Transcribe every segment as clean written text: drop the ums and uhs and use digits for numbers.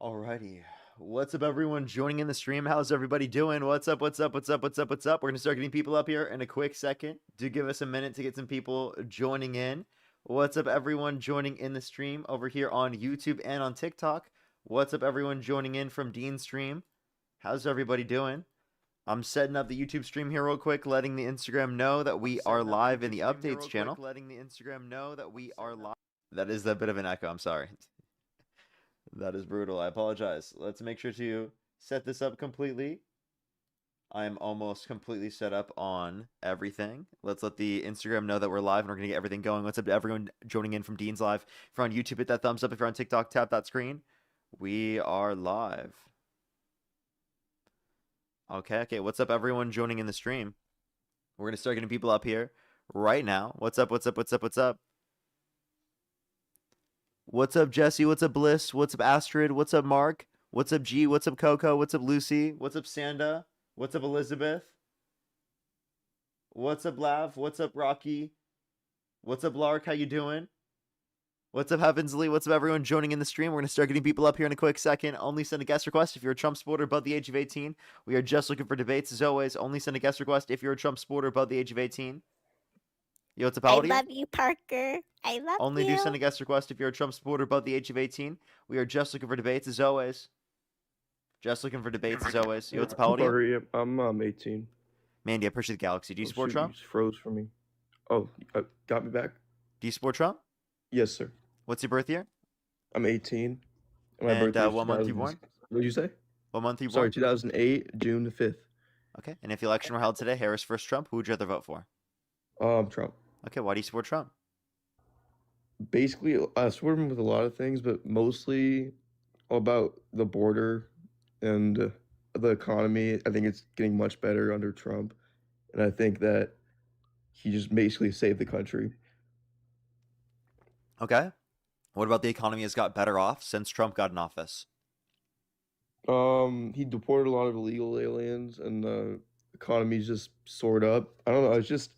Alrighty. What's up, everyone joining in the stream? How's everybody doing? What's up? What's up? What's up? What's up? What's up? We're going to start getting people up here in a quick second. Do give us a minute to get some people joining in. What's up, everyone joining in the stream over here on YouTube and on TikTok? What's up, everyone joining in from Dean's stream? How's everybody doing? I'm setting up the YouTube stream here real quick, letting the Instagram know that we are live in the updates channel. Letting the Instagram know that we are live. That is a bit of an echo. I'm sorry. That is brutal. I apologize. Let's make sure to set this up completely. I am almost completely set up on everything. Let's let the Instagram know that we're live and we're going to get everything going. What's up to everyone joining in from Dean's Live? If you're on YouTube, hit that thumbs up. If you're on TikTok, tap that screen. We are live. Okay. What's up, everyone joining in the stream? We're going to start getting people up here right now. What's up? What's up? What's up? What's up? What's up, Jesse? What's up, Bliss? What's up, Astrid? What's up, Mark? What's up, G? What's up, Coco? What's up, Lucy? What's up, Sanda? What's up, Elizabeth? What's up, Lav? What's up, Rocky? What's up, Lark? How you doing? What's up, Heavensley? What's up, everyone joining in the stream? We're going to start getting people up here in a quick second. Only send a guest request if you're a Trump supporter above the age of 18. We are just looking for debates, as always. Only send a guest request if you're a Trump supporter above the age of 18. Yo, what's up, I love you, Parker. I love Only you. do send a guest request if you're a Trump supporter above the age of 18. We are just looking for debates, as always. Just looking for debates, as always. Yo, what's up, how old are you? I'm 18. Mandy, I appreciate the Galaxy. Do you support shoot, Trump? You just froze for me. Oh, got me back? Do you support Trump? Yes, sir. What's your birth year? I'm 18. And what month you born? What did you say? What month you born? Sorry, 2008, June the 5th. Okay, and if the election were held today, Harris versus Trump, who would you rather vote for? Trump. Okay, why do you support Trump? Basically, I support him with a lot of things, but mostly about the border and the economy. I think it's getting much better under Trump, and I think that he just basically saved the country. Okay. What about the economy has got better off since Trump got in office? He deported a lot of illegal aliens, and the economy's just soared up. I don't know. It's just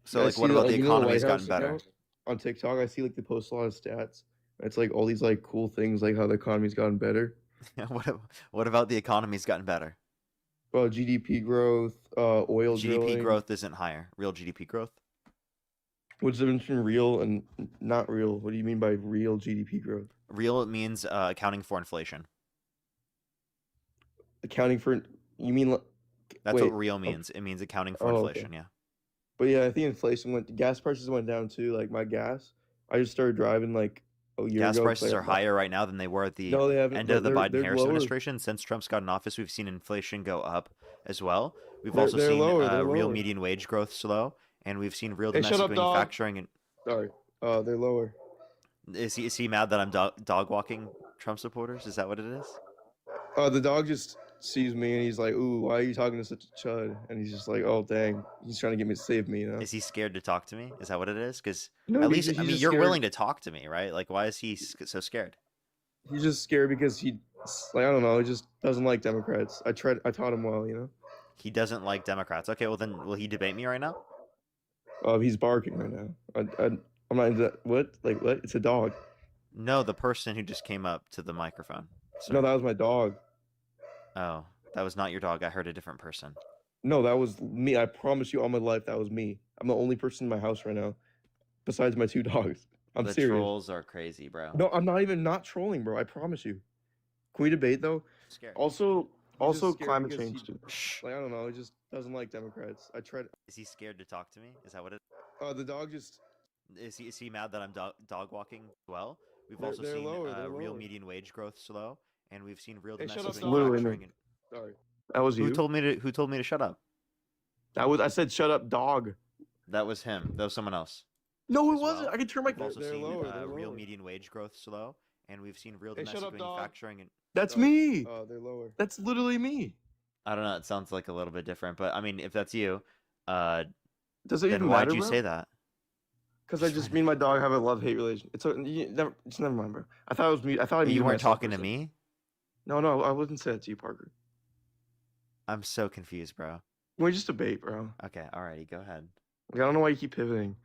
so like, what about the economy has gotten better? On TikTok, I see like they post a lot of stats. It's like all these like cool things, like how the economy's gotten better. What about the economy's gotten better? Well, GDP growth, oil GDP drilling. growth isn't higher. Real GDP growth. What's the difference between real and not real? What do you mean by real GDP growth? Real means accounting for inflation. Accounting for, you mean? That's what real means. It means accounting for inflation. Okay. Yeah. But yeah, I think inflation gas prices went down too. Like my gas, I just started driving like a year ago. Gas prices are higher right now than they were at the end of the Biden-Harris administration. Since Trump's got in office, we've seen inflation go up as well. We've also seen real median wage growth slow, and we've seen real domestic manufacturing. And sorry, they're lower. Is he mad that I'm dog walking Trump supporters? Is that what it is? The dog just sees me and he's like, "Ooh, why are you talking to such a chud?" And he's just like, "Oh, dang, he's trying to get me to save me." You know? Is he scared to talk to me? Is that what it is? Because at least, I mean, you're willing to talk to me, right? Like, why is he so scared? He's just scared because he, like, I don't know, he just doesn't like Democrats. I taught him well, you know. He doesn't like Democrats. Okay, well then, will he debate me right now? He's barking right now. I'm not into that. What? Like what? It's a dog. No, the person who just came up to the microphone. So... No, that was my dog. Oh, that was not your dog. I heard a different person. No, that was me. I promise you all my life that was me. I'm the only person in my house right now, besides my two dogs. I'm serious. The trolls are crazy, bro. No, I'm not trolling, bro. I promise you. Can we debate though? Scared. Also climate change. Like, I don't know. He just doesn't like Democrats. Is he scared to talk to me? Is that what it? The dog just. Is he mad that I'm dog walking? Well, we've also seen real median wage growth slow, and we've seen real domestic manufacturing. Sorry, that was you. Who told me to shut up? I said shut up, dog. That was him. That was someone else. No, it wasn't. I can turn my. We've also seen real median wage growth slow, and we've seen real domestic manufacturing. And that's me. Oh, they're lower. That's literally me. I don't know. It sounds like a little bit different, but I mean, if that's you, does it even matter? Why'd you say that? Because I just mean my dog have a love-hate relation. It's never mind, bro. I thought it was me. I thought you weren't talking to me. No, I wouldn't say that to you, Parker. I'm so confused, bro. We just debate, bro. Okay, alrighty, go ahead. I don't know why you keep pivoting.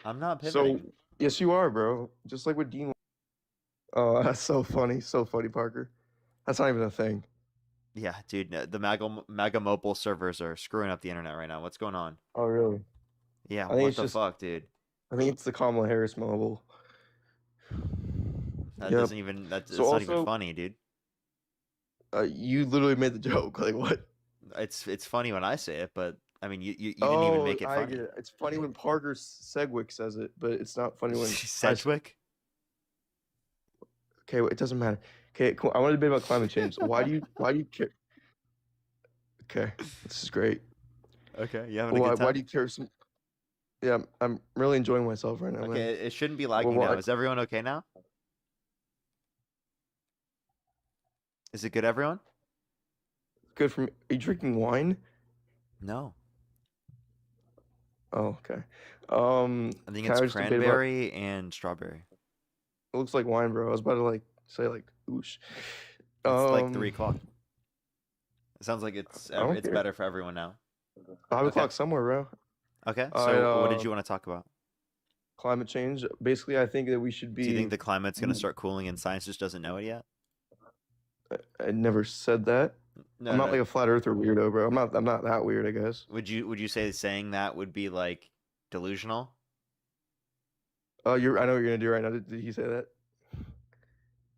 I'm not pivoting. So yes, you are, bro. Just like with Dean. Oh, that's so funny, Parker. That's not even a thing. Yeah, dude, the MAGA mobile servers are screwing up the internet right now. What's going on? Oh, really? Yeah, I think what it's the just. fuck, dude? I think it's the Kamala Harris mobile. That Yep. doesn't even So that's not even also, funny, dude. you literally made the joke. Like what? It's funny when I say it, but I mean, you didn't even Oh, make it I get funny. it. It's funny when Parker Sedgwick says it, but it's not funny when I. Sedgwick? Okay, it doesn't matter. Okay, cool. I want to debate about climate change. Why do you care? Okay, this is great. Okay, you having a good Why do time? you care so? Yeah, I'm really enjoying myself right now, man. Okay, it shouldn't be Well, lagging now. why? Is everyone okay now? Is it good, everyone? Good for me. Are you drinking wine? No. Oh, okay. I think Can it's I just debate about? cranberry and strawberry. It looks like wine, bro. I was about to like say like oosh. It's like 3 o'clock. Um, It sounds like I don't it's care. better for everyone now. 5 o'clock Okay. somewhere, bro. Okay. I So what did you want to talk about? climate change. Basically, I think that we should Do you think be. the climate's going to start cooling and science just doesn't know it yet? I never said that. I'm No, not no. like a flat earther weirdo, bro. I'm not that weird, I guess. Would you say saying that would be like delusional? Oh, I know what you're gonna do right now. Did he say that? Did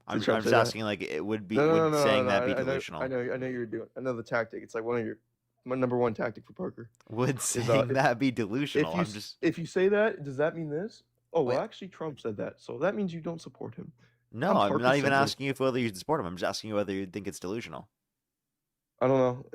I'm Trump say just that? asking like it No, no, no, would no, no, saying no. that be I delusional? know, I know you're doing. I know the tactic. It's like one of my number one tactic for Parker Would is saying that be delusional? I'm just if you say that, does that mean this? Oh well, wait. actually, Trump said that, so that means you don't support him. No, I'm I'm Parker not even Sedgwick. asking you if whether you support him. I'm just asking you whether you think it's delusional. I don't know.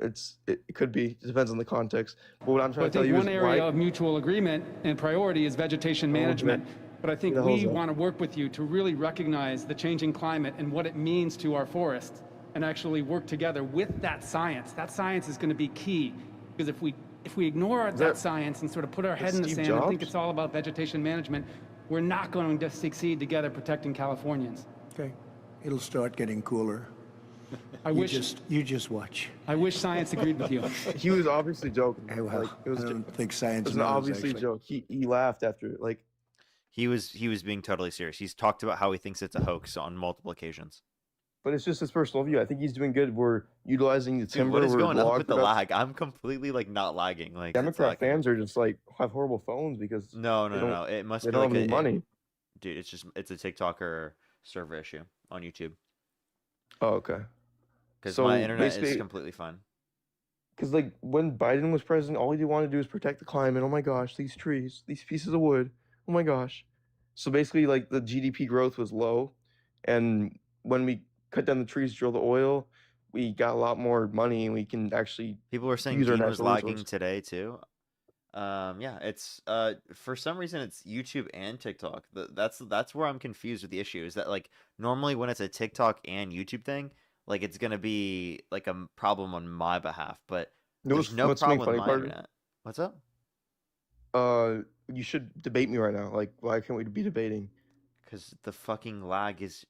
It could be. It depends on the context. But what I'm Well, trying I to tell think you one is area why. of mutual agreement and priority is vegetation Oh, management. But I who think the hell is we that? want to work with you to really recognize the changing climate and what it means to our forests and actually work together with that science. That science is going to be key because if we ignore Is that that science and sort of put our head in the Steve sand and think Jobs? it's all about vegetation management, we're not going to succeed together protecting Californians. Okay, it'll start getting cooler. I You wish just watch. science agreed with you. He was obviously joking. Well, Like it I don't think it science was an knows obviously actually. joke. He laughed after it. Like He was being totally serious. He's talked about how he thinks it's a hoax on multiple occasions. but it's just his personal view. I think he's doing good. We're utilizing the Dude, timber. what is We're going on log with the production. lag? I'm completely like not lagging. Like it's Democrat lagging. fans are just like have horrible phones because No, they no, don't no. It must they be don't like have any money. dude. It's a TikToker server issue on YouTube Oh, okay. because my So internet is basically, completely fine. because like when Biden was president, all he wanted to do is protect the climate. Oh my gosh, these trees, these pieces of wood. Oh my gosh. So basically, like the GDP growth was low, and when we cut down the trees, drill the oil, we got a lot more money, and we can actually People were saying use our Dean was natural lagging resources. today too. Yeah, it's for some reason it's YouTube and TikTok. That's where I'm confused with the issue. Is that like normally when it's a TikTok and YouTube thing, like it's gonna be like a problem on my behalf, but there's no What's something problem with funny, my Parker? internet. What's up? You should debate me right now. Like, why can't we be debating? Because the fucking lag is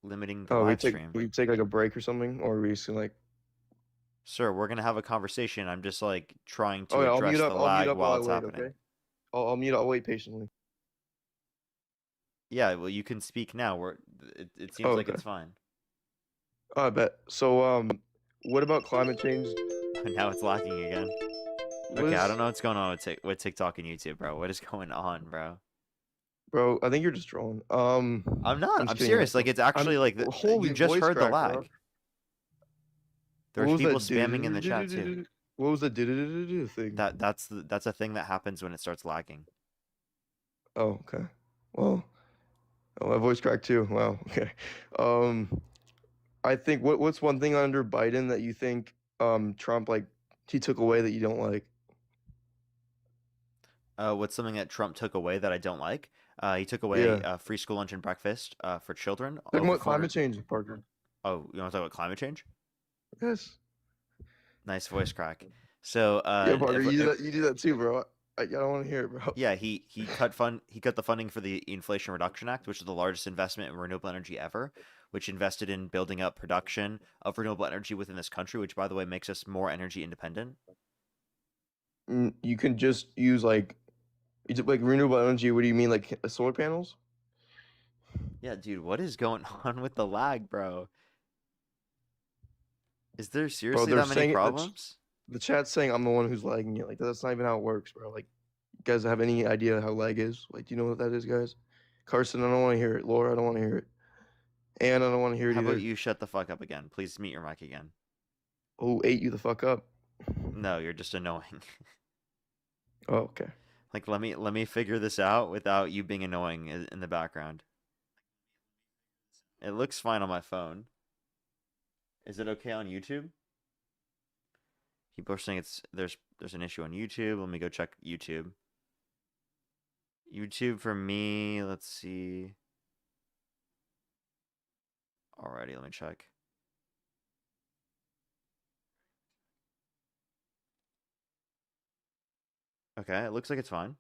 limiting the Oh, live stream. we take like a break or something, or we just like. Sir, we're gonna have a conversation. I'm just like trying Oh to yeah, address the I'll mute lag up while while I it's wait. happening. Okay. I'll mute. I'll wait patiently. Yeah, well, you can speak now. It seems Oh, like okay. it's fine. Oh, I bet. So what about climate change? Now it's lagging again. What Okay, I is, don't know what's going on with TikTok and YouTube, bro. What is going on, bro? bro? I think you're just trolling. I'm not. I'm just I'm kidding, serious. bro. Like it's actually like Holy you just voice heard the crack, bro. lag. What There's was people that? spamming in the chat too. What was the do thing? That's a thing that happens when it starts lagging. Oh, okay. Well, oh, my voice cracked too. Wow. Okay. Um, I think what's one thing under Biden that you think Trump like he took away that you don't like? What's something that Trump took away that I don't like? He took away Yeah. free school lunch and breakfast for children. Talking Over about climate 400. change, Parker. Oh, you want to talk about climate change? Yes. Nice voice crack. So Yeah, Parker, you do that too, bro. I don't want to hear it, bro. yeah, he cut the funding for the Inflation Reduction Act, which is the largest investment in renewable energy ever, which invested in building up production of renewable energy within this country, which by the way makes us more energy independent. You can just use like renewable energy. What do you mean, like solar panels? Yeah, dude, what is going on with the lag, bro? Is there Bro, seriously they're that many saying problems? the chat's saying I'm the one who's lagging it. Like that's not even how it works, bro. Like, you guys have any idea how lag is? Like, do you know what that is, guys? Carson, I don't want to hear it. Laura, I don't want to hear it. And I don't want to hear it How either. about you shut the fuck up again? Please mute your mic again. Who ate you the fuck up? No, you're just annoying. Oh, okay. Like, let me figure this out without you being annoying in the background. It looks fine on my phone. Is it okay on YouTube? People are saying there's an issue on YouTube. Let me go check YouTube. YouTube for me, let's see. Alrighty, let me check. Okay, it looks like it's fine.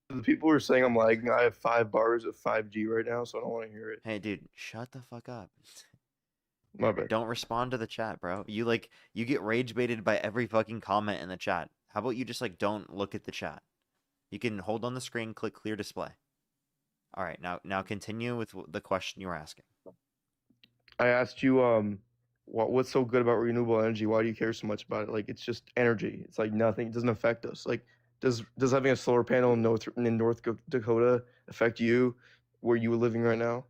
The people who are saying I'm lagging, I have 5 bars of 5G right now, so I don't want to hear it. Hey, dude, shut the fuck up. My bad. Don't respond to the chat, bro. You get rage baited by every fucking comment in the chat. How about you just like don't look at the chat? You can hold on the screen, click clear display. All right, now continue with the question you were asking. I asked you, what's so good about renewable energy? Why do you care so much about it? Like, it's just energy. It's like nothing. It doesn't affect us. Like, does having a solar panel in North Dakota affect you, where you were living right now?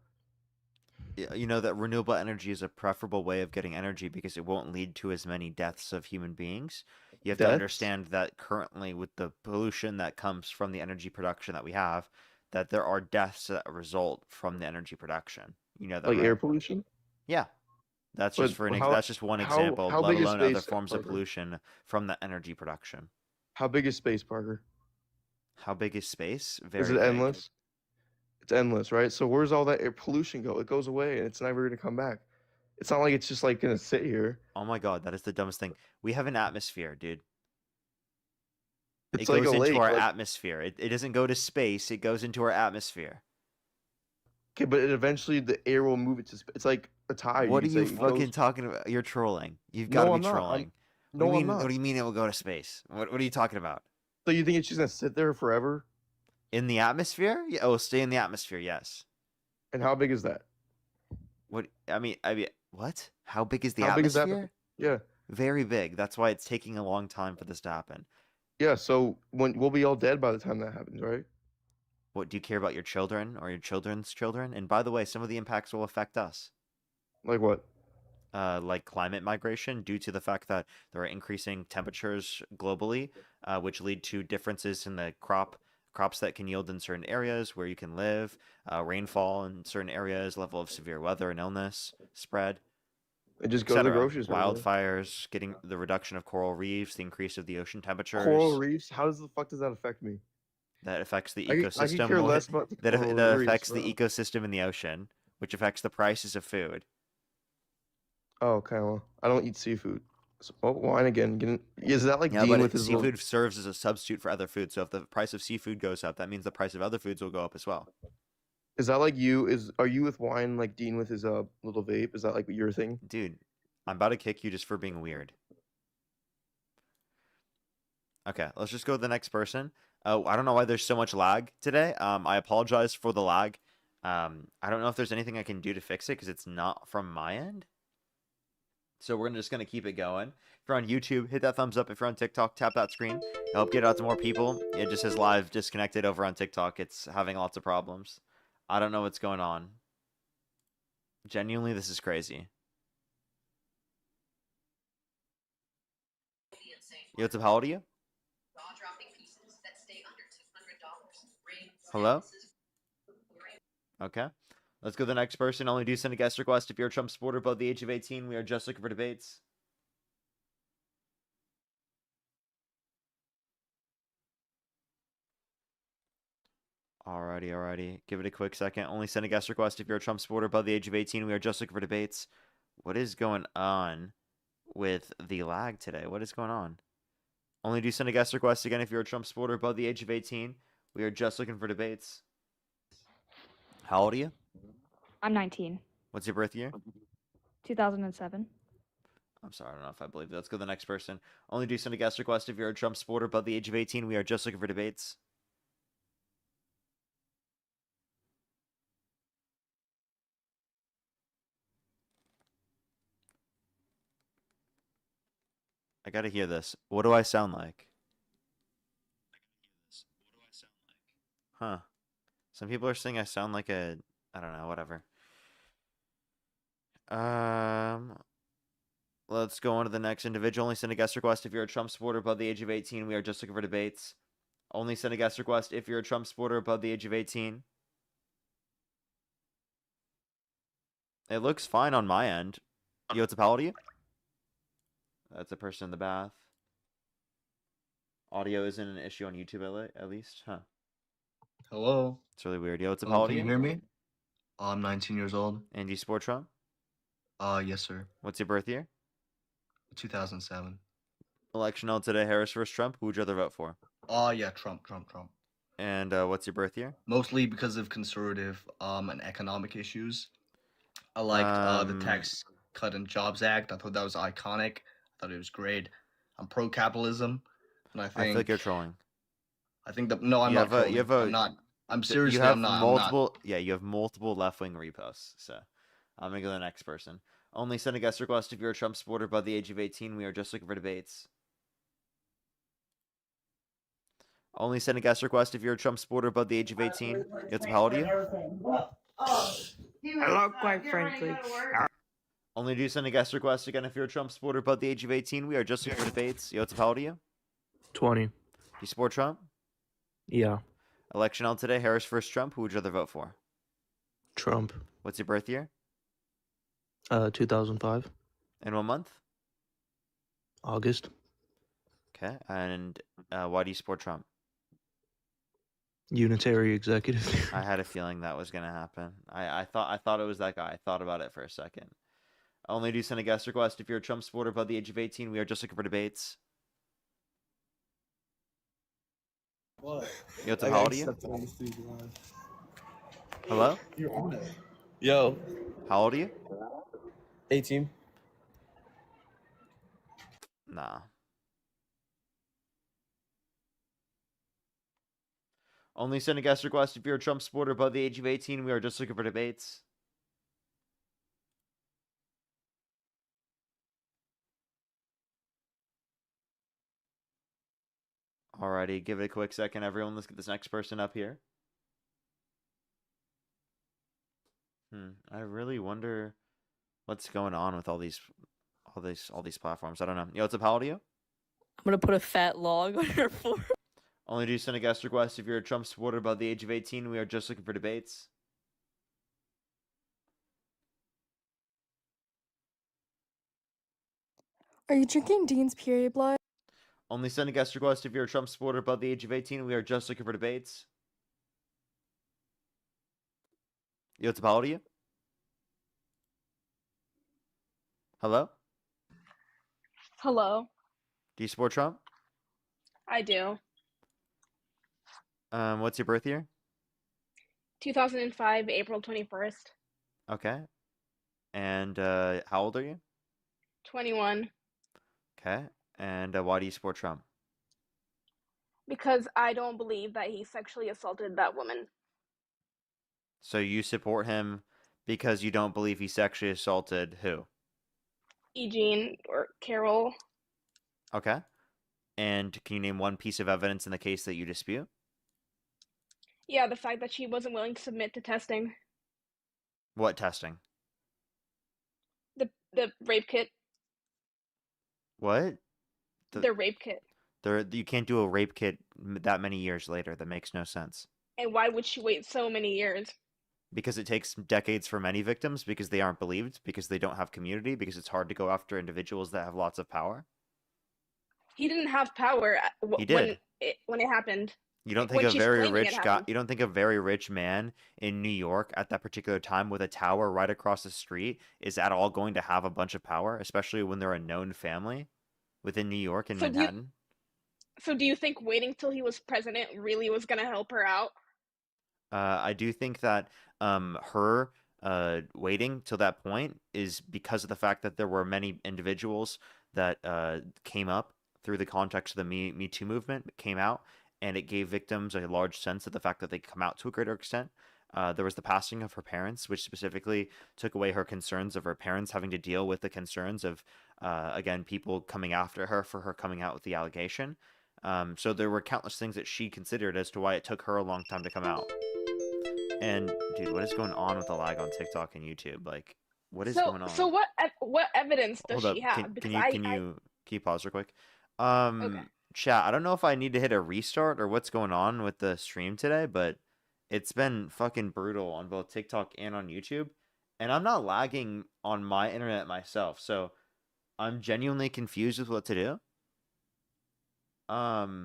You know that renewable energy is a preferable way of getting energy because it won't lead to as many deaths of human beings. You have to Deaths? understand that currently with the pollution that comes from the energy production that we have, that there are deaths that result from the energy production. You know that, Like right? air pollution? Yeah. That's But just that's just one how example, how let big is alone other space, forms of Parker? pollution from the energy production. How big is space, Parker? How big is space? Is Very it big. endless? It's endless, right? So where's all that air pollution go? It goes away and it's never gonna come back. It's not like it's just like gonna sit here. Oh my god, that is the dumbest thing. We have an atmosphere, dude. It It's like goes a into lake. our Like, atmosphere. It doesn't go to space, it goes into our atmosphere. okay, but eventually the air will move it to space. It's like a tide, you What are could say. you It fucking goes. talking about? You're trolling. You've got to No, be I'm not. trolling. No, I'm What not. do you mean it will go to space? What are you talking about? So you think it's just gonna sit there forever? In the atmosphere? Yeah, oh, stay in the atmosphere, yes. And how big is that? What I mean, what? How big is the How big is that? atmosphere? Yeah. Very big. That's why it's taking a long time for this to happen. Yeah, so when we'll be all dead by the time that happens, right? What, do you care about your children or your children's children? And by the way, some of the impacts will affect us. Like what? Like climate migration, due to the fact that there are increasing temperatures globally, which lead to differences in the crops that can yield in certain areas where you can live, rainfall in certain areas, level of severe weather and illness spread, It just goes to the etc. grocery store. Bro. Wildfires, getting the reduction of coral reefs, the increase of the ocean temperatures. Coral reefs? How does the fuck does that affect me? That affects the I ecosystem. could care less about the coral that reefs, affects bro. the ecosystem in the ocean, which affects the prices of food. Oh, okay. Well, I don't eat seafood. So, oh, wine again. Is that like Yeah, Dean but with his little? seafood serves as a substitute for other foods. So if the price of seafood goes up, that means the price of other foods will go up as well. Is that like you? Are you with wine like Dean with his little vape? Is that like your thing? Dude, I'm about to kick you just for being weird. Okay, let's just go to the next person. I don't know why there's so much lag today. I apologize for the lag. I don't know if there's anything I can do to fix it because it's not from my end. So we're just going to keep it going. If you're on YouTube, hit that thumbs up. If you're on TikTok, tap that screen. Help get it out to more people. It just says live disconnected over on TikTok. It's having lots of problems. I don't know what's going on. Genuinely, this is crazy. Yo, what's up? How old are you? Hello? Okay. Let's go to the next person. Only do send a guest request if you're a Trump supporter above the age of 18. We are just looking for debates. Alrighty. Give it a quick second. Only send a guest request if you're a Trump supporter above the age of 18. We are just looking for debates. What is going on with the lag today? What is going on? Only do send a guest request again if you're a Trump supporter above the age of 18. We are just looking for debates. How old are you? I'm 19. What's your birth year? 2007. I'm sorry, I don't know if I believe that. Let's go to the next person. Only do send a guest request if you're a Trump supporter above the age of 18. We are just looking for debates. I gotta hear this. What do I sound like? Huh. Some people are saying I sound like a, I don't know, whatever. Let's go on to the next individual. Only send a guest request if you're a Trump supporter above the age of 18. We are just looking for debates. Only send a guest request if you're a Trump supporter above the age of 18. It looks fine on my end. Yo, it's a Apollo to you? That's a person in the bath. Audio isn't an issue on YouTube at least? Huh. Hello. It's really weird. Yo, it's a Hello, Apollo can to you you? hear me? I'm 19 years old. And do you support Trump? Yes, sir. What's your birth year? 2007. Election held today, Harris versus Trump. Who would you rather vote for? Yeah, Trump. And what's your birth year? Mostly because of conservative and economic issues. I liked the Tax Cut and Jobs Act. I thought that was iconic. I thought it was great. I'm pro-capitalism, and I feel like you're trolling. I think that no, I'm You not have a- trolling. you have a- I'm not. I'm You seriously. have I'm not. multiple. Yeah, you have multiple left-wing reposts. So I'm gonna go to the next person. Only send a guest request if you're a Trump supporter above the age of 18. We are just looking for debates. Only send a guest request if you're a Trump supporter above the age of 18. It's how old are you? Hello, quite frankly. Only do send a guest request again if you're a Trump supporter above the age of 18. We are just looking for debates. Yo, it's how old are you? 20. Do you support Trump? Yeah. Election held today, Harris versus Trump. Who would you rather vote for? Trump. What's your birth year? 2005. And what month? August. Okay. And why do you support Trump? Unitary executive. I had a feeling that was gonna happen. I thought it was that guy. I thought about it for a second. Only do send a guest request if you're a Trump supporter above the age of 18. We are just looking for debates. What? Yo, it's how old are you? Hello? You're on it. Yo, How old are you? 18. Nah. Only send a guest request if you're a Trump supporter above the age of 18. We are just looking for debates. Alrighty, give it a quick second, everyone. Let's get this next person up here. I really wonder what's going on with all these platforms. I don't know. Yo, what's up? How old are you? I'm gonna put a fat log on your floor. Only do send a guest request if you're a Trump supporter above the age of 18. We are just looking for debates. Are you drinking Dean's period blood? Only send a guest request if you're a Trump supporter above the age of 18. We are just looking for debates. Yo, what's up? How old are you? Hello? Hello. Do you support Trump? I do. What's your birth year? 2005, April 21st. Okay. And how old are you? 21. Okay. And why do you support Trump? Because I don't believe that he sexually assaulted that woman. So you support him because you don't believe he sexually assaulted who? Eugene or Carol. Okay. And can you name one piece of evidence in the case that you dispute? Yeah, the fact that she wasn't willing to submit to testing. What testing? The rape kit. What? The rape kit. You can't do a rape kit that many years later. That makes no sense. And why would she wait so many years? Because it takes decades for many victims, because they aren't believed, because they don't have community, because it's hard to go after individuals that have lots of power. He didn't have power He did. when it happened. You don't think a very rich guy, you don't think a very rich man in New York at that particular time with a tower right across the street is at all going to have a bunch of power, especially when they're a known family within New York and Manhattan? So do you think waiting till he was president really was going to help her out? I do think that her waiting till that point is because of the fact that there were many individuals that came up through the context of the Me Too movement, came out, and it gave victims a large sense of the fact that they come out to a greater extent. There was the passing of her parents, which specifically took away her concerns of her parents having to deal with the concerns of, again, people coming after her for her coming out with the allegation. So there were countless things that she considered as to why it took her a long time to come out. And dude, what is going on with the lag on TikTok and YouTube? Like, what is going on? So what evidence does Hold she up. have? Because Can you pause real quick? Okay. Chat, I don't know if I need to hit a restart or what's going on with the stream today, but it's been fucking brutal on both TikTok and on YouTube. And I'm not lagging on my internet myself, so I'm genuinely confused with what to do. I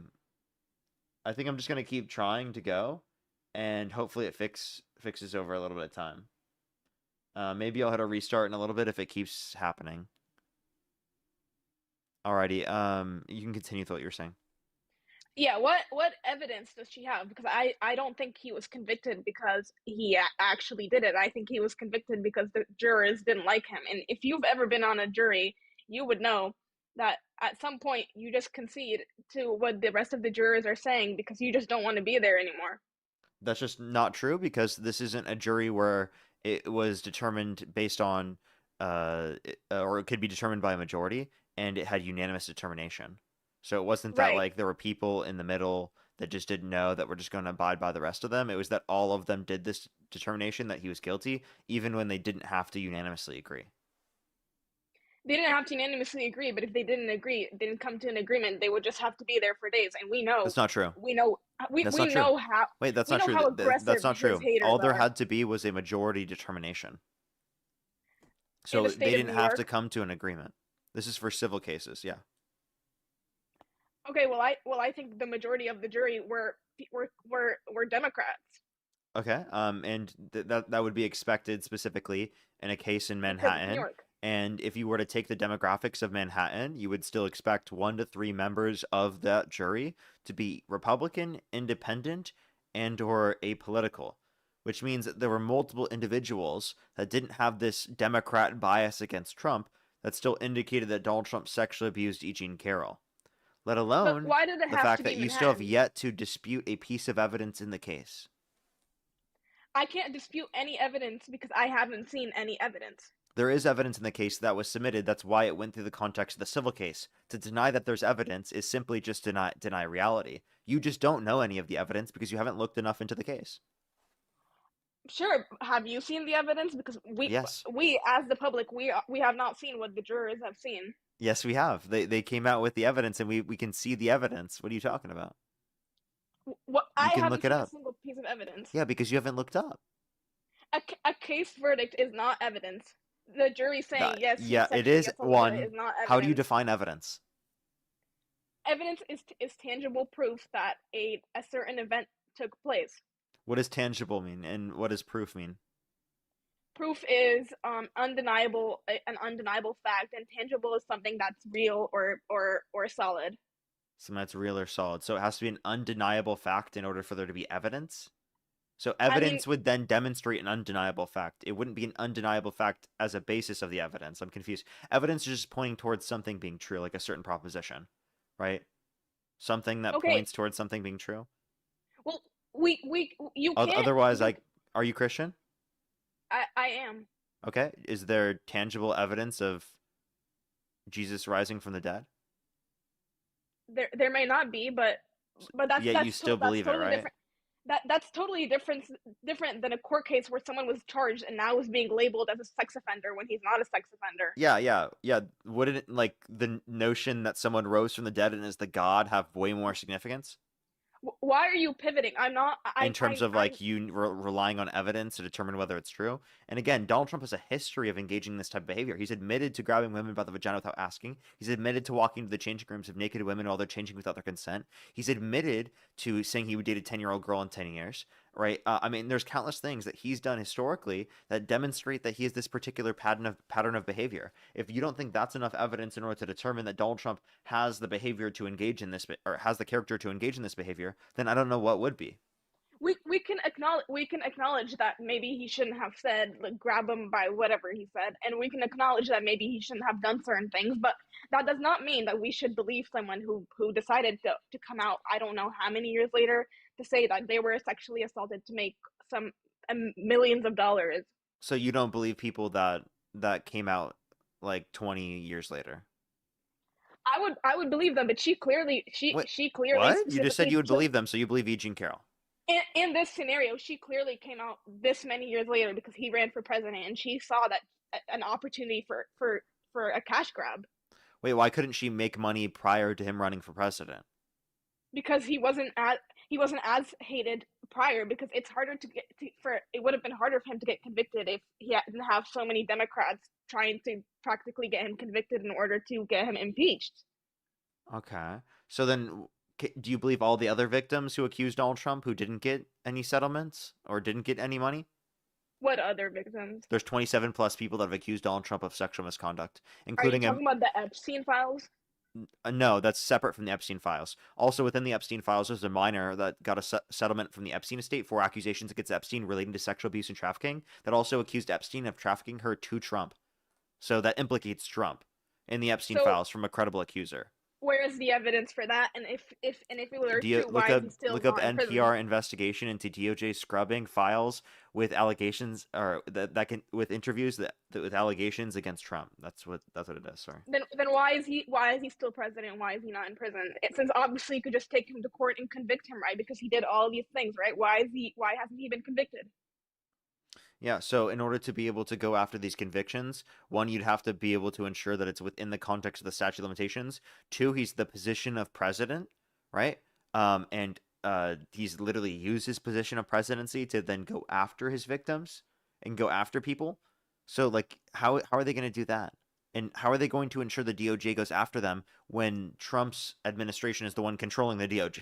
think I'm just gonna keep trying to go, and hopefully it fixes over a little bit of time. Maybe I'll hit a restart in a little bit if it keeps happening. Alrighty, you can continue with what you're saying. Yeah, what evidence does she have? Because I don't think he was convicted because he actually did it. I think he was convicted because the jurors didn't like him. And if you've ever been on a jury, you would know that at some point you just concede to what the rest of the jurors are saying because you just don't want to be there anymore. That's just not true because this isn't a jury where it was determined based on, or it could be determined by a majority, and it had unanimous determination. So it wasn't that Right. like there were people in the middle that just didn't know that were just going to abide by the rest of them. It was that all of them did this determination that he was guilty, even when they didn't have to unanimously agree. They didn't have to unanimously agree, but if they didn't come to an agreement, they would just have to be there for days. And we know That's not true. we know That's not true. know how Wait, that's we not know true. how aggressive That's not his true. haters All there are. had to be was a majority determination. So the they state of didn't New have to York? come to an agreement. This is for civil cases, yeah. Okay, well I think the majority of the jury were Democrats. Okay. And that would be expected specifically in a case in Because it's Manhattan. New York. And if you were to take the demographics of Manhattan, you would still expect 1 to 3 members of that jury to be Republican, independent, and or apolitical, which means that there were multiple individuals that didn't have this Democrat bias against Trump that still indicated that Donald Trump sexually abused E. Jean Carroll. Let But alone why did it the have fact to that be you still have Manhattan? yet to dispute a piece of evidence in the case. I can't dispute any evidence because I haven't seen any evidence. There is evidence in the case that was submitted. That's why it went through the context of the civil case. To deny that there's evidence is simply just deny reality. You just don't know any of the evidence because you haven't looked enough into the case. Sure, have you seen the evidence? Because Yes. we as the public, we have not seen what the jurors have seen. Yes, we have. They came out with the evidence, and we can see the evidence. What are you talking about? What I can haven't look it seen a up. single piece of evidence. Yeah, because you haven't looked up. A case verdict is not evidence. The jury saying yes, he Yeah, it sexually is. assaulted her One, is not evidence. how do you define evidence? Evidence is tangible proof that a certain event took place. What does tangible mean, and what does proof mean? Proof is an undeniable fact, and tangible is something that's real or solid. Something that's real or solid. So it has to be an undeniable fact in order for there to be evidence? So evidence would then demonstrate an undeniable fact. It wouldn't be an undeniable fact as a basis of the evidence. I'm confused. Evidence is just pointing towards something being true, like a certain proposition, right? Something that points towards something being true. Well, you can't. Otherwise, are you Christian? I am. Okay. Is there tangible evidence of Jesus rising from the dead? There may not be, but that's you still believe totally it, right? different. That's totally different than a court case where someone was charged and now is being labeled as a sex offender when he's not a sex offender. Yeah. Wouldn't it, like the notion that someone rose from the dead and is the God have way more significance? Why are you pivoting? I'm not. In terms of like you relying on evidence to determine whether it's true. And again, Donald Trump has a history of engaging in this type of behavior. He's admitted to grabbing women by the vagina without asking. He's admitted to walking to the changing rooms of naked women while they're changing without their consent. He's admitted to saying he would date a 10-year-old girl in 10 years. Right? I mean, there's countless things that he's done historically that demonstrate that he has this particular pattern of behavior. If you don't think that's enough evidence in order to determine that Donald Trump has the behavior to engage in this, or has the character to engage in this behavior, then I don't know what would be. We can acknowledge that maybe he shouldn't have said, like, grab him by whatever he said, and we can acknowledge that maybe he shouldn't have done certain things, but that does not mean that we should believe someone who decided to come out I don't know how many years later to say that they were sexually assaulted to make some millions of dollars. So you don't believe people that came out like 20 years later? I would believe them, but she clearly What? specifically What? You just said you would believe them, so you believe E. Jean Carroll. in this scenario, she clearly came out this many years later because he ran for president, and she saw that an opportunity for a cash grab. Wait, why couldn't she make money prior to him running for president? Because he wasn't as hated prior. Because it's harder it would have been harder for him to get convicted if he didn't have so many Democrats trying to practically get him convicted in order to get him impeached. Okay. So then, do you believe all the other victims who accused Donald Trump who didn't get any settlements or didn't get any money? What other victims? There's 27 plus people that have accused Donald Trump of sexual misconduct, Are you including talking about the Epstein files? No, that's separate from the Epstein files. Also within the Epstein files, there's a minor that got a settlement from the Epstein estate for accusations against Epstein relating to sexual abuse and trafficking that also accused Epstein of trafficking her to Trump. So that implicates Trump in the Epstein files from a credible accuser. Where is the evidence for that? And if it were true, Look why up is he still look up not in prison? NPR investigation into DOJ scrubbing files with allegations or with interviews with allegations against Trump. That's what it is. Sorry. Then why is he still president? Why is he not in prison? Since obviously you could just take him to court and convict him, right? Because he did all these things, right? Why hasn't he been convicted? Yeah, so in order to be able to go after these convictions, one, you'd have to be able to ensure that it's within the context of the statute of limitations. Two, he's the position of president, right? And he's literally used his position of presidency to then go after his victims and go after people. So, like, how are they going to do that? And how are they going to ensure the DOJ goes after them when Trump's administration is the one controlling the DOJ?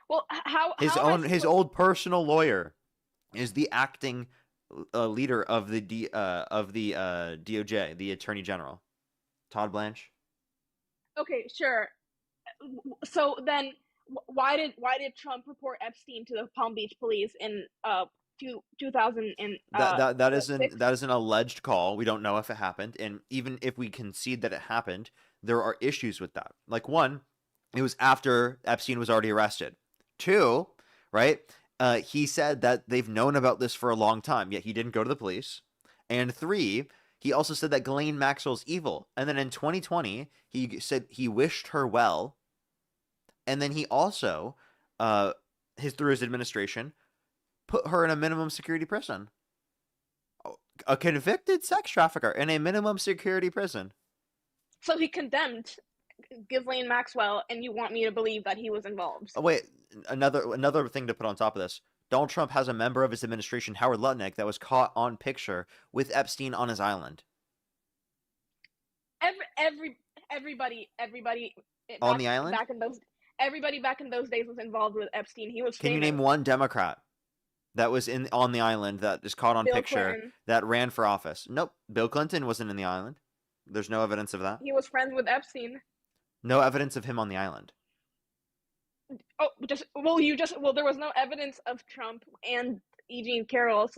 Well, his old personal lawyer is the acting leader of the DOJ, the Attorney General, Todd Blanche. Okay, sure. So then, why did Trump report Epstein to the Palm Beach police in 2000? That is an alleged call. We don't know if it happened, and even if we concede that it happened, there are issues with that. Like, one, it was after Epstein was already arrested. Two, right? He said that they've known about this for a long time, yet he didn't go to the police. And three, he also said that Ghislaine Maxwell's evil. And then in 2020, he said he wished her well. And then he also, through his administration, put her in a minimum security prison. A convicted sex trafficker in a minimum security prison. So he condemned Ghislaine Maxwell, and you want me to believe that he was involved? Oh, wait. Another thing to put on top of this. Donald Trump has a member of his administration, Howard Lutnick, that was caught on picture with Epstein on his island. Everybody on the island? Everybody back in those days was involved with Epstein. He was Can famous. you name one Democrat that was on the island that is caught on Bill picture Clinton. that ran for office? Nope. Bill Clinton wasn't in the island. There's no evidence of that. He was friends with Epstein. No evidence of him on the island. Oh, there was no evidence of Trump and E. Jean Carroll,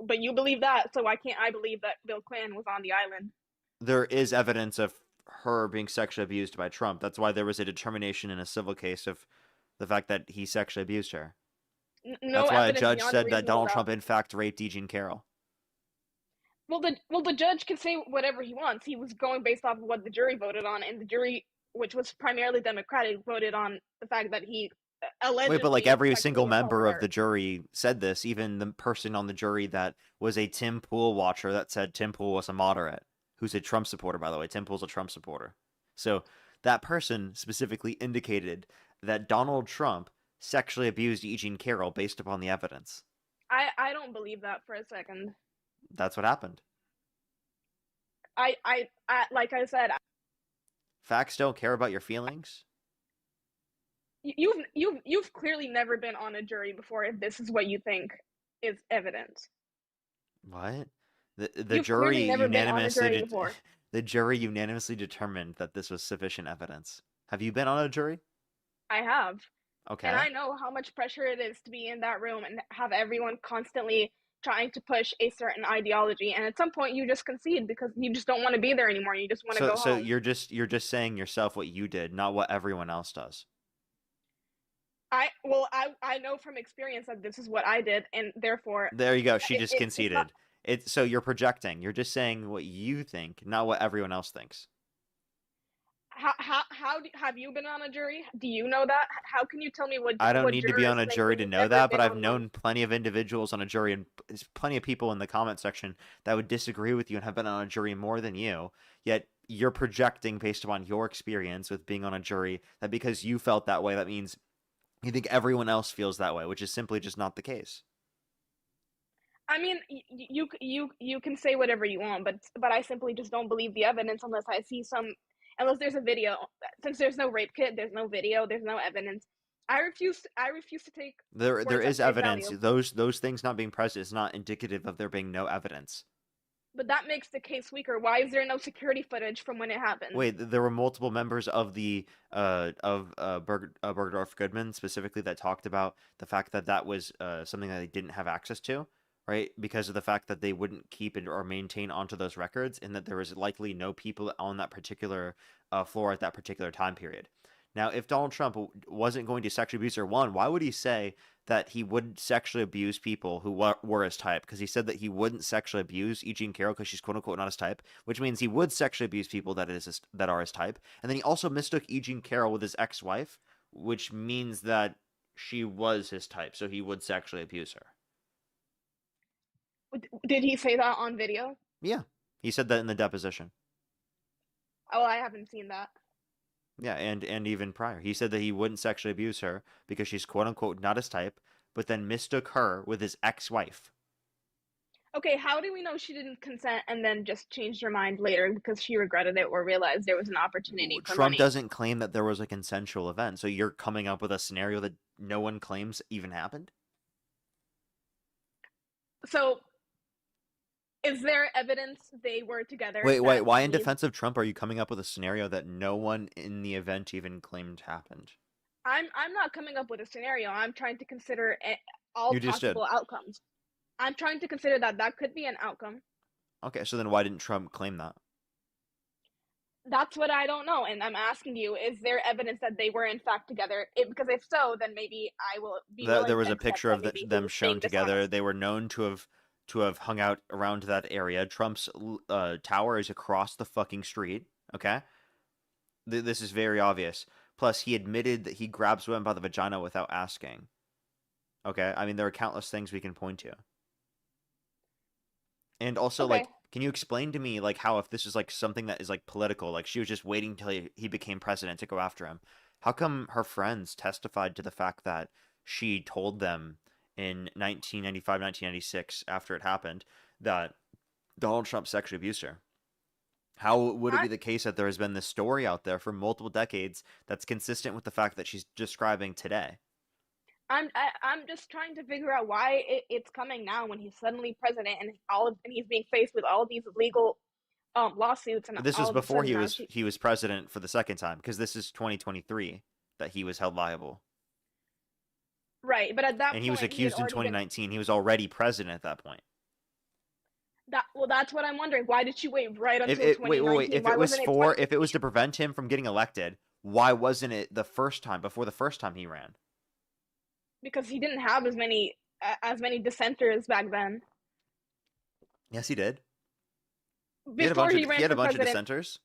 but you believe that, so why can't I believe that Bill Clinton was on the island? There is evidence of her being sexually abused by Trump. That's why there was a determination in a civil case of the fact that he sexually abused her. No. That's why a judge beyond said that reasonable Donald doubt. Trump in fact raped E. Jean Carroll. Well, the judge can say whatever he wants. He was going based off of what the jury voted on, and the jury, which was primarily Democratic, voted on the fact that he allegedly. Wait, but like every sexually single member assaulted of the jury said this. Even the person on the jury that was a Tim Pool watcher that said Tim Pool was a moderate, who's a Trump supporter, by the way. Tim Pool's a Trump supporter. So that person specifically indicated that Donald Trump sexually abused E. Jean Carroll based upon the evidence. I don't believe that for a second. That's what happened. I like I said, Facts don't care about your feelings. you've clearly never been on a jury before if this is what you think is evidence. What? The You've jury clearly never been on a unanimously jury before. the jury unanimously determined that this was sufficient evidence. Have you been on a jury? I have. Okay. And I know how much pressure it is to be in that room and have everyone constantly trying to push a certain ideology. And at some point you just concede because you just don't want to be there anymore. You just want to go home. You're just saying yourself what you did, not what everyone else does. I know from experience that this is what I did, and therefore There you go. She it, just it's not. conceded. It's so you're projecting. You're just saying what you think, not what everyone else thinks. Have you been on a jury? Do you know that? How can you tell me I don't what need to be on jurors a think jury when to you've know never that, but been I've on one? known plenty of individuals on a jury, and plenty of people in the comment section that would disagree with you and have been on a jury more than you. Yet you're projecting based upon your experience with being on a jury that because you felt that way, that means you think everyone else feels that way, which is simply just not the case. I mean, you can say whatever you want, but I simply just don't believe the evidence unless I see unless there's a video. Since there's no rape kit, there's no video, there's no evidence. I refuse to take There words is at face evidence. value. Those things not being present is not indicative of there being no evidence. But that makes the case weaker. Why is there no security footage from when it happened? Wait, there were multiple members of the Bergdorf Goodman specifically that talked about the fact that that was something that they didn't have access to, right? Because of the fact that they wouldn't keep it or maintain onto those records, and that there was likely no people on that particular floor at that particular time period. Now, if Donald Trump wasn't going to sexually abuse her, one, why would he say that he wouldn't sexually abuse people who were his type? Because he said that he wouldn't sexually abuse E. Jean Carroll because she's quote unquote not his type, which means he would sexually abuse people that are his type. And then he also mistook E. Jean Carroll with his ex-wife, which means that she was his type, so he would sexually abuse her. Did he say that on video? Yeah, he said that in the deposition. Oh, I haven't seen that. Yeah, and even prior. He said that he wouldn't sexually abuse her because she's quote unquote not his type, but then mistook her with his ex-wife. Okay, how do we know she didn't consent and then just changed her mind later because she regretted it or realized there was an opportunity for Trump money? doesn't claim that there was a consensual event, so you're coming up with a scenario that no one claims even happened? So, is there evidence they were together? Wait, why in he's- defense of Trump are you coming up with a scenario that no one in the event even claimed happened? I'm not coming up with a scenario. I'm trying to consider all You just did. possible outcomes. I'm trying to consider that could be an outcome. Okay, so then why didn't Trump claim that? That's what I don't know, and I'm asking you: is there evidence that they were in fact together? Because if so, then maybe I will be. There was to a accept picture that of maybe he them was shown being together. dishonest. They were known to have hung out around that area. Trump's tower is across the fucking street. Okay, this is very obvious. Plus, he admitted that he grabs women by the vagina without asking. Okay, I mean there are countless things we can point to. And also, Okay. like, can you explain to me, like, how if this is, like, something that is, like, political, like, she was just waiting till he became president to go after him, how come her friends testified to the fact that she told them in 1995, 1996, after it happened, that Donald Trump sexually abused her? How would it be the case that there has been this story out there for multiple decades that's consistent with the fact that she's describing today? I'm just trying to figure out why it's coming now when he's suddenly president and he's being faced with all of these legal lawsuits and This was all of a before sudden he was president for the second time, because this is 2023 that he was held liable. Right, but at that point, and he was accused in 2019. He was already president at that point. That's what I'm wondering. Why did she wait right until 2019? Wait. If it was to prevent him from getting elected, why wasn't it the first time before the first time he ran? Because he didn't have as many dissenters back then. Yes, he did. Before he had a bunch president, of dissenters.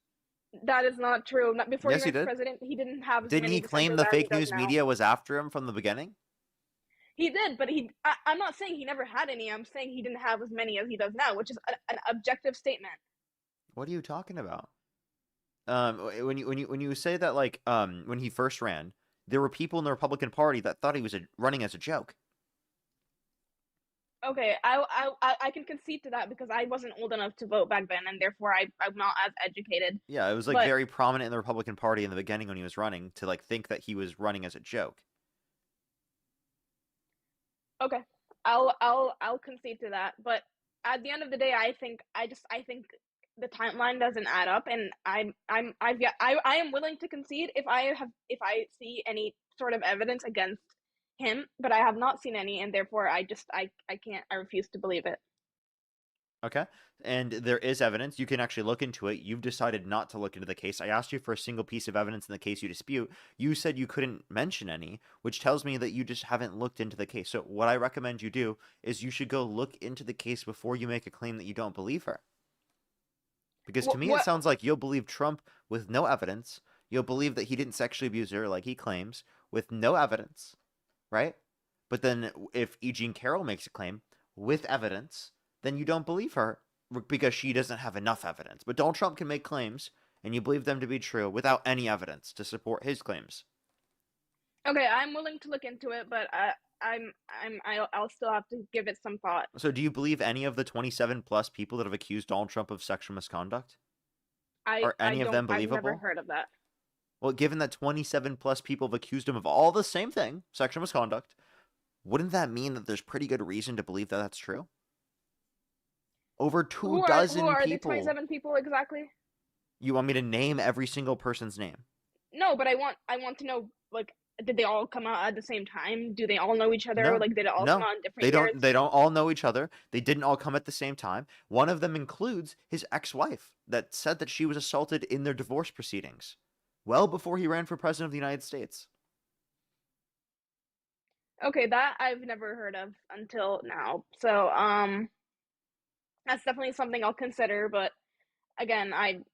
That is not true. Before yes, he ran did. president, he didn't have as Didn't many he claim the fake news media was after him from the beginning? He did, but I'm not saying he never had any. I'm saying he didn't have as many as he does now, which is an objective statement. What are you talking about? When you say that, like, when he first ran, there were people in the Republican Party that thought he was running as a joke. Okay, I can concede to that because I wasn't old enough to vote back then, and therefore I'm not as educated. Yeah, it was like very prominent in the Republican Party in the beginning when he was running to like think that he was running as a joke. Okay, I'll concede to that, but at the end of the day, I think the timeline doesn't add up, and I am willing to concede if I see any sort of evidence against him, but I have not seen any, and therefore I refuse to believe it. Okay. And there is evidence. You can actually look into it. You've decided not to look into the case. I asked you for a single piece of evidence in the case you dispute. You said you couldn't mention any, which tells me that you just haven't looked into the case. So what I recommend you do is you should go look into the case before you make a claim that you don't believe her. Because to me, it sounds like you'll believe Trump with no evidence. You'll believe that he didn't sexually abuse her like he claims with no evidence, right? But then if E. Jean Carroll makes a claim with evidence, then you don't believe her because she doesn't have enough evidence. But Donald Trump can make claims, and you believe them to be true without any evidence to support his claims. Okay, I'm willing to look into it, but I'll still have to give it some thought. So do you believe any of the 27 plus people that have accused Donald Trump of sexual misconduct? Are any of them believable? I've never heard of that. Well, given that 27 plus people have accused him of all the same thing, sexual misconduct, wouldn't that mean that there's pretty good reason to believe that that's true? Over two dozen who are people. the 27 people exactly? You want me to name every single person's name? No, but I want to know, like, did they all come out at the same time? Do they all know each other? No, Like, did it all no, come out in different years? they don't all know each other. They didn't all come at the same time. One of them includes his ex-wife that said that she was assaulted in their divorce proceedings, well before he ran for president of the United States. Okay, that I've never heard of until now. So, that's definitely something I'll consider, but again, I'm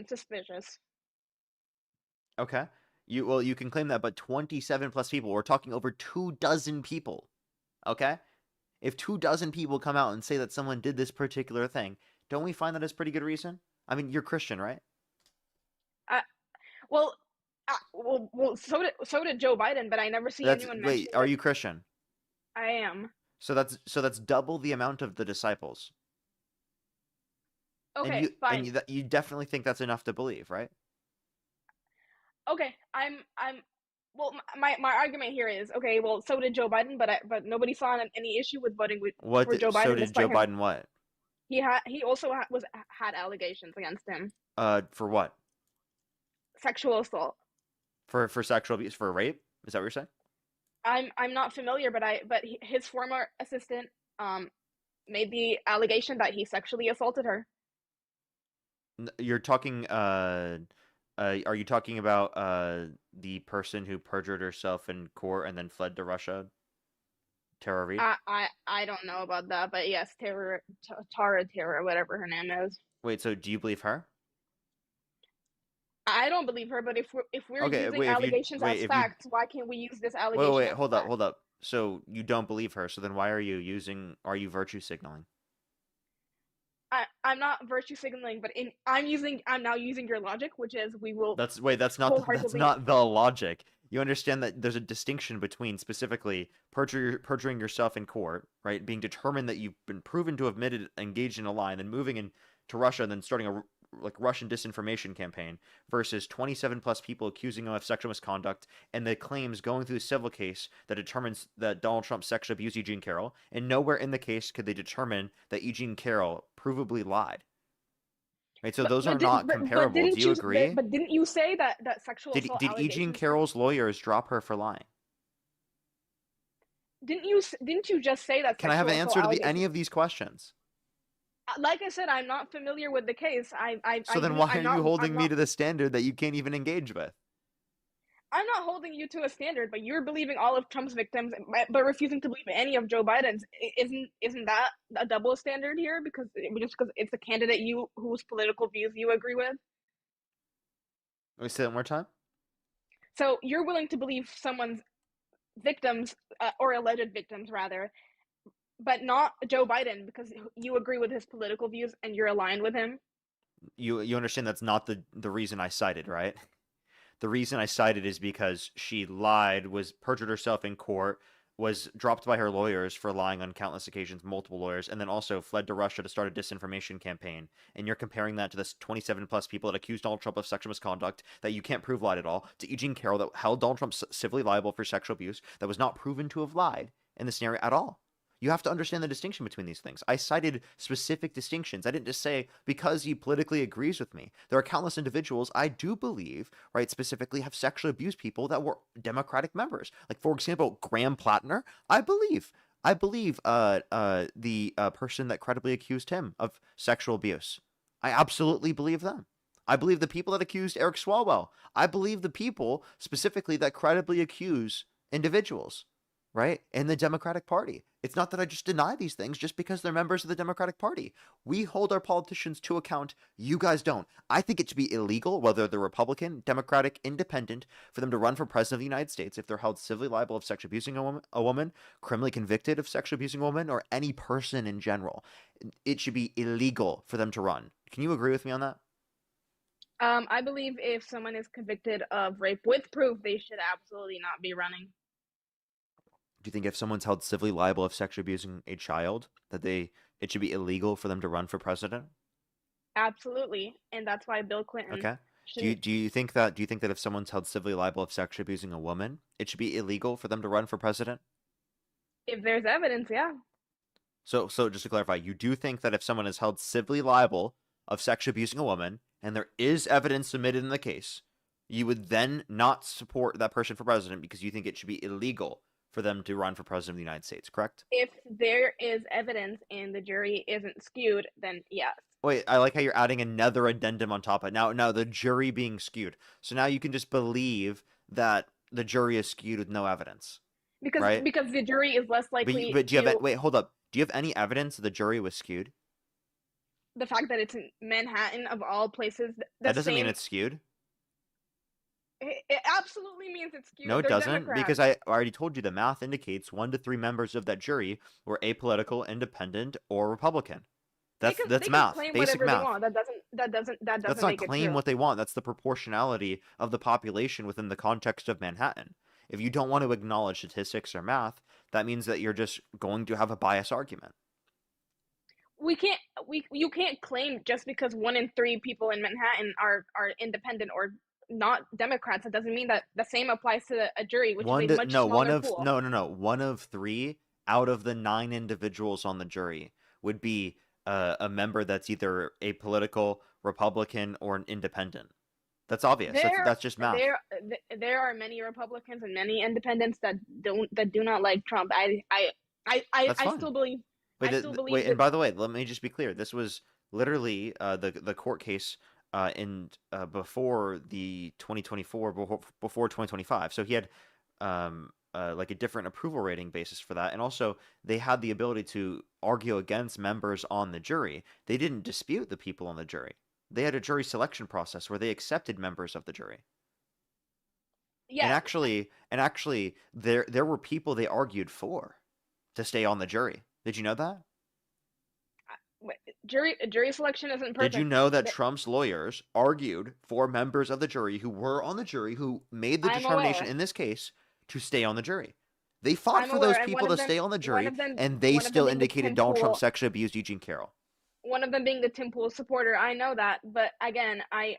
suspicious. Okay. You can claim that, but 27 plus people, we're talking over 24 people. Okay? If 24 people come out and say that someone did this particular thing, don't we find that as pretty good reason? I mean, you're Christian, right? Well, so did Joe Biden, but I never see anyone mention. Wait, are you Christian? I am. So that's double the amount of the disciples. Okay, fine. And you definitely think that's enough to believe, right? Okay, well, my argument here is, okay, well, so did Joe Biden, but nobody saw any issue with voting for Joe Biden. So did Joe Biden what? He also had allegations against him. For what? Sexual assault. For sexual abuse, for rape? Is that what you're saying? I'm not familiar, but his former assistant made the allegation that he sexually assaulted her. You're talking are you talking about the person who perjured herself in court and then fled to Russia? Tara Reid? I don't know about that, but yes, Tara, whatever her name is. Wait, so do you believe her? I don't believe her, but if we're using allegations as facts, why can't we use this allegation? Wait, hold up. So you don't believe her, so then why are you virtue signaling? I'm not virtue signaling, but I'm now using your logic, which is we will. That's not the logic. You understand that there's a distinction between specifically perjuring yourself in court, right? Being determined that you've been proven to have engaged in a lie, and then moving into Russia and then starting a Russian disinformation campaign versus 27 plus people accusing him of sexual misconduct and the claims going through the civil case that determines that Donald Trump sexually abused E. Jean Carroll, and nowhere in the case could they determine that E. Jean Carroll provably lied. Right, so those are not comparable. Do you agree? But didn't you say that sexual assault did E. Jean Carroll's lawyers drop her for lying? Didn't you just say that? Can I have an answer to any of these questions? Like I said, I'm not familiar with the case. So then why are you holding me to the standard that you can't even engage with? I'm not holding you to a standard, but you're believing all of Trump's victims, but refusing to believe any of Joe Biden's. Isn't that a double standard here? Because it's a candidate whose political views you agree with. Let me say that one more time. So you're willing to believe someone's victims, or alleged victims rather, but not Joe Biden because you agree with his political views and you're aligned with him? You understand that's not the reason I cited, right? The reason I cited is because she lied, was perjured herself in court, was dropped by her lawyers for lying on countless occasions, multiple lawyers, and then also fled to Russia to start a disinformation campaign. And you're comparing that to this 27 plus people that accused Donald Trump of sexual misconduct that you can't prove lied at all, to E. Jean Carroll that held Donald Trump civilly liable for sexual abuse that was not proven to have lied in this scenario at all. You have to understand the distinction between these things. I cited specific distinctions. I didn't just say because he politically agrees with me. There are countless individuals I do believe, right, specifically have sexually abused people that were Democratic members. Like, for example, Graham Plattner, I believe I believe the person that credibly accused him of sexual abuse. I absolutely believe them. I believe the people that accused Eric Swalwell. I believe the people specifically that credibly accuse individuals, right? In the Democratic Party. It's not that I just deny these things just because they're members of the Democratic Party. We hold our politicians to account. You guys don't. I think it should be illegal, whether they're Republican, Democratic, Independent, for them to run for president of the United States if they're held civilly liable of sexually abusing a woman, criminally convicted of sexually abusing a woman, or any person in general. It should be illegal for them to run. Can you agree with me on that? I believe if someone is convicted of rape with proof, they should absolutely not be running. Do you think if someone's held civilly liable of sexually abusing a child, that it should be illegal for them to run for president? Absolutely, and that's why Bill Clinton. Okay. Do you think that if someone's held civilly liable of sexually abusing a woman, it should be illegal for them to run for president? If there's evidence, yeah. So just to clarify, you do think that if someone is held civilly liable of sexually abusing a woman, and there is evidence submitted in the case, you would then not support that person for president because you think it should be illegal for them to run for president of the United States, correct? If there is evidence and the jury isn't skewed, then yes. Wait, I like how you're adding another addendum on top of it. Now the jury being skewed. So now you can just believe that the jury is skewed with no evidence. Because the jury is less likely but do you have wait, hold up. Do you have any evidence that the jury was skewed? The fact that it's in Manhattan of all places. That doesn't mean it's skewed. It absolutely means it's skewed. No, it They're doesn't, Democrats. because I already told you the math indicates 1 to 3 members of that jury were apolitical, independent, or Republican. That's math, basic math. That doesn't That's not make it claim true. what they want. That's the proportionality of the population within the context of Manhattan. If you don't want to acknowledge statistics or math, that means that you're just going to have a bias argument. You can't claim just because 1 in 3 people in Manhattan are independent or not Democrats. It doesn't mean that the same applies to a jury, which is a much smaller pool. No. 1 of 3 out of the 9 individuals on the jury would be a member that's either apolitical, Republican, or an independent. That's obvious. That's just math. There are many Republicans and many independents that do not like Trump. I still believe. Wait, and by the way, let me just be clear. This was literally the court case before the 2024, before 2025. So he had like a different approval rating basis for that, and also they had the ability to argue against members on the jury. They didn't dispute the people on the jury. They had a jury selection process where they accepted members of the jury. Yeah. And actually, there were people they argued for to stay on the jury. Did you know that? Jury selection isn't perfect. Did you know that Trump's lawyers argued for members of the jury who were on the jury who made the determination in this case to stay on the jury? They fought for those people to stay on the jury, and they still indicated Donald Trump sexually abused Eugene Carroll. One of them being the Tim Pool supporter. I know that, but again, I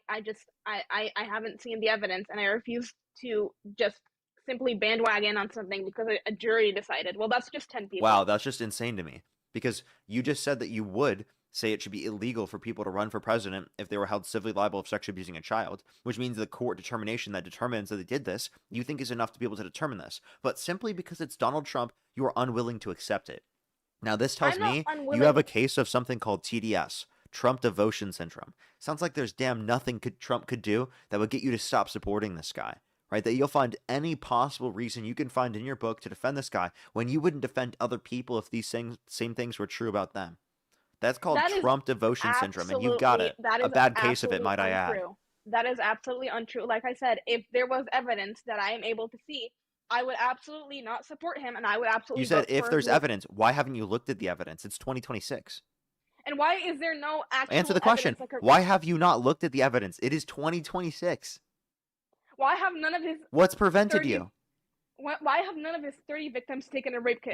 haven't seen the evidence, and I refuse to just simply bandwagon on something because a jury decided. Well, that's just 10 people. Wow, that's just insane to me. Because you just said that you would say it should be illegal for people to run for president if they were held civilly liable of sexually abusing a child, which means the court determination that determines that they did this, you think is enough to be able to determine this. But simply because it's Donald Trump, you are unwilling to accept it. Now, this tells me you have a case of something called TDS, Trump Devotion Syndrome. Sounds like there's damn nothing Trump could do that would get you to stop supporting this guy. Right, that you'll find any possible reason you can find in your book to defend this guy when you wouldn't defend other people if these same things were true about them. That's called Trump Devotion Syndrome, and you've got it. A bad case of it, might I add. That is absolutely untrue. Like I said, if there was evidence that I am able to see, I would absolutely not support him, and I would absolutely. You said if there's evidence. Why haven't you looked at the evidence? It's 2026. And why is there no actual Answer the question. Why have you not looked at the evidence? It is 2026. Why have none of his... What's prevented you? Why have none of his 30 victims taken a rape kit?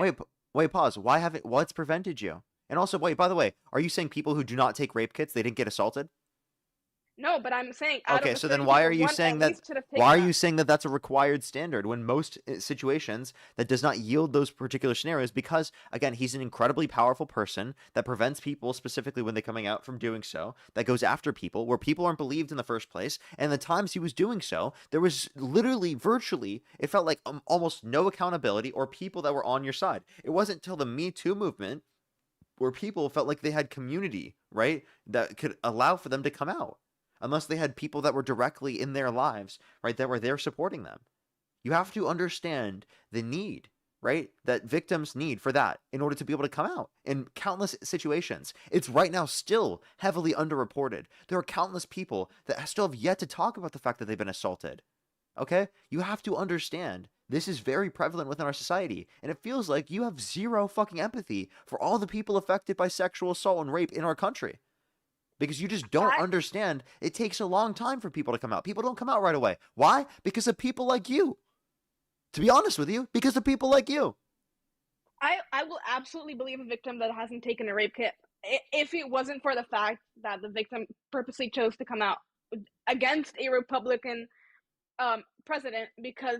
Wait, pause. What's prevented you? And also, wait, by the way, are you saying people who do not take rape kits, they didn't get assaulted? No, but I'm saying out Okay, of the so 30 then why people, are you one saying at that? least should have Why are taken you saying that that's a required standard when most situations that does not yield those particular scenarios? Because again, he's an incredibly powerful person that prevents people, specifically when they're coming out, from doing so. That goes after people where people aren't believed in the first place. And the times he was doing so, there was literally, virtually, it felt like almost no accountability or people that were on your side. It wasn't until the Me Too movement where people felt like they had community, right, that could allow for them to come out, unless they had people that were directly in their lives, right, that were there supporting them. You have to understand the need, right, that victims need for that in order to be able to come out in countless situations. It's right now still heavily underreported. There are countless people that still have yet to talk about the fact that they've been assaulted. Okay? You have to understand this is very prevalent within our society, and it feels like you have zero fucking empathy for all the people affected by sexual assault and rape in our country. Because you just don't understand it takes a long time for people to come out. People don't come out right away. Why? Because of people like you. To be honest with you, because of people like you. I will absolutely believe a victim that hasn't taken a rape kit if it wasn't for the fact that the victim purposely chose to come out against a Republican president because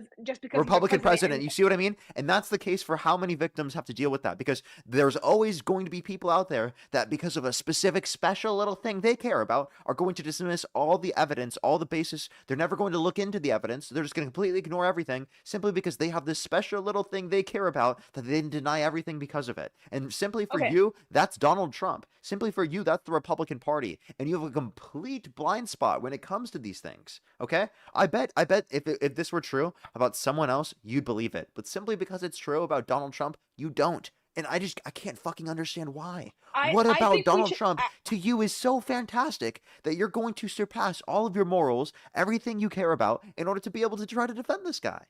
Republican president, you see what I mean? And that's the case for how many victims have to deal with that, because there's always going to be people out there that, because of a specific special little thing they care about, are going to dismiss all the evidence, all the basis. They're never going to look into the evidence. They're just going to completely ignore everything simply because they have this special little thing they care about that they didn't deny everything because of it. And simply for you, that's Donald Trump. Simply for you, that's the Republican Party. And you have a complete blind spot when it comes to these things. Okay? I bet if this were true about someone else, you'd believe it. But simply because it's true about Donald Trump, you don't. And I can't fucking understand why. What about Donald Trump to you is so fantastic that you're going to surpass all of your morals, everything you care about, in order to be able to try to defend this guy?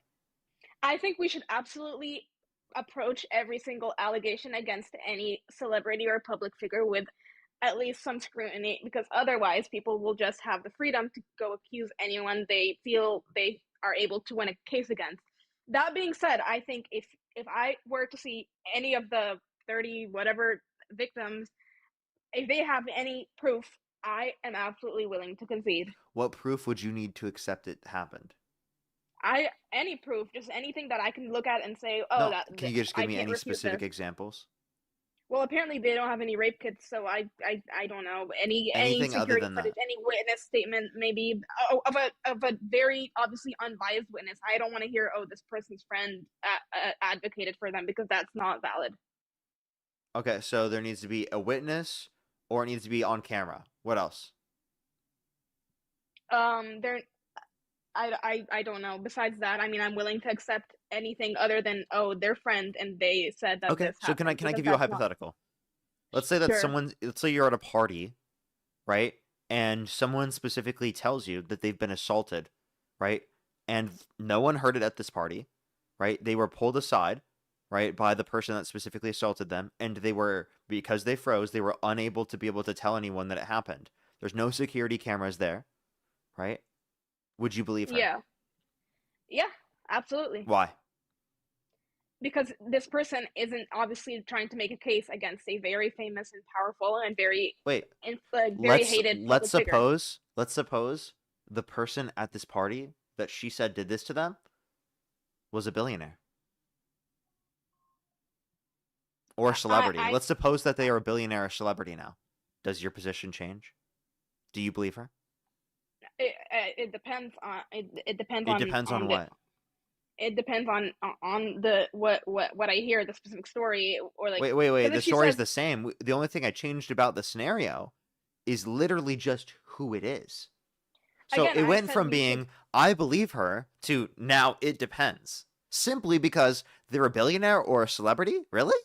I think we should absolutely approach every single allegation against any celebrity or public figure with at least some scrutiny, because otherwise people will just have the freedom to go accuse anyone they feel they are able to win a case against. That being said, I think if I were to see any of the 30 whatever victims, if they have any proof, I am absolutely willing to concede. What proof would you need to accept it happened? Any proof, just anything that I can look at and say, no, can you just give me any specific examples? Well, apparently they don't have any rape kits, so I don't know any security footage, any witness statement, maybe of a very obviously unbiased witness. I don't want to hear, oh, this person's friend advocated for them, because that's not valid. Okay, so there needs to be a witness, or it needs to be on camera. What else? I don't know. Besides that, I mean, I'm willing to accept anything other than, oh, they're friends and they said that. Okay, so can I give you a hypothetical? Let's say that let's say you're at a party, right? And someone specifically tells you that they've been assaulted, right? And no one heard it at this party, right? They were pulled aside, right, by the person that specifically assaulted them, and because they froze, they were unable to be able to tell anyone that it happened. There's no security cameras there, right? Would you believe her? Yeah, absolutely. Why? Because this person isn't obviously trying to make a case against a very famous and powerful and very hated. Let's suppose the person at this party that she said did this to them was a billionaire or a celebrity. Let's suppose that they are a billionaire or celebrity now. Does your position change? Do you believe her? It depends on it depends on what? It depends on the what I hear, the specific story, or like. Wait. The story is the same. The only thing I changed about the scenario is literally just who it is. So again, it went from being I believe her to now it depends. Simply because they're a billionaire or a celebrity? Really?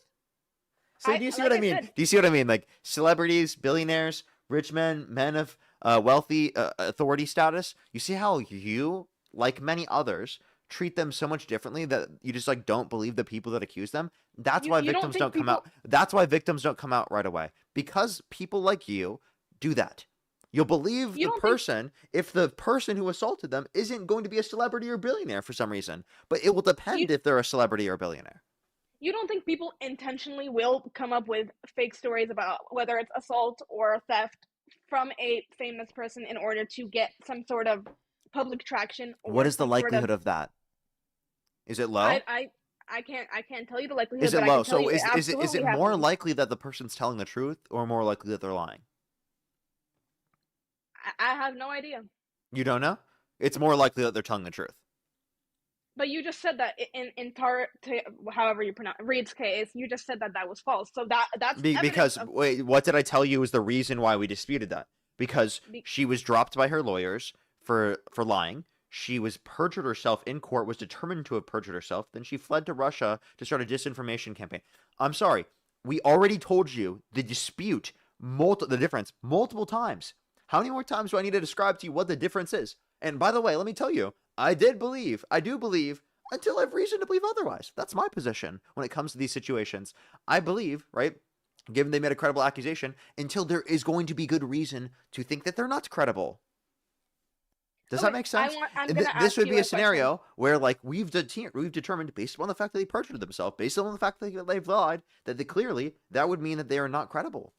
So do you see what I mean? Do you see what I mean? Like celebrities, billionaires, rich men, men of wealthy authority status. You see how you, like many others, treat them so much differently that you just like don't believe the people that accuse them. That's why victims don't come out. That's why victims don't come out right away, because people like you do that. You'll believe the person if the person who assaulted them isn't going to be a celebrity or billionaire for some reason, but it will depend if they're a celebrity or billionaire. You don't think people intentionally will come up with fake stories about whether it's assault or theft from a famous person in order to get some sort of public traction or What is the some sort likelihood of that? Is it low? I can't tell you the likelihood, Is it but I low? can tell So you it is absolutely it more happens. likely that the person's telling the truth or more likely that they're lying? I have no idea. You don't know? It's more likely that they're telling the truth. But you just said that however you pronounce Reed's case, you just said that was false. So that's Because wait, what did I tell you is the reason why we disputed that? Because she was dropped by her lawyers for lying. She was perjured herself in court, was determined to have perjured herself. Then she fled to Russia to start a disinformation campaign. I'm sorry. We already told you the dispute, the difference, multiple times. How many more times do I need to describe to you what the difference is? And by the way, let me tell you, I do believe, until I have reason to believe otherwise. That's my position when it comes to these situations. I believe, right, given they made a credible accusation, until there is going to be good reason to think that they're not credible. Does that make sense? This would be a scenario where, like, we've determined, based upon the fact that they perjured themselves, based on the fact that they've lied, that that would mean that they are not credible.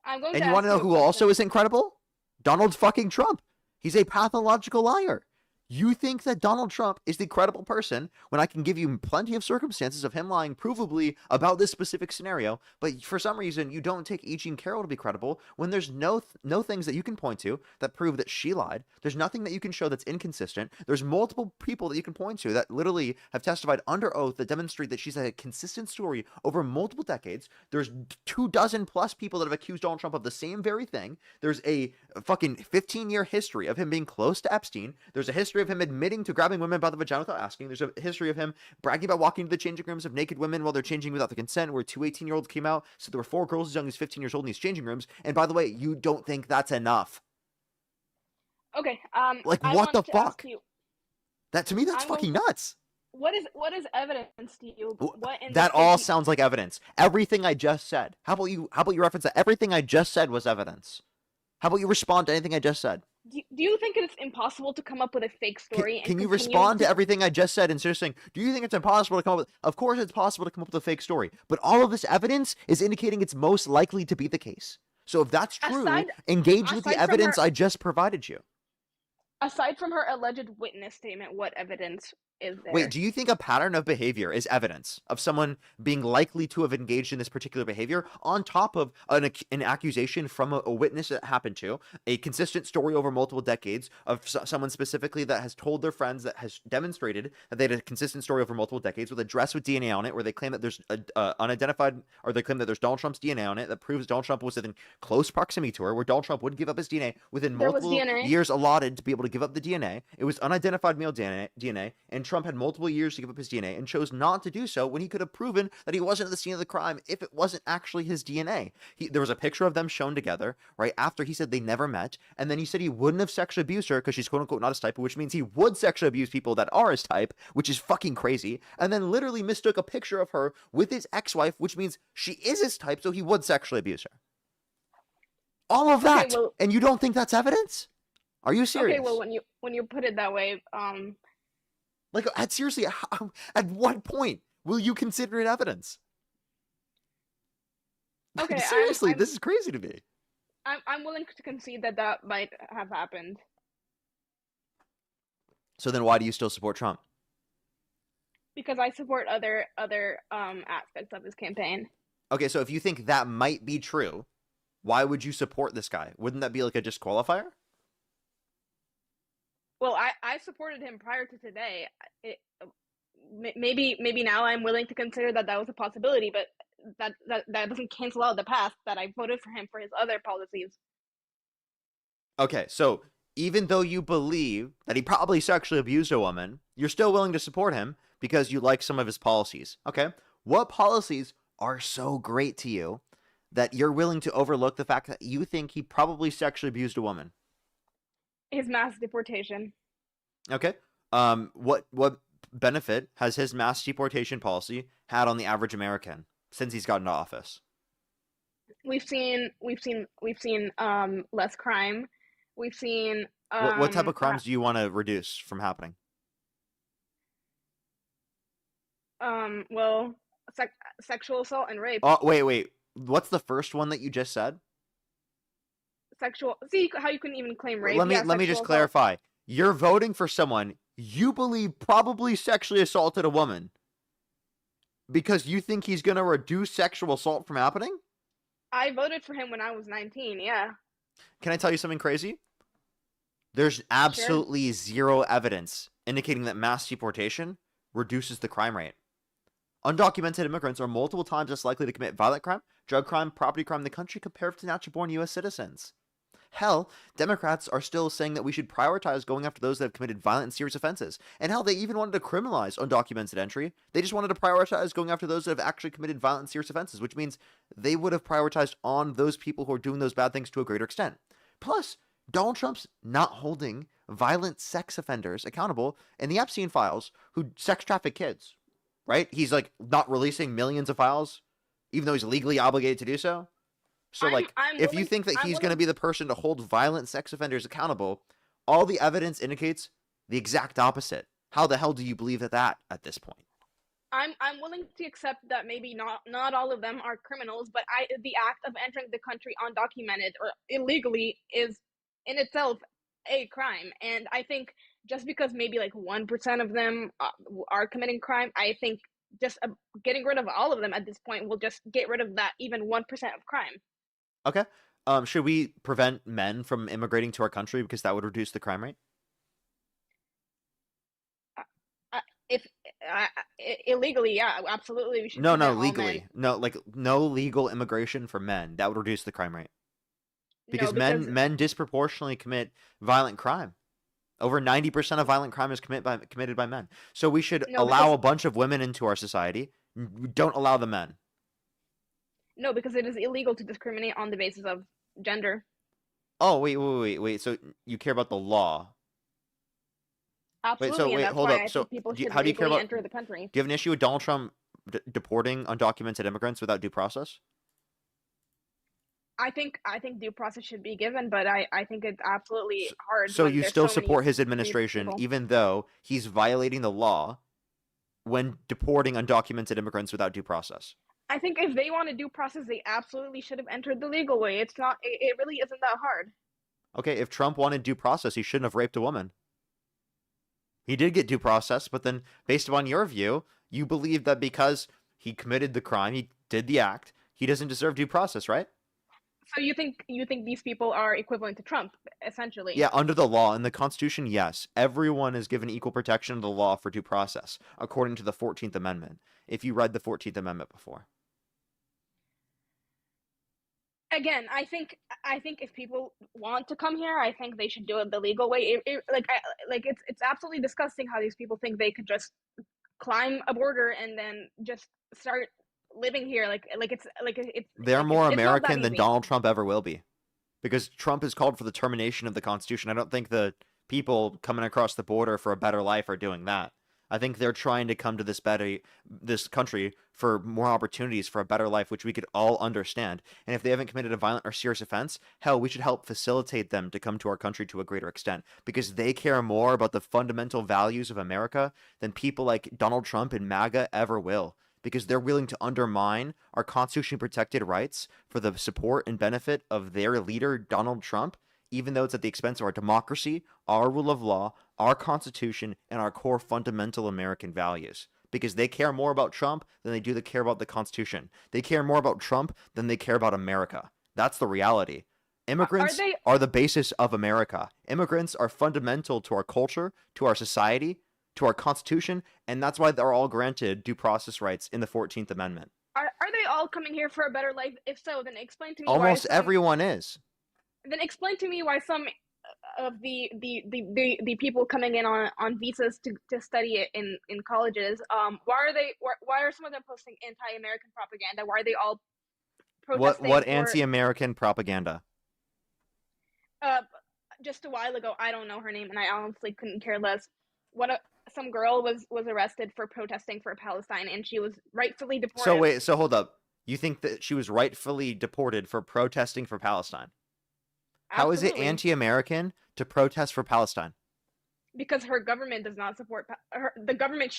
And you want to know who also isn't credible? Donald fucking Trump. He's a pathological liar. You think that Donald Trump is the credible person when I can give you plenty of circumstances of him lying provably about this specific scenario, but for some reason you don't take E. Jean Carroll to be credible when there's no things that you can point to that prove that she lied. There's nothing that you can show that's inconsistent. There's multiple people that you can point to that literally have testified under oath that demonstrate that she's had a consistent story over multiple decades. There's 24+ people that have accused Donald Trump of the same very thing. There's a fucking 15-year history of him being close to Epstein. There's a history of him admitting to grabbing women by the vagina without asking. There's a history of him bragging about walking into the changing rooms of naked women while they're changing without the consent, where 2 18-year-olds came out. So there were 4 girls as young as 15 years old in these changing rooms. And by the way, you don't think that's enough. Okay. Like, what the fuck? That, to me, that's fucking nuts. What is evidence to you? That all sounds like evidence. Everything I just said. How about you reference that? Everything I just said was evidence. How about you respond to anything I just said? Do you think it's impossible to come up with a fake story? Can you respond to everything I just said instead of saying, do you think it's impossible to come up with... Of course it's possible to come up with a fake story, but all of this evidence is indicating it's most likely to be the case. So if that's true, engage with the evidence I just provided you. Aside from her alleged witness statement, what evidence is there? Wait, do you think a pattern of behavior is evidence of someone being likely to have engaged in this particular behavior on top of an accusation from a witness that happened to, a consistent story over multiple decades of someone specifically that has told their friends, that has demonstrated that they had a consistent story over multiple decades with a dress with DNA on it, where they claim that there's unidentified, or they claim that there's Donald Trump's DNA on it that proves Donald Trump was in close proximity to her, where Donald Trump would give up his DNA within multiple years allotted to be able to give up the DNA. It was unidentified male DNA, and Trump had multiple years to give up his DNA and chose not to do so when he could have proven that he wasn't at the scene of the crime if it wasn't actually his DNA. There was a picture of them shown together right after he said they never met, and then he said he wouldn't have sexually abused her because she's quote-unquote not his type, which means he would sexually abuse people that are his type, which is fucking crazy, and then literally mistook a picture of her with his ex-wife, which means she is his type, so he would sexually abuse her. All of that, and you don't think that's evidence? Are you serious? Okay, well, when you put it that way, like, seriously, at what point will you consider it evidence? Okay, seriously, this is crazy to me. I'm willing to concede that might have happened. So then, why do you still support Trump? Because I support other aspects of his campaign. Okay, so if you think that might be true, why would you support this guy? Wouldn't that be like a disqualifier? Well, I supported him prior to today. Maybe now I'm willing to consider that was a possibility, but that doesn't cancel out the past that I voted for him for his other policies. Okay, so even though you believe that he probably sexually abused a woman, you're still willing to support him because you like some of his policies. Okay, what policies are so great to you that you're willing to overlook the fact that you think he probably sexually abused a woman? His mass deportation. Okay. What benefit has his mass deportation policy had on the average American since he's gotten to office? We've seen less crime. We've seen what type of crimes do you want to reduce from happening? Well, sexual assault and rape. Oh, wait. What's the first one that you just said? sexual. See how you couldn't even claim rape. Let me Yeah, let me sexual just assault. clarify. You're voting for someone you believe probably sexually assaulted a woman because you think he's going to reduce sexual assault from happening? I voted for him when I was 19. Yeah. Can I tell you something crazy? There's Sure. absolutely zero evidence indicating that mass deportation reduces the crime rate. Undocumented immigrants are multiple times less likely to commit violent crime, drug crime, property crime in the country compared to natural-born U.S. citizens. Hell, Democrats are still saying that we should prioritize going after those that have committed violent and serious offenses. And hell, they even wanted to criminalize undocumented entry. They just wanted to prioritize going after those that have actually committed violent and serious offenses, which means they would have prioritized on those people who are doing those bad things to a greater extent. Plus, Donald Trump's not holding violent sex offenders accountable in the Epstein files who sex traffic kids, right? He's like not releasing millions of files, even though he's legally obligated to do so. So, if you think that he's going to be the person to hold violent sex offenders accountable, all the evidence indicates the exact opposite. How the hell do you believe that at this point? I'm willing to accept that maybe not all of them are criminals, but the act of entering the country undocumented or illegally is in itself a crime. And I think just because maybe like 1% of them are committing crime, I think just getting rid of all of them at this point will just get rid of that even 1% of crime. Okay. Should we prevent men from immigrating to our country because that would reduce the crime rate? If illegally, yeah, absolutely, we should. No, prevent all legally. men. No, no legal immigration for men. That would reduce the crime rate. Because, No, because men disproportionately commit violent crime. Over 90% of violent crime is committed by men. So we should allow a bunch of women into our society. Don't allow the men. No, because it is illegal to discriminate on the basis of gender. Oh, wait. So you care about the law? Absolutely, and that's hold why up. I So think people should how do you care legally about? enter the country. Do you have an issue with Donald Trump deporting undocumented immigrants without due process? I think due process should be given, but I think it's absolutely hard. So when you there's still so many support his free administration, people. even though he's violating the law when deporting undocumented immigrants without due process? I think if they want a due process, they absolutely should have entered the legal way. It's not. It really isn't that hard. Okay, if Trump wanted due process, he shouldn't have raped a woman. He did get due process, but then, based upon your view, you believe that because he committed the crime, he did the act, he doesn't deserve due process, right? So you think these people are equivalent to Trump, essentially? Yeah, under the law, in the Constitution, yes. Everyone is given equal protection of the law for due process, according to the 14th Amendment, if you read the 14th Amendment before. Again, I think if people want to come here, I think they should do it the legal way. It's absolutely disgusting how these people think they could just climb a border and then just start living here. They're more it's American than easy. Donald Trump ever will be, because Trump has called for the termination of the Constitution. I don't think the people coming across the border for a better life are doing that. I think they're trying to come to this country for more opportunities for a better life, which we could all understand. And if they haven't committed a violent or serious offense, hell, we should help facilitate them to come to our country to a greater extent, because they care more about the fundamental values of America than people like Donald Trump and MAGA ever will, because they're willing to undermine our constitutionally protected rights for the support and benefit of their leader, Donald Trump, even though it's at the expense of our democracy, our rule of law, our Constitution, and our core fundamental American values. Because they care more about Trump than they do care about the Constitution. They care more about Trump than they care about America. That's the reality. Immigrants are the basis of America. Immigrants are fundamental to our culture, to our society, to our Constitution, and that's why they're all granted due process rights in the 14th Amendment. Are they all coming here for a better life? If so, then explain to me Almost everyone is. Then explain to me why some of the people coming in on visas to study in colleges, why are some of them posting anti-American propaganda? Why are they all protesting? What anti-American propaganda? Just a while ago, I don't know her name, and I honestly couldn't care less. Some girl was arrested for protesting for Palestine, and she was rightfully deported. So hold up. You think that she was rightfully deported for protesting for Palestine? How is it anti-American to protest for Palestine? Because her government does not support the government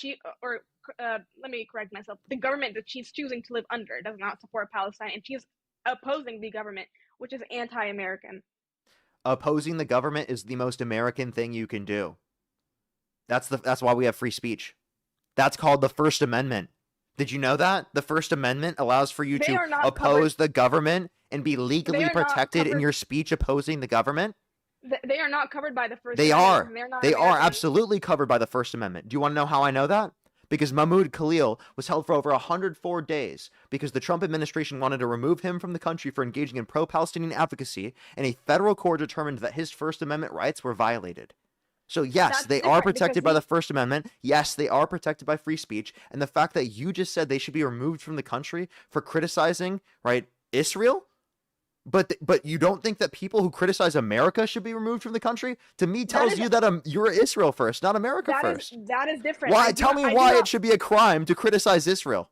let me correct myself. The government that she's choosing to live under does not support Palestine, and she's opposing the government, which is anti-American. opposing the government is the most American thing you can do. That's why we have free speech. That's called the First Amendment. Did you know that? The First Amendment allows for you to oppose the government and be legally protected in your speech opposing the government? They are not covered by the First They Amendment. are. They're not They are American. absolutely covered by the First Amendment. Do you want to know how I know that? Because Mahmoud Khalil was held for over 104 days because the Trump administration wanted to remove him from the country for engaging in pro-Palestinian advocacy, and a federal court determined that his First Amendment rights were violated. So yes, they are protected by the First Amendment. Yes, they are protected by free speech. And the fact that you just said they should be removed from the country for criticizing, right, Israel? But you don't think that people who criticize America should be removed from the country? To me, tells you that you're Israel first, not America first. That is different. Why? Tell me why it should be a crime to criticize Israel.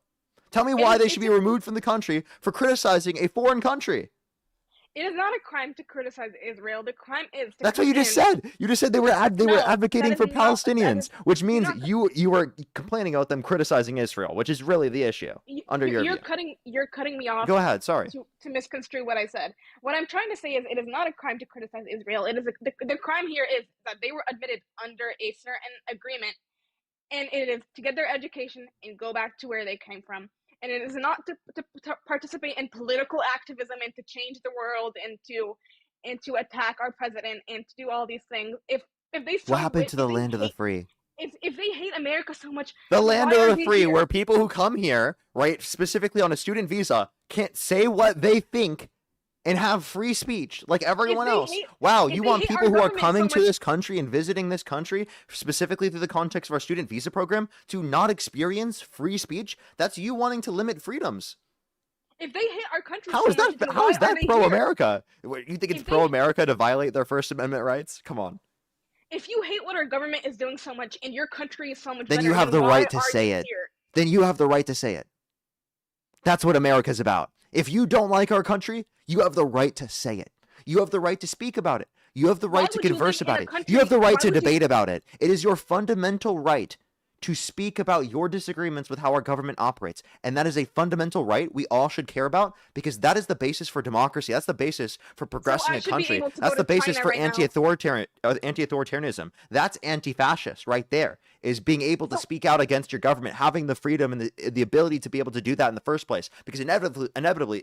Tell me why they should be removed from the country for criticizing a foreign country. It is not a crime to criticize Israel. The crime is to That's what you just said. You just said they were advocating for Palestinians, which means you were complaining about them criticizing Israel, which is really the issue under your view. You're cutting me off. Go ahead. Sorry. To misconstrue what I said. What I'm trying to say is it is not a crime to criticize Israel. It is the crime here is that they were admitted under a certain agreement, and it is to get their education and go back to where they came from. And it is not to participate in political activism and to change the world and to attack our president and to do all these things. If they what happened to the land of the free? If they hate America so much, the land of the free, where people who come here, right, specifically on a student visa, can't say what they think and have free speech like everyone else. Wow, you want people who are coming to this country and visiting this country, specifically through the context of our student visa program, to not experience free speech? That's you wanting to limit freedoms. If they hate our country, how is that pro-America? You think it's pro-America to violate their First Amendment rights? Come on. If you hate what our government is doing so much and your country is so much then better, you have the right to say it. Then you have the right to say it. That's what America's about. If you don't like our country, you have the right to say it. You have the right to speak about it. You have the right to converse about it. You have the right to debate about it. It is your fundamental right to speak about your disagreements with how our government operates. And that is a fundamental right we all should care about, because that is the basis for democracy. That's the basis for progressing a country. That's the basis for anti-authoritarianism. That's anti-fascist right there, is being able to speak out against your government, having the freedom and the ability to be able to do that in the first place. Because inevitably,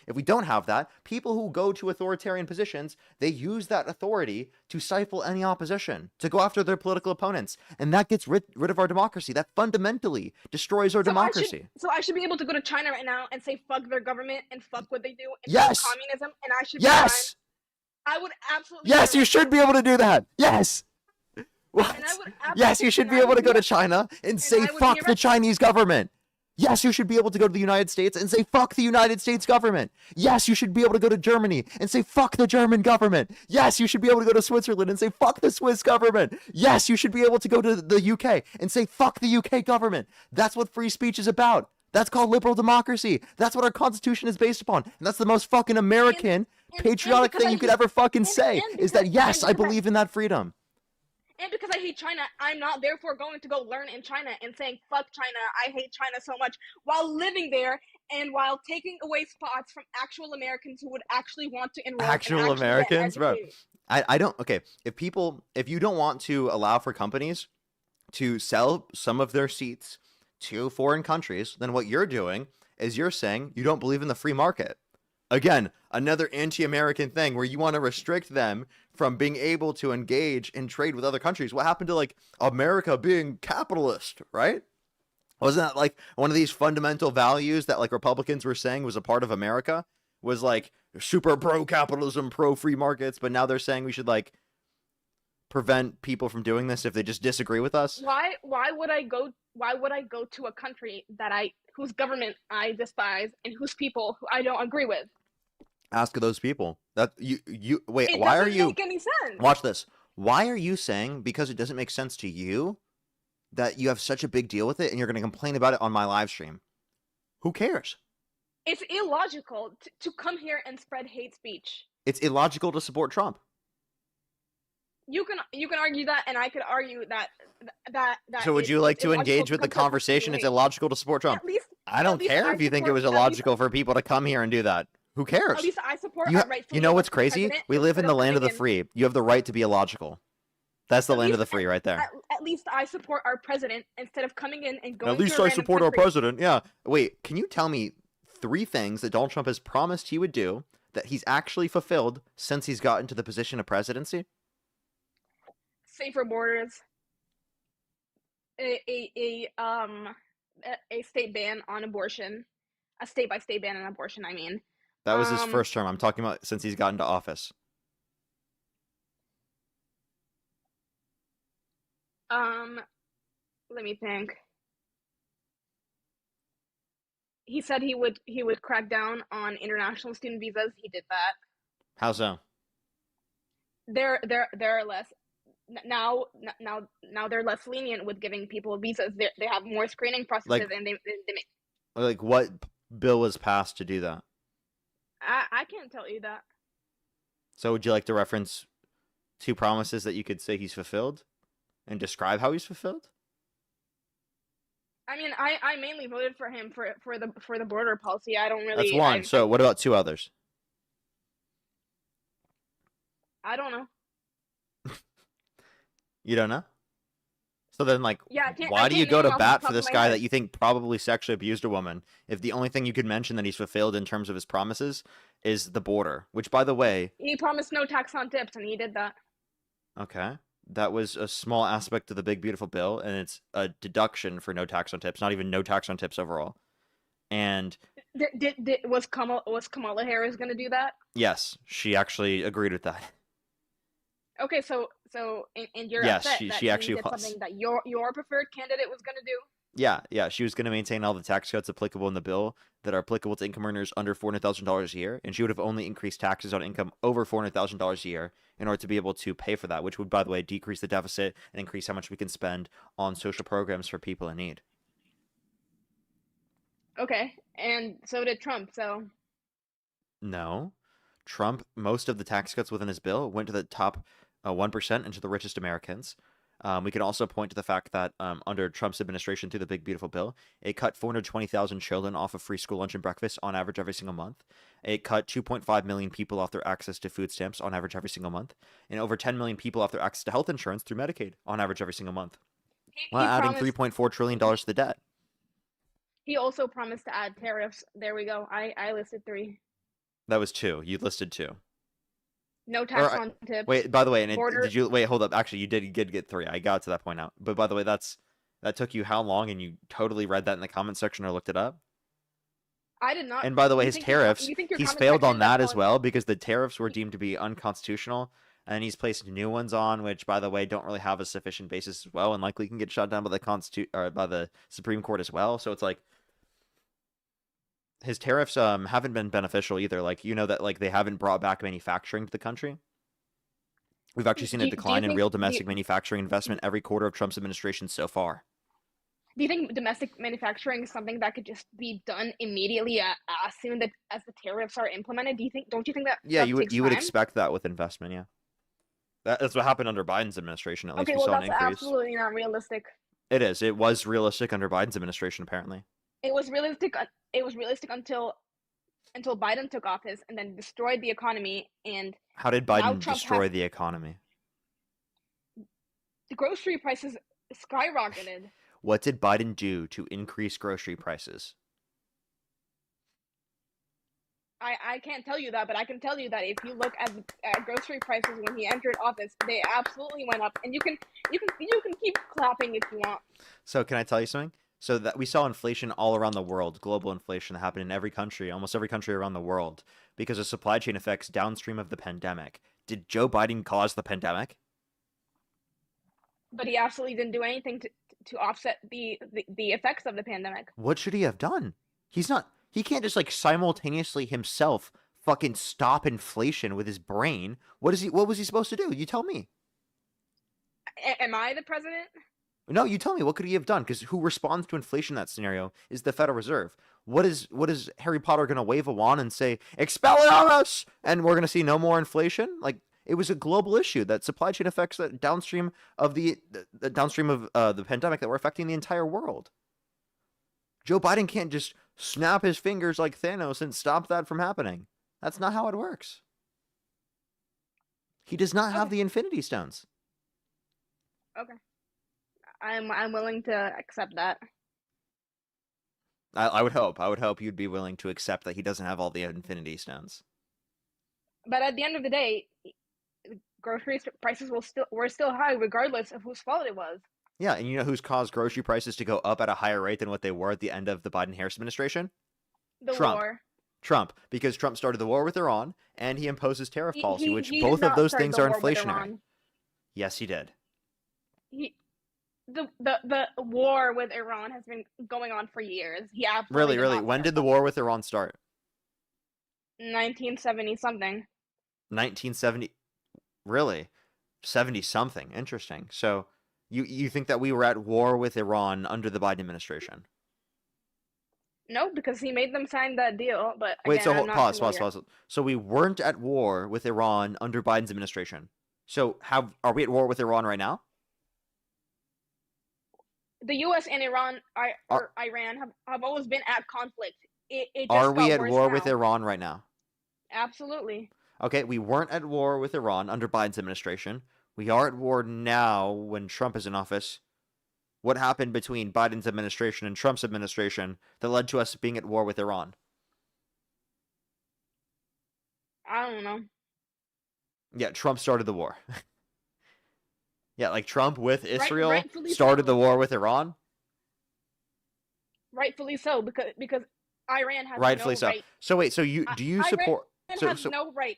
if we don't have that, people who go to authoritarian positions, they use that authority to stifle any opposition, to go after their political opponents. And that gets rid of our democracy. That fundamentally destroys our democracy. So I should be able to go to China right now and say fuck their government and fuck what they do and yes. fuck communism, and I should yes. I would absolutely yes, you should be able to do that. Yes. What? Yes, you should be able to go to China and say fuck the Chinese government. Yes, you should be able to go to the United States and say fuck the United States government. Yes, you should be able to go to Germany and say fuck the German government. Yes, you should be able to go to Switzerland and say fuck the Swiss government. Yes, you should be able to go to the UK and say fuck the UK government. That's what free speech is about. That's called liberal democracy. That's what our Constitution is based upon. And that's the most fucking American, patriotic thing you could ever fucking say, is that yes, I believe in that freedom. And because I hate China, I'm not therefore going to go learn in China and saying, fuck China, I hate China so much, while living there and while taking away spots from actual Americans who would actually want to enroll. Actual Americans? Bro, I don't, okay, if you don't want to allow for companies to sell some of their seats to foreign countries, then what you're doing is you're saying you don't believe in the free market. Again, another anti-American thing where you want to restrict them from being able to engage in trade with other countries. What happened to like America being capitalist, right? Wasn't that like one of these fundamental values that like Republicans were saying was a part of America? Was like super pro-capitalism, pro-free markets, but now they're saying we should like prevent people from doing this if they just disagree with us? Why would I go to a country whose government I despise and whose people who I don't agree with? Ask those people. That you wait, it why are you make any sense. Watch this. Why are you saying because it doesn't make sense to you that you have such a big deal with it and you're going to complain about it on my live stream? Who cares? It's illogical to come here and spread hate speech. It's illogical to support Trump. You can argue that, and I could argue that. So would you like to engage with the conversation? It's illogical to support Trump. I don't care if you think it was illogical for people to come here and do that. Who cares? At least I support You, our right to you know what's elect a crazy? president We live in instead the of land of the coming in. free. You have the right to be illogical. That's the At land of least- the free right there. At least I support our president instead of coming in and going At least to a I random support our country. president. Yeah. Wait, can you tell me 3 things that Donald Trump has promised he would do that he's actually fulfilled since he's gotten to the position of presidency? Safer borders. A state ban on abortion. A state by state ban on abortion, I mean. That was his first term. I'm talking about since he's gotten to office. Let me think. He said he would crack down on international student visas. He did that. How so? They're less now they're less lenient with giving people visas. They have more screening processes, and they make. Like, what bill was passed to do that? I can't tell you that. So would you like to reference 2 promises that you could say he's fulfilled and describe how he's fulfilled? I mean, I mainly voted for him for the border policy. I don't really. That's one. So what about 2 others? I don't know. You don't know? So then, like, Yeah, why do you go to bat for this guy head. that you think probably sexually abused a woman if the only thing you could mention that he's fulfilled in terms of his promises is the border? Which, by the way... He promised no tax on tips, and he did that. Okay. That was a small aspect of the big, beautiful bill, and it's a deduction for no tax on tips, not even no tax on tips overall. And... Was Kamala Harris going to do that? Yes, she actually agreed with that. Okay, so and you're Yes, upset she that actually did was. something that your preferred candidate was going to do. Yeah, she was going to maintain all the tax cuts applicable in the bill that are applicable to income earners under $400,000 a year, and she would have only increased taxes on income over $400,000 a year in order to be able to pay for that, which would, by the way, decrease the deficit and increase how much we can spend on social programs for people in need. Okay, and so did Trump, so... No. Trump, most of the tax cuts within his bill went to the top 1% and to the richest Americans. We can also point to the fact that under Trump's administration through the Big Beautiful Bill, it cut 420,000 children off of free school lunch and breakfast on average every single month. It cut 2.5 million people off their access to food stamps on average every single month. And over 10 million people off their access to health insurance through Medicaid on average every single month. While adding $3.4 trillion to the debt. He also promised to add tariffs. There we go. I listed 3. That was 2. You listed 2. No tax on tips. Wait, by the way, and border... wait, hold up. Actually, you did get 3. I got to that point out. But by the way, that took you how long, and you totally read that in the comment section or looked it up? I did not. And by the way, his tariffs, he's failed on that as well because the tariffs were deemed to be unconstitutional, and he's placed new ones on, which, by the way, don't really have a sufficient basis as well, and likely can get shot down by the Supreme Court as well. So it's like his tariffs haven't been beneficial either. Like, you know that like they haven't brought back manufacturing to the country. We've actually seen a decline in real domestic manufacturing investment every quarter of Trump's administration so far. Do you think domestic manufacturing is something that could just be done immediately as soon as the tariffs are implemented? Don't you think that? Yeah, that you would expect that with investment. Yeah, that's what happened under Biden's administration. At least we saw an increase. That's absolutely not realistic. It is. It was realistic under Biden's administration, apparently. It was realistic. It was realistic until Biden took office and then destroyed the economy. And how did Biden destroy the economy? The grocery prices skyrocketed. What did Biden do to increase grocery prices? I can't tell you that, but I can tell you that if you look at grocery prices when he entered office, they absolutely went up. And you can keep clapping if you want. So can I tell you something? So that we saw inflation all around the world, global inflation that happened in every country, almost every country around the world, because of supply chain effects downstream of the pandemic. Did Joe Biden cause the pandemic? But he absolutely didn't do anything to offset the effects of the pandemic. What should he have done? He can't just like simultaneously himself fucking stop inflation with his brain. What was he supposed to do? You tell me. Am I the president? No, you tell me. What could he have done? Because who responds to inflation in that scenario is the Federal Reserve. What is Harry Potter going to wave a wand and say, Expelliarmus, and we're going to see no more inflation? Like, it was a global issue that supply chain effects that downstream of the pandemic that were affecting the entire world. Joe Biden can't just snap his fingers like Thanos and stop that from happening. That's not how it works. He does not have the Infinity Stones. Okay. I'm willing to accept that. I would hope. I would hope you'd be willing to accept that he doesn't have all the Infinity Stones. But at the end of the day, grocery prices were still high regardless of whose fault it was. Yeah, and you know who's caused grocery prices to go up at a higher rate than what they were at the end of the Biden-Harris administration? Trump. Trump, because Trump started the war with Iran, and he imposes tariff policy, which he both did of not those start things the are war with inflationary. Iran. Yes, he did. The war with Iran has been going on for years. He absolutely Really? When did the war with Iran start? 1970 something. 1970. Really? 70 something. Interesting. So you think that we were at war with Iran under the Biden administration? No, because he made them sign that deal. But Wait, again, so I'm hold, not pause. So we weren't at war with Iran under Biden's administration. So are we at war with Iran right now? The U.S. and Iran or Iran have always been at conflict. It just Are we got at worse war now. with Iran right now? Absolutely. Okay, we weren't at war with Iran under Biden's administration. We are at war now when Trump is in office. What happened between Biden's administration and Trump's administration that led to us being at war with Iran? I don't know. Yeah, Trump started the war. Yeah, like Trump with Israel rightfully started so. the war with Iran. Rightfully so, because Iran has Rightfully no so. right. So wait, so you do you support? Iran has no right.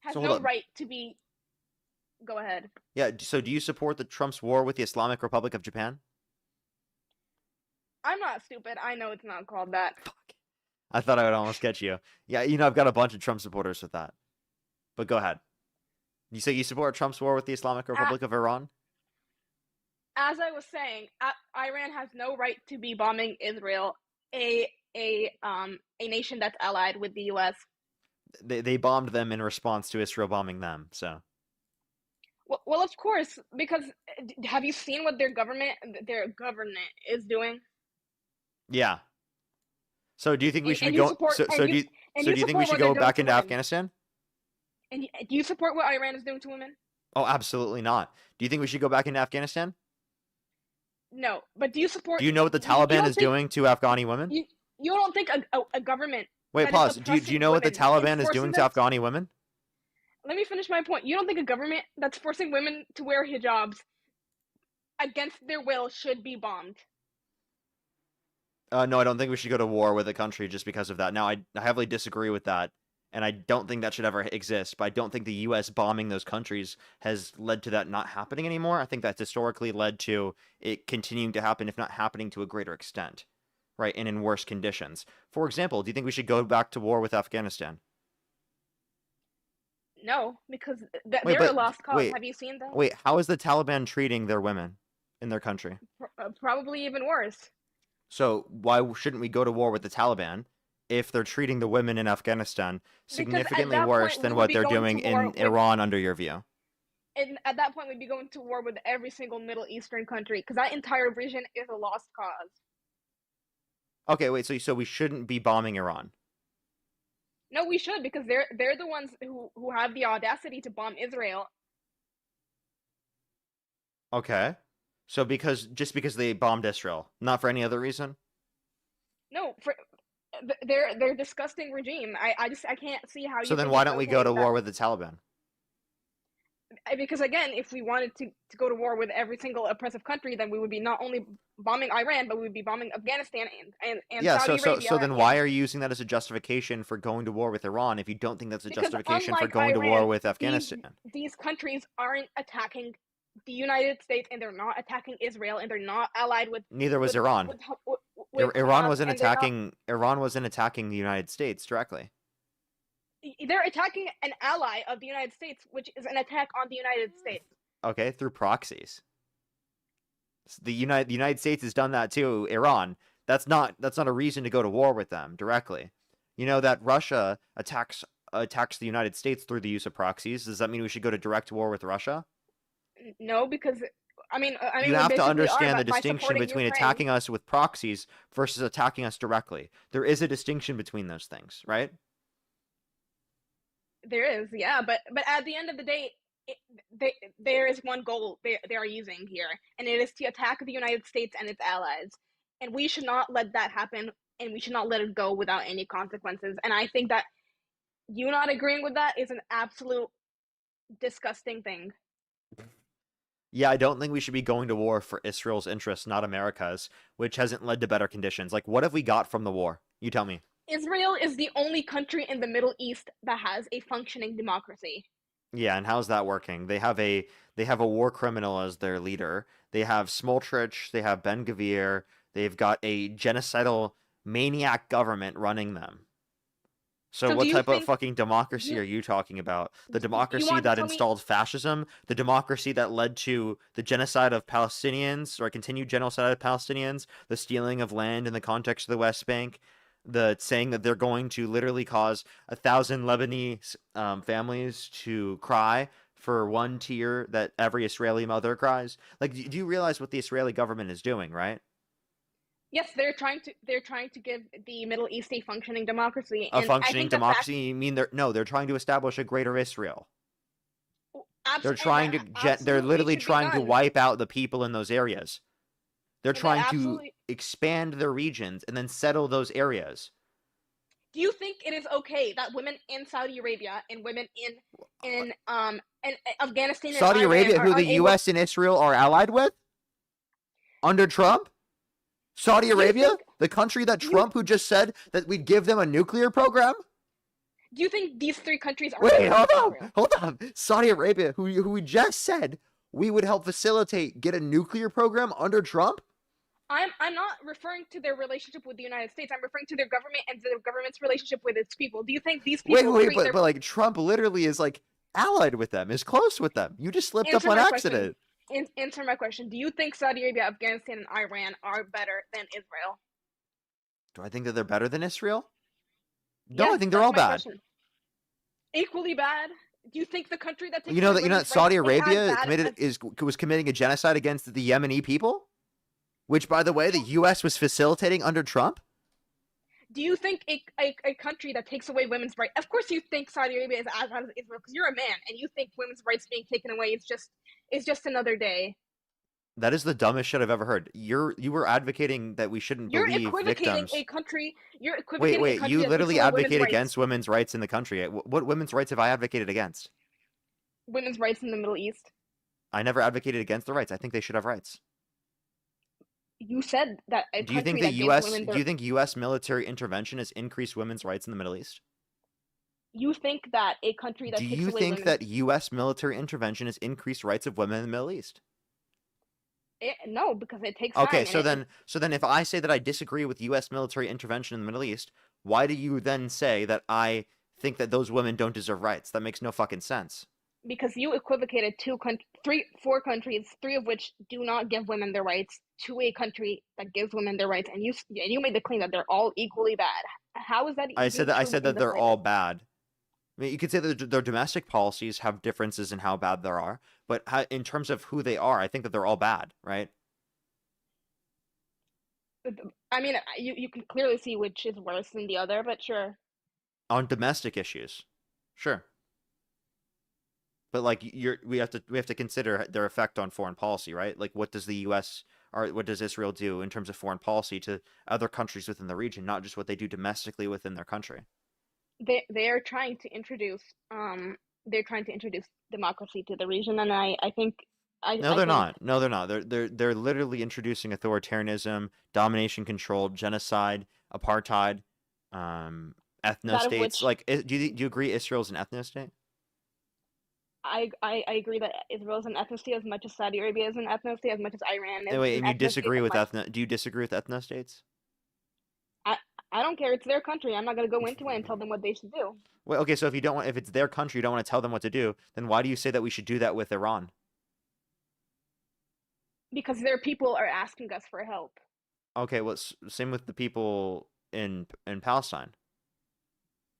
Has hold no on. right to be. Go ahead. Yeah. So do you support the Trump's war with the Islamic Republic of Japan? I'm not stupid. I know it's not called that. Fuck. I thought I would almost get you. Yeah, you know I've got a bunch of Trump supporters with that. But go ahead. You say you support Trump's war with the Islamic Republic of Iran? As I was saying, Iran has no right to be bombing Israel, a nation that's allied with the U.S. They bombed them in response to Israel bombing them. So. Well, of course, because have you seen what their government is doing? Yeah. So do you think we should go? Do you think we should go back into Afghanistan? And do you support what Iran is doing to women? Oh, absolutely not. Do you think we should go back into Afghanistan? No, but do you support? Do you know what the Taliban is doing to Afghani women? You don't think a government? Wait, pause. Do you know what the Taliban is doing to Afghani women? Let me finish my point. You don't think a government that's forcing women to wear hijabs against their will should be bombed? No, I don't think we should go to war with a country just because of that. Now, I heavily disagree with that, and I don't think that should ever exist, but I don't think the U.S. bombing those countries has led to that not happening anymore. I think that's historically led to it continuing to happen, if not happening to a greater extent, right, and in worse conditions. For example, do you think we should go back to war with Afghanistan? No, because they're a lost cause. Have you seen that? Wait, how is the Taliban treating their women in their country? Probably even worse. So why shouldn't we go to war with the Taliban if they're treating the women in Afghanistan significantly worse than what they're doing in Iran under your view? And at that point, we'd be going to war with every single Middle Eastern country because that entire region is a lost cause. Okay, wait, so we shouldn't be bombing Iran? No, we should, because they're the ones who have the audacity to bomb Israel. Okay. So just because they bombed Israel, not for any other reason? No, for their disgusting regime. I can't see how. So then why don't we go to war with the Taliban? Because again, if we wanted to go to war with every single oppressive country, then we would be not only bombing Iran, but we would be bombing Afghanistan and yeah. Saudi Arabia. So then why are you using that as a justification for going to war with Iran if you don't think that's a justification for going to war with Afghanistan? These countries aren't attacking the United States, and they're not attacking Israel, and they're not allied with. Neither was Iran. Iran wasn't attacking. Iran wasn't attacking the United States directly. They're attacking an ally of the United States, which is an attack on the United States. Okay, through proxies. The United States has done that to Iran. That's not a reason to go to war with them directly. You know that Russia attacks the United States through the use of proxies. Does that mean we should go to direct war with Russia? No, because I mean, you have to understand the distinction between attacking us with proxies versus attacking us directly. There is a distinction between those things, right? There is, yeah, but at the end of the day, there is one goal they are using here, and it is to attack the United States and its allies. And we should not let that happen, and we should not let it go without any consequences. And I think that you not agreeing with that is an absolute disgusting thing. Yeah, I don't think we should be going to war for Israel's interests, not America's, which hasn't led to better conditions. Like, what have we got from the war? You tell me. Israel is the only country in the Middle East that has a functioning democracy. Yeah, and how's that working? They have a war criminal as their leader. They have Smotrich, they have Ben Gvir, they've got a genocidal maniac government running them. So what type of fucking democracy are you talking about? The democracy that installed fascism, the democracy that led to the genocide of Palestinians, or continued genocide of Palestinians, the stealing of land in the context of the West Bank, the saying that they're going to literally cause 1,000 Lebanese families to cry for one tear that every Israeli mother cries. Like, do you realize what the Israeli government is doing, right? Yes, they're trying to give the Middle East a functioning democracy. A functioning democracy? You mean they're trying to establish a greater Israel. They're trying to they're literally trying to wipe out the people in those areas. They're trying to expand their regions and then settle those areas. Do you think it is okay that women in Saudi Arabia and women in Afghanistan, Saudi Arabia, who the U.S. and Israel are allied with, under Trump? Saudi Arabia, the country that Trump, who just said that we'd give them a nuclear program? Do you think these three countries are... Wait, hold on. Saudi Arabia, who we just said we would help facilitate, get a nuclear program under Trump? I'm not referring to their relationship with the United States. I'm referring to their government and their government's relationship with its people. Do you think these people... But like Trump literally is like allied with them, is close with them. You just slipped up on accident. Answer my question. Do you think Saudi Arabia, Afghanistan, and Iran are better than Israel? Do I think that they're better than Israel? No, Yes, I think they're all bad. Question. Equally bad? Do you think the country that takes that Saudi Arabia was committing a genocide against the Yemeni people, which, by the way, the U.S. was facilitating under Trump? Do you think a country that takes away women's rights? Of course, you think Saudi Arabia is as bad as Israel because you're a man, and you think women's rights being taken away is just another day. That is the dumbest shit I've ever heard. You were advocating that we shouldn't believe victims. You're equivocating Wait, you literally advocate against women's rights in the country. What women's rights have I advocated against? Women's rights in the Middle East. I never advocated against the rights. I think they should have rights. You said that. Do you think U.S. military intervention has increased women's rights in the Middle East? You think that a country that Do you think that U.S. military intervention has increased rights of women in the Middle East? No, because it takes time. Okay, so then if I say that I disagree with U.S. military intervention in the Middle East, why do you then say that I think that those women don't deserve rights? That makes no fucking sense. Because you equivocated four countries, three of which do not give women their rights, to a country that gives women their rights, and you made the claim that they're all equally bad. How is that? I said that they're all bad. I mean, you could say that their domestic policies have differences in how bad there are, but in terms of who they are, I think that they're all bad, right? I mean, you can clearly see which is worse than the other, but sure. On domestic issues, sure. But like we have to consider their effect on foreign policy, right? Like, what does the U.S. or what does Israel do in terms of foreign policy to other countries within the region, not just what they do domestically within their country? They are trying to introduce democracy to the region, and I think they're not. No, they're not. They're literally introducing authoritarianism, domination, control, genocide, apartheid, ethno-states. Like, do you agree Israel's an ethno-state? I agree that Israel is an ethno-state as much as Saudi Arabia is an ethno-state, as much as Iran is. Wait, and you disagree with do you disagree with ethno-states? I don't care. It's their country. I'm not going to go into it and tell them what they should do. Well, okay, so if it's their country, you don't want to tell them what to do, then why do you say that we should do that with Iran? Because their people are asking us for help. Okay, well, same with the people in Palestine.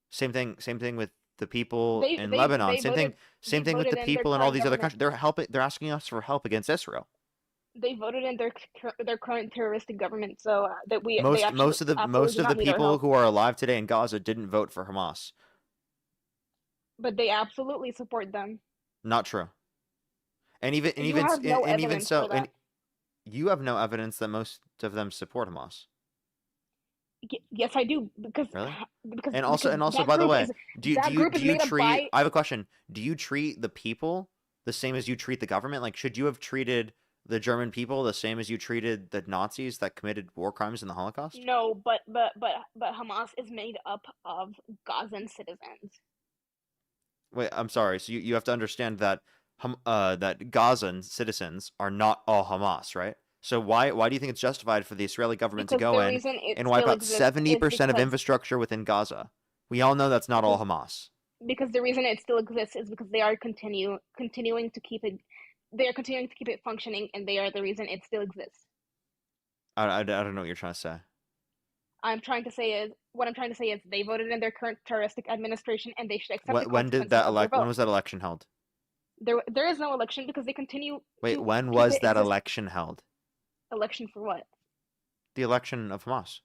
Same thing with the people in Lebanon. Same thing with the people in all these other countries. They're asking us for help against Israel. They voted in their current terroristic government, so that most of the people who are alive today in Gaza didn't vote for Hamas. But they absolutely support them. Not true. And even You have no even evidence so, for that. you have no evidence that most of them support Hamas. Yes, I do, because Really? because And also, that by the group way, is do that group is you made up treat? by. I have a question. Do you treat the people the same as you treat the government? Like, should you have treated the German people the same as you treated the Nazis that committed war crimes in the Holocaust? No, but Hamas is made up of Gazan citizens. Wait, I'm sorry. So you have to understand that that Gazan citizens are not all Hamas, right? So why do you think it's justified for the Israeli government to Because go the in reason it and wipe still out exists 70% of because infrastructure within Gaza? We all know that's not all Hamas. because the reason it still exists is because they are continuing to keep it. They are continuing to keep it functioning, and they are the reason it still exists. I don't know what you're trying to say. What I'm trying to say is they voted in their current terroristic administration, and they should accept the When did consequences that of their vote. when was that election held? There is no election because they continue. Wait, to when keep was it that exist- election held? Election for what? The election of Hamas.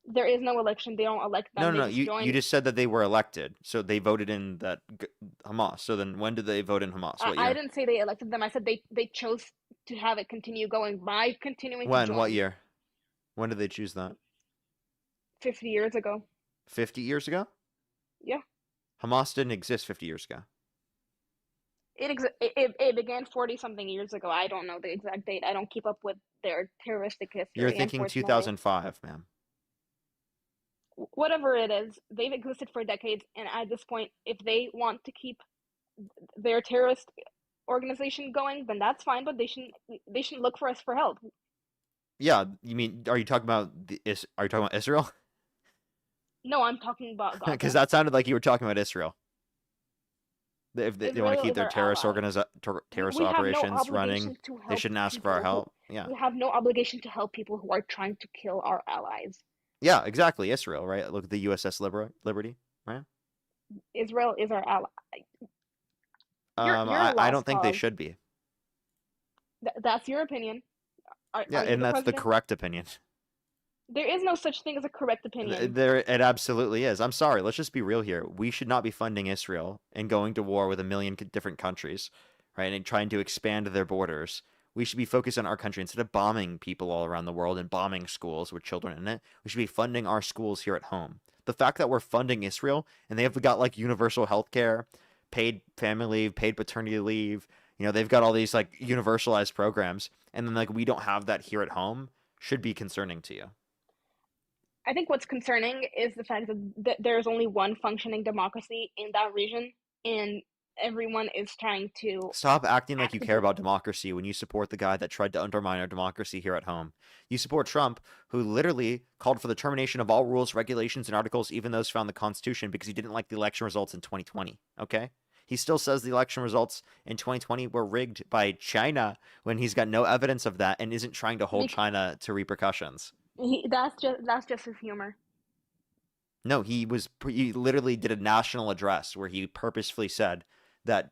There is no election. They don't elect them. No, They just join. you just said that they were elected, so they voted in that Hamas. So then, when did they vote in Hamas? What year? I didn't say they elected them. I said they chose to have it continue going by continuing to When? join. What year? When did they choose that? 50 years ago. 50 years ago? Yeah. Hamas didn't exist 50 years ago. It began 40-something years ago. I don't know the exact date. I don't keep up with their terroristic history. You're thinking 2005, ma'am. Whatever it is, they've existed for decades, and at this point, if they want to keep their terrorist organization going, then that's fine. But they shouldn't look for us for help. Yeah, you mean? Are you talking about Are you talking about Israel? No, I'm talking about Gaza. Because that sounded like you were talking about Israel. If they want to keep their terrorist terrorist operations running, they shouldn't ask for our help. Yeah. We have no obligation to help people who are trying to kill our allies. Yeah, exactly. Israel, right? Look at the USS Liberty, right? Israel is our ally. I don't think they should be. That's your opinion. Yeah, and that's the correct opinion. There is no such thing as a correct opinion. It absolutely is. I'm sorry. Let's just be real here. We should not be funding Israel and going to war with a million different countries, right? And trying to expand their borders. We should be focused on our country instead of bombing people all around the world and bombing schools with children in it. We should be funding our schools here at home. The fact that we're funding Israel and they have got like universal health care, paid family leave, paid paternity leave, they've got all these like universalized programs, and then like we don't have that here at home should be concerning to you. I think what's concerning is the fact that there's only one functioning democracy in that region, and everyone is trying to stop acting like you care about democracy when you support the guy that tried to undermine our democracy here at home. You support Trump, who literally called for the termination of all rules, regulations, and articles, even those found in the Constitution, because he didn't like the election results in 2020. Okay? He still says the election results in 2020 were rigged by China when he's got no evidence of that and isn't trying to hold China to repercussions. That's just his humor. No, he literally did a national address where he purposefully said that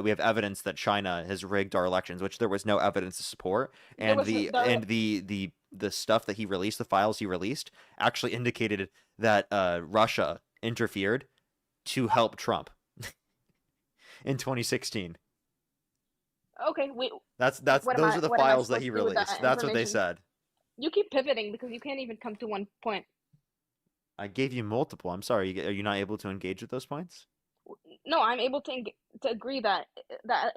we have evidence that China has rigged our elections, which there was no evidence to support. And the stuff that he released, the files he released, actually indicated that Russia interfered to help Trump in 2016. Okay, those are the files that he released. That's what they said. You keep pivoting because you can't even come to one point. I gave you multiple. I'm sorry. Are you not able to engage with those points? No, I'm able to agree that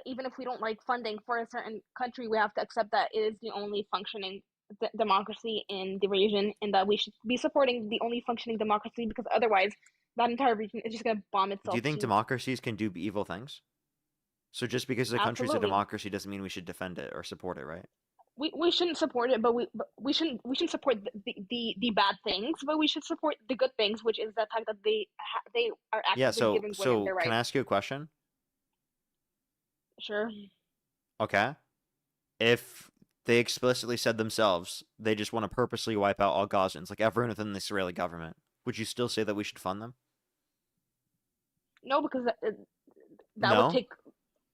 even if we don't like funding for a certain country, we have to accept that it is the only functioning democracy in the region, and that we should be supporting the only functioning democracy, because otherwise that entire region is just going to bomb itself. Do you think democracies can do evil things? So just because the country's a democracy doesn't mean we should defend it or support it, right? We shouldn't support it, but we shouldn't support the bad things, but we should support the good things, which is the fact that they are actively giving women their rights. Can I ask you a question? Sure. Okay. If they explicitly said themselves they just want to purposely wipe out all Gazans, like everyone within the Israeli government, would you still say that we should fund them? No, because that would take.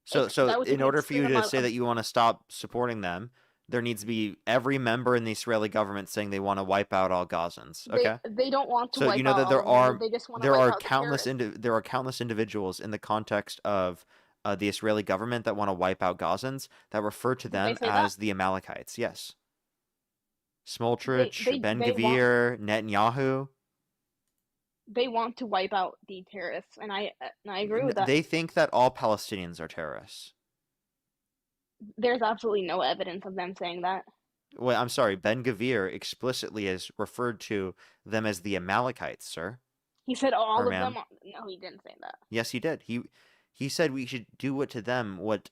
So in order for you to say that you want to stop supporting them, there needs to be every member in the Israeli government saying they want to wipe out all Gazans. Okay. They don't want to So wipe you know out that all there of them, are but they just want to there wipe are out the countless terrorists. there are countless individuals in the context of the Israeli government that want to wipe out Gazans that refer to Did they them say as that? the Amalekites. Yes. Smoltrich, Ben they want Gvir, Netanyahu. they want to wipe out the terrorists, and I agree with that. They think that all Palestinians are terrorists. There's absolutely no evidence of them saying that. Well, I'm sorry, Ben Gvir explicitly has referred to them as the Amalekites, sir. He said all Or of ma'am. them. No, he didn't say that. Yes, he did. He said we should do what to them what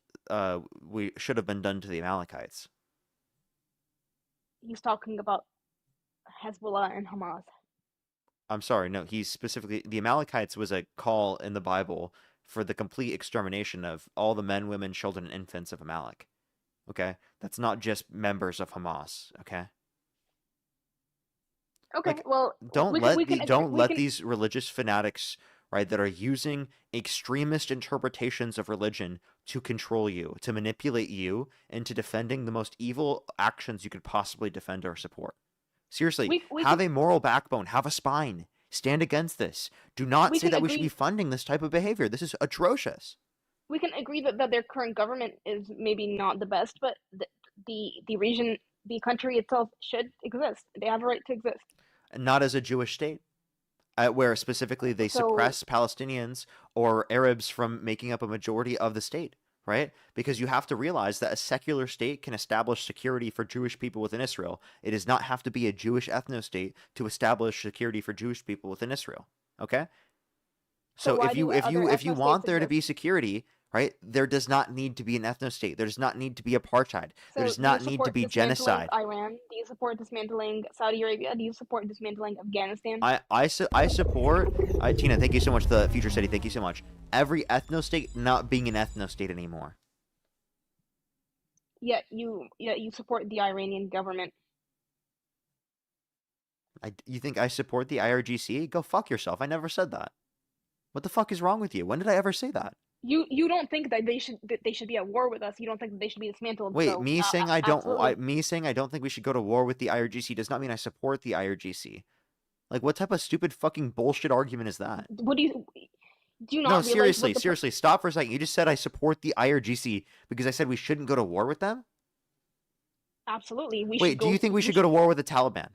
we should have been done to the Amalekites. He's talking about Hezbollah and Hamas. I'm sorry, no, he's specifically the Amalekites was a call in the Bible for the complete extermination of all the men, women, children, and infants of Amalek. Okay? That's not just members of Hamas, okay? Okay, Like, well, don't we let can agree, these religious fanatics, right, that are using extremist interpretations of religion to control you, to manipulate you into defending the most evil actions you could possibly defend or support. Seriously, we have can, a moral backbone, have a spine, stand against this. Do not we say can that we should agree. be funding this type of behavior. This is atrocious. We can agree that their current government is maybe not the best, but the region, the country itself should exist. They have a right to exist. Not as a Jewish state, where specifically they So suppress Palestinians or Arabs from making up a majority of the state, right? Because you have to realize that a secular state can establish security for Jewish people within Israel. It does not have to be a Jewish ethno-state to establish security for Jewish people within Israel, okay? so So why if do you other want ethno-states there to exist? be security, right, there does not need to be an ethno-state. There does not need to be apartheid. There So does do you not need to support be dismantling genocide. Iran? Do you support dismantling Saudi Arabia? Do you support dismantling Afghanistan? I support Tina, thank you so much. The Future City, thank you so much. Every ethno-state not being an ethno-state anymore. Yet you support the Iranian government. You think I support the IRGC? Go fuck yourself. I never said that. What the fuck is wrong with you? When did I ever say that? You don't think that they should be at war with us. You don't think that they should be dismantled. Wait, So me saying I don't absolutely. me saying I don't think we should go to war with the IRGC does not mean I support the IRGC. Like, what type of stupid fucking bullshit argument is that? What do you not No, realize seriously, what the seriously, stop for a second. You just said I support the IRGC because I said we shouldn't go to war with them? Absolutely. We Wait, should do go you think we should go to war with the Taliban?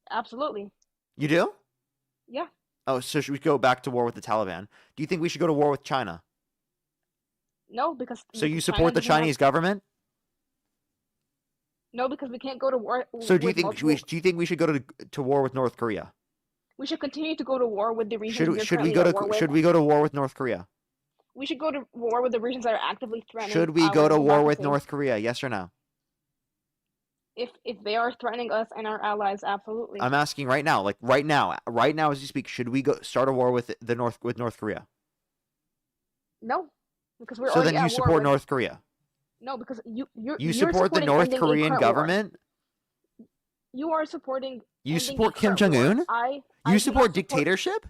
Absolutely. You do? Yeah. Oh, so should we go back to war with the Taliban? Do you think we should go to war with China? No, because So you China support the doesn't have- Chinese government? No, because we can't go to war. So do you with think multiple- do you think we should go to war with North Korea? we should continue to go to war with the regions Should we're we currently go at war to with? should we go to war with North Korea? We should go to war with the regions that are actively threatening. Should we our go to war with democracy. North Korea? Yes or no? If they are threatening us and our allies, absolutely. I'm asking right now, like right now as you speak, should we go start a war with North Korea? No, because we're So already then you at war support with... North Korea. No, because you're support the supporting North ending a Korean current war. government? You are supporting. You ending support a Kim current war. Jong-un? I You do not support dictatorship?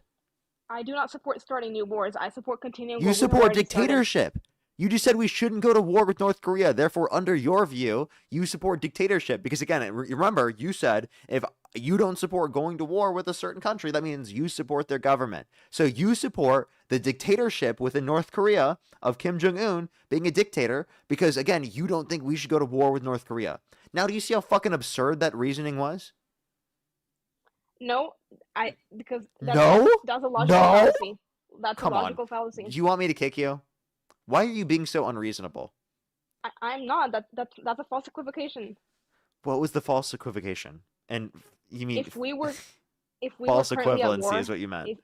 I do not support starting new wars. I support continuing. You what we've support already started. dictatorship. You just said we shouldn't go to war with North Korea. Therefore, under your view, you support dictatorship. Because again, remember, you said if you don't support going to war with a certain country, that means you support their government. So you support the dictatorship within North Korea of Kim Jong-un being a dictator because, again, you don't think we should go to war with North Korea. Now, do you see how fucking absurd that reasoning was? No, because that's No? that's a logical No? fallacy. That's Come a on. logical fallacy. Do you want me to kick you? Why are you being so unreasonable? I'm not. That's a false equivocation. What was the false equivocation? And you mean If we were false currently at equivalency war, is what you meant.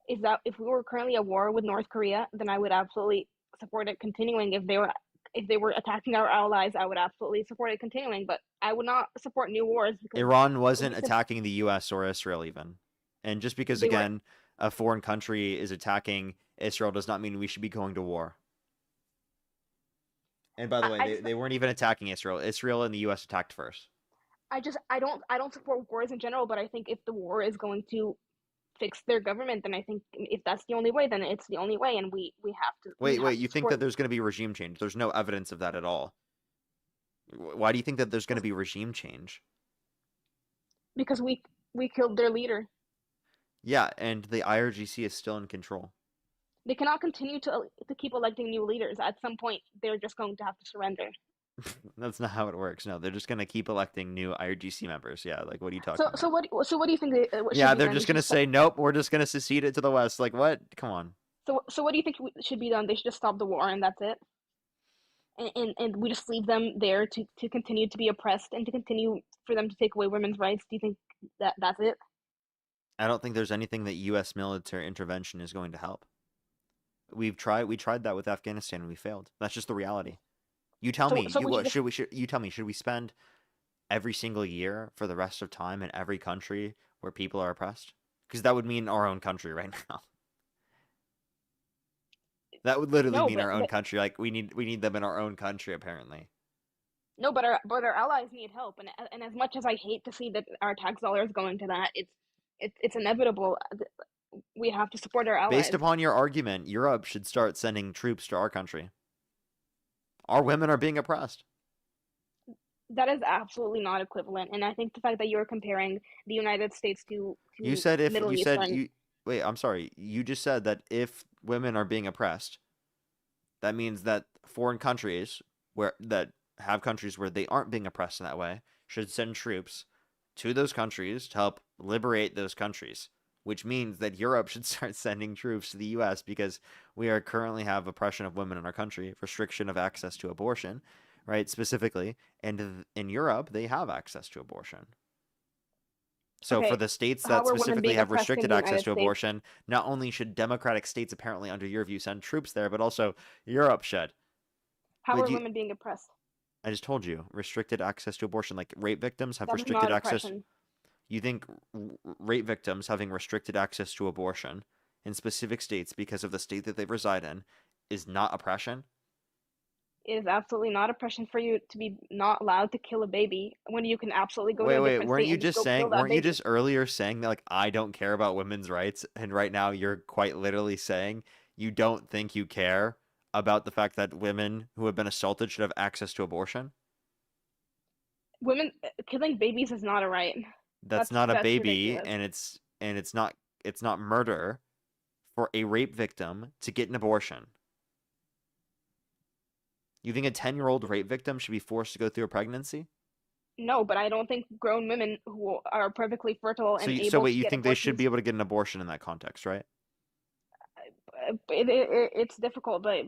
if we were currently at war with North Korea, then I would absolutely support it continuing. If they were attacking our allies, I would absolutely support it continuing. But I would not support new wars because Iran wasn't we- attacking the U.S. or Israel even. And just because, They were- again, a foreign country is attacking Israel does not mean we should be going to war. And by the way, they weren't even attacking Israel. Israel and the U.S. attacked first. I don't support wars in general, but I think if the war is going to fix their government, then I think if that's the only way, then it's the only way, and we have to. Wait, you think that there's going to be regime change? There's no evidence of that at all. Why do you think that there's going to be regime change? Because we killed their leader. Yeah, and the IRGC is still in control. They cannot continue to keep electing new leaders. At some point, they're just going to have to surrender. That's not how it works. No, they're just going to keep electing new IRGC members. Yeah, like what are you talking So about? so what do you think they what Yeah, should be they're done? just going to say nope, we're just going to secede it to the west. Like what? Come on. So what do you think should be done? They should just stop the war and that's it. And we just leave them there to continue to be oppressed and to continue for them to take away women's rights. Do you think that that's it? I don't think there's anything that U.S. military intervention is going to help. We tried that with Afghanistan and we failed. That's just the reality. You tell me, you tell me, should we spend every single year for the rest of time in every country where people are oppressed? Because that would mean our own country right now. That would literally mean our own country. Like we need them in our own country apparently. No, but our allies need help, and as much as I hate to see that our tax dollars going to that, it's inevitable. We have to support our allies. Based upon your argument, Europe should start sending troops to our country. Our women are being oppressed. That is absolutely not equivalent, and I think the fact that you're comparing the United States to You said if Middle you said Eastern... you wait, I'm sorry. You just said that if women are being oppressed, that means that foreign countries that have countries where they aren't being oppressed in that way should send troops to those countries to help liberate those countries, which means that Europe should start sending troops to the U.S. because we are currently have oppression of women in our country, restriction of access to abortion, right, specifically, and in Europe, they have access to abortion. So for the states that specifically have restricted access to abortion, not only should democratic states apparently, under your view, send troops there, but also Europe should. How are women being oppressed? I just told you, restricted access to abortion, like rape victims have restricted access. You think rape victims having restricted access to abortion in specific states because of the state that they reside in is not oppression? It is absolutely not oppression for you to be not allowed to kill a baby when you can absolutely go to a different weren't state you and just go saying kill that weren't you baby. just earlier saying that like I don't care about women's rights, and right now you're quite literally saying you don't think you care about the fact that women who have been assaulted should have access to abortion? Women killing babies is not a right. That's not a baby, ridiculous. and it's not murder for a rape victim to get an abortion. You think a 10-year-old rape victim should be forced to go through a pregnancy? No, but I don't think grown women who are perfectly fertile and able So wait, to you get think they should abortions... be able to get an abortion in that context, right? It's difficult, but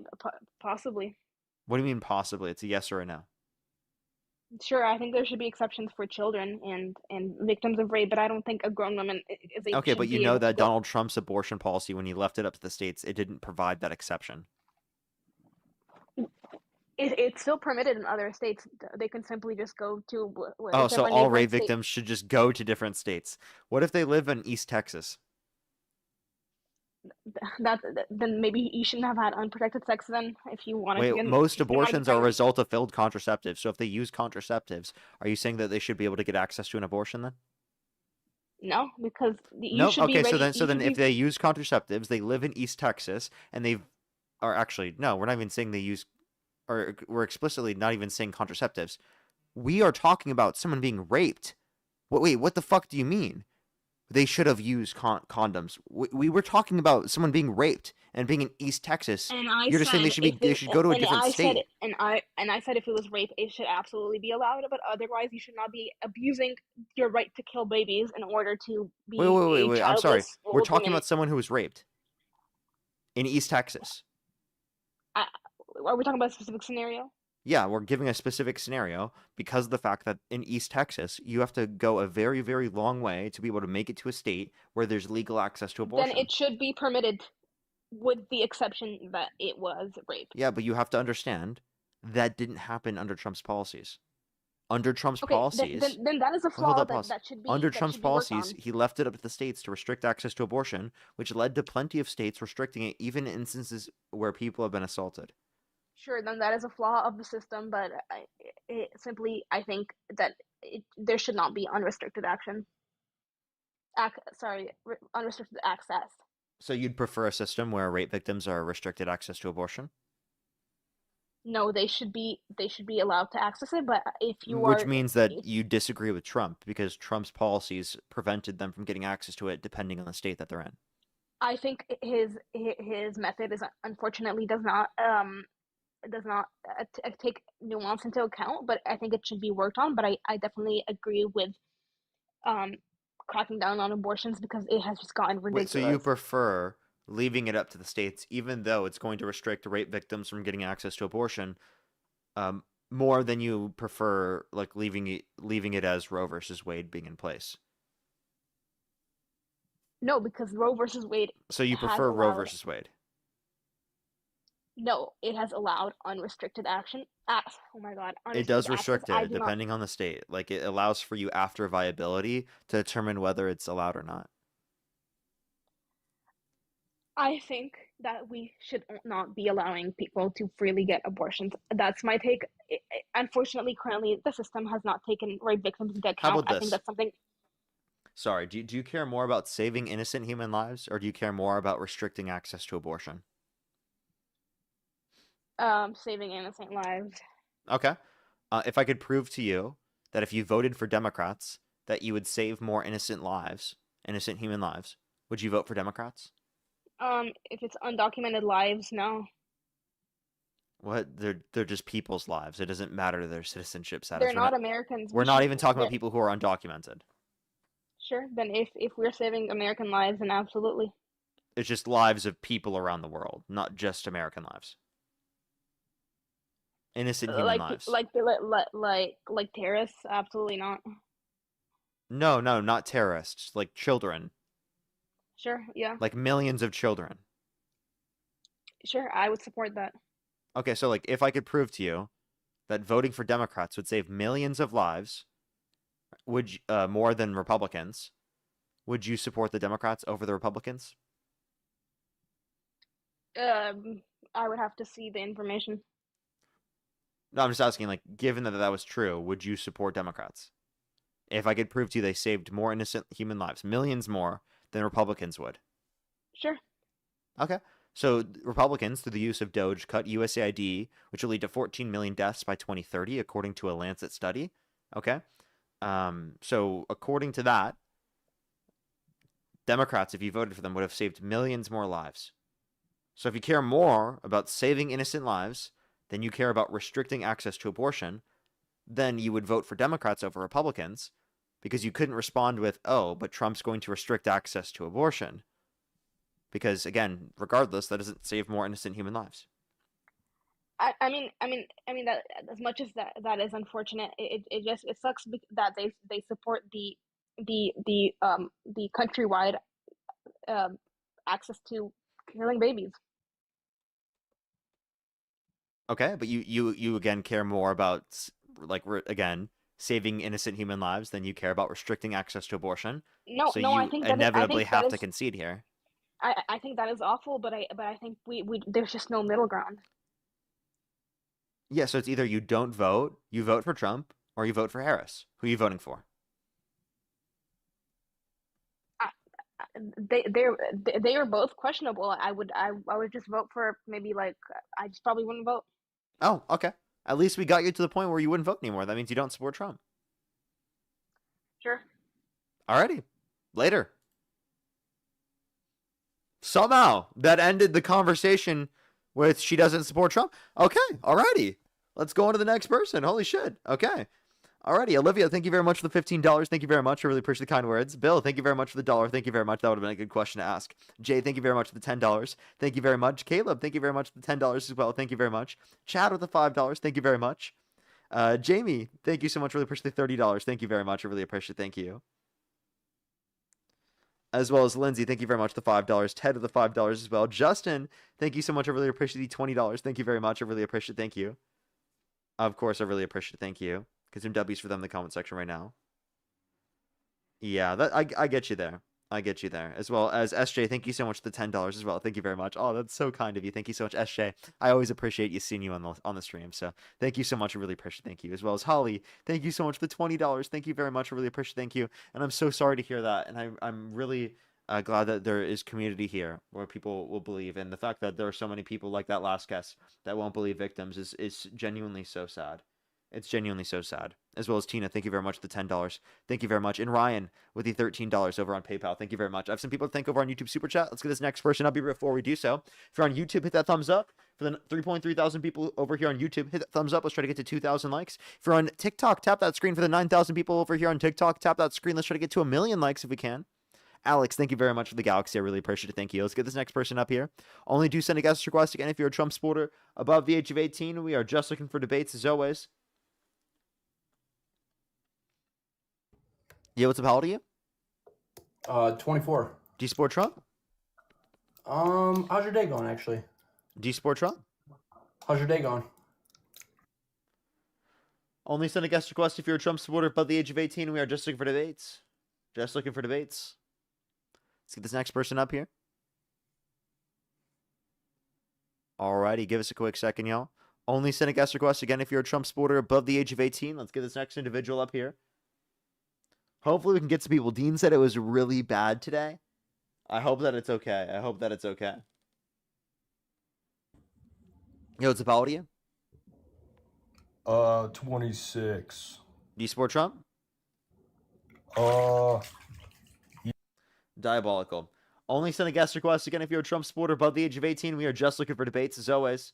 possibly. What do you mean possibly? It's a yes or a no. Sure, I think there should be exceptions for children and victims of rape, but I don't think a grown woman is able. Okay, but you know that Donald Trump's abortion policy, when he left it up to the states, it didn't provide that exception. It's still permitted in other states. They can simply just go to. Oh, so all rape victims should just go to different states. What if they live in East Texas? Then maybe you shouldn't have had unprotected sex then if you wanted to get... Most abortions are a result of failed contraceptives. So if they use contraceptives, are you saying that they should be able to get access to an abortion then? No, because you should be ready. Okay, so then if they use contraceptives, they live in East Texas, and no, we're not even saying they use, or we're explicitly not even saying contraceptives. We are talking about someone being raped. Wait, what the fuck do you mean? They should have used condoms. We were talking about someone being raped and being in East Texas. You're just saying they should go to a different state. I said if it was rape, it should absolutely be allowed, but otherwise you should not be abusing your right to kill babies in order to be Wait. I'm sorry. We're talking about someone who was raped in East Texas. Are we talking about a specific scenario? Yeah, we're giving a specific scenario because of the fact that in East Texas, you have to go a very, very long way to be able to make it to a state where there's legal access to abortion. Then it should be permitted with the exception that it was rape. Yeah, but you have to understand that didn't happen under Trump's policies. Under Trump's policies... Then that is a flaw that should be... Under Trump's policies, he left it up to the states to restrict access to abortion, which led to plenty of states restricting it, even in instances where people have been assaulted. Sure, then that is a flaw of the system, but I think that there should not be unrestricted action. Unrestricted access. So you'd prefer a system where rape victims are restricted access to abortion? No, they should be allowed to access it. But if you Which are, means that you disagree with Trump because Trump's policies prevented them from getting access to it depending on the state that they're in. I think his method is unfortunately does not take nuance into account. But I think it should be worked on. But I definitely agree with cracking down on abortions because it has just gotten Wait, so you ridiculous. prefer leaving it up to the states, even though it's going to restrict rape victims from getting access to abortion, more than you prefer like leaving it as Roe versus Wade being in place? No, because Roe versus Wade So you has prefer Roe allowed. versus Wade? No, it has allowed unrestricted action. Oh my God, It unrestricted does access. restrict I it do not. depending on the state. Like it allows for you after viability to determine whether it's allowed or not. I think that we should not be allowing people to freely get abortions. That's my take. Unfortunately, currently the system has not taken rape victims into How account. about I think this? that's something. Sorry, do you care more about saving innocent human lives or do you care more about restricting access to abortion? Saving innocent lives. Okay. If I could prove to you that if you voted for Democrats, that you would save more innocent lives, innocent human lives, would you vote for Democrats? If it's undocumented lives, no. What? They're just people's lives. It doesn't matter their citizenship status. They're not Americans. We're not even talking about people who are undocumented. Sure. Then if we're saving American lives, then absolutely. It's just lives of people around the world, not just American lives. Innocent human lives. Like terrorists, absolutely not. No, not terrorists. Like children. Sure, yeah. Like millions of children. Sure, I would support that. Okay, so like if I could prove to you that voting for Democrats would save millions of lives, would you, more than Republicans, would you support the Democrats over the Republicans? I would have to see the information. No, I'm just asking, like, given that that was true, would you support Democrats? If I could prove to you they saved more innocent human lives, millions more, than Republicans would. Sure. Okay. So Republicans, through the use of Doge, cut USAID, which will lead to 14 million deaths by 2030, according to a Lancet study. Okay. So according to that, Democrats, if you voted for them, would have saved millions more lives. So if you care more about saving innocent lives than you care about restricting access to abortion, then you would vote for Democrats over Republicans because you couldn't respond with, oh, but Trump's going to restrict access to abortion. Because again, regardless, that doesn't save more innocent human lives. I mean that as much as that is unfortunate, it sucks that they support the countrywide access to killing babies. Okay, but you again care more about again saving innocent human lives than you care about restricting access to abortion. No, so no, you I think inevitably that have to is, concede here. I think that is awful, but I think we there's just no middle ground. Yeah, so it's either you don't vote, you vote for Trump, or you vote for Harris. Who are you voting for? They are both questionable. I would just vote for maybe I just probably wouldn't vote. Oh, okay. At least we got you to the point where you wouldn't vote anymore. That means you don't support Trump. Sure. Alrighty. Later. Somehow that ended the conversation with she doesn't support Trump. Okay, alrighty. Let's go on to the next person. Holy shit. Okay. Alrighty, Olivia, thank you very much for the $15. Thank you very much. I really appreciate the kind words. Bill, thank you very much for the $1. Thank you very much. That would have been a good question to ask. Jay, thank you very much for the $10. Thank you very much. Caleb, thank you very much for the $10 as well. Thank you very much. Chad with the $5. Thank you very much. Jamie, thank you so much. Really appreciate the $30. Thank you very much. I really appreciate it. Thank you. As well as Lindsay, thank you very much for the $5. Ted with the $5 as well. Justin, thank you so much. I really appreciate the $20. Thank you very much. I really appreciate it. Thank you. Of course, I really appreciate it. Thank you. Get some W's for them in the comment section right now. Yeah, that I get you there. I get you there. As well as SJ, thank you so much for the $10 as well. Thank you very much. Oh, that's so kind of you. Thank you so much, SJ. I always appreciate you seeing you on the stream. So thank you so much. I really appreciate it. Thank you. As well as Holly, thank you so much for the $20. Thank you very much. I really appreciate it. Thank you. And I'm so sorry to hear that. And I'm really Glad that there is community here where people will believe, and the fact that there are so many people like that last guest that won't believe victims is genuinely so sad. It's genuinely so sad. As well as Tina, thank you very much for the $10. Thank you very much. And Ryan with the $13 over on PayPal. Thank you very much. I have some people to thank over on YouTube Super Chat. Let's get this next person up here before we do so. If you're on YouTube, hit that thumbs up. For the 3.3 thousand people over here on YouTube, hit that thumbs up. Let's try to get to 2,000 likes. If you're on TikTok, tap that screen. For the 9,000 people over here on TikTok, tap that screen. Let's try to get to 1 million likes if we can. Alex, thank you very much for the Galaxy. I really appreciate it. Thank you. Let's get this next person up here. Only do send a guest request again if you're a Trump supporter above the age of 18. We are just looking for debates as always. Yeah, what's up? How old are you? 24. Do you support Trump? How's your day going, actually? Do you support Trump? How's your day going? Only send a guest request if you're a Trump supporter above the age of 18. We are just looking for debates. Just looking for debates. Let's get this next person up here. Alrighty, give us a quick second, y'all. Only send a guest request again if you're a Trump supporter above the age of 18. Let's get this next individual up here. Hopefully we can get some people. Dean said it was really bad today. I hope that it's okay. I hope that it's okay. Yo, what's up? How old are you? 26. Do you support Trump? Diabolical. Only send a guest request again if you're a Trump supporter above the age of 18. We are just looking for debates as always.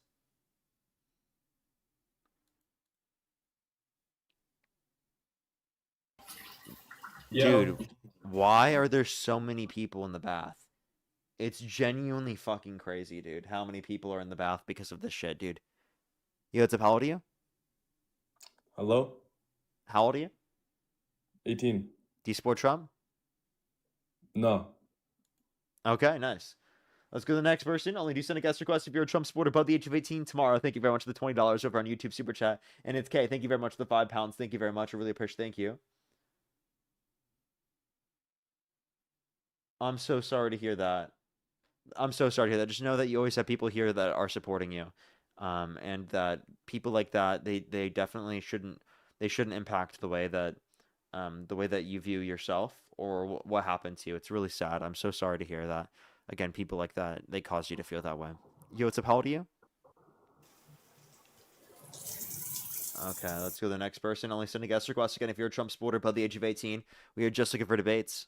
Yo. Dude, why are there so many people in the bath? It's genuinely fucking crazy, dude. How many people are in the bath because of this shit, dude? Yo, what's up? How old are you? Hello? How old are you? 18. Do you support Trump? No. Okay, nice. Let's go to the next person. Only do send a guest request if you're a Trump supporter above the age of 18 tomorrow. Thank you very much for the $20 over on YouTube Super Chat. And it's Kay. Thank you very much for the £5. Thank you very much. I really appreciate it. Thank you. I'm so sorry to hear that. I'm so sorry to hear that. Just know that you always have people here that are supporting you. And that people like that, they definitely shouldn't impact the way that you view yourself or what happened to you. It's really sad. I'm so sorry to hear that. Again, people like that, they cause you to feel that way. Yo, what's up? How old are you? Okay, let's go to the next person. Only send a guest request again if you're a Trump supporter above the age of 18. We are just looking for debates.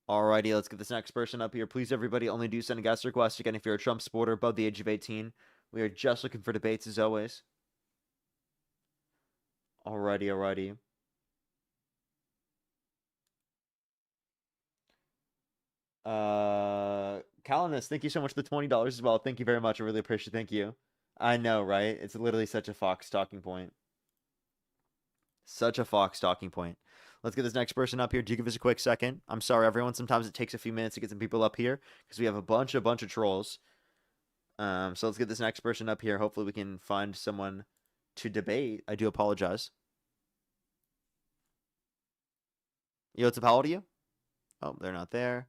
Alrighty, let's get this next person up here. Please, everybody, only do send a guest request again if you're a Trump supporter above the age of 18. We are just looking for debates as always. Alrighty. Calinus, thank you so much for the $20 as well. Thank you very much. I really appreciate it. Thank you. I know, right? It's literally such a Fox talking point. Such a Fox talking point. Let's get this next person up here. Do you give us a quick second? I'm sorry, everyone. Sometimes it takes a few minutes to get some people up here because we have a bunch of trolls. So let's get this next person up here. Hopefully we can find someone to debate. I do apologize. Yo, what's up? How old are you? Oh, they're not there.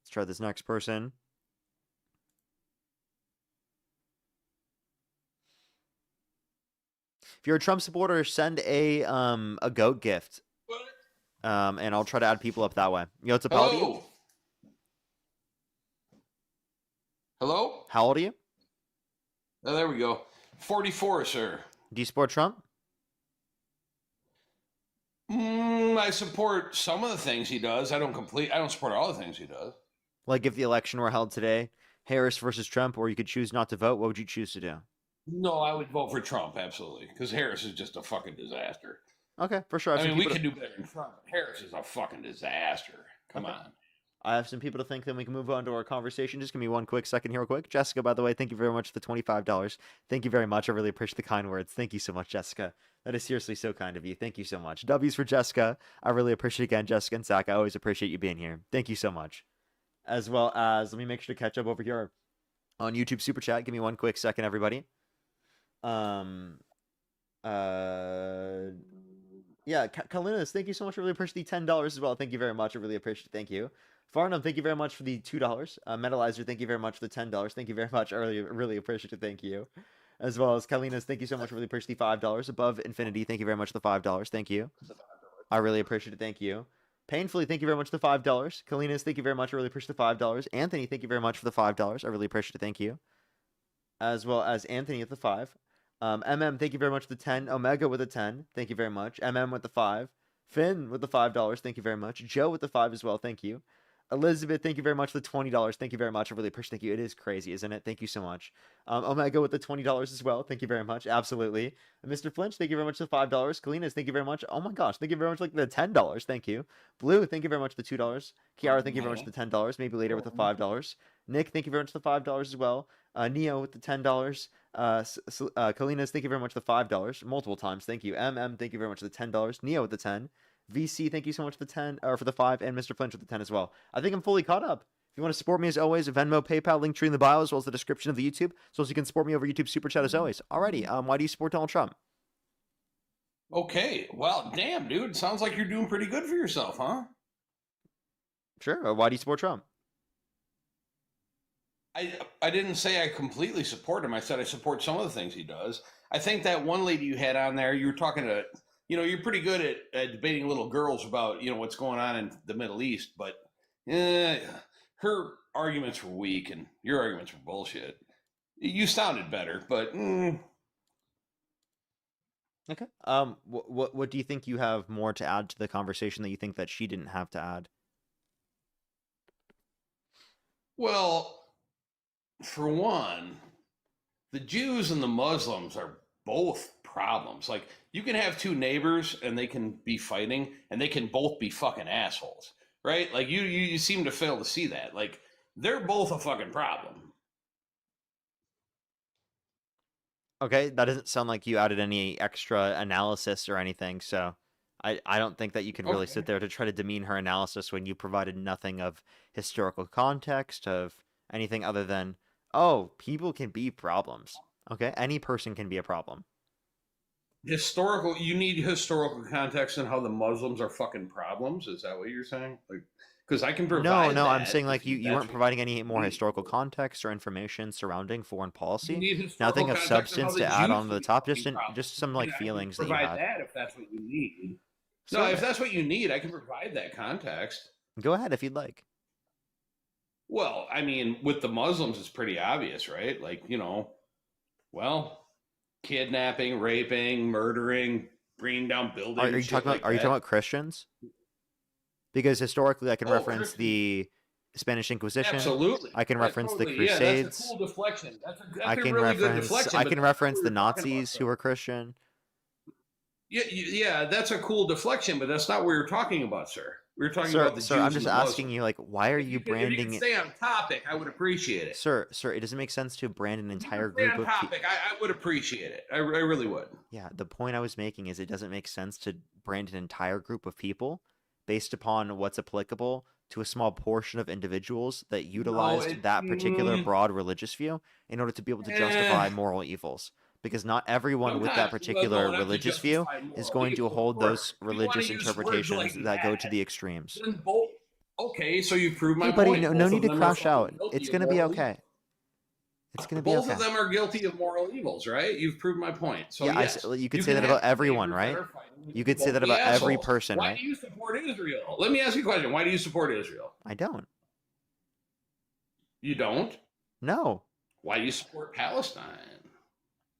Let's try this next person. If you're a Trump supporter, send a goat gift. And I'll try to add people up that way. Yo, what's up? How old are you? Hello? How old are you? Oh, there we go. 44, sir. Do you support Trump? I support some of the things he does. I don't support all the things he does. Like if the election were held today, Harris versus Trump, or you could choose not to vote, what would you choose to do? No, I would vote for Trump, absolutely. Because Harris is just a fucking disaster. Okay, for sure. I mean, we can do better than Trump. Harris is a fucking disaster. Come on. I have some people to thank, then we can move on to our conversation. Just give me one quick second here real quick. Jessica, by the way, thank you very much for the $25. Thank you very much. I really appreciate the kind words. Thank you so much, Jessica. That is seriously so kind of you. Thank you so much. W's for Jessica. I really appreciate it again, Jessica and Zach. I always appreciate you being here. Thank you so much. As well as, let me make sure to catch up over here on YouTube Super Chat. Give me one quick second, everybody. Yeah, Kalinas, thank you so much. I really appreciate the $10 as well. Thank you very much. I really appreciate it. Thank you. Farnham, thank you very much for the $2. Metalizer, thank you very much for the $10. Thank you very much. I really appreciate it. Thank you. As well as Kalina's, thank you so much. Really appreciate the $5. Above Infinity, thank you very much for the $5. Thank you. I really appreciate it. Thank you. Painfully, thank you very much for the $5. Kalina's, thank you very much. I really appreciate the $5. Anthony, thank you very much for the $5. I really appreciate it. Thank you. As well as Anthony at the 5. Thank you very much for the 10. Omega with the 10. Thank you very much. with the 5. Finn with the $5. Thank you very much. Joe with the 5 as well. Thank you. Elizabeth, thank you very much for the $20. Thank you very much. I really appreciate it. Thank you. It is crazy, isn't it? Thank you so much. Omega with the $20 as well. Thank you very much. Absolutely. Mr. Flinch, thank you very much for the $5. Kalinas, thank you very much. Oh my gosh, thank you very much for the $10. Thank you. Blue, thank you very much for the $2. Kiara, thank you very much for the $10. Maybe later with the $5. Nick, thank you very much for the $5 as well. Neo with the $10. Kalinas, thank you very much for the $5. Multiple times. Thank you. Thank you very much for the $10. Neo with the 10. VC, thank you so much for the 10, or for the 5, and Mr. Flinch with the 10 as well. I think I'm fully caught up. If you want to support me as always, Venmo, PayPal, link tree in the bio, as well as the description of the YouTube, so as you can support me over YouTube Super Chat as always. Alrighty, why do you support Donald Trump? Okay, well, damn, dude, sounds like you're doing pretty good for yourself, huh? Sure. Why do you support Trump? I didn't say I completely support him. I said I support some of the things he does. I think that one lady you had on there, you were talking to, you're pretty good at debating little girls about, what's going on in the Middle East, but her arguments were weak and your arguments were bullshit. You sounded better, but Okay. What do you think you have more to add to the conversation that you think that she didn't have to add? Well, for one, the Jews and the Muslims are both problems. Like, you can have two neighbors and they can be fighting and they can both be fucking assholes, right? Like, you seem to fail to see that. Like, they're both a fucking problem. Okay, that doesn't sound like you added any extra analysis or anything, so I don't think that you can really sit there to try to demean her analysis when you provided nothing of historical context, of anything other than, oh, people can be problems. Okay, any person can be a problem. You need historical context on how the Muslims are fucking problems? Is that what you're saying? Like, because I can provide No, that I'm saying like you weren't providing any more historical context or information surrounding foreign policy. Nothing of substance to add on to the top, just some like feelings that you provide had. that if that's what you need. So, No, if that's what you need, I can provide that context. Go ahead if you'd like. Well, I mean, with the Muslims, it's pretty obvious, right? Like, kidnapping, raping, murdering, bringing down buildings. Are you talking about Christians? Because historically, I can reference the Spanish Inquisition. Absolutely. I can reference the Crusades. Yeah, that's a cool deflection. I can reference the Nazis who were Christian. Yeah, that's a cool deflection, but that's not what we were talking about, sir. We were talking about the Jews. Sir, I'm just and the asking you, like, why are you branding it? If you could stay on topic, I would appreciate it. Sir, it doesn't make sense to brand an entire Stay group on of topic. I would appreciate it. I really would. Yeah, the point I was making is it doesn't make sense to brand an entire group of people based upon what's applicable to a small portion of individuals that utilized that particular broad religious view in order to be able to justify moral evils. Because not everyone with that particular religious view is going to hold those religious interpretations that go to the extremes. Okay, so you proved my Hey, buddy, point. no need to crash out. It's going to be okay. It's going to be okay. Both of them are guilty of moral evils, right? You've proved my point. So yeah, yes, you could say that about everyone, right? You could say that about every person, right? Why do you support Israel? Let me ask you a question. Why do you support Israel? I don't. You don't? No. Why do you support Palestine?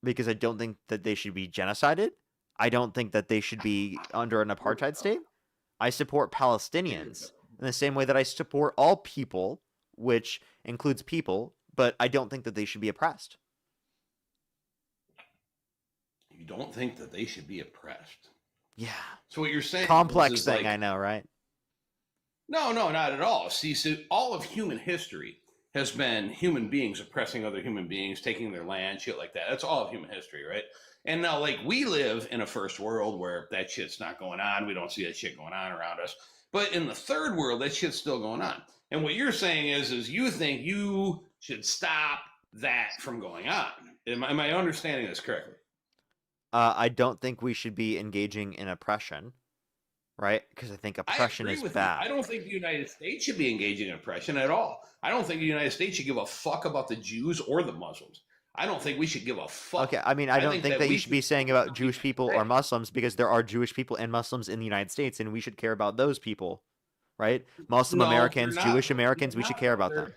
Because I don't think that they should be genocided. I don't think that they should be under an apartheid state. I support Palestinians in the same way that I support all people, which includes people, but I don't think that they should be oppressed. You don't think that they should be oppressed? Yeah. So what you're saying complex is thing, like, I know, right? No, not at all. See, so all of human history has been human beings oppressing other human beings, taking their land, shit like that. That's all of human history, right? And now, like, we live in a first world where that shit's not going on. We don't see that shit going on around us. But in the third world, that shit's still going on. And what you're saying is you think you should stop that from going on. Am I understanding this correctly? I don't think we should be engaging in oppression, right? Because I think oppression is bad. I don't think the United States should be engaging in oppression at all. I don't think the United States should give a fuck about the Jews or the Muslims. I don't think we should give a fuck. Okay, I mean, I don't think that we you should be saying about Jewish people or Muslims, because there are Jewish people and Muslims in the United States, and we should care about those people, right? Muslim No, Americans, they're not. Jewish Americans, we should care about They're- them.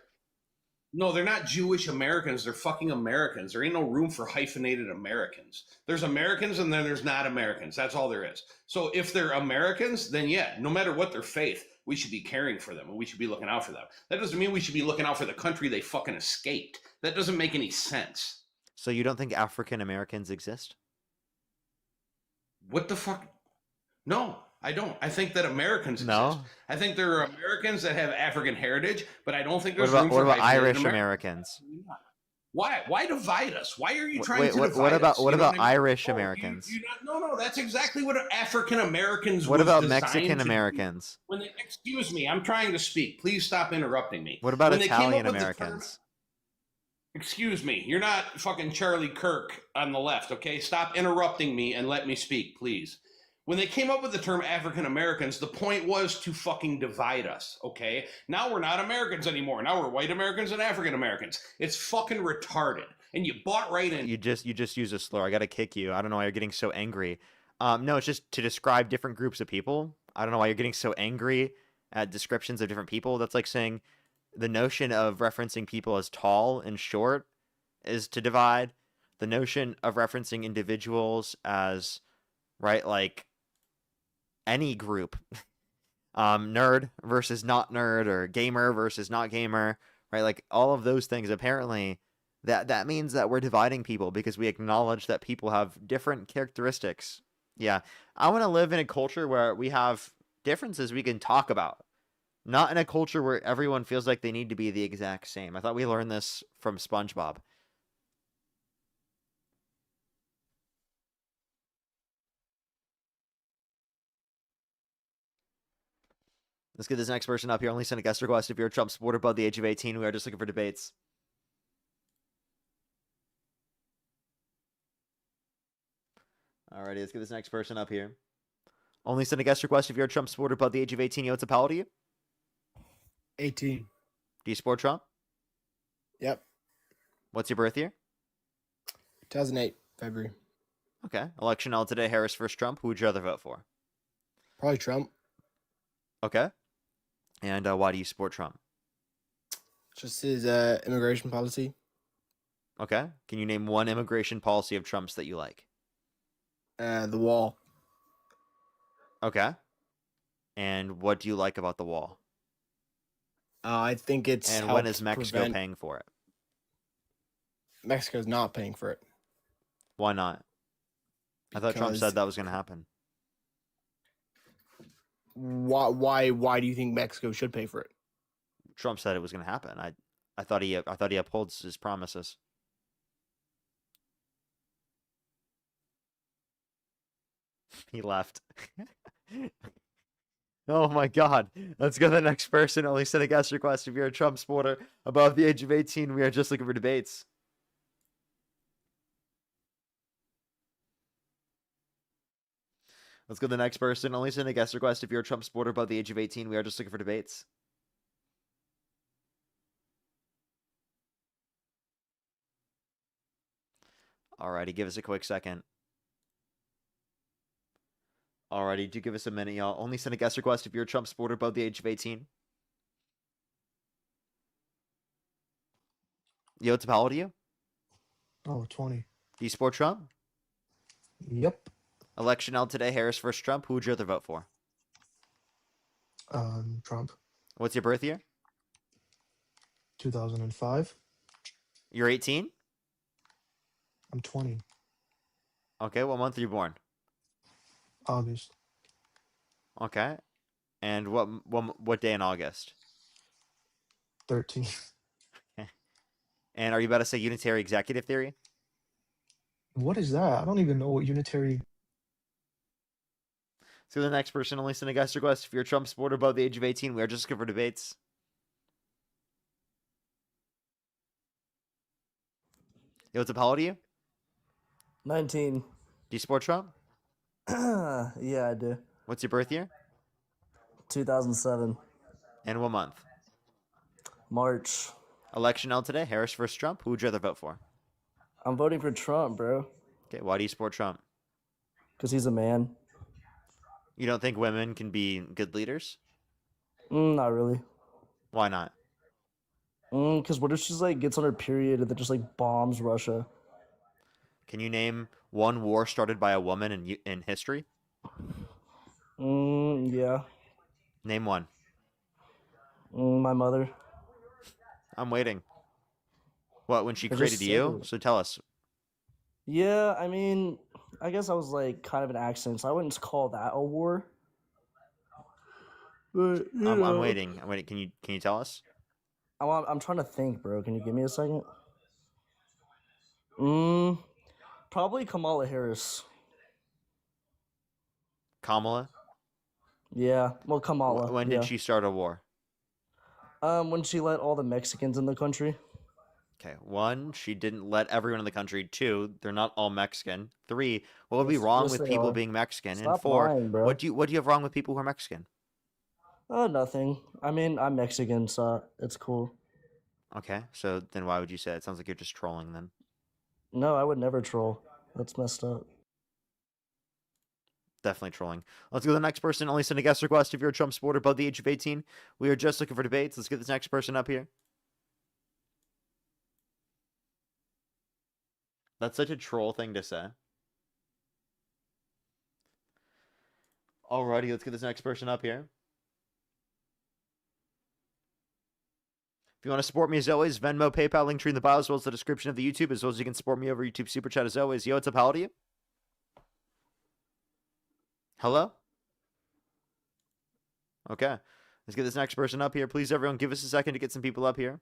No, they're not Jewish Americans. They're fucking Americans. There ain't no room for hyphenated Americans. There's Americans and then there's not Americans. That's all there is. So if they're Americans, then yeah, no matter what their faith, we should be caring for them and we should be looking out for them. That doesn't mean we should be looking out for the country they fucking escaped. That doesn't make any sense. So you don't think African Americans exist? What the fuck? No, I don't. I think that Americans exist. No? I think there are Americans that have African heritage, but I don't think What there's room about for hyphenated Irish Americans. Americans? Why divide us? Why are you trying Wait, to divide what about us? what You know about I mean? Irish Oh, Americans? No, that's exactly what African Americans. What was about designed Mexican to do. Americans? When they, excuse me, I'm trying to speak. Please stop interrupting me. What about When they came up Italian with the term- Americans? Excuse me, you're not fucking Charlie Kirk on the left, okay? Stop interrupting me and let me speak, please. When they came up with the term African Americans, the point was to fucking divide us, okay? Now we're not Americans anymore. Now we're white Americans and African Americans. It's fucking retarded. And you bought right in. You just use a slur. I gotta kick you. I don't know why you're getting so angry. No, it's just to describe different groups of people. I don't know why you're getting so angry at descriptions of different people. That's like saying the notion of referencing people as tall and short is to divide. The notion of referencing individuals as, right, like any group, nerd versus not nerd, or gamer versus not gamer, right? Like all of those things, apparently that means that we're dividing people because we acknowledge that people have different characteristics. Yeah, I want to live in a culture where we have differences we can talk about, not in a culture where everyone feels like they need to be the exact same. I thought we learned this from SpongeBob. Let's get this next person up here. Only send a guest request if you're a Trump supporter above the age of 18. We are just looking for debates. Alrighty, let's get this next person up here. Only send a guest request if you're a Trump supporter above the age of 18. Yo, what's up? How old are you? 18. Do you support Trump? Yep. What's your birth year? 2008, February. Okay. Election held today. Harris versus Trump. Who would you rather vote for? Probably Trump. Okay. And why do you support Trump? Just his immigration policy. Okay. Can you name one immigration policy of Trump's that you like? The wall. Okay. And what do you like about the wall? I think it's. And when is Mexico paying for it? Mexico's not paying for it. Why not? I thought Trump said that was going to happen. Why do you think Mexico should pay for it? Trump said it was going to happen. I thought he upholds his promises. He left. Oh my God. Let's go to the next person. Only send a guest request if you're a Trump supporter above the age of 18. We are just looking for debates. Let's go to the next person. Only send a guest request if you're a Trump supporter above the age of 18. We are just looking for debates. Alrighty, give us a quick second. Alrighty, do give us a minute, y'all. Only send a guest request if you're a Trump supporter above the age of 18. Yo, what's up? How old are you? Oh, 20. Do you support Trump? Yep. Election held today, Harris versus Trump. Who would you rather vote for? Trump. What's your birth year? 2005. You're 18? I'm 20. Okay, what month are you born? August. Okay. And what day in August? 13. Okay. And are you about to say unitary executive theory? What is that? I don't even know what unitary. So the next person, only send a guest request if you're a Trump supporter above the age of 18. We are just looking for debates. Yo, what's up? How old are you? 19. Do you support Trump? Yeah, I do. What's your birth year? 2007. And what month? March. Election held today, Harris versus Trump. Who would you rather vote for? I'm voting for Trump, bro. Okay, why do you support Trump? Because he's a man. You don't think women can be good leaders? Not really. Why not? Because what if she's like gets on her period and then just like bombs Russia? Can you name one war started by a woman in history? Yeah. Name one. My mother. I'm waiting. What, when she I just created said you? it. So tell us. Yeah, I mean, I guess I was like kind of an accident, so I wouldn't call that a war. But you I'm know, waiting. I'm waiting. Can you tell us? I'm trying to think, bro. Can you give me a second? Probably Kamala Harris. Kamala? Yeah, well, Kamala. When yeah. did she start a war? When she let all the Mexicans in the country. Okay, 1, she didn't let everyone in the country. 2, they're not all Mexican. 3, what would be Yes, wrong yes, with they people are. being Mexican? And Stop 4, lying, bro. what do you have wrong with people who are Mexican? Nothing. I mean, I'm Mexican, so it's cool. Okay, so then why would you say it? It sounds like you're just trolling then. No, I would never troll. That's messed up. Definitely trolling. Let's go to the next person. Only send a guest request if you're a Trump supporter above the age of 18. We are just looking for debates. Let's get this next person up here. That's such a troll thing to say. Alrighty, let's get this next person up here. If you want to support me as always, Venmo, PayPal, link tree in the bio, as well as the description of the YouTube, as well as you can support me over YouTube Super Chat as always. Yo, what's up? How old are you? Hello? Okay. Let's get this next person up here. Please, everyone, give us a second to get some people up here.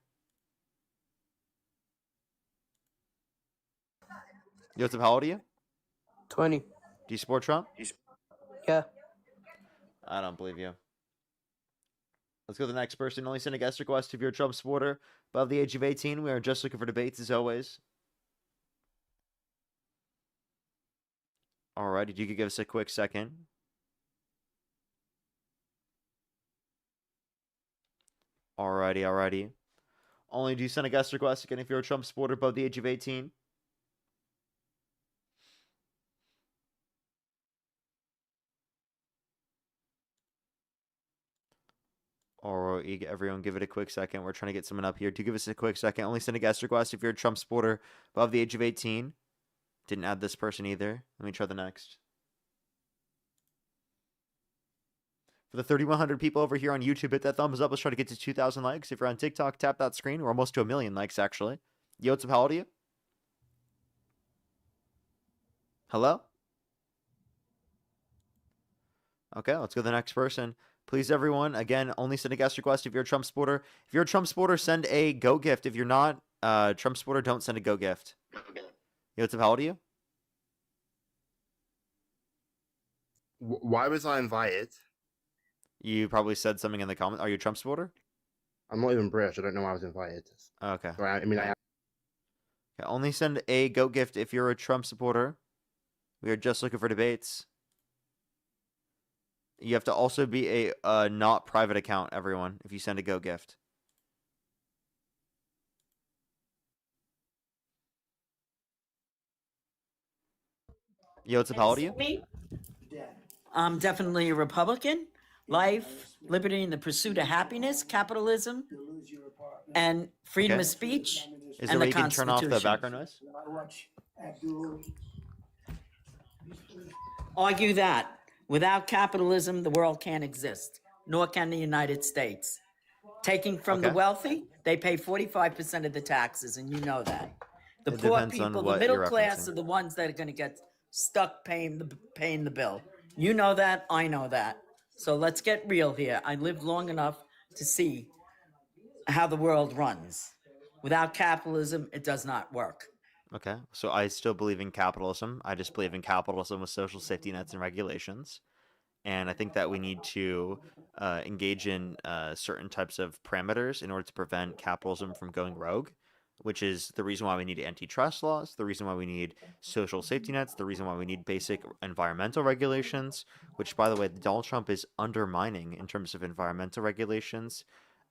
Yo, what's up? How old are you? 20. Do you support Trump? Yeah. I don't believe you. Let's go to the next person. Only send a guest request if you're a Trump supporter above the age of 18. We are just looking for debates as always. Alright, if you could give us a quick second. Alrighty. Only do send a guest request again if you're a Trump supporter above the age of 18. Alright, everyone give it a quick second. We're trying to get someone up here. Do give us a quick second. Only send a guest request if you're a Trump supporter above the age of 18. Didn't add this person either. Let me try the next. For the 3,100 people over here on YouTube, hit that thumbs up. Let's try to get to 2,000 likes. If you're on TikTok, tap that screen. We're almost to 1 million likes, actually. Yo, what's up? How old are you? Hello? Okay, let's go to the next person. Please, everyone, again, only send a guest request if you're a Trump supporter. If you're a Trump supporter, send a go gift. If you're not a Trump supporter, don't send a go gift. Yo, what's up? How old are you? Why was I invited? You probably said something in the comment. Are you a Trump supporter? I'm not even British. I don't know why I was invited. Okay. So I mean, I am. Okay, only send a go gift if you're a Trump supporter. We are just looking for debates. You have to also be a not private account, everyone, if you send a go gift. Yo, what's up? How old are you? Me? I'm definitely a Republican. Life, liberty, and the pursuit of happiness, capitalism, and freedom Okay. of speech, Is there and a way the you can turn off the Constitution. background noise? Argue that without capitalism, the world can't exist, nor can the United States. Taking from the Okay. wealthy, they pay 45% of the taxes, and you know that. The It poor depends on people, the what middle you're class, referencing. are the ones that are going to get stuck paying the bill. You know that, I know that. So let's get real here. I lived long enough to see how the world runs. Without capitalism, it does not work. Okay, so I still believe in capitalism. I just believe in capitalism with social safety nets and regulations. And I think that we need to engage in certain types of parameters in order to prevent capitalism from going rogue, which is the reason why we need antitrust laws, the reason why we need social safety nets, the reason why we need basic environmental regulations, which, by the way, Donald Trump is undermining in terms of environmental regulations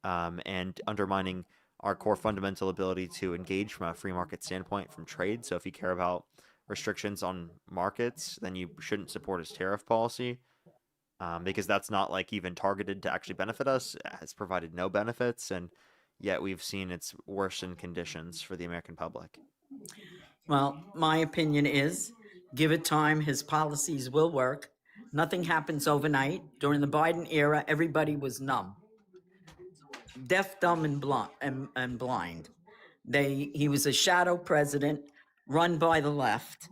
and undermining our core fundamental ability to engage from a free market standpoint from trade. So if you care about restrictions on markets, then you shouldn't support his tariff policy, because that's not like even targeted to actually benefit us. It has provided no benefits, and yet we've seen its worsened conditions for the American public. Well, my opinion is give it time. His policies will work. Nothing happens overnight. During the Biden era, everybody was numb, deaf, dumb, and blind. He was a shadow president run by the left.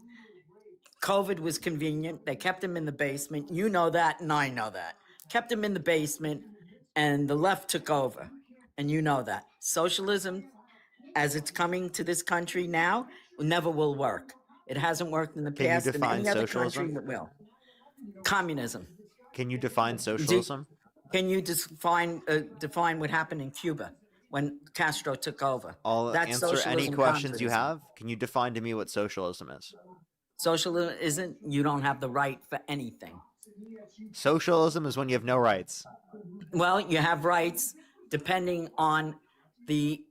COVID was convenient. They kept him in the basement. You know that, and I know that. Kept him in the basement, and the left took over. And you know that. Socialism, as it's coming to this country now, never will work. It hasn't worked in the Can you past in define any other socialism? country that will. Communism. Can you define socialism? Can you define what happened in Cuba when Castro took over? I'll That's answer any socialism, questions you communism. have. Can you define to me what socialism is? Socialism isn't, you don't have the right for anything. Socialism is when you have no rights. Well, you have rights depending on the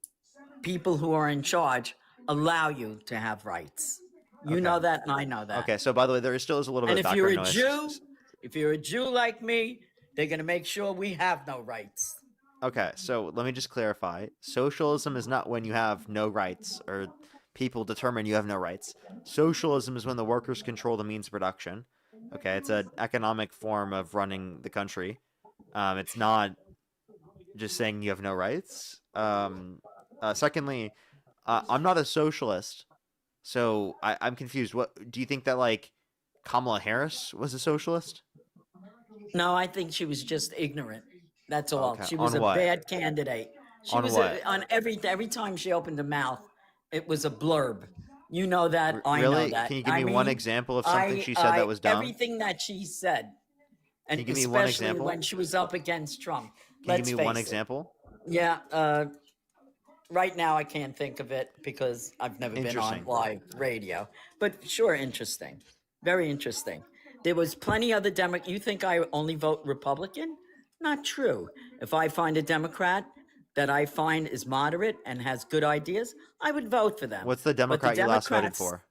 people who are in charge allow you to have rights. You know that, and I know that. Okay, so by the way, there still is a little bit And of if you're background a noise. Jew, if you're a Jew like me, they're going to make sure we have no rights. Okay, so let me just clarify. Socialism is not when you have no rights or people determine you have no rights. Socialism is when the workers control the means of production. Okay, it's an economic form of running the country. It's not just saying you have no rights. Secondly, I'm not a socialist, so I'm confused. What do you think that like Kamala Harris was a socialist? No, I think she was just ignorant. That's all. Okay, She was on a what? bad candidate. She On was what? on every time she opened her mouth, it was a blurb. You know that. I know Really? that. Can you give me one example of something she said that was dumb? Everything that she said, and Can you give me one especially example? when she was up against Trump. Can you Let's give me one face it. example? Yeah. Right now, I can't think of it because I've never been on Interesting. live radio. But sure, interesting. Very interesting. There was plenty other Democrats. You think I only vote Republican? Not true. If I find a Democrat that I find is moderate and has good ideas, I would vote for them. What's the But Democrat you last voted Democrats- for?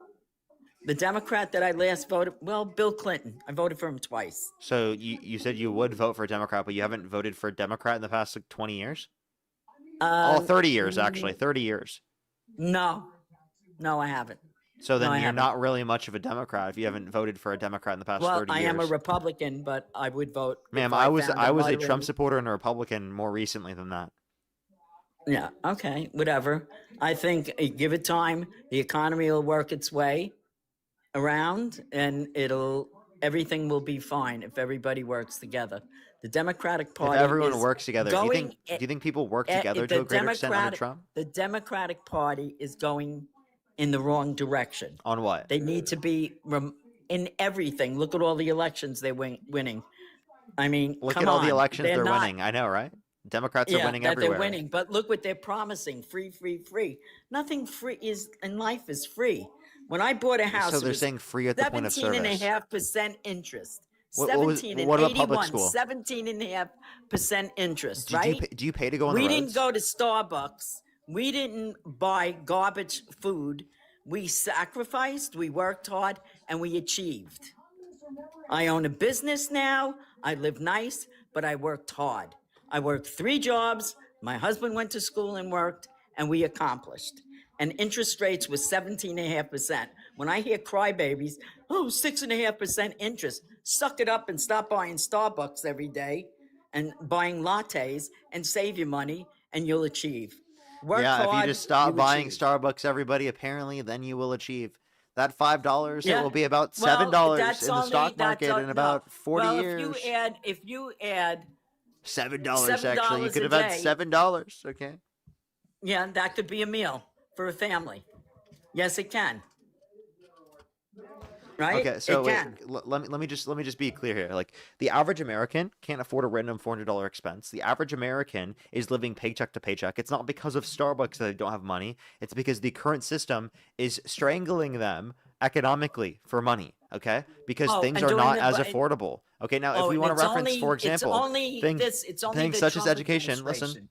The Democrat that I last voted, well, Bill Clinton. I voted for him twice. So you said you would vote for a Democrat, but you haven't voted for a Democrat in the past like 20 years? 30 years, actually. 30 years. No, I haven't. So then No, I you're haven't. not really much of a Democrat if you haven't voted for a Democrat in the past Well, 30 I years. am a Republican, but I would vote. if Ma'am, I was found a moderate- Trump supporter and a Republican more recently than that. Yeah, okay, whatever. I think give it time. The economy will work its way around, and everything will be fine if everybody works together. The Democratic Party. If everyone is works together, do going, you think people work eh, together the to a greater extent under Democratic- Trump? The Democratic Party is going in the wrong direction. On what? They need to be in everything. Look at all the elections they're winning. I mean, Look come at all on. the elections they're not- winning. I know, right? Democrats are winning that everywhere. they're winning. But look what they're promising: free, free, free. Nothing free is in life is free. When I bought a house, So it they're was saying free at the point of service. 17.5% interest. What 17 and about public 81, school? 17.5% interest, Do right? you pay to go on We the didn't roads? go to Starbucks. We didn't buy garbage food. We sacrificed, we worked hard, and we achieved. I own a business now. I live nice, but I worked hard. I worked 3 jobs. My husband went to school and worked, and we accomplished. And interest rates was 17.5%. When I hear crybabies, 6.5% interest, suck it up and stop buying Starbucks every day and buying lattes and save your money, and you'll achieve. Work Yeah, if hard, you just stop you buying achieve. Starbucks, everybody, apparently, then you will achieve. That $5, Yeah. it will be about Well, $7 that's in the only- stock that's market on- in no. about 40 well, years. If you add $7 actually. You $7 could a have had day. $7. Okay. Yeah, that could be a meal for a family. Yes, it can. Right? Okay, so it wait, can. let me just be clear here. Like the average American can't afford a random $400 expense. The average American is living paycheck to paycheck. It's not because of Starbucks that they don't have money. It's because the current system is strangling them economically for money. Okay, because things and are during not the- as affordable. Okay, now if we and want it's to reference, only- for it's example, only things this- it's only things the such as Trump education. administration.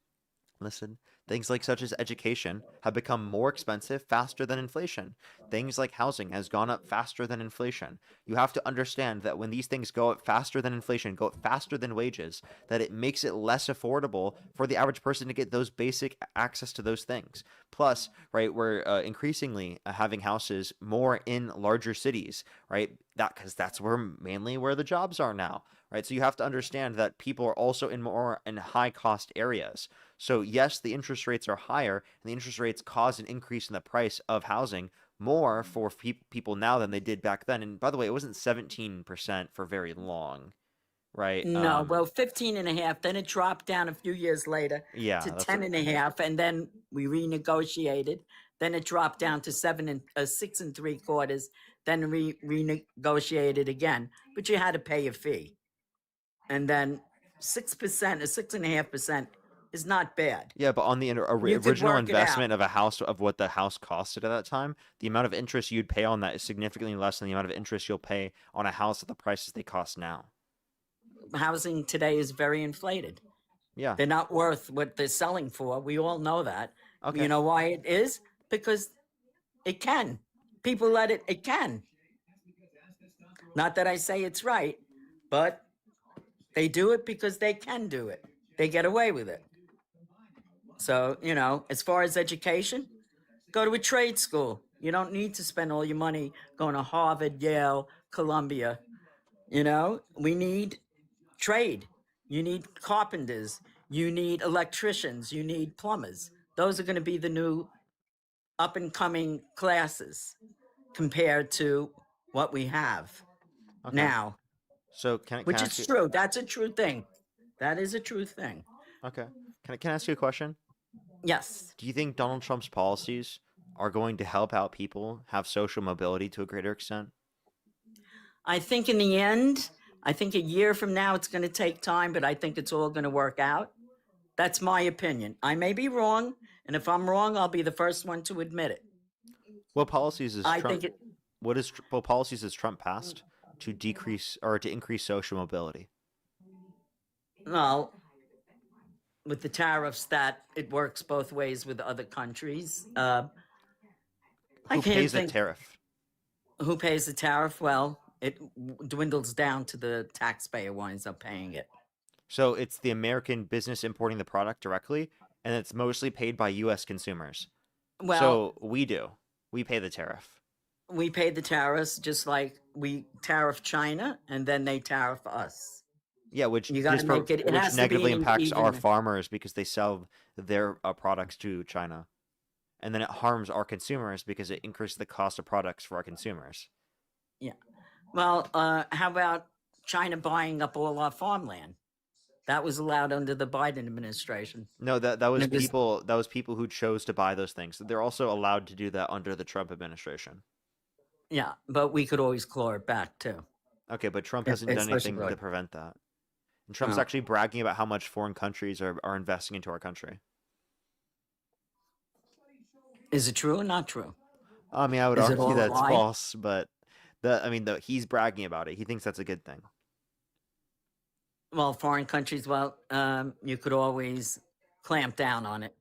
Listen. Things like such as education have become more expensive faster than inflation. Things like housing has gone up faster than inflation. You have to understand that when these things go up faster than inflation, go up faster than wages, that it makes it less affordable for the average person to get those basic access to those things. Plus, right, we're increasingly having houses more in larger cities, right? Because that's mainly where the jobs are now, right? So you have to understand that people are also in high cost areas. So yes, the interest rates are higher, and the interest rates cause an increase in the price of housing more for people now than they did back then. And by the way, it wasn't 17% for very long, right? No, well, 15 and a half. Then it dropped down a few years later Yeah, to that's 10 and a half, and then we renegotiated. Then it dropped down to 6 and 3/4. Then we renegotiated again, but you had to pay a fee, and then 6% or 6.5% is not bad. Yeah, but on the You could original work it out. investment of a house, of what the house costed at that time, the amount of interest you'd pay on that is significantly less than the amount of interest you'll pay on a house at the prices they cost now. Housing today is very inflated. Yeah. They're not worth what they're selling for. We all know that. Okay. You know why it is? Because it can. People let it can. Not that I say it's right, but they do it because they can do it. They get away with it. So, as far as education, go to a trade school. You don't need to spend all your money going to Harvard, Yale, Columbia. We need trade. You need carpenters. You need electricians. You need plumbers. Those are going to be the new up and coming classes compared to what we have now. So can Which I is ask you, true. That's a true thing. That is a true thing. okay. Can I ask you a question? Yes. Do you think Donald Trump's policies are going to help out people have social mobility to a greater extent? I think in the end, I think a year from now it's going to take time, but I think it's all going to work out. That's my opinion. I may be wrong, and if I'm wrong, I'll be the first one to admit it. What policies is I Trump? think it. What policies has Trump passed to decrease or to increase social mobility? Well, with the tariffs, that it works both ways with other countries. I Who can't pays the think tariff? who pays the tariff. Well, it dwindles down to the taxpayer winds up paying it. So it's the American business importing the product directly, and it's mostly paid by U.S. consumers. Well, So we do. We pay the tariff. we pay the tariffs just like we tariff China, and then they tariff us. Yeah, which You gotta make it. It which has to be negatively an impacts our even- farmers because they sell their products to China, and then it harms our consumers because it increases the cost of products for our consumers. Yeah. Well, how about China buying up all our farmland? That was allowed under the Biden administration. No, that was And it was- people. That was people who chose to buy those things. They're also allowed to do that under the Trump administration. Yeah, but we could always claw it back too. Okay, but Trump If hasn't it's done anything to possible. prevent that. And Trump's No. actually bragging about how much foreign countries are investing into our country. Is it true or not true? I mean, I would Is it argue all a that's lie? false, but he's bragging about it. He thinks that's a good thing. Well, foreign countries, you could always clamp down on it.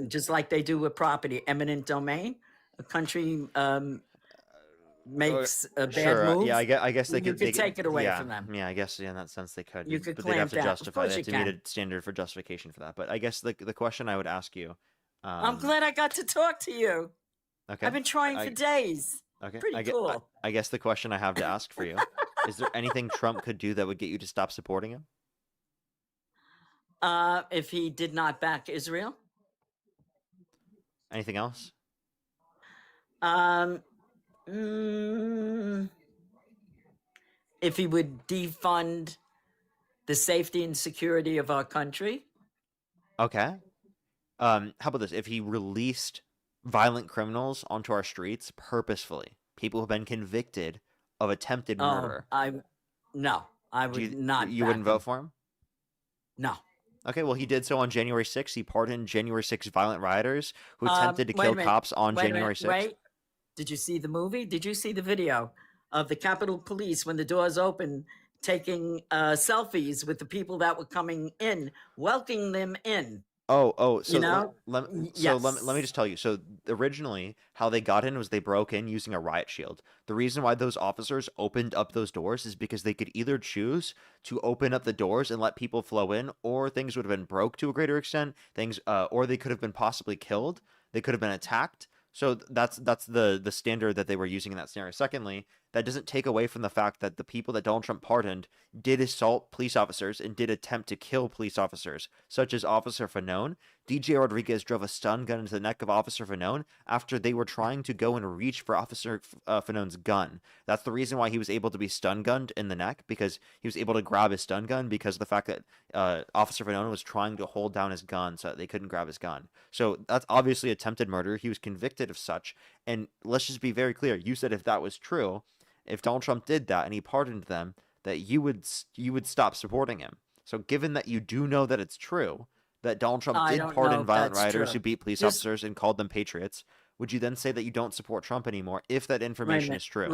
Just like they do with property, eminent domain. A country makes a bad Sure, move. yeah, I guess they you could take it away yeah, from them. Yeah, I guess in that sense they could. You could but they'd have clamp to down. Of justify. course They you have to meet can. a standard for justification for that. But I guess the question I would ask you. I'm glad I got to talk to you. Okay. I've been trying for days. Okay. Pretty cool. I guess the question I have to ask for you is: there anything Trump could do that would get you to stop supporting him? If he did not back Israel. Anything else? If he would defund the safety and security of our country. Okay. How about this? If he released violent criminals onto our streets purposefully, people who have been convicted of attempted murder. I would not. You wouldn't vote for him? No. Okay, well, he did so on January 6th. He pardoned January 6th violent rioters who attempted to kill cops on January 6th. Wait. Did you see the movie? Did you see the video of the Capitol Police when the doors open, taking selfies with the people that were coming in, welcoming them in? So know? let me Yes. just tell you. So originally, how they got in was they broke in using a riot shield. The reason why those officers opened up those doors is because they could either choose to open up the doors and let people flow in, or things would have been broke to a greater extent. Or they could have been possibly killed. They could have been attacked. So that's the standard that they were using in that scenario. Secondly, that doesn't take away from the fact that the people that Donald Trump pardoned did assault police officers and did attempt to kill police officers, such as Officer Fanone. DJ Rodriguez drove a stun gun into the neck of Officer Fanone after they were trying to go and reach for Officer Fanone's gun. That's the reason why he was able to be stun gunned in the neck, because he was able to grab his stun gun because of the fact that Officer Fanone was trying to hold down his gun so that they couldn't grab his gun. So that's obviously attempted murder. He was convicted of such. And let's just be very clear. You said if that was true, if Donald Trump did that and he pardoned them, that you would stop supporting him. So given that you do know that it's true, that Donald Trump I did don't know pardon if violent that's rioters true. who beat police Just- officers and called them patriots, would you then say that you don't support Trump anymore if that Wait a information minute. is true?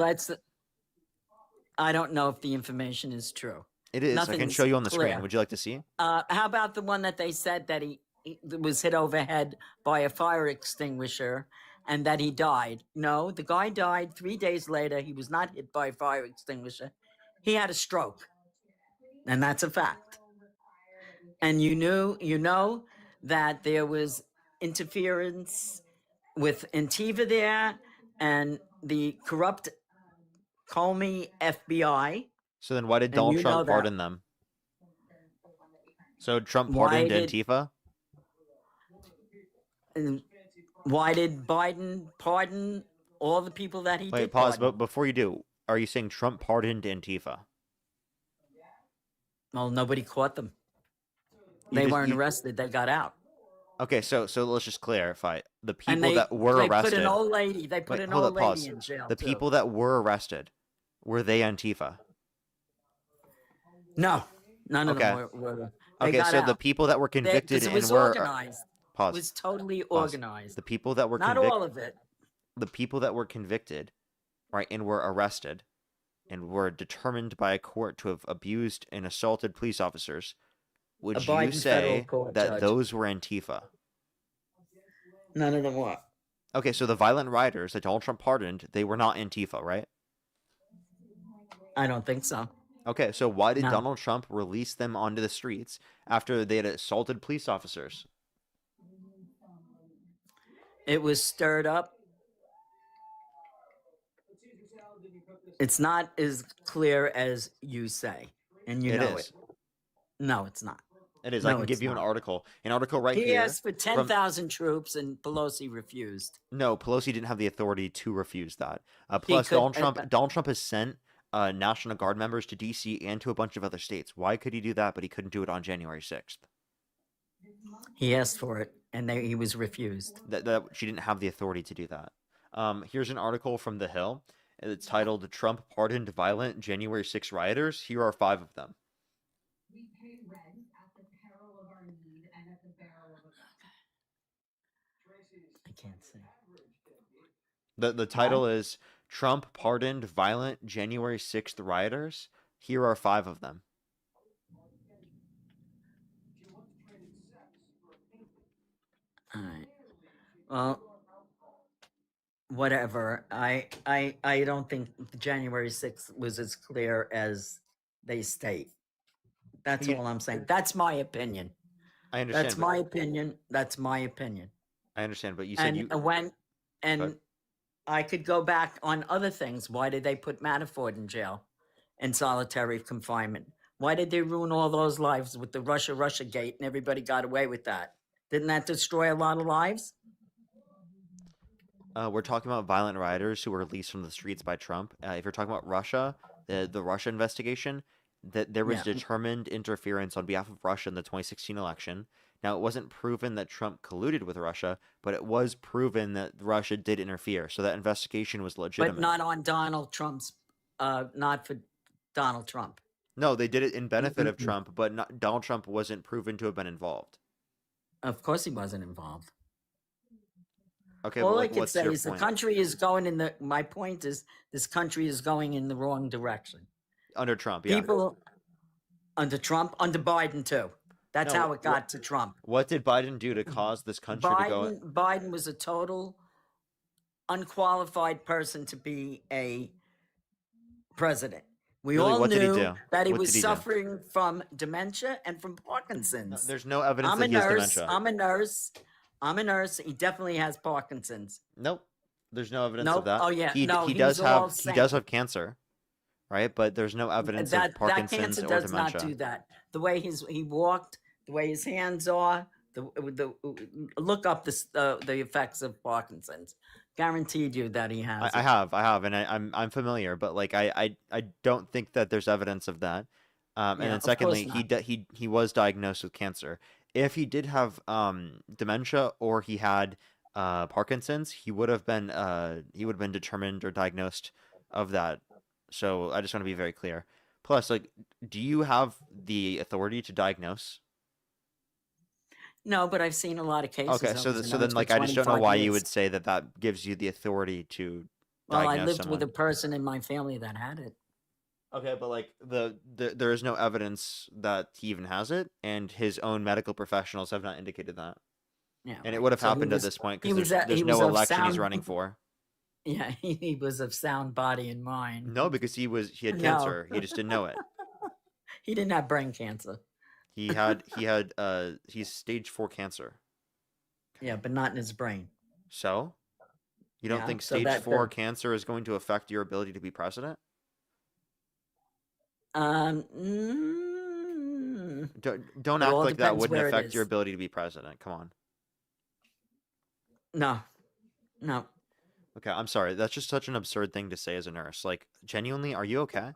I don't know if the information is true. It is. I can Nothing's show you on the clear. screen. Would you like to see? How about the one that they said that he was hit overhead by a fire extinguisher and that he died? No, the guy died 3 days later. He was not hit by a fire extinguisher. He had a stroke. And that's a fact. And you know that there was interference with Antifa there and the corrupt Comey FBI. So then why did And Donald you know Trump that. pardon them? So Trump Why pardoned did- Antifa? And why did Biden pardon all the people that he Wait, did pause. pardon? But before you do, are you saying Trump pardoned Antifa? Well, nobody caught them. You They just- weren't you- arrested. They got out. Okay, so let's just clarify. The people And they, that were they arrested. put an old lady. They put Wait, an hold old up, pause. lady in jail. The too. people that were arrested, were they Antifa? No, none of Okay. them were. They Okay, got so out. the people that were They- 'cause convicted it was and were organized. pause. It was totally Pause. organized. The people that were Not all of it. the people that were convicted, right, and were arrested, and were determined by a court to have abused and assaulted police officers, would A you Biden federal say court that judge. those were Antifa? None of them what? Okay, so the violent rioters that Donald Trump pardoned, they were not Antifa, right? I don't think so. Okay, so why did No. Donald Trump release them onto the streets after they had assaulted police officers? It was stirred up. It's not as clear as you say, and you It know is. it. No, it's not. It is. No, I can it's give you an not. article. An article right He here. asked for from- 10,000 troops, and Pelosi refused. No, Pelosi didn't have the authority to refuse that. He Plus, could- Donald Trump has sent National Guard members to D.C. and to a bunch of other states. Why could he do that, but he couldn't do it on January 6th? He asked for it, and he was refused. That she didn't have the authority to do that. Here's an article from The Hill. It's titled "Trump Pardoned Violent January 6 Rioters." Here are 5 of them. I can't see. The title is "Trump Pardoned Violent January 6th Rioters." Here are 5 of them. All right. Well, whatever. I don't think January 6th was as clear as they state. That's You- all I'm saying. That's my opinion. I understand. That's but- my opinion. That's my opinion. I understand, but you said And you. and I could go back on other things. Why did they put Manafort in jail in solitary confinement? Why did they ruin all those lives with the Russia gate and everybody got away with that? Didn't that destroy a lot of lives? We're talking about violent rioters who were released from the streets by Trump. If you're talking about Russia, the Russia investigation, that there was Yeah. determined interference on behalf of Russia in the 2016 election. Now, it wasn't proven that Trump colluded with Russia, but it was proven that Russia did interfere. So that investigation was legitimate. But not on Donald Trump's, not for Donald Trump. No, they did it in benefit of Mm-mm. Trump, but Donald Trump wasn't proven to have been involved. Of course he wasn't involved. Okay, All but I like, can what's say your is the point? country is going in the, my point is this country is going in the wrong direction. Under Trump, yeah. People under Trump, under Biden too. That's No, how it got to Trump. What did Biden do to cause this country to go? Biden was a total unqualified person to be a president. We Really, all what did he knew do? that he What was did he do? suffering from dementia and from Parkinson's. There's no evidence I'm that a he has nurse. dementia. I'm a nurse. He definitely has Parkinson's. Nope. There's no evidence Nope. of that. Oh yeah. He no, does have all he does have cancer, right? But there's no evidence of that Parkinson's cancer or does dementia. not do that. The way he walked, the way his hands are, the look up the effects of Parkinson's. Guaranteed you that he has. I have, and I'm familiar, but like I don't think that there's evidence of that. And Yeah, then of secondly, course he was diagnosed with cancer. If he did have dementia or he had Parkinson's, he would have been determined or diagnosed of that. So I just want to be very clear. Plus, like, do you have the authority to diagnose? No, but I've seen a lot of cases. Okay, of so it, so and then for like I just don't know 25 why you years. would say that that gives you the authority to Well, I diagnose lived someone. with a person in my family that had it. Okay, but like there is no evidence that he even has it, and his own medical professionals have not indicated that. Yeah, And it right. would have So he happened at was- this point he because was there's he no was of election he's sound- running for. Yeah, he was of sound body and mind. No, because he had No. cancer. He just didn't know it. He didn't have brain cancer. He's stage 4 cancer. Yeah, but not in his brain. So, you don't Yeah, think so stage that 4 the- cancer is going to affect your ability to be president? Don't It act all like that depends wouldn't where it affect your is. ability to be president. Come on. No. Okay, I'm sorry. That's just such an absurd thing to say as a nurse. Like, genuinely, are you okay?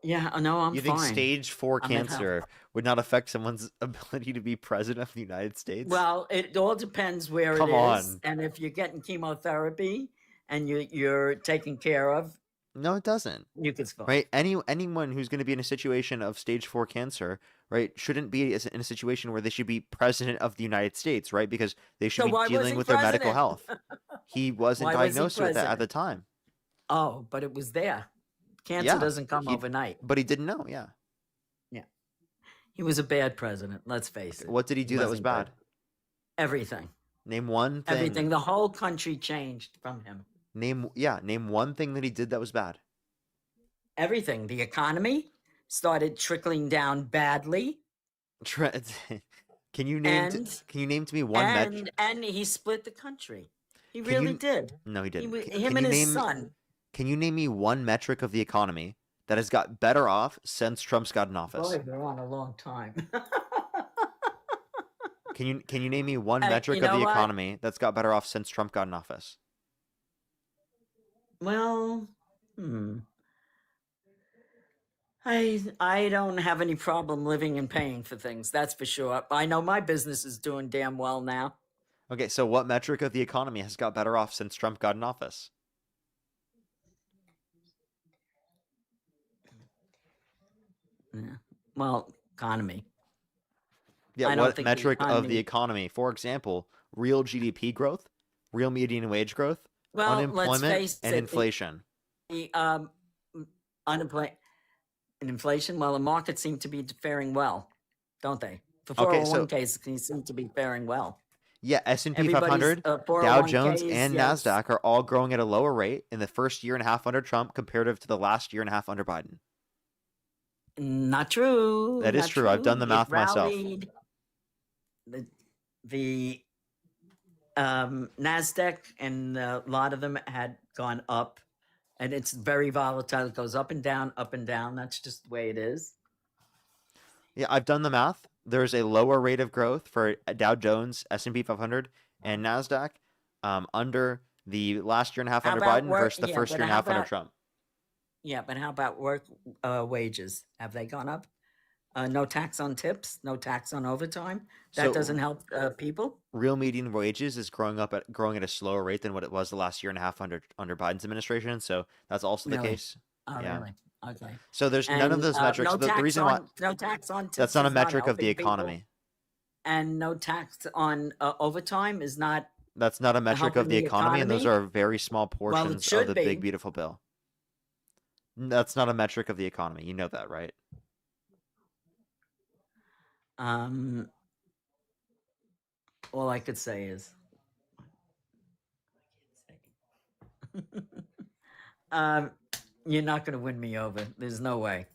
Yeah, no, I'm You fine. think stage 4 I'm in health. cancer would not affect someone's ability to be president of the United States? Well, it all depends where Come it is, on. and if you're getting chemotherapy and you're taken care of, No, it doesn't. you can survive. Right? Anyone who's going to be in a situation of stage 4 cancer, right, shouldn't be in a situation where they should be president of the United States, right? Because they should So why be was dealing he with their medical president? health. He wasn't Why was he diagnosed with that at president? the time. Oh, but it was there. Cancer Yeah, doesn't come he- overnight. But he didn't know, yeah. He was a bad president. Let's face it. What did he do that was wasn't bad? good. Everything. Name one thing. Everything. The whole country changed from him. Name one thing that he did that was bad. Everything. The economy started trickling down badly. Can you name And- can you name to me one metric? And he split the country. He Can really you- did. No, he didn't. Him and his son. Can you name me one metric of the economy that has got better off since Trump's got in office? Boy, we're on a long time. Can you name me one Hey, metric you of know the what? economy that's got better off since Trump got in office? Well, I don't have any problem living and paying for things. That's for sure. I know my business is doing damn well now. Okay, so what metric of the economy has got better off since Trump got in office? Yeah. Well, economy. Yeah, I don't what think the metric of the economy- economy? For example, real GDP growth, real median wage growth, Well, let's unemployment, face and it, inflation. The unemployment and inflation. Well, the markets seem to be faring well, don't they? The Okay, 401ks seem to be faring well. Yeah, S&P Everybody's, 500, Dow 401ks, Jones, and yes. NASDAQ are all growing at a lower rate in the first year and a half under Trump comparative to the last year and a half under Biden. Not true. That is not true. I've done the It math myself. rallied. The Nasdaq and a lot of them had gone up, and it's very volatile. It goes up and down, up and down. That's just the way it is. Yeah, I've done the math. There's a lower rate of growth for Dow Jones, S&P 500, and NASDAQ under the last year and a half How under about Biden work- versus the yeah, first but year and a how half under about- Trump. Yeah, but how about work wages? Have they gone up? No tax on tips, no tax on overtime. That So- doesn't help people. Real median wages is growing at a slower rate than what it was the last year and a half under Biden's administration. So that's also the Really? case. Oh, Yeah. really? Okay. So there's none of And, those metrics. No The tax reason on, why no tax on tips. that's not a is metric of the helping people, economy. and no tax on overtime is not. That's not a metric of helping the the economy, and those economy? are very small portions of should the be. big beautiful bill. That's not a metric of the economy. You know that, right? All I could say is, you're not going to win me over. There's no way.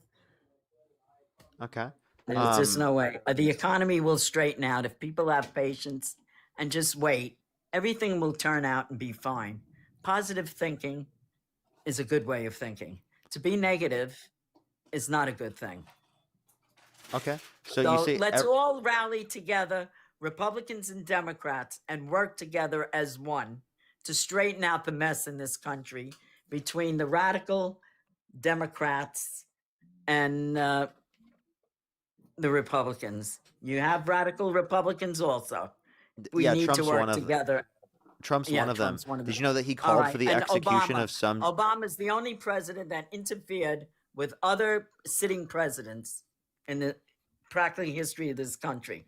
Okay. There's just no way. The economy will straighten out if people have patience and just wait. Everything will turn out and be fine. Positive thinking is a good way of thinking. To be negative is not a good thing. Okay. So you say let's all rally together, Republicans and Democrats, and work together as one to straighten out the mess in this country between the radical Democrats and the Republicans. You have radical Republicans also. We need Trump's to work one of together. Trump's one of them. Trump's one of Did them. you know that he All called right, for the and execution of some? Obama's the only president that interfered with other sitting presidents in the practically history of this country.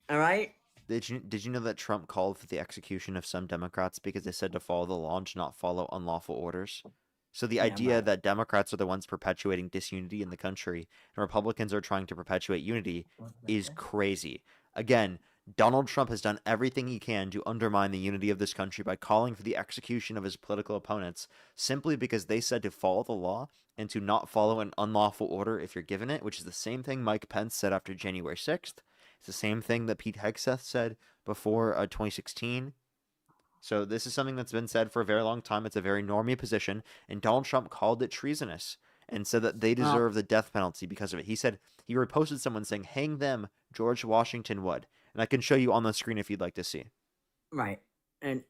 All right? Did you know that Trump called for the execution of some Democrats because they said to follow the law and to not follow unlawful orders? So the idea that Democrats are the ones perpetuating disunity in the country and Republicans are trying to perpetuate unity is crazy. Again, Donald Trump has done everything he can to undermine the unity of this country by calling for the execution of his political opponents simply because they said to follow the law and to not follow an unlawful order if you're given it, which is the same thing Mike Pence said after January 6th. It's the same thing that Pete Hegseth said before 2016. So this is something that's been said for a very long time. It's a very normie position, and Donald Trump called it treasonous and said that they deserve the death penalty because of it. He said he reposted someone saying, "Hang them, George Washington would." And I can show you on the screen if you'd like to see. Right. And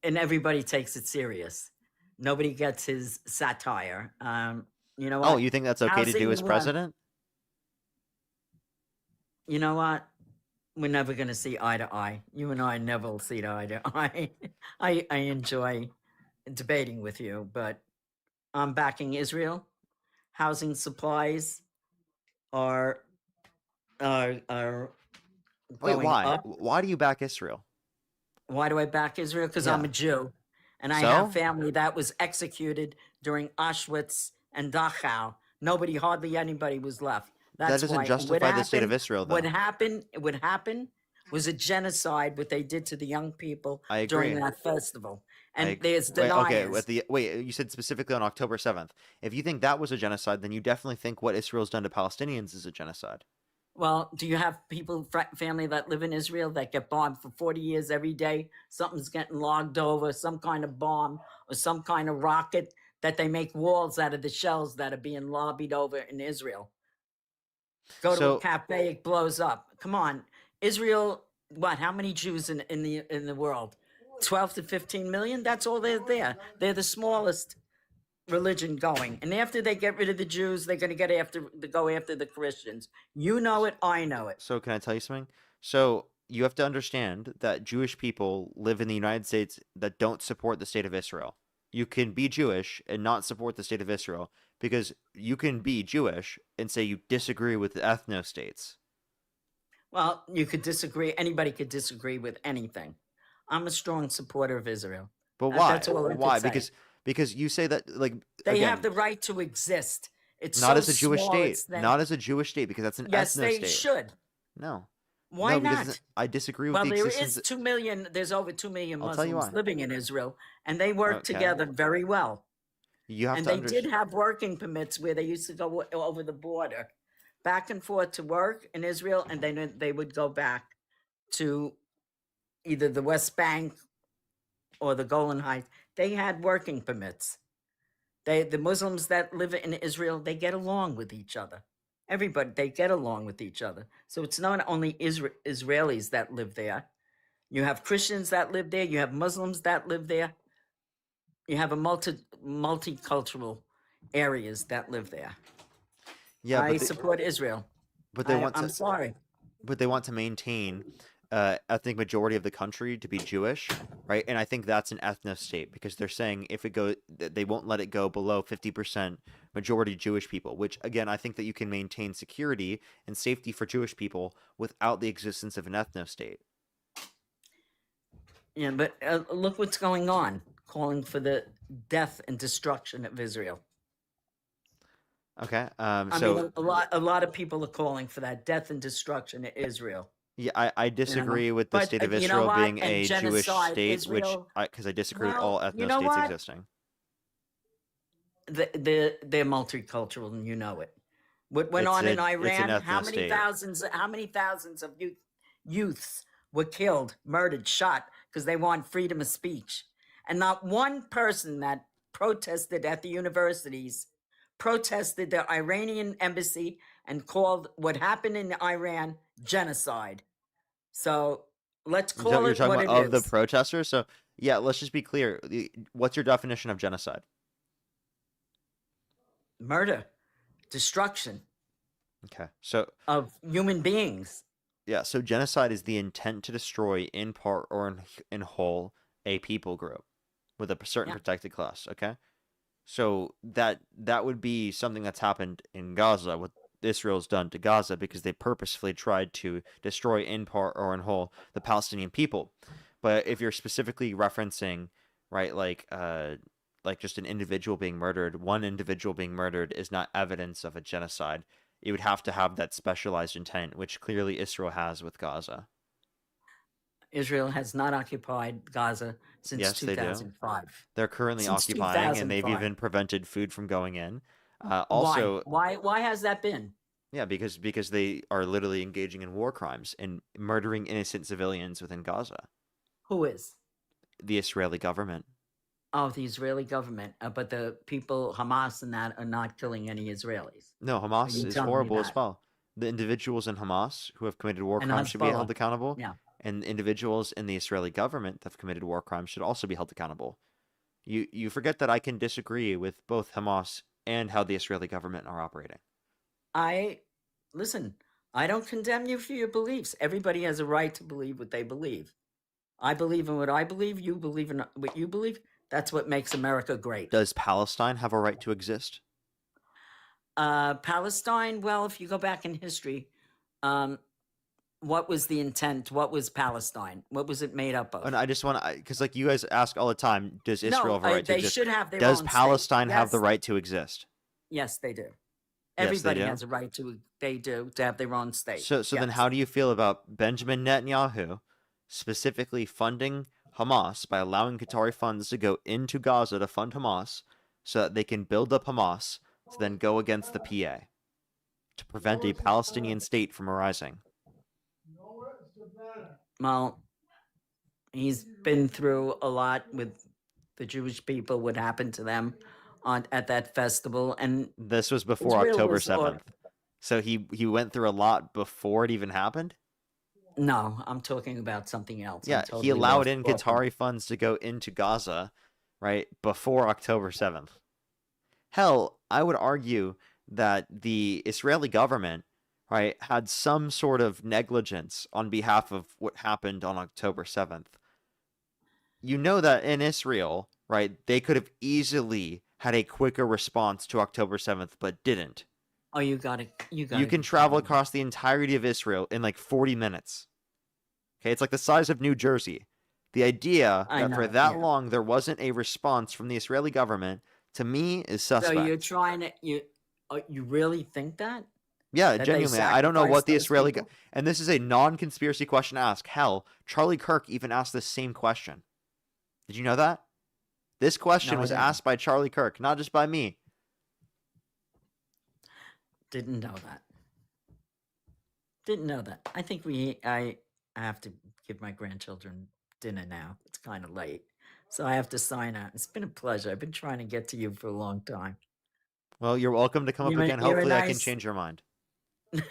everybody takes it serious. Nobody gets his satire. You know what? Oh, you think that's okay to do as president? You know what? We're never going to see eye to eye. You and I never will see eye to eye. I enjoy debating with you, but I'm backing Israel. Housing supplies are Wait, going why? up. Why do you back Israel? Why do I back Israel? Because I'm a Jew, and I have family that was executed during Auschwitz and Dachau. Hardly anybody was left. That's that doesn't why. justify the state of Israel, though. What happened was a genocide. What they did to the young people I agree. during that festival, and there's deniers. Wait, you said specifically on October 7th. If you think that was a genocide, then you definitely think what Israel's done to Palestinians is a genocide. Well, do you have people, family that live in Israel that get bombed for 40 years every day? Something's getting logged over, some kind of bomb or some kind of rocket that they make walls out of the shells that are being lobbied over in Israel. Go to a cafe, it blows up. Come on. Israel, what? How many Jews in the world? 12 to 15 million? That's all they're there. They're the smallest religion going. And after they get rid of the Jews, they're going to go after the Christians. You know it, I know it. So can I tell you something? So you have to understand that Jewish people live in the United States that don't support the state of Israel. You can be Jewish and not support the state of Israel because you can be Jewish and say you disagree with the ethno-states. Well, you could disagree. Anybody could disagree with anything. I'm a strong supporter of Israel. But why? That's all I why? could say. Because you say that, like, they again, have the right to exist. It's not so as a Jewish small, state. it's them. Not as a Jewish state because that's an Yes, ethno-state. they should. No. Why No, because not? I disagree with Well, the there existence. is 2 million. There's over 2 million I'll tell you Muslims why. living in Israel, and they work Okay. together very well. You have And to they did have working permits where they used to go over the border, back and forth to work in Israel, and then they would go back to either the West Bank or the Golan Heights. They had working permits. The Muslims that live in Israel, they get along with each other. Everybody, they get along with each other. So it's not only Israelis that live there. You have Christians that live there. You have Muslims that live there. You have a multicultural areas that live there. Yeah, I support Israel. But they I'm sorry. But they want to maintain ethnic majority of the country to be Jewish, right? And I think that's an ethno state because they're saying if it goes, they won't let it go below 50% majority Jewish people, which again, I think that you can maintain security and safety for Jewish people without the existence of an ethno state. Yeah, but look what's going on, calling for the death and destruction of Israel. Okay. I mean, So a lot of people are calling for that death and destruction of Israel. yeah, I disagree with the But state of you know Israel what? being And a Jewish genocide, state, which Israel. because I disagree with Well, all you ethno know states what? existing. They're multicultural, and you know it. What went on in It's an Iran? ethno state. How many thousands of youths were killed, murdered, shot because they want freedom of speech, and not one person that protested at the universities protested the Iranian embassy and called what happened in Iran genocide. So let's call You're it talking what about it of the is. protesters. So yeah, let's just be clear. What's your definition of genocide? Murder, destruction Okay. So of human beings. yeah, so genocide is the intent to destroy in part or in whole a people group with a certain Yeah. protected class. Okay. So that would be something that's happened in Gaza, what Israel's done to Gaza, because they purposefully tried to destroy in part or in whole the Palestinian people. But if you're specifically referencing, right, like just an individual being murdered, one individual being murdered is not evidence of a genocide. You would have to have that specialized intent, which clearly Israel has with Gaza. Israel has not occupied Gaza since Yes, they do. 2005. They're currently Since occupying, and they've 2005. even prevented food from going in. Why? Why has that been? Yeah, because they are literally engaging in war crimes and murdering innocent civilians within Gaza. Who is? The Israeli government. Oh, the Israeli government. But the people, Hamas and that, are not killing any Israelis. No, Hamas you is telling me horrible as that? well. The individuals in Hamas who have committed war And crimes should be held Hezbollah. accountable. Yeah. And individuals in the Israeli government that have committed war crimes should also be held accountable. You forget that I can disagree with both Hamas and how the Israeli government are operating. Listen, I don't condemn you for your beliefs. Everybody has a right to believe what they believe. I believe in what I believe. You believe in what you believe. That's what makes America great. Does Palestine have a right to exist? Palestine, well, if you go back in history, what was the intent? What was Palestine? What was it made up of? And I just want to, because like you guys ask all the time, does Israel have a right to they exist? should have their Does own Palestine state. have the Yes. right to exist? Yes, they do. Yes, they Everybody do? has a right to. They do to have their own state. So then how do you feel about Benjamin Netanyahu specifically funding Hamas by allowing Qatari funds to go into Gaza to fund Hamas so that they can build up Hamas to then go against the PA to prevent a Palestinian state from arising? Well, he's been through a lot with the Jewish people. What happened to them at that festival, and This was before Israel October was 7th. So he went through a lot before it even happened? No, I'm talking about something else. I'm Yeah, totally he allowed off in topic. Qatari funds to go into Gaza, right, before October 7th. Hell, I would argue that the Israeli government, right, had some sort of negligence on behalf of what happened on October 7th. You know that in Israel, right, they could have easily had a quicker response to October 7th, but didn't. Oh, you got it. You got You it. can travel across the entirety of Israel in like 40 minutes. Okay, it's like the size of New Jersey. The idea I that for know, that yeah. long there wasn't a response from the Israeli government, to me, is suspect. So you're trying to you really think that? Yeah, That they genuinely. I don't know what sacrificed the those Israeli people? and this is a non-conspiracy question to ask. Hell, Charlie Kirk even asked the same question. Did you know that? This question No, I was didn't. asked by Charlie Kirk, not just by me. Didn't know that. Didn't know that. I think I have to give my grandchildren dinner now. It's kind of late. So I have to sign out. It's been a pleasure. I've been trying to get to you for a long time. Well, you're welcome to come up You're a- again. you're a Hopefully I can nice- change your mind.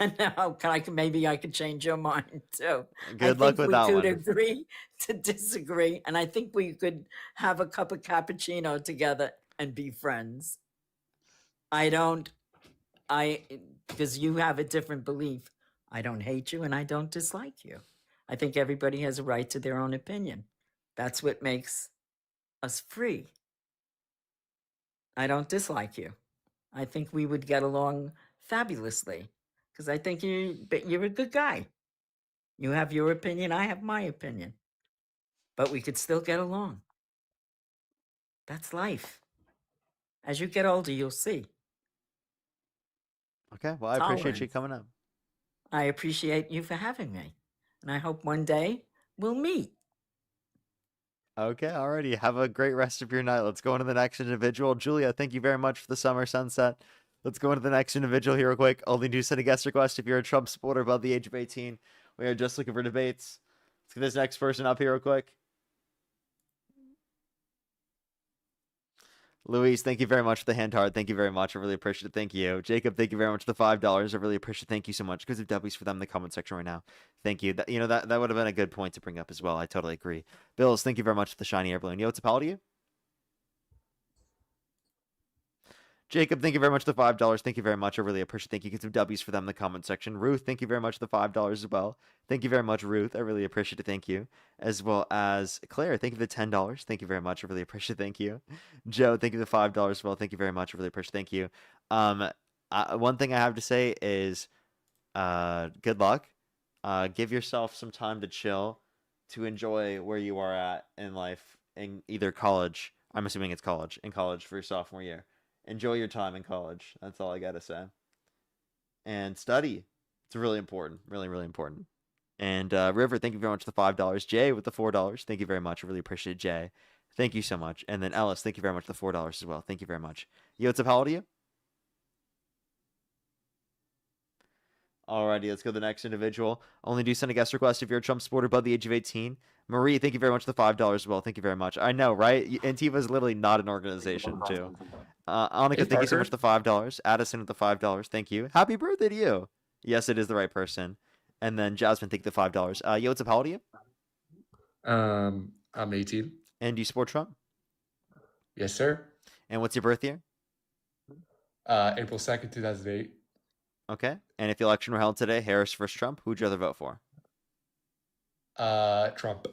No, maybe I could change your mind too. Good luck with that I think we one. could agree to disagree, and I think we could have a cup of cappuccino together and be friends. Because you have a different belief. I don't hate you and I don't dislike you. I think everybody has a right to their own opinion. That's what makes us free. I don't dislike you. I think we would get along fabulously because I think you're a good guy. You have your opinion, I have my opinion. But we could still get along. That's life. As you get older, you'll see. Okay, well, I appreciate you coming up. I appreciate you for having me. And I hope one day we'll meet. Okay, alrighty. Have a great rest of your night. Let's go into the next individual. Julia, thank you very much for the summer sunset. Let's go into the next individual here real quick. Only do send a guest request if you're a Trump supporter above the age of 18. We are just looking for debates. Let's get this next person up here real quick. Louise, thank you very much for the hand heart. Thank you very much. I really appreciate it. Thank you. Jacob, thank you very much for the $5. I really appreciate it. Thank you so much. Because of W's for them in the comment section right now. Thank you. That would have been a good point to bring up as well. I totally agree. Bills, thank you very much for the shiny air balloon. Yo, what's a pal to you? Jacob, thank you very much for the $5. Thank you very much. I really appreciate it. Thank you. Get some W's for them in the comment section. Ruth, thank you very much for the $5 as well. Thank you very much, Ruth. I really appreciate it. Thank you. As well as Claire, thank you for the $10. Thank you very much. I really appreciate it. Thank you. Joe, thank you for the $5 as well. Thank you very much. I really appreciate it. Thank you. One thing I have to say is good luck. Give yourself some time to chill, to enjoy where you are at in life, in either college. I'm assuming it's college. In college for your sophomore year. Enjoy your time in college. That's all I got to say. And study. It's really important. Really, really important. And River, thank you very much for the $5. Jay with the $4. Thank you very much. I really appreciate it, Jay. Thank you so much. And then Ellis, thank you very much for the $4 as well. Thank you very much. Yo, what's up? How old are you? Alrighty, let's go to the next individual. Only do send a guest request if you're a Trump supporter above the age of 18. Marie, thank you very much for the $5 as well. Thank you very much. I know, right? Antifa is literally not an organization, too. Annika, thank you so much for the $5. Addison with the $5. Thank you. Happy birthday to you. Yes, it is the right person. And then Jasmine, thank you for the $5. Yo, what's up? How old are you? I'm 18. And do you support Trump? Yes, sir. And what's your birth year? April 2nd, 2008. Okay. And if the election were held today, Harris versus Trump, who would you rather vote for? Trump.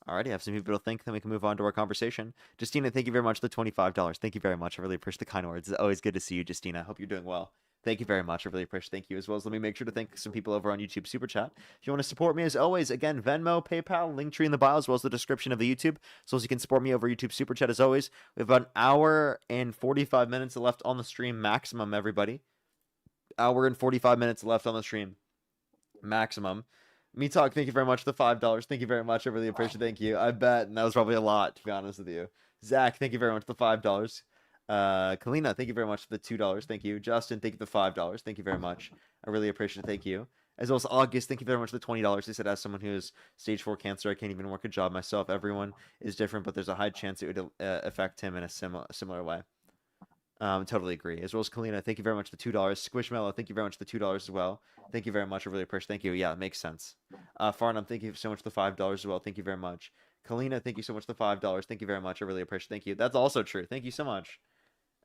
Alrighty, I have some people to think, then we can move on to our conversation. Justina, thank you very much for the $25. Thank you very much. I really appreciate the kind words. It's always good to see you, Justina. I hope you're doing well. Thank you very much. I really appreciate it. Thank you as well. As let me make sure to thank some people over on YouTube Super Chat. If you want to support me, as always, again, Venmo, PayPal, Linktree in the bio, as well as the description of the YouTube. So as you can support me over YouTube Super Chat, as always. We have about an hour and 45 minutes left on the stream maximum, everybody. Hour and 45 minutes left on the stream maximum. Me Talk, thank you very much for the $5. Thank you very much. I really appreciate it. Thank you. I bet, and that was probably a lot, to be honest with you. Zach, thank you very much for the $5. Kalina, thank you very much for the $2. Thank you. Justin, thank you for the $5. Thank you very much. I really appreciate it. Thank you. As well as August, thank you very much for the $20. They said, as someone who has stage 4 cancer, I can't even work a job myself. Everyone is different, but there's a high chance it would affect him in a similar way. Totally agree. As well as Kalina, thank you very much for the $2. Squishmallow, thank you very much for the $2 as well. Thank you very much. I really appreciate it. Thank you. Yeah, it makes sense. Farnham, thank you so much for the $5 as well. Thank you very much. Kalina, thank you so much for the $5. Thank you very much. I really appreciate it. Thank you. That's also true. Thank you so much.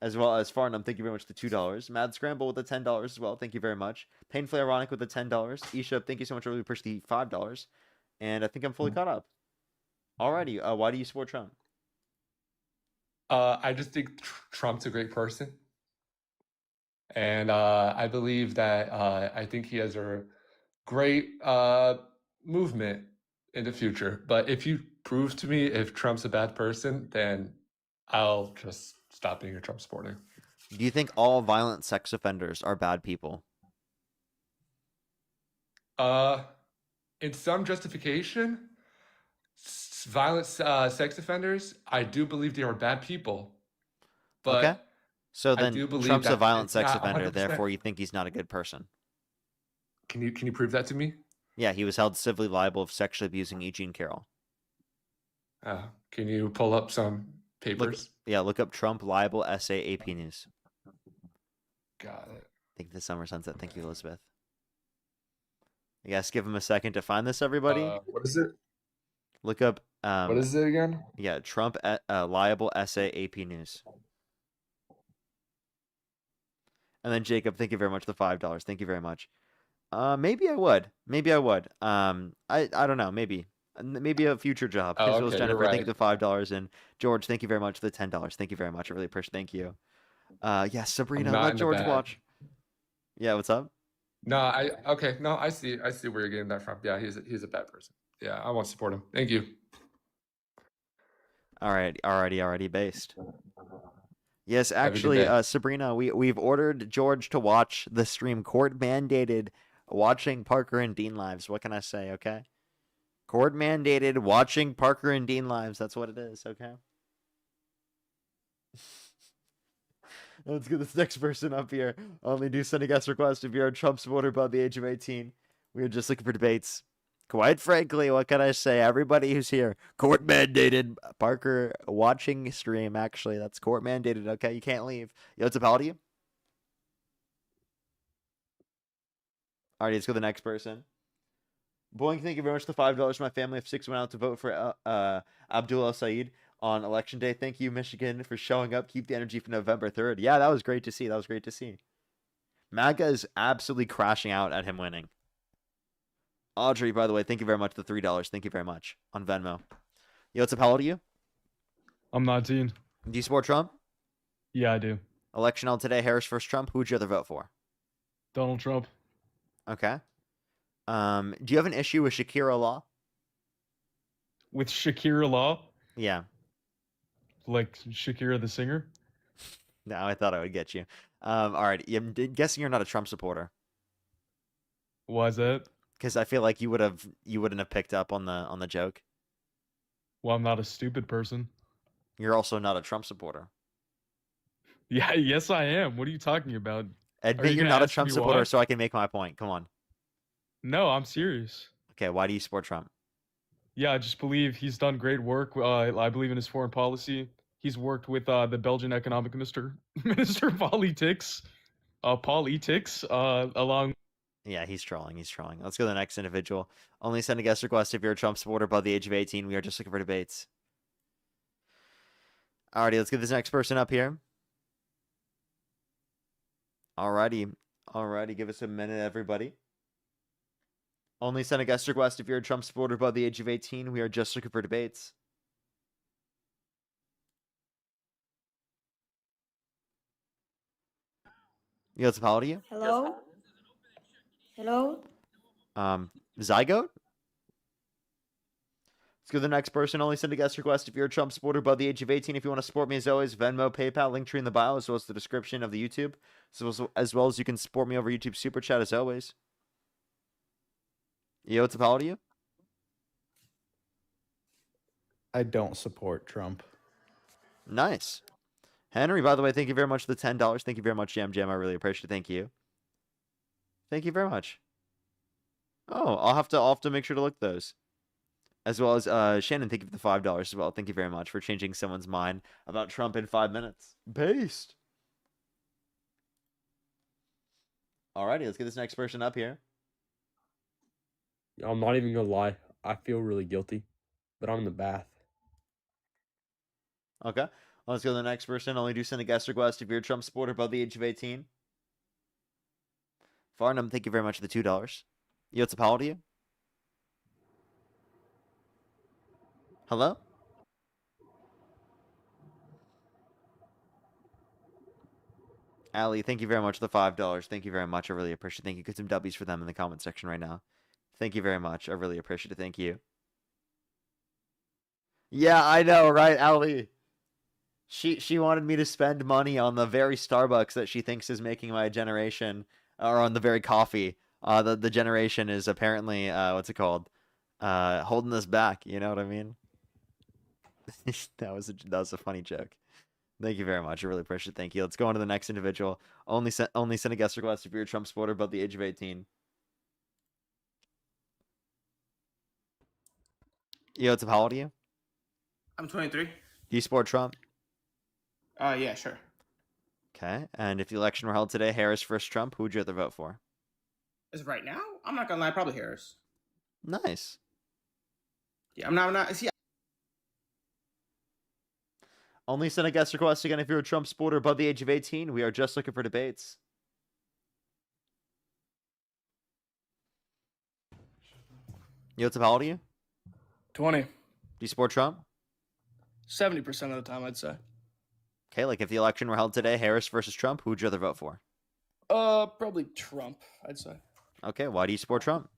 As well as Farnham, thank you very much for the $2. Mad Scramble with the $10 as well. Thank you very much. Painfully Ironic with the $10. Isha, thank you so much. I really appreciate the $5. And I think I'm fully caught up. Alrighty. Why do you support Trump? I just think Trump's a great person. And I believe that I think he has a great movement in the future. But if you prove to me if Trump's a bad person, then I'll just stop being a Trump supporter. Do you think all violent sex offenders are bad people? In some justification, violent sex offenders, I do believe they are bad people. But okay. So then Trump's a violent sex offender, 100%. therefore you think he's not a good person. Can you prove that to me? Yeah, he was held civilly liable of sexually abusing Eugene Carroll. Can you pull up some papers? Look up Trump liable essay AP News. Got it. Thank you, the summer sunset. Thank you, Elizabeth. I guess give him a second to find this, everybody. What is it? Look up. What is it again? Yeah, Trump liable essay AP News. And then Jacob, thank you very much for the $5. Thank you very much. Maybe I would. I don't know. Maybe a future job. Okay, Jennifer, right. thank you for the $5, and George, thank you very much for the $10. Thank you very much. I really appreciate it. Thank you. Yes, Sabrina, let George watch. Yeah, what's up? No, I see where you're getting that from. Yeah, he's a bad person. Yeah, I want to support him. Thank you. Alrighty, based. Yes, Have a good actually, day. Sabrina, we've ordered George to watch the stream. Court mandated watching Parker and Dean lives. What can I say? Okay. Court mandated watching Parker and Dean lives. That's what it is. Okay. Let's get this next person up here. Only do send a guest request if you're a Trump supporter above the age of 18. We are just looking for debates. Quite frankly, what can I say? Everybody who's here, court mandated Parker watching stream. Actually, that's court mandated. Okay, you can't leave. Yo, what's up, how old are you? Alrighty, let's go to the next person. Boeing, thank you very much for the $5 for my family of 6 went out to vote for Abdul El Said on election day. Thank you, Michigan, for showing up. Keep the energy for November 3rd. Yeah, that was great to see. That was great to see. MAGA is absolutely crashing out at him winning. Audrey, by the way, thank you very much for the $3. Thank you very much on Venmo. Yo, what's up? How old are you? I'm 19. Do you support Trump? Yeah, I do. Election held today, Harris versus Trump. Who would you rather vote for? Donald Trump. Okay. Do you have an issue with Shakira law? With Shakira Law? Yeah. Like Shakira the singer? No, I thought I would get you. All right. I'm guessing you're not a Trump supporter. Why is that? Because I feel like you wouldn't have picked up on the joke. Well, I'm not a stupid person. You're also not a Trump supporter. Yeah, yes, I am. What are you talking about? Admit you're not a Trump supporter so I can make my point. Come on. No, I'm serious. Okay, why do you support Trump? Yeah, I just believe he's done great work. I believe in his foreign policy. He's worked with the Belgian economic minister, Politics, along. Yeah, he's trolling. He's trolling. Let's go to the next individual. Only send a guest request if you're a Trump supporter above the age of 18. We are just looking for debates. Alrighty, let's get this next person up here. Alrighty. Give us a minute, everybody. Only send a guest request if you're a Trump supporter above the age of 18. We are just looking for debates. Yo, what's up? How old are you? Hello? Hello? Zygote? Let's go to the next person. Only send a guest request if you're a Trump supporter above the age of 18. If you want to support me, as always, Venmo, PayPal, link tree in the bio, as well as the description of the YouTube. As well as you can support me over YouTube Super Chat, as always. Yo, what's up? How old are you? I don't support Trump. Nice. Henry, by the way, thank you very much for the $10. Thank you very much, Jam. I really appreciate it. Thank you. Thank you very much. Oh, I'll have to make sure to look at those. As well as Shannon, thank you for the $5 as well. Thank you very much for changing someone's mind about Trump in 5 minutes. Based. Alrighty, let's get this next person up here. I'm not even gonna lie. I feel really guilty, but I'm in the bath. Okay. Let's go to the next person. Only do send a guest request if you're a Trump supporter above the age of 18. Farnham, thank you very much for the $2. Yo, what's up? How old are you? Hello? Allie, thank you very much for the $5. Thank you very much. I really appreciate it. Thank you. Get some W's for them in the comment section right now. Thank you very much. I really appreciate it. Thank you. Yeah, I know, right, Allie? She wanted me to spend money on the very Starbucks that she thinks is making my generation, or on the very coffee. The generation is apparently what's it called? Holding us back. You know what I mean? that was a funny joke. Thank you very much. I really appreciate it. Thank you. Let's go on to the next individual. Only send a guest request if you're a Trump supporter above the age of 18. Yo, what's up? How old are you? I'm 23. Do you support Trump? Yeah, sure. Okay. And if the election were held today, Harris versus Trump, who would you rather vote for? As of right now, I'm not gonna lie, probably Harris. Nice. Yeah, I'm not. See, Only send a guest request again if you're a Trump supporter above the age of 18. We are just looking for debates. Yo, what's up? How old are you? 20. Do you support Trump? 70% of the time, I'd say. Okay, like if the election were held today, Harris versus Trump, who would you rather vote for? Probably Trump, I'd say. Okay, why do you support Trump?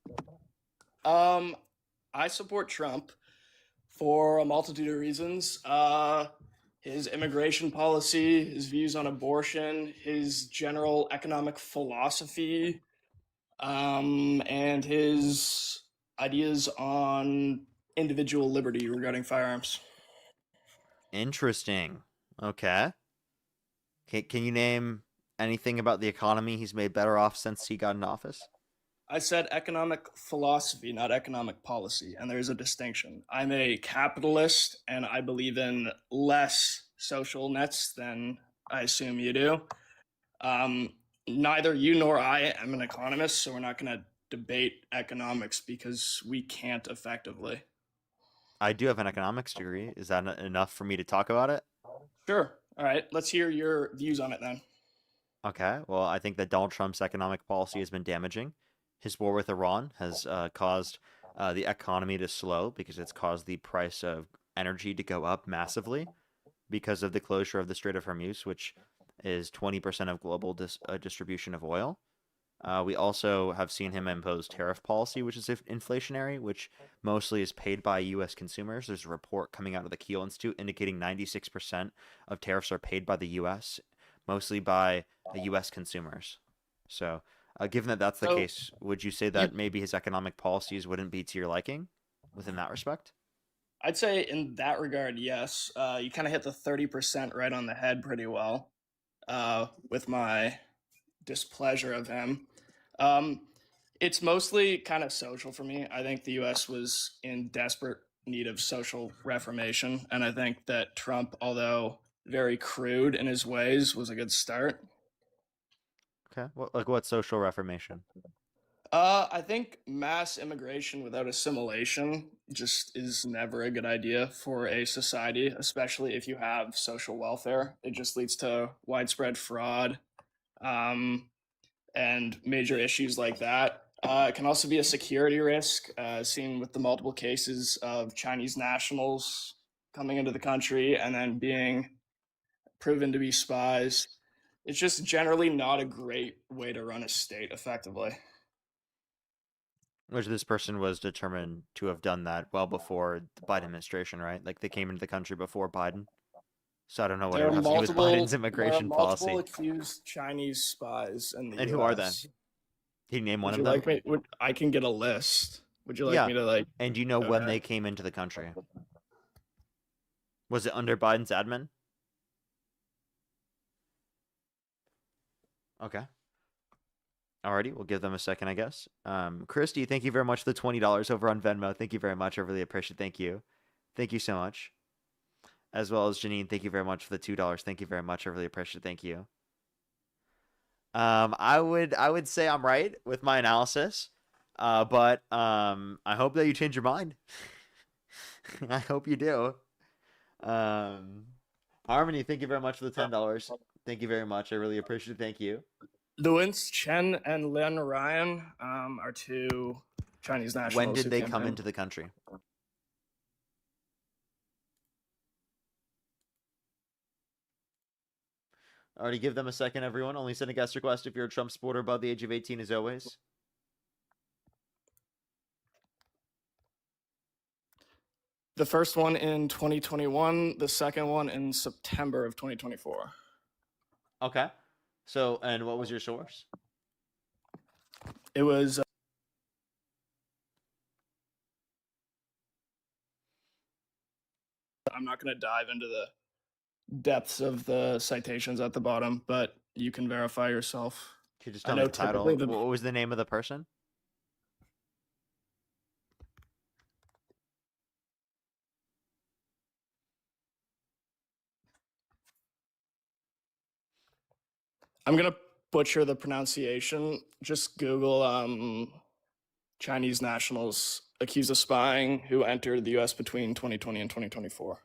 I support Trump for a multitude of reasons. his immigration policy, his views on abortion, his general economic philosophy, and his ideas on individual liberty regarding firearms. Interesting. Okay. Can you name anything about the economy he's made better off since he got in office? I said economic philosophy, not economic policy, and there's a distinction. I'm a capitalist, and I believe in less social nets than I assume you do. Neither you nor I am an economist, so we're not going to debate economics because we can't effectively. I do have an economics degree. Is that enough for me to talk about it? Sure. All right. Let's hear your views on it then. Okay. Well, I think that Donald Trump's economic policy has been damaging. His war with Iran has caused the economy to slow because it's caused the price of energy to go up massively because of the closure of the Strait of Hormuz, which is 20% of global distribution of oil. We also have seen him impose tariff policy, which is inflationary, which mostly is paid by U.S. consumers. There's a report coming out of the Kiel Institute indicating 96% of tariffs are paid by the U.S., mostly by U.S. consumers. So, given that that's the case, would you say that maybe his economic policies wouldn't be to your liking within that respect? I'd say in that regard, yes. You kind of hit the 30% right on the head pretty well with my displeasure of him. It's mostly kind of social for me. I think the U.S. was in desperate need of social reformation, and I think that Trump, although very crude in his ways, was a good start. Okay. What social reformation? I think mass immigration without assimilation just is never a good idea for a society, especially if you have social welfare. It just leads to widespread fraud and major issues like that. It can also be a security risk, seen with the multiple cases of Chinese nationals coming into the country and then being proven to be spies. It's just generally not a great way to run a state effectively. Which this person was determined to have done that well before the Biden administration, right? Like they came into the country before Biden. So I don't know what it has to do with Biden's immigration policy. There are multiple accused Chinese spies in the US. And who are they? Can you name one of them? I can get a list. Would you like me to like? And do you know when they came into the country? Was it under Biden's admin? Okay. Alrighty, we'll give them a second, I guess. Christy, thank you very much for the $20 over on Venmo. Thank you very much. I really appreciate it. Thank you. Thank you so much. As well as Janine, thank you very much for the $2. Thank you very much. I really appreciate it. Thank you. I would say I'm right with my analysis. But I hope that you change your mind. I hope you do. Harmony, thank you very much for the $10. Thank you very much. I really appreciate it. Thank you. Luins Chen and Lin Ryan are two Chinese nationals. When did they come into the country? Already give them a second, everyone. Only send a guest request if you're a Trump supporter above the age of 18 as always. The first one in 2021, the second one in September of 2024. Okay. So, and what was your source? It was... I'm not going to dive into the depths of the citations at the bottom, but you can verify yourself. Could you just tell me the title? What was the name of the person? I'm going to butcher the pronunciation. Just Google Chinese nationals accused of spying who entered the U.S. between 2020 and 2024.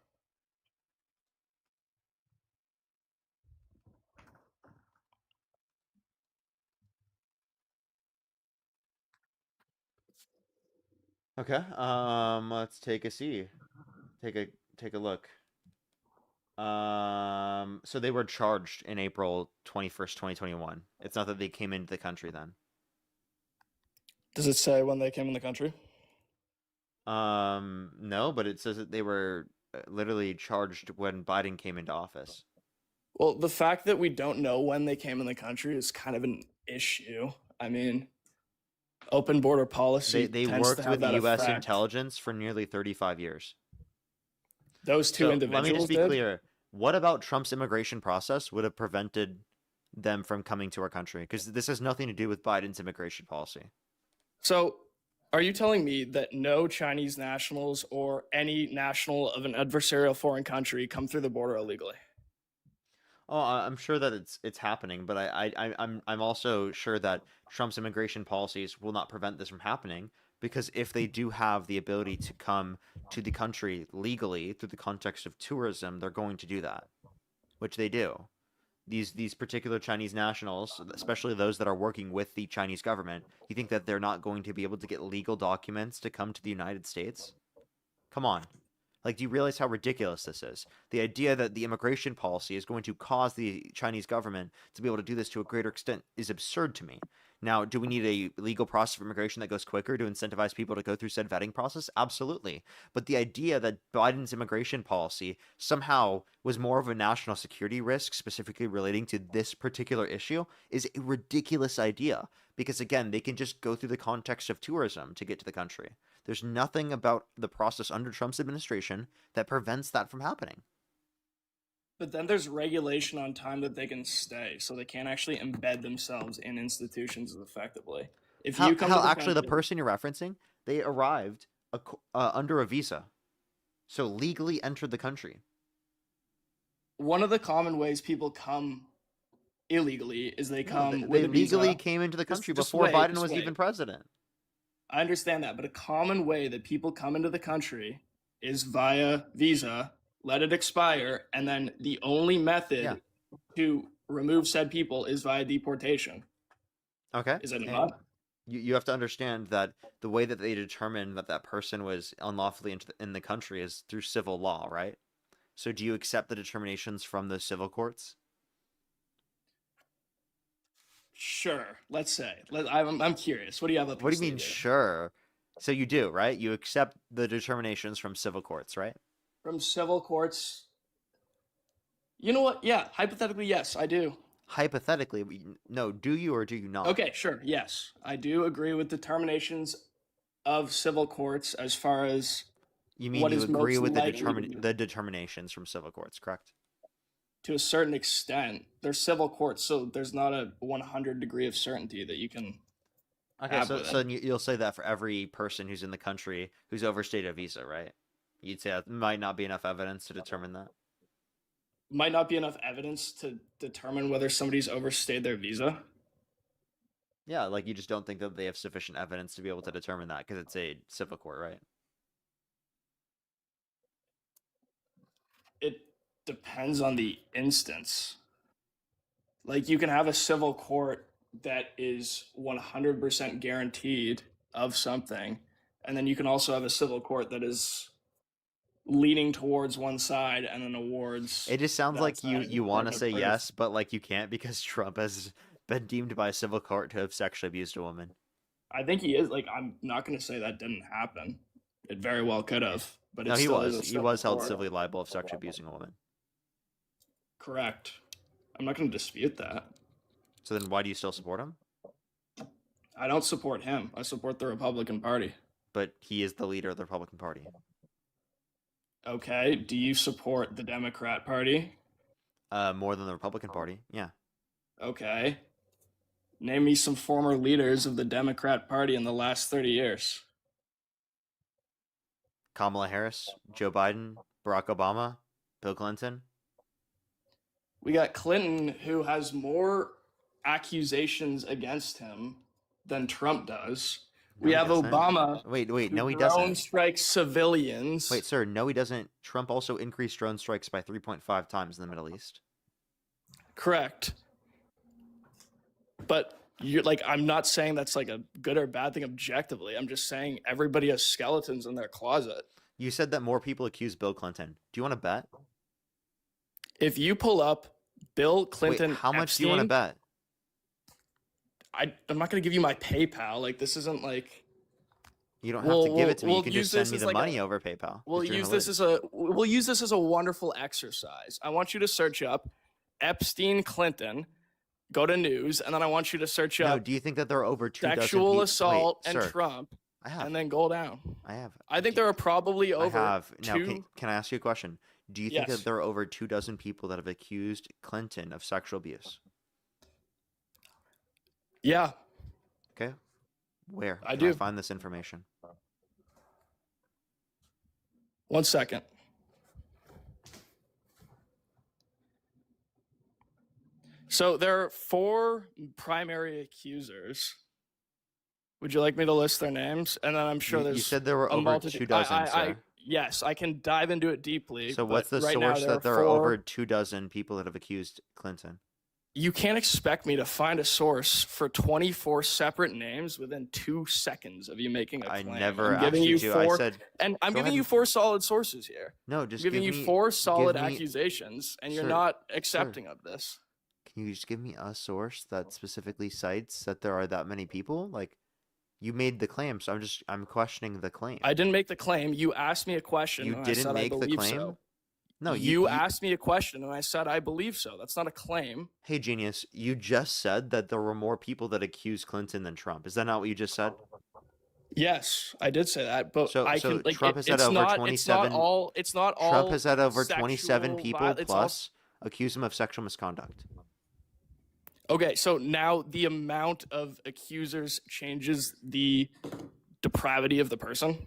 Okay. Let's take a see. Take a look. So they were charged in April 21st, 2021. It's not that they came into the country then. Does it say when they came in the country? No, but it says that they were literally charged when Biden came into office. Well, the fact that we don't know when they came in the country is kind of an issue. I mean, open border policy They tends to worked have with the that U.S. effect. intelligence for nearly 35 years. Those two So individuals let me just be did? clear. What about Trump's immigration process would have prevented them from coming to our country? Because this has nothing to do with Biden's immigration policy. So, are you telling me that no Chinese nationals or any national of an adversarial foreign country come through the border illegally? Oh, I'm sure that it's happening, but I'm also sure that Trump's immigration policies will not prevent this from happening, because if they do have the ability to come to the country legally through the context of tourism, they're going to do that, which they do. These particular Chinese nationals, especially those that are working with the Chinese government, you think that they're not going to be able to get legal documents to come to the United States? Come on. Like, do you realize how ridiculous this is? The idea that the immigration policy is going to cause the Chinese government to be able to do this to a greater extent is absurd to me. Now, do we need a legal process of immigration that goes quicker to incentivize people to go through said vetting process? Absolutely. But the idea that Biden's immigration policy somehow was more of a national security risk, specifically relating to this particular issue, is a ridiculous idea. Because again, they can just go through the context of tourism to get to the country. There's nothing about the process under Trump's administration that prevents that from happening. But then there's regulation on time that they can stay, so they can't actually embed themselves in institutions effectively. If you come to the Actually, the country- person you're referencing, they arrived under a visa, so legally entered the country. one of the common ways people come illegally is they come They with a visa. legally came into the country Just before wait, Biden just was wait. even president. I understand that, but a common way that people come into the country is via visa, let it expire, and then the only method to remove said people is via deportation. Okay. Is it And not? you have to understand that the way that they determine that that person was unlawfully in the country is through civil law, right? So do you accept the determinations from the civil courts? Sure. Let's say. I'm curious. What do you have up What do your you mean, sleeve here? sure? So you do, right? You accept the determinations from civil courts, right? From civil courts? You know what? Yeah, hypothetically, yes, I do. Hypothetically, no, do you or do you not? Okay, sure. Yes, I do agree with determinations of civil courts as far as You mean what you is agree most with the likely to be. the determinations from civil courts, correct? To a certain extent. They're civil courts, so there's not a 100 degree of certainty that you can Okay, have so with so it. you'll say that for every person who's in the country who's overstayed a visa, right? You'd say that might not be enough evidence to determine that. Might not be enough evidence to determine whether somebody's overstayed their visa. Yeah, like you just don't think that they have sufficient evidence to be able to determine that because it's a civil court, right? It depends on the instance. Like you can have a civil court that is 100% guaranteed of something, and then you can also have a civil court that is leaning towards one side and then awards. It just sounds that like side you the want to burden of say proof. yes, but like you can't because Trump has been deemed by a civil court to have sexually abused a woman. I think he is. Like, I'm not going to say that didn't happen. It very well could have, but No, it he still is was. a He civil was held court. civilly liable of sexually abusing a woman. Correct. I'm not going to dispute that. So then why do you still support him? I don't support him. I support the Republican Party. But he is the leader of the Republican Party. Okay. Do you support the Democrat Party? More than the Republican Party, yeah. Okay. Name me some former leaders of the Democrat Party in the last 30 years. Kamala Harris, Joe Biden, Barack Obama, Bill Clinton. We got Clinton, who has more accusations against him than Trump does. No, We he have doesn't. Obama. Wait, who no, he drone doesn't. strikes civilians. Wait, sir, no, he doesn't. Trump also increased drone strikes by 3.5 times in the Middle East. Correct. But you're like, I'm not saying that's like a good or bad thing objectively. I'm just saying everybody has skeletons in their closet. You said that more people accuse Bill Clinton. Do you want to bet? If you pull up Bill Clinton, Wait, how much do you want to bet? I'm not going to give you my PayPal. Like, this isn't like. You don't have to give it to me. You We'll can use just send this me as the like money a- over PayPal. We'll 'cause you're use gonna this lose. as a wonderful exercise. I want you to search up Epstein Clinton, go to news, and then I want you to search No, up do you think that there are over 2 dozen sexual people? assault Wait, and sir, Trump, I have. and then go down. I have. I think there are probably I over have. Now, two. can I ask you a question? Do you think Yes. that there are over 2 dozen people that have accused Clinton of sexual abuse? Yeah, Okay. Where I can I do. find this information? 1 second. So there are 4 primary accusers. Would you like me to list their names? And then I'm sure You there's said there were a over multitude. 2 dozen, sir. Yes, I can dive into it deeply. So but what's the right now source there that there are 4. over 2 dozen people that have accused Clinton? You can't expect me to find a source for 24 separate names within 2 seconds of you making a I claim. never I'm giving asked you you to. I 4, said, and I'm go giving ahead you and- 4 solid sources here. No, I'm just giving give you me 4 solid give me- accusations, and you're Sir, not sir. accepting of this. Can you just give me a source that specifically cites that there are that many people? Like, you made the claim, so I'm questioning the claim. I didn't make the claim. You asked me a question. You and didn't I said make I the believe claim? So. No, you asked me a question, and I said I believe so. That's not a claim. Hey, genius, you just said that there were more people that accused Clinton than Trump. Is that not what you just said? Yes, I did say that, but So, I so can like Trump has had over 27. It's not all. It's not all. Trump has had over 27 sexual people it's all- plus accuse him of sexual misconduct. Okay, so now the amount of accusers changes the depravity of the person.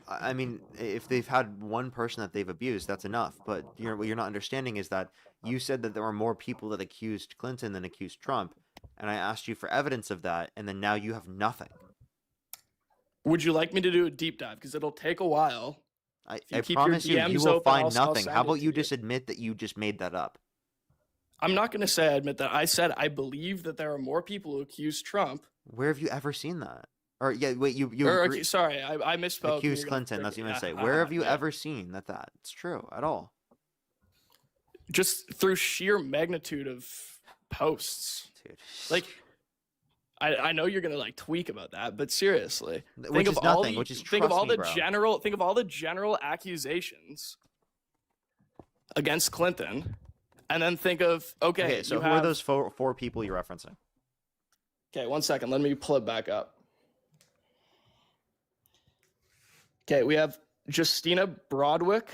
I mean, if they've had one person that they've abused, that's enough. But what you're not understanding is that you said that there were more people that accused Clinton than accused Trump, and I asked you for evidence of that, and then now you have nothing. Would you like me to do a deep dive? Because it'll take a while. I If you keep your promise you, you DMs will open, find I'll nothing. send How it about to you just admit that you just made that up? I'm not going to say I admit that. I said I believe that there are more people who accuse Trump. Where have you ever seen that? Or yeah, wait, you Or, agree- sorry, I misspoke. accused You're gonna Clinton. That's what freak- I'm gonna say. yeah, Where have you yeah. ever seen that's true at all? Just through sheer magnitude of posts. Dude. Like, I know you're gonna like tweak about that, but seriously, Which is nothing, which is think of trust all me, the bro. general accusations against Clinton, and then think of okay, So you who have, are those four people you're referencing? Okay, 1 second. Let me pull it back up. Okay, we have Justina Broadwick,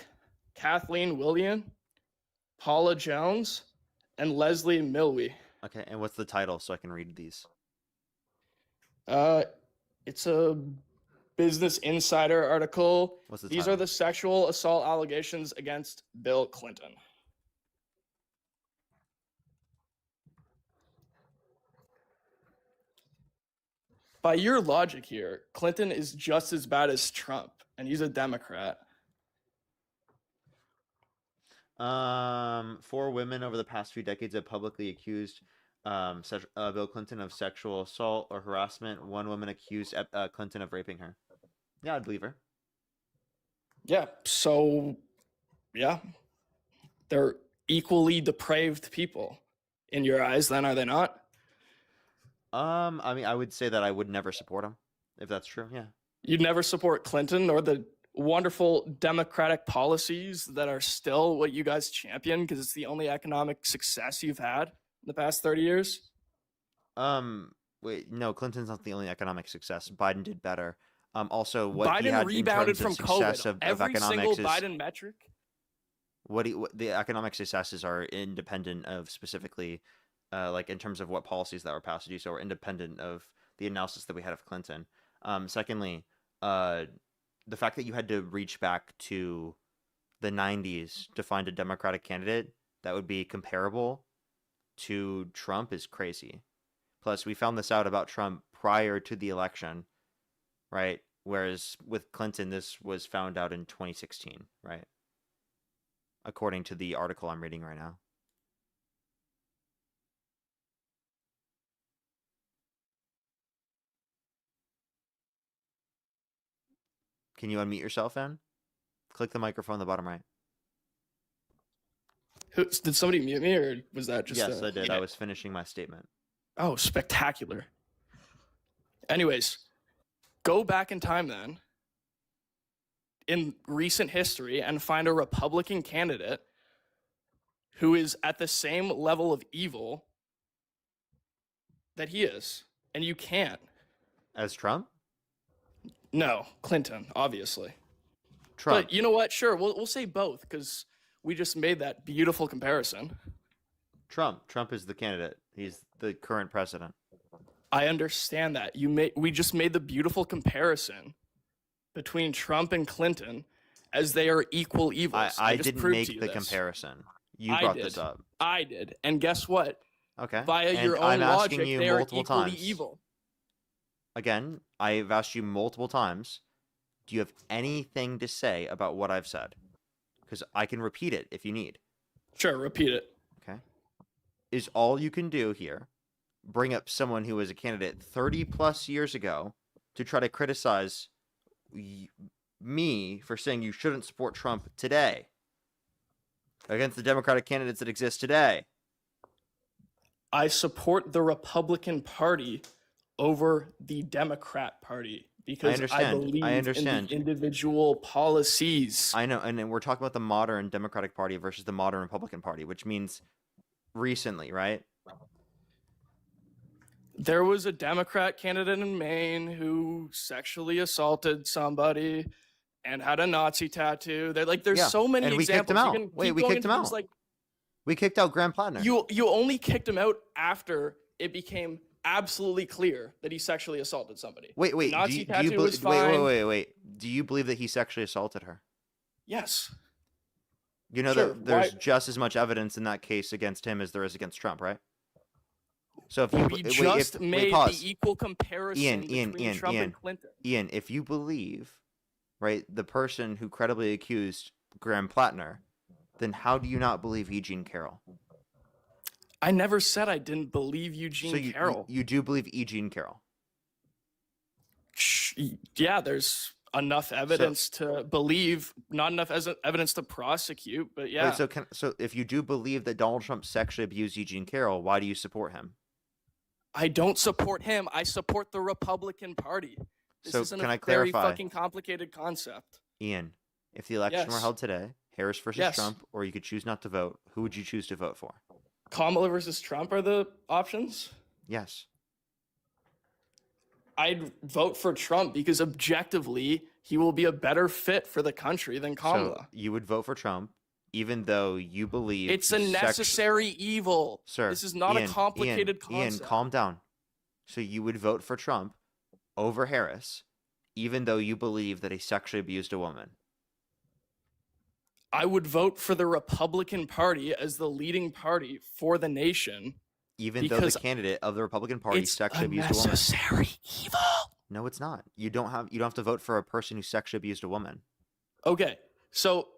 Kathleen William, Paula Jones, and Leslie Milwee. Okay, and what's the title so I can read these? It's a Business Insider article. What's the These title? are the sexual assault allegations against Bill Clinton. By your logic here, Clinton is just as bad as Trump, and he's a Democrat. 4 women over the past few decades have publicly accused Bill Clinton of sexual assault or harassment. 1 woman accused Clinton of raping her. Yeah, I'd believe her. Yeah, so yeah, they're equally depraved people in your eyes. Then are they not? I mean, I would say that I would never support him if that's true. Yeah. You'd never support Clinton or the wonderful democratic policies that are still what you guys champion because it's the only economic success you've had in the past 30 years? Wait, no, Clinton's not the only economic success. Biden did better. Also, what he Biden had rebounded in terms from of success COVID. of Every single economics is Biden metric. what the economic successes are independent of specifically, like in terms of what policies that were passed to do so, are independent of the analysis that we had of Clinton. Secondly, the fact that you had to reach back to the 90s to find a Democratic candidate that would be comparable to Trump is crazy. Plus, we found this out about Trump prior to the election, right? Whereas with Clinton, this was found out in 2016, right? According to the article I'm reading right now. Can you unmute yourself, Ann? Click the microphone in the bottom right. Did somebody mute me, or was that just? Yes, I did. I was finishing my statement. Oh, spectacular. Anyways, Go back in time then, in recent history, and find a Republican candidate who is at the same level of evil that he is. And you can't. As Trump? No, Clinton, obviously. Trump. But you know what? Sure, we'll say both because we just made that beautiful comparison. Trump. Trump is the candidate. He's the current president. I understand that. We just made the beautiful comparison between Trump and Clinton as they are equal evils. I just didn't proved to make you the this. comparison. You I brought did. this up. I did. And guess what? Okay. Via And your own I'm asking logic, you they are multiple equally times. evil. Again, I've asked you multiple times. Do you have anything to say about what I've said? Because I can repeat it if you need. Sure, repeat it. Okay. Is all you can do here bring up someone who was a candidate 30 plus years ago to try to criticize me for saying you shouldn't support Trump today against the Democratic candidates that exist today? I support the Republican Party over the Democrat Party because I believe in the individual policies. I know, and then we're talking about the modern Democratic Party versus the modern Republican Party, which means recently, right? There was a Democrat candidate in Maine who sexually assaulted somebody and had a Nazi tattoo. There's so many and we examples. kicked him out. You can Wait, keep we going kicked him into things out. We kicked out Graham Plattner. You only kicked him out after it became absolutely clear that he sexually assaulted somebody. Wait. The Nazi do you tattoo was fine. Wait. Do you believe that he sexually assaulted her? Yes. You know Sure, that there's why- just as much evidence in that case against him as there is against Trump, right? So if you We just made pause. the equal comparison between Trump and Clinton. Ian, if you believe, right, the person who credibly accused Graham Plattner, then how do you not believe Eugene Carroll? I never said I didn't believe Eugene Carroll. You do believe Eugene Carroll? Yeah, there's enough evidence to believe, not enough evidence to prosecute, but yeah. Wait, so if you do believe that Donald Trump sexually abused Eugene Carroll, why do you support him? I don't support him. I support the Republican Party. This So isn't can a I very clarify? fucking complicated concept. Ian, if the election were Yes. held today, Harris versus Yes. Trump, or you could choose not to vote, who would you choose to vote for? Kamala versus Trump are the options. Yes. I'd vote for Trump because objectively, he will be a better fit for the country than Kamala. So you would vote for Trump, even though you believe It's a he's necessary evil. Sir, This is not Ian, a complicated Ian, concept. calm down. So you would vote for Trump over Harris, even though you believe that he sexually abused a woman. I would vote for the Republican Party as the leading party for the nation. Even though the candidate of the Republican Party it's sexually a abused a woman. necessary evil. No, it's not. You don't have to vote for a person who sexually abused a woman. Okay, so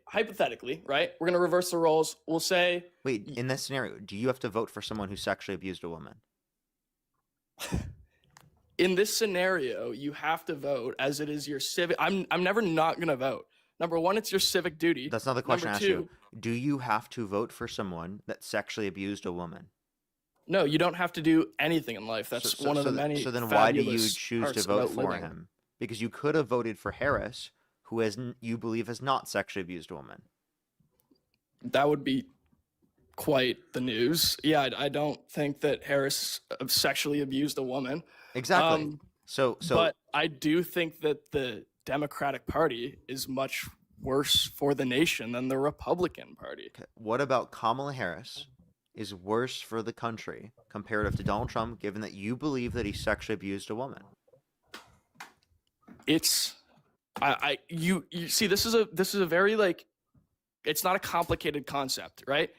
hypothetically, right? We're gonna reverse the roles. We'll say Wait, in this scenario, do you have to vote for someone who sexually abused a woman? in this scenario, you have to vote as it is your civic. I'm never not gonna vote. Number one, it's your civic duty. That's not the question I Number asked you. two, Do you have to vote for someone that sexually abused a woman? no, you don't have to do anything in life. That's one of the many. So then why do you fabulous choose to parts vote about for living. him? Because you could have voted for Harris, who you believe has not sexually abused a woman. That would be quite the news. Yeah, I don't think that Harris sexually abused a woman. Exactly. But I do think that the Democratic Party is much worse for the nation than the Republican Party. What about Kamala Harris is worse for the country comparative to Donald Trump, given that you believe that he sexually abused a woman? It's you see, this is a very it's not a complicated concept, right?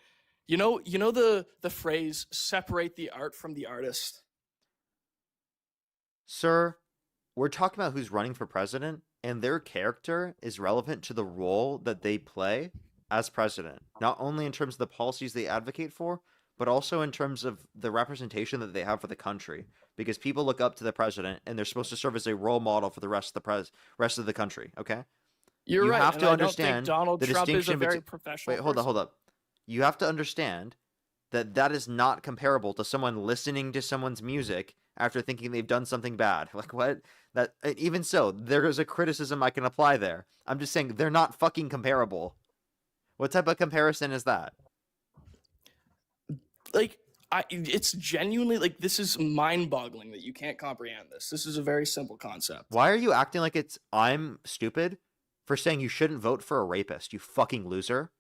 You know the phrase separate the art from the artist. Sir, we're talking about who's running for president, and their character is relevant to the role that they play as president, not only in terms of the policies they advocate for, but also in terms of the representation that they have for the country. Because people look up to the president, and they're supposed to serve as a role model for the rest of the country. Okay, You're right. have and to I don't understand think Donald the Trump is a distinction very between. professional. Wait, hold up. You have to understand that is not comparable to someone listening to someone's music after thinking they've done something bad. Like what? That even so, there is a criticism I can apply there. I'm just saying they're not fucking comparable. What type of comparison is that? Like, it's genuinely like this is mind-boggling that you can't comprehend this. This is a very simple concept. Why are you acting like I'm stupid for saying you shouldn't vote for a rapist, you fucking loser?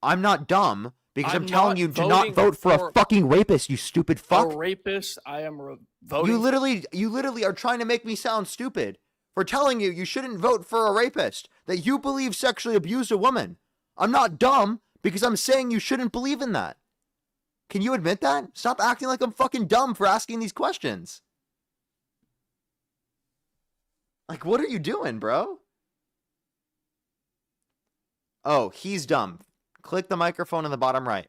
I'm not dumb because I'm telling you to not vote for a fucking rapist, you stupid fuck. A rapist, I am voting. You literally are trying to make me sound stupid for telling you shouldn't vote for a rapist, that you believe sexually abused a woman. I'm not dumb because I'm saying you shouldn't believe in that. Can you admit that? Stop acting like I'm fucking dumb for asking these questions. Like, what are you doing, bro? Oh, he's dumb. Click the microphone in the bottom right.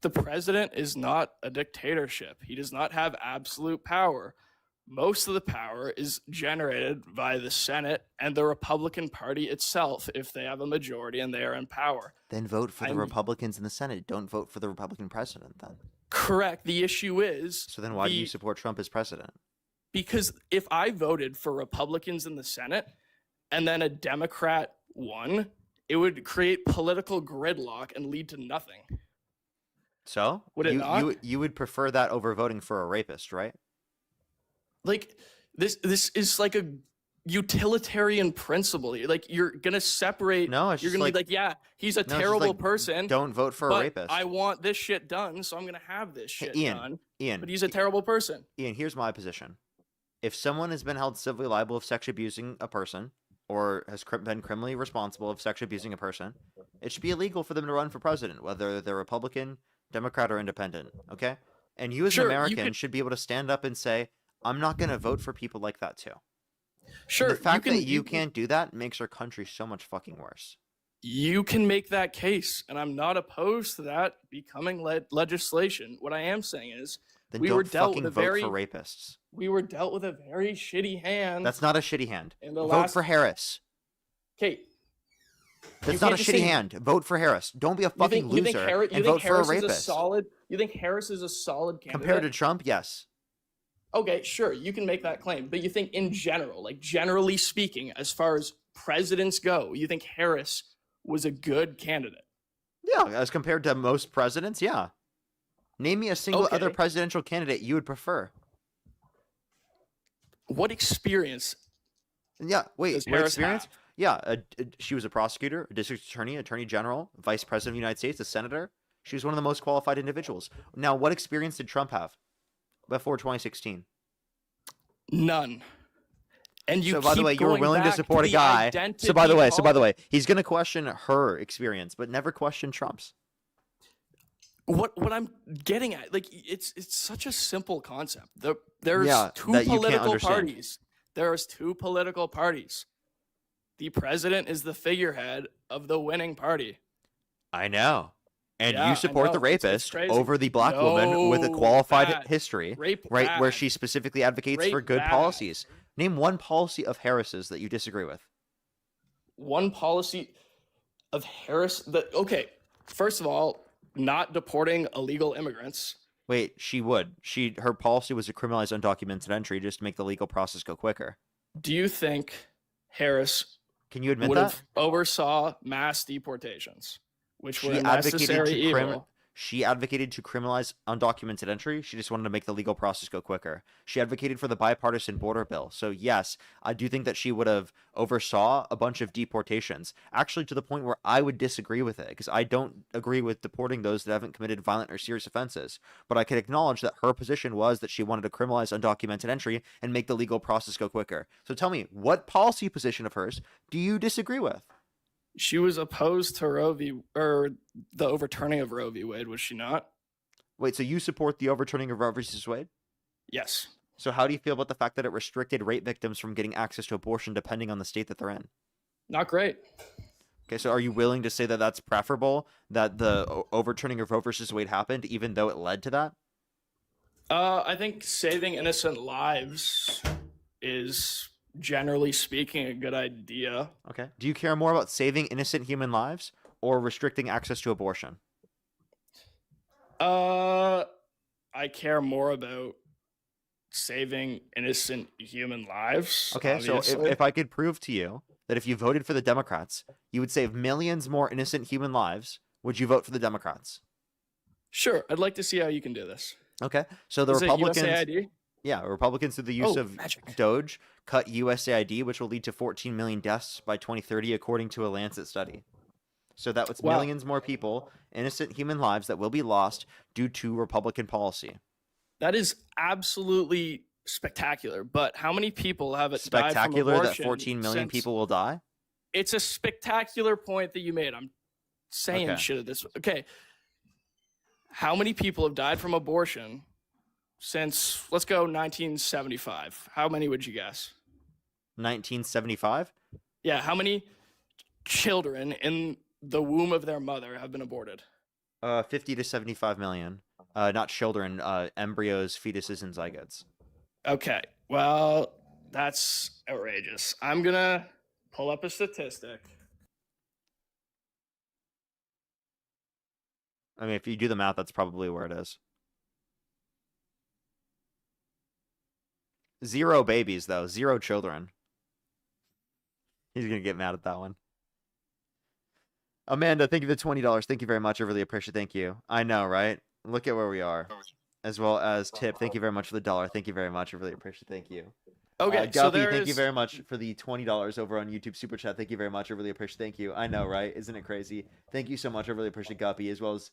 The president is not a dictatorship. He does not have absolute power. Most of the power is generated by the Senate and the Republican Party itself if they have a majority and they are in power. Then vote for the Republicans in the Senate. Don't vote for the Republican president then. Correct. The issue is... So then why do you support Trump as president? Because if I voted for Republicans in the Senate and then a Democrat won, it would create political gridlock and lead to nothing. So? Would it not? You would prefer that over voting for a rapist, right? Like, this is like a utilitarian principle. Like, you're gonna separate. No, it's you're just gonna like, be like, yeah, he's a no, it's just terrible like, person. Don't vote for a but rapist. I want this shit done, so I'm gonna have this shit done. Ian, but he's a terrible person. Ian, here's my position. If someone has been held civilly liable of sexually abusing a person, or has been criminally responsible of sexually abusing a person, it should be illegal for them to run for president, whether they're Republican, Democrat, or Independent. Okay? And you as an American should be able to stand up and say, I'm not going to vote for people like that too. Sure. And the fact that you can't do that makes our country so much fucking worse. You can make that case, and I'm not opposed to that becoming legislation. What I am saying is, Then we don't were dealt fucking with a vote very for rapists. we were dealt with a very shitty hand. That's not a shitty hand. In the Vote last... for Harris. Okay. That's not a shitty hand. Vote for Harris. Don't be a fucking loser and vote for a rapist. You think Harris is a solid candidate? Compared to Trump, yes. Okay, sure, you can make that claim, but you think in general, like generally speaking, as far as presidents go, you think Harris was a good candidate? Yeah, as compared to most presidents, yeah. Name me a single other presidential candidate you would prefer. What experience? Yeah, wait, does what Harris experience? have? Yeah, she was a prosecutor, a district attorney, attorney general, vice president of the United States, a senator. She was one of the most qualified individuals. Now, what experience did Trump have before 2016? None. And you so by the way, you were willing to support a guy. So by the way, he's going to question her experience, but never question Trump's. What I'm getting at, like, it's such a simple concept. There's two that you can't political understand. parties. There's two political parties. The president is the figurehead of the winning party. I know. And Yeah, you I support know. the It's rapist crazy. over the black woman with a No, qualified bad. history, Rape right? Where bad. she specifically advocates for Rape good bad. policies. Name one policy of Harris's that you disagree with. One policy of Harris that first of all, not deporting illegal immigrants. Wait, she would. Her policy was to criminalize undocumented entry just to make the legal process go quicker. Do you think Harris Can you admit would that? have oversaw mass deportations, which were a necessary evil? She advocated to criminalize undocumented entry. She just wanted to make the legal process go quicker. She advocated for the bipartisan border bill. So yes, I do think that she would have oversaw a bunch of deportations, actually to the point where I would disagree with it, because I don't agree with deporting those that haven't committed violent or serious offenses. But I can acknowledge that her position was that she wanted to criminalize undocumented entry and make the legal process go quicker. So tell me, what policy position of hers do you disagree with? She was opposed to Roe v. or the overturning of Roe v. Wade, was she not? Wait, so you support the overturning of Roe v. Wade? Yes. So how do you feel about the fact that it restricted rape victims from getting access to abortion depending on the state that they're in? Not great. Okay, so are you willing to say that that's preferable, that the overturning of Roe v. Wade happened even though it led to that? I think saving innocent lives is, generally speaking, a good idea. Okay. Do you care more about saving innocent human lives or restricting access to abortion? I care more about saving innocent human lives. Okay, obviously. so if I could prove to you that if you voted for the Democrats, you would save millions more innocent human lives, would you vote for the Democrats? Sure, I'd like to see how you can do this. Okay, so the Is it Republicans, USAID? yeah, Republicans through the use of magic. Doge cut USAID, which will lead to 14 million deaths by 2030, according to a Lancet study. So that was Wow. millions more people, innocent human lives that will be lost due to Republican policy. That is absolutely spectacular. But how many people have died from Spectacular that abortion 14 million since- people will die? It's a spectacular point that you made. I'm saying Okay. shit at this. Okay. How many people have died from abortion since, let's go 1975? How many would you guess? 1975? Yeah, how many children in the womb of their mother have been aborted? 50 to 75 million. Not children, embryos, fetuses, and zygotes. Okay, well, that's outrageous. I'm gonna pull up a statistic. I mean, if you do the math, that's probably where it is. 0 babies, though. 0 children. He's going to get mad at that one. Amanda, thank you for the $20. Thank you very much. I really appreciate it. Thank you. I know, right? Look at where we are. As well as Tip, thank you very much for the $1. Thank you very much. I really appreciate it. Thank you. Okay, so Guppy, thank you there's- very much for the $20 over on YouTube Super Chat. Thank you very much. I really appreciate it. Thank you. I know, right? Isn't it crazy? Thank you so much. I really appreciate Guppy, as well as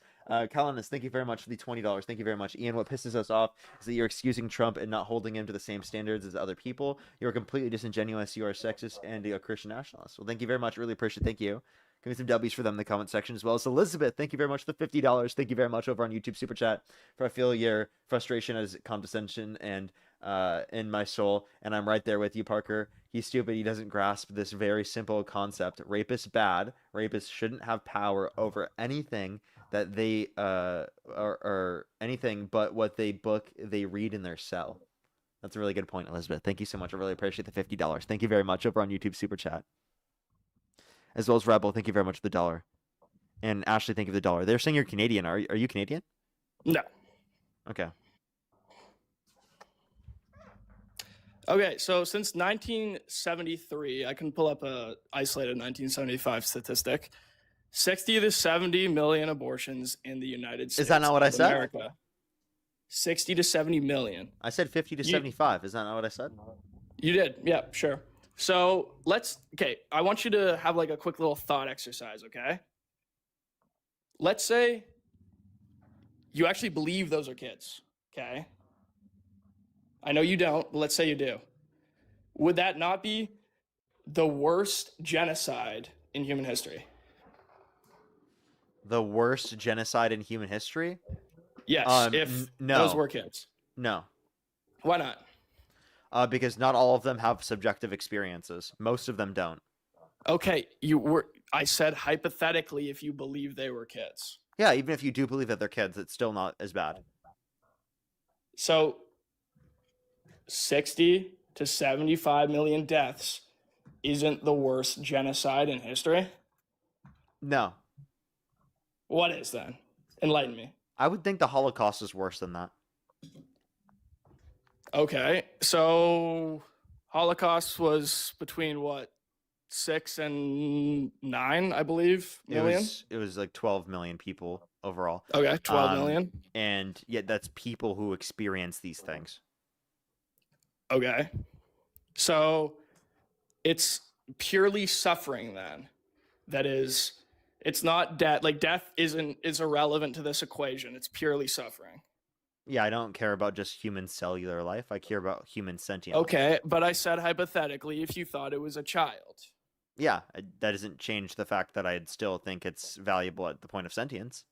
Colonist, thank you very much for the $20. Thank you very much. Ian, what pisses us off is that you're excusing Trump and not holding him to the same standards as other people. You're completely disingenuous. You are sexist and a Christian nationalist. Well, thank you very much. I really appreciate it. Thank you. Give me some W's for them in the comment section, as well as Elizabeth. Thank you very much for the $50. Thank you very much over on YouTube Super Chat. For I feel your frustration as condescension and in my soul, and I'm right there with you, Parker. He's stupid. He doesn't grasp this very simple concept. Rape is bad. Rapists shouldn't have power over anything that they or anything but what they read in their cell. That's a really good point, Elizabeth. Thank you so much. I really appreciate the $50. Thank you very much over on YouTube Super Chat. As well as Rebel, thank you very much for the $1. And Ashley, thank you for the $1. They're saying you're Canadian. Are you Canadian? No. Okay. Okay, so since 1973, I can pull up a isolated 1975 statistic. 60 to 70 million abortions in the United States. Is that not what I of said? America. 60 to 70 million. I said 50 to 75. Is that not what I said? You did. Yeah, sure. So I want you to have like a quick little thought exercise, okay? Let's say you actually believe those are kids, okay? I know you don't, but let's say you do. Would that not be the worst genocide in human history? The worst genocide in human history? Yes, if no. those were kids. No. Why not? Because not all of them have subjective experiences. Most of them don't. Okay, I said hypothetically if you believe they were kids. Yeah, even if you do believe that they're kids, it's still not as bad. So 60 to 75 million deaths isn't the worst genocide in history? No. What is then? Enlighten me. I would think the Holocaust is worse than that. Okay, so Holocaust was between what, 6 and 9, I believe, million? It was like 12 million people overall. Okay, 12 million. And yet that's people who experience these things. Okay. So it's purely suffering then. That is, it's not death. Like death is irrelevant to this equation. It's purely suffering. Yeah, I don't care about just human cellular life. I care about human sentient Okay, life. but I said hypothetically if you thought it was a child. Yeah, that doesn't change the fact that I'd still think it's valuable at the point of sentience.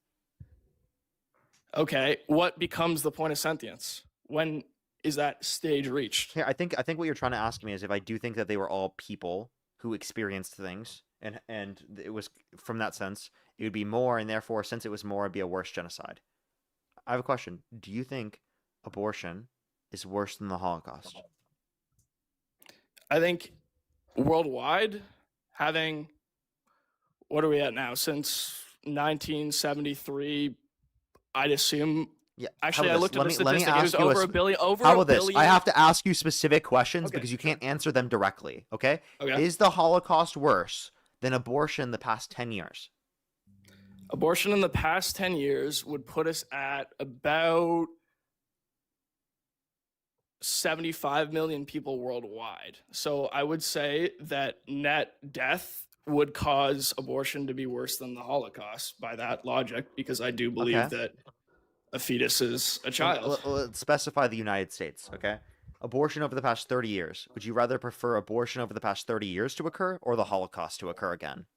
Okay, what becomes the point of sentience? When is that stage reached? Here, I think what you're trying to ask me is if I do think that they were all people who experienced things, and it was from that sense, it would be more, and therefore, since it was more, it'd be a worse genocide. I have a question. Do you think abortion is worse than the Holocaust? I think worldwide, having, what are we at now? Since 1973, I'd assume Yeah. Actually, I looked at the Let me statistic. It was ask you over a billion. Over how a about this? billion. I have to ask you specific questions Okay, because you can't answer them directly. Okay? Okay. Is the Holocaust worse than abortion the past 10 years? Abortion in the past 10 years would put us at about 75 million people worldwide. So I would say that net death would cause abortion to be worse than the Holocaust by that logic, because I do believe Okay. that a fetus is a Well, child. let's specify the United States, okay? Abortion over the past 30 years. Would you rather prefer abortion over the past 30 years to occur or the Holocaust to occur again?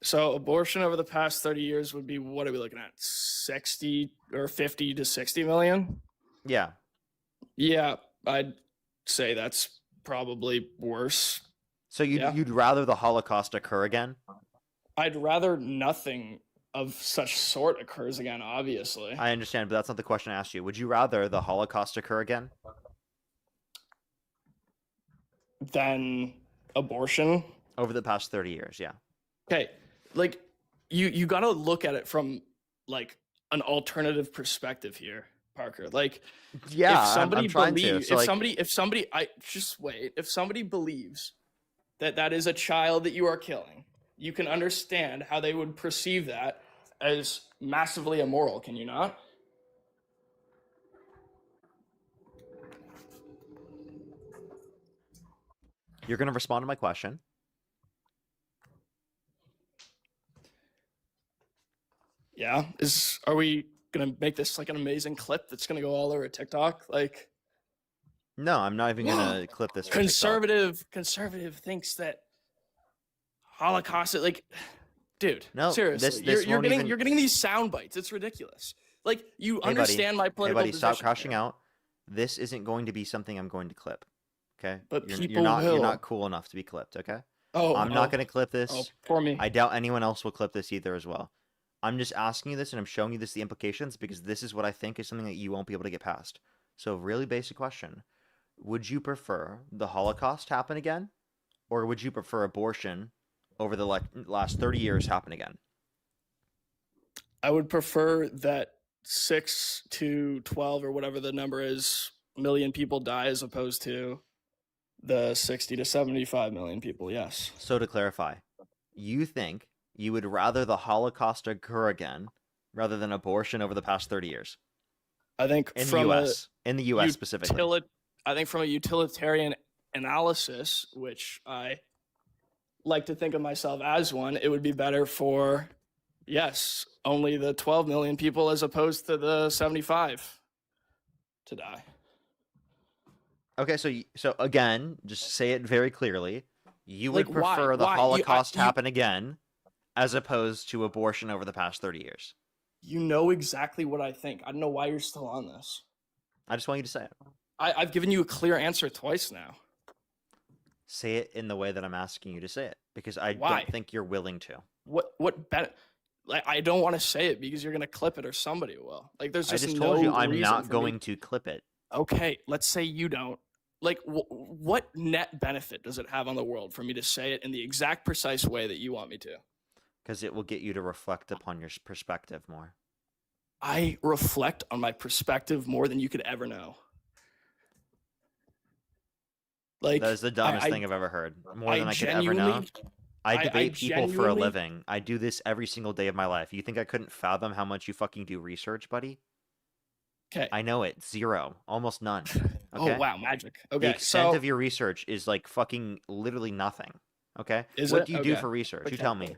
So abortion over the past 30 years would be, what are we looking at? 60 or 50 to 60 million? Yeah. Yeah, I'd say that's probably worse. So you'd rather the Holocaust occur again? I'd rather nothing of such sort occurs again, obviously. I understand, but that's not the question I asked you. Would you rather the Holocaust occur again? Than abortion? Over the past 30 years, yeah. Okay, like you got to look at it from like an alternative perspective here, Parker. Like, Yeah, if somebody I'm trying to. believes, So, like, if somebody, I just wait. If somebody believes that that is a child that you are killing, you can understand how they would perceive that as massively immoral. Can you not? you're going to respond to my question. Yeah. Are we gonna make this like an amazing clip that's gonna go all over TikTok? Like, No, I'm not even going to clip this. For TikTok. conservative thinks that Holocaust, like, dude, No, seriously, this you're won't getting even- you're getting these sound bites. It's ridiculous. Like, you Hey, understand my Hey, political buddy, stop position crashing here. out. This isn't going to be something I'm going to clip. Okay? But you're people not will. you're not cool enough to be clipped, okay? Oh, I'm not oh. going to clip this. Oh, poor me. I doubt anyone else will clip this either as well. I'm just asking you this and I'm showing you this the implications because this is what I think is something that you won't be able to get past. So, really basic question. Would you prefer the Holocaust happen again or would you prefer abortion over the last 30 years happen again? I would prefer that 6 to 12 or whatever the number is million people die as opposed to the 60 to 75 million people. Yes. So to clarify, you think you would rather the Holocaust occur again rather than abortion over the past 30 years? I think in from the US, in the US specifically. I think from a utilitarian analysis, which I like to think of myself as one, it would be better for, yes, only the 12 million people as opposed to the 75 to die. Okay, so again, just say it very clearly. You would Like, why? prefer the Why? Holocaust happen again as opposed to abortion over the past 30 years. You know exactly what I think. I don't know why you're still on this. I just want you to say it. I've given you a clear answer twice now. Say it in the way that I'm asking you to say it because I Why? don't think you're willing to. What better? Like, I don't want to say it because you're gonna clip it or somebody will. Like, there's I just just no told you I'm reason not for going me. to clip it. Okay, let's say you don't. Like, what net benefit does it have on the world for me to say it in the exact precise way that you want me to? Because it will get you to reflect upon your perspective more. I reflect on my perspective more than you could ever know. Like, That is the dumbest thing I've ever heard. More than I could ever know. genuinely- I debate people for a genuinely- living. I do this every single day of my life. You think I couldn't fathom how much you fucking do research, buddy? Okay. I know it. Zero. Almost none. Oh, Okay? wow, magic. The Okay, extent so of your research is like fucking literally nothing. Okay? Is What it? do you do Okay. for research? You Okay. tell me.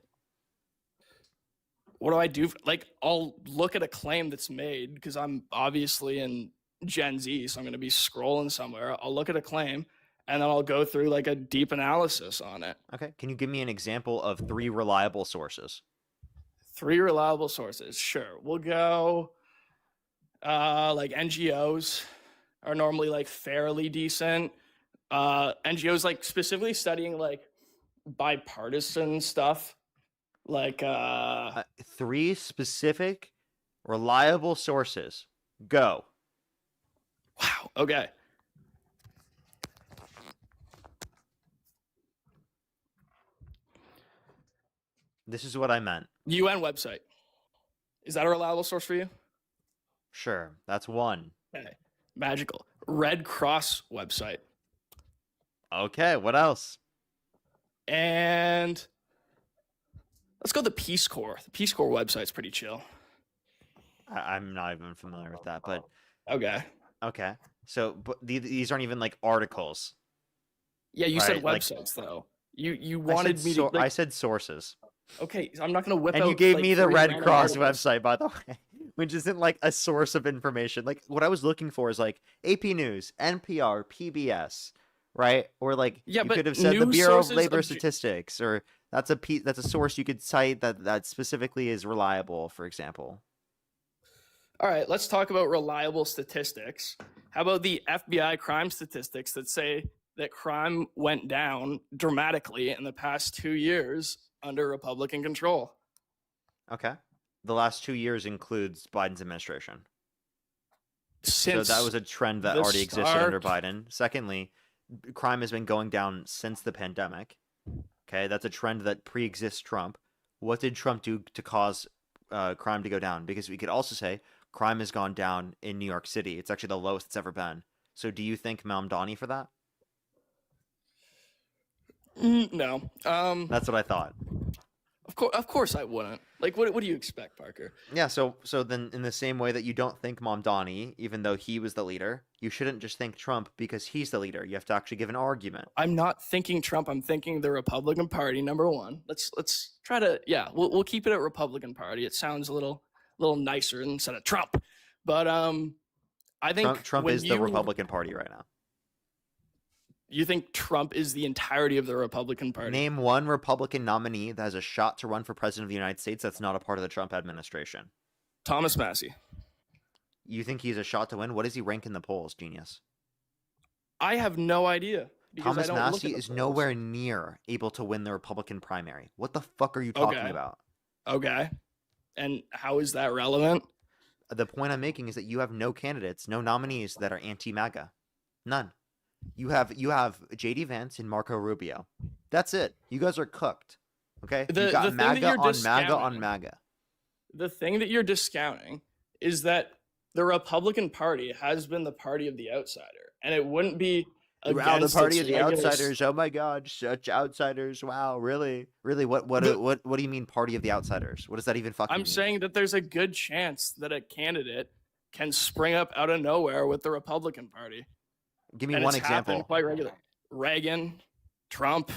what do I do? Like, I'll look at a claim that's made because I'm obviously in Gen Z, so I'm going to be scrolling somewhere. I'll look at a claim and then I'll go through like a deep analysis on it. Okay. Can you give me an example of 3 reliable sources? 3 reliable sources. Sure. We'll go like NGOs are normally like fairly decent. NGOs like specifically studying like bipartisan stuff. Like 3 specific reliable sources. Go. Wow. Okay. This is what I meant. UN website. Is that a reliable source for you? Sure, that's one. Okay. Magical. Red Cross website. Okay, what else? And let's go the Peace Corps. The Peace Corps website's pretty chill. I'm not even familiar with that, but Okay. okay. So, but these aren't even like articles. Yeah, you said Right, like- websites though. You wanted me to. I said sources. Okay, I'm not gonna whip And out. you gave like, me the 3 Red random Cross articles. website, by the way, which isn't like a source of information. Like what I was looking for is like AP News, NPR, PBS, right? Or like Yeah, you but could have said the news Bureau of sources Labor of- Statistics, or that's a source you could cite that specifically is reliable, for example. All right, let's talk about reliable statistics. How about the FBI crime statistics that say that crime went down dramatically in the past 2 years under Republican control? Okay. The last 2 years includes Biden's administration. Since so that was a trend that the already existed under start- Biden. Secondly, crime has been going down since the pandemic. Okay, that's a trend that pre-exists Trump. What did Trump do to cause crime to go down? Because we could also say crime has gone down in New York City. It's actually the lowest it's ever been. So do you think Mamdani for that? No. That's what I thought. Of course I wouldn't. Like, what do you expect, Parker? Yeah, so then in the same way that you don't think Mamdani, even though he was the leader, you shouldn't just think Trump because he's the leader. You have to actually give an argument. I'm not thinking Trump. I'm thinking the Republican Party. Number one. Let's try to we'll keep it at Republican Party. It sounds a little nicer instead of Trump. But I think Trump when is the you- Republican Party right now. You think Trump is the entirety of the Republican Party? Name one Republican nominee that has a shot to run for president of the United States that's not a part of the Trump administration. Thomas Massey. You think he's a shot to win? What does he rank in the polls, genius? I have no idea. because Thomas I don't look Massey at the is polls. nowhere near able to win the Republican primary. What the fuck are you talking Okay. about? Okay. And how is that relevant? The point I'm making is that you have no candidates, no nominees that are anti-MAGA. None. You have JD Vance and Marco Rubio. That's it. You guys are cooked. Okay? The You got thing that MAGA you're on MAGA on discounting- MAGA. The thing that you're discounting is that the Republican Party has been the party of the outsider, and it wouldn't be Wow, the against party its of the regular outsiders. Oh my god, such outsiders. Wow, really? Really? What do you mean party of the outsiders? What does that even fucking I'm mean? saying that there's a good chance that a candidate can spring up out of nowhere with the Republican Party. Give me And one it's happened example. quite regular. Reagan, Trump.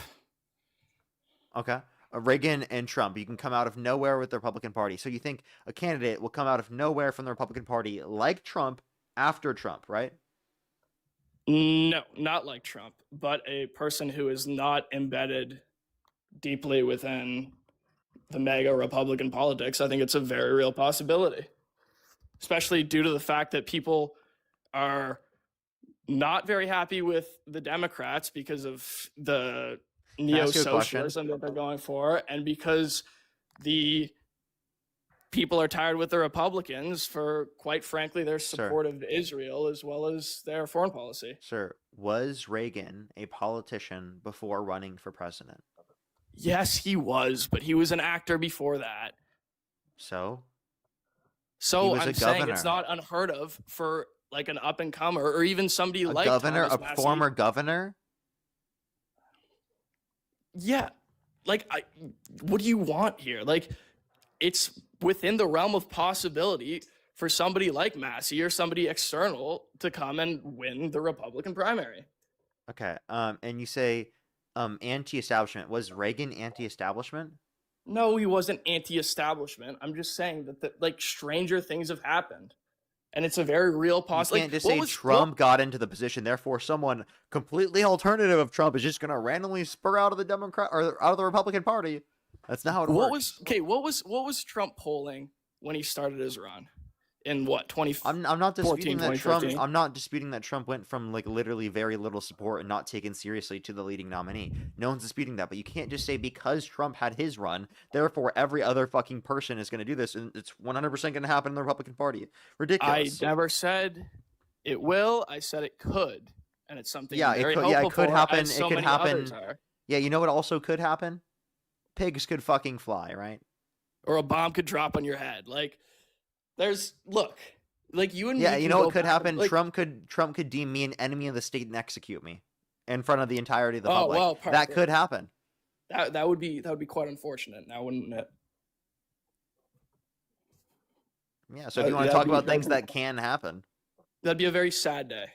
Okay. Reagan and Trump. You can come out of nowhere with the Republican Party. So you think a candidate will come out of nowhere from the Republican Party like Trump after Trump, right? No, not like Trump, but a person who is not embedded deeply within the MAGA Republican politics. I think it's a very real possibility, especially due to the fact that people are not very happy with the Democrats because of the Can I ask you a question? neo-socialism that they're going for, and because the people are tired with the Republicans for, quite frankly, their support of Israel as well as their foreign policy. Sir, was Reagan a politician before running for president? Yes, he was, but he was an actor before that. So? So was I'm a saying it's governor. not unheard of for like an up and comer or even somebody A like governor, Thomas a Massey. former governor? Yeah. Like, what do you want here? Like, it's within the realm of possibility for somebody like Massey or somebody external to come and win the Republican primary. Okay. And you say anti-establishment. Was Reagan anti-establishment? No, he wasn't anti-establishment. I'm just saying that like stranger things have happened, and it's a very real You possibility. can't just say Trump got into the position, therefore someone completely alternative of Trump is just going to randomly spur out of the Democrat or out of the Republican Party. That's not how it works. What was Trump polling when he started his run? In what, 20? I'm not disputing that Trump. 2015? I'm not disputing that Trump went from like literally very little support and not taken seriously to the leading nominee. No one's disputing that, but you can't just say because Trump had his run, therefore every other fucking person is going to do this, and it's 100% going to happen in the Republican Party. Ridiculous. I never said it will. I said it could, and it's something. Yeah, I'm very it could. Yeah, it hopeful could for, happen. as so It could many happen. others are. Yeah, you know what also could happen? Pigs could fucking fly, right? Or a bomb could drop on your head. Like, look, Like you and Yeah, me you can know go what could back- happen? like- Trump could deem me an enemy of the state and execute me in front of the entirety of the Oh, public. well, that Parker. could happen. That would be quite unfortunate. Now, wouldn't it? Yeah, so if you want to talk about things that can happen, That'd be a very sad day.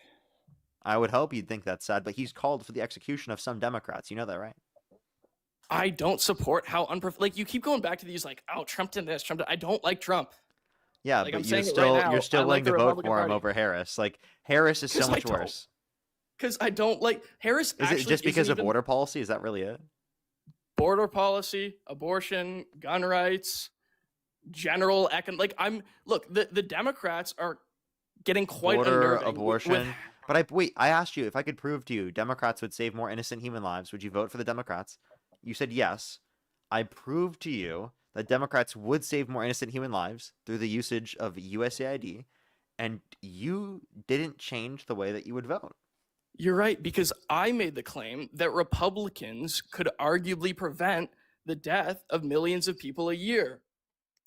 I would hope you'd think that's sad, but he's called for the execution of some Democrats. You know that, right? I don't support how like you keep going back to these like, oh, Trump did this, Trump did. I don't like Trump. Yeah, Like, but I'm you're saying it still right now, you're still I willing like the to vote Republican for him Party. over Harris. Like Harris is so 'Cause I much don't. worse. Because I don't like Harris. Is actually it just because isn't of even- border policy? Is that really it? border policy, abortion, gun rights, general like the Democrats are getting quite Border, unnerving abortion. But I asked you if I could prove to you Democrats would save more innocent human lives. Would you vote for the Democrats? You said yes. I proved to you that Democrats would save more innocent human lives through the usage of USAID, and you didn't change the way that you would vote. You're right, because I made the claim that Republicans could arguably prevent the death of millions of people a year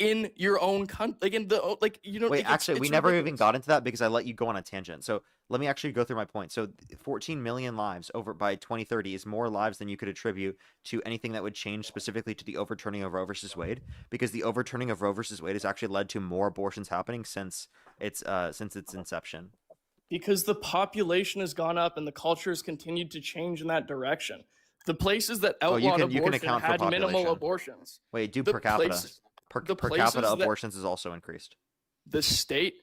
in your own country, like in the like you know. Wait, like, it's- actually, we it's never even ridiculous. got into that because I let you go on a tangent. So let me actually go through my point. So 14 million lives over by 2030 is more lives than you could attribute to anything that would change specifically to the overturning of Roe versus Wade, because the overturning of Roe versus Wade has actually led to more abortions happening since its inception. Because the population has gone up and the culture has continued to change in that direction. The places that Oh, you outlawed can abortion account for had minimal population. abortions. Wait, do The per capita. places- Per the capita places that- abortions is also increased. The states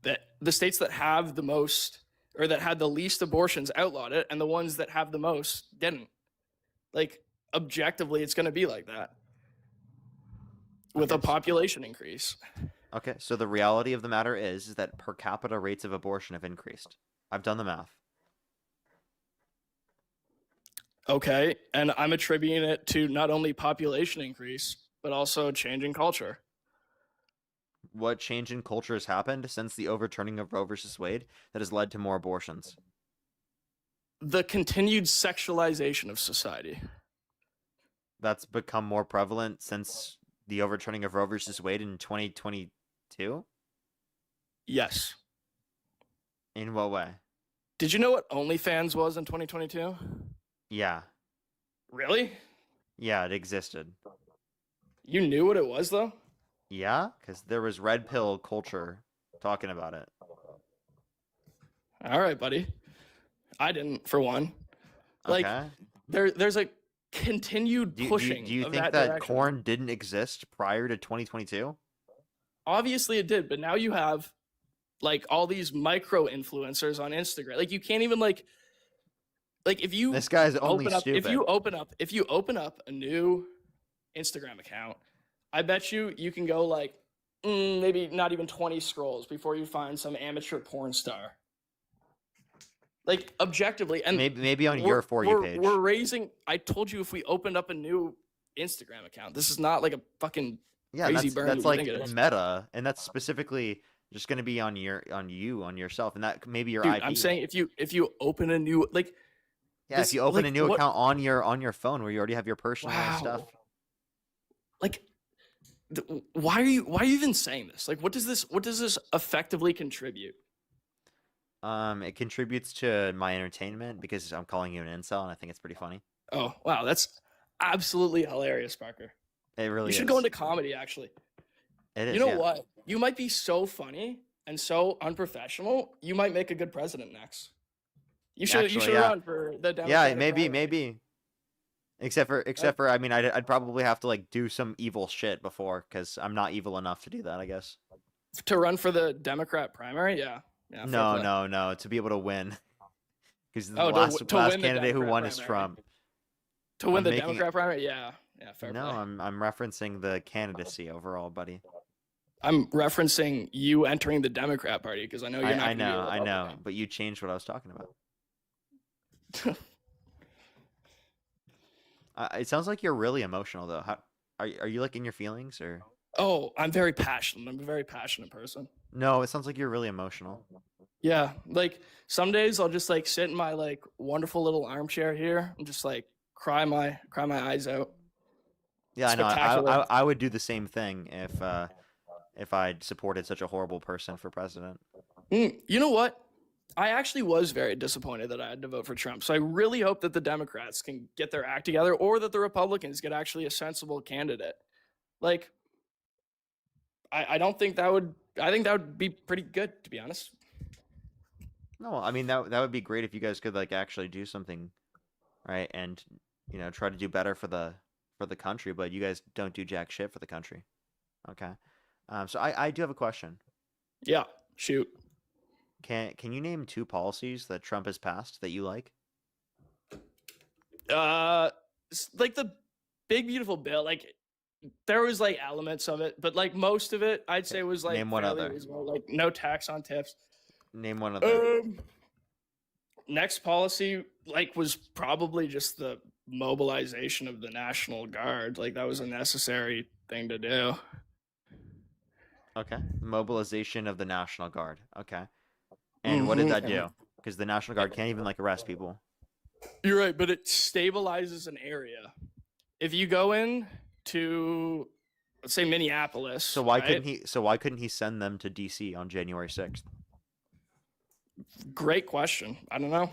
that have the most or that had the least abortions outlawed it, and the ones that have the most didn't. Like objectively, it's going to be like that with a population increase. Okay, so the reality of the matter is that per capita rates of abortion have increased. I've done the math. Okay, and I'm attributing it to not only population increase but also changing culture. What change in culture has happened since the overturning of Roe versus Wade that has led to more abortions? The continued sexualization of society. That's become more prevalent since the overturning of Roe versus Wade in 2022? Yes. In what way? Did you know what OnlyFans was in 2022? Yeah. Really? Yeah, it existed. You knew what it was though? Yeah, because there was red pill culture talking about it. All right, buddy. I didn't, for one. Like Okay. there's a continued pushing. Do you of think that that direction. corn didn't exist prior to 2022? Obviously it did, but now you have like all these micro influencers on Instagram. Like you can't even like if you This guy's only open up, stupid. if you open up a new Instagram account, I bet you can go like maybe not even 20 scrolls before you find some amateur porn star. Like objectively, and Maybe on your For You page. We're raising. I told you if we opened up a new Instagram account, this is not like a fucking Yeah, crazy that's burn. that's you like think it is. meta, and that's specifically just going to be on yourself, and that maybe your Dude, IP. I'm saying if you open a new like yeah, this- if you open a like, new what- account on your phone where you already have your personal Wow. stuff. like why are you even saying this? Like what does this effectively contribute? It contributes to my entertainment because I'm calling you an incel, and I think it's pretty funny. Oh wow, that's absolutely hilarious, Parker. It really You should is. go into comedy actually. It is. You know yeah. what? You might be so funny and so unprofessional. You might make a good president next. You should Actually, yeah. run for the Democratic Yeah, maybe, primary. maybe. Except for, I mean, I'd probably have to like do some evil shit before, because I'm not evil enough to do that, I guess. To run for the Democrat primary. Yeah. Yeah. fair No, play. no, to be able to win. Because the Oh, last to last win the candidate who Democrat won is primary. Trump. To win I'm the making- Democrat primary. Yeah. Yeah. Fair No, play. I'm referencing the candidacy overall, buddy. I'm referencing you entering the Democrat Party because I know you're not. I gonna be a know, I know, Republican. but you changed what I was talking about. It sounds like you're really emotional, though. How are you like in your feelings, or? Oh, I'm very passionate. I'm a very passionate person. No, it sounds like you're really emotional. Yeah, like some days I'll just like sit in my like wonderful little armchair here and just like cry my eyes out. Yeah, I know. Spectacular. I would do the same thing if I'd supported such a horrible person for president. You know what? I actually was very disappointed that I had to vote for Trump. So I really hope that the Democrats can get their act together, or that the Republicans get actually a sensible candidate. Like, I don't think that would. I think that would be pretty good, to be honest. No, I mean that would be great if you guys could like actually do something, right? And try to do better for the country. But you guys don't do jack shit for the country. Okay. So I do have a question. Yeah, shoot. Can you name 2 policies that Trump has passed that you like? Like the big beautiful bill. Like there was like elements of it, but like most of it, I'd say was like Name one fairly other. reasonable. Like no tax on tips. Name one other. Next policy like was probably just the mobilization of the National Guard. Like that was a necessary thing to do. Okay. Mobilization of the National Guard. Okay. And what did that do? Because the National Guard can't even like arrest people. You're right, but it stabilizes an area. If you go in to, let's say, Minneapolis. So why right? couldn't he? So why couldn't he send them to D.C. on January 6th? Great question. I don't know.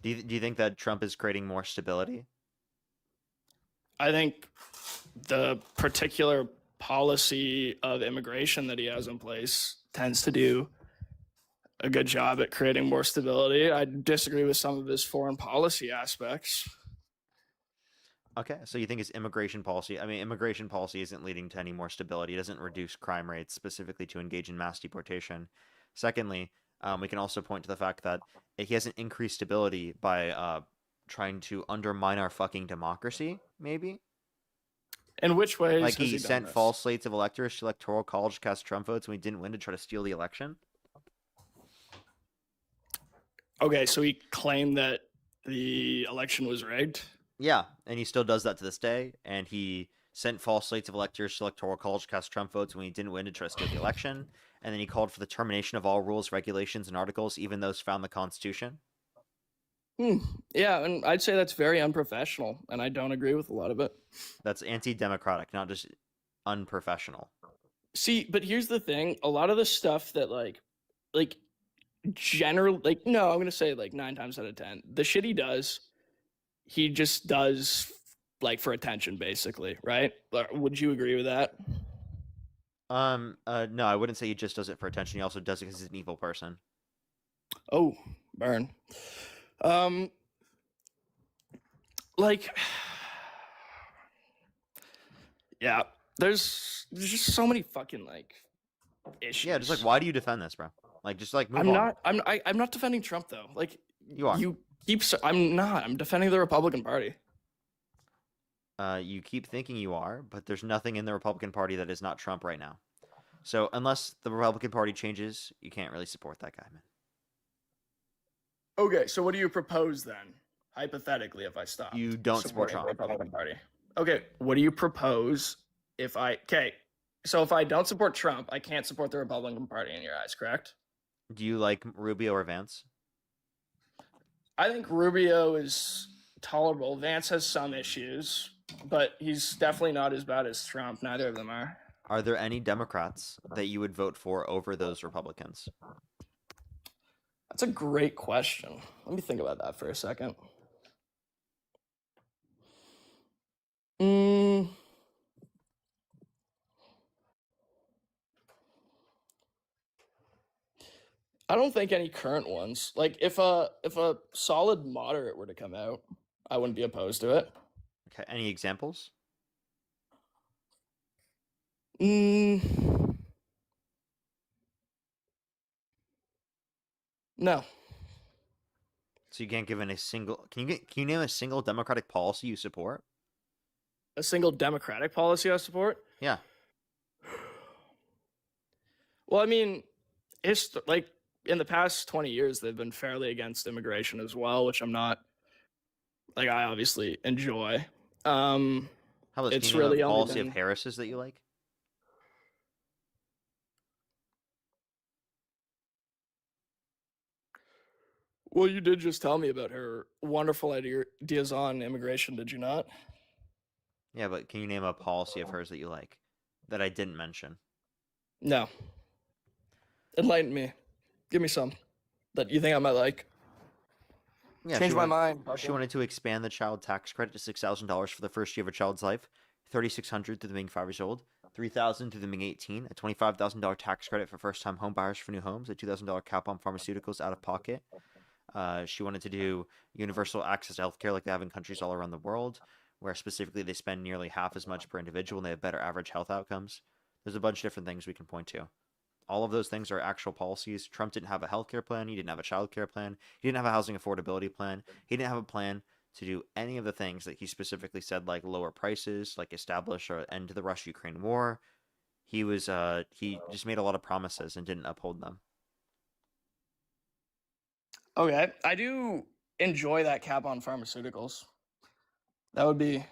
Do you think that Trump is creating more stability? I think the particular policy of immigration that he has in place tends to do a good job at creating more stability. I disagree with some of his foreign policy aspects. Okay, so you think his immigration policy? I mean, immigration policy isn't leading to any more stability. It doesn't reduce crime rates, specifically to engage in mass deportation. Secondly, we can also point to the fact that he hasn't increased stability by trying to undermine our fucking democracy, maybe? In which ways? Like has he done sent this? false slates of electors to electoral college to cast Trump votes when he didn't win to try to steal the election? Okay, so he claimed that the election was rigged? Yeah, and he still does that to this day. And he sent false slates of electors to electoral college to cast Trump votes when he didn't win to try to steal the election. And then he called for the termination of all rules, regulations, and articles, even those found in the Constitution. Yeah, and I'd say that's very unprofessional, and I don't agree with a lot of it. That's anti-democratic, not just unprofessional. See, but here's the thing: a lot of the stuff that like general, like no, I'm gonna say like 9 times out of 10, the shit he just does like for attention, basically, right? Would you agree with that? No, I wouldn't say he just does it for attention. He also does it because he's an evil person. Oh, burn. Like, yeah, there's just so many fucking like issues. Yeah, just like why do you defend this, bro? Like, just like move I'm on. not. I'm not defending Trump though. Like You are. You keep. I'm not. I'm defending the Republican Party. You keep thinking you are, but there's nothing in the Republican Party that is not Trump right now. So unless the Republican Party changes, you can't really support that guy, man. Okay, so what do you propose then? Hypothetically, if I stop, You don't support supporting the Trump. Republican Party. Okay, what do you propose if I? Okay, so if I don't support Trump, I can't support the Republican Party in your eyes, correct? Do you like Rubio or Vance? I think Rubio is tolerable. Vance has some issues, but he's definitely not as bad as Trump. Neither of them are. Are there any Democrats that you would vote for over those Republicans? That's a great question. Let me think about that for a second. I don't think any current ones. Like if a solid moderate were to come out, I wouldn't be opposed to it. Okay, any examples? No. So you can't give in a single. Can you name a single Democratic policy you support? A single Democratic policy I support? Yeah. Well, I mean, like in the past 20 years, they've been fairly against immigration as well, which I'm not. Like, I obviously enjoy. How about it's can you name really a only policy been- of Harris's that you like? Well, you did just tell me about her wonderful ideas on immigration, did you not? Yeah, but can you name a policy of hers that you like that I didn't mention? No. Enlighten me. Give me some that you think I might like. Yeah, Change she my wanted, mind. She Parker. wanted to expand the child tax credit to $6,000 for the first year of a child's life, $3,600 through them being 5 years old, $3,000 through them being 18, a $25,000 tax credit for first-time home buyers for new homes, a $2,000 cap on pharmaceuticals out of pocket. She wanted to do universal access to healthcare like they have in countries all around the world, where specifically they spend nearly half as much per individual and they have better average health outcomes. There's a bunch of different things we can point to. All of those things are actual policies. Trump didn't have a healthcare plan. He didn't have a childcare plan. He didn't have a housing affordability plan. He didn't have a plan to do any of the things that he specifically said, like lower prices, like establish an end to the Russia-Ukraine war. He just made a lot of promises and didn't uphold them. Okay, I do enjoy that cap on pharmaceuticals. That would be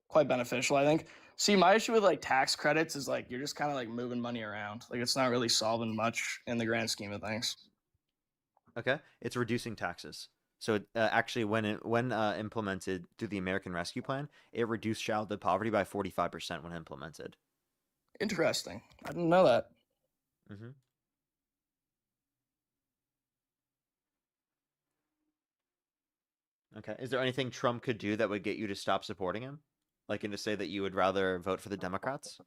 quite beneficial, I think. See, my issue with like tax credits is like you're just kind of like moving money around. Like it's not really solving much in the grand scheme of things. Okay, it's reducing taxes. So actually, when implemented through the American Rescue Plan, it reduced childhood poverty by 45% when implemented. Interesting. I didn't know that. Mm-hmm. Okay. Is there anything Trump could do that would get you to stop supporting him? Like, and to say that you would rather vote for the Democrats?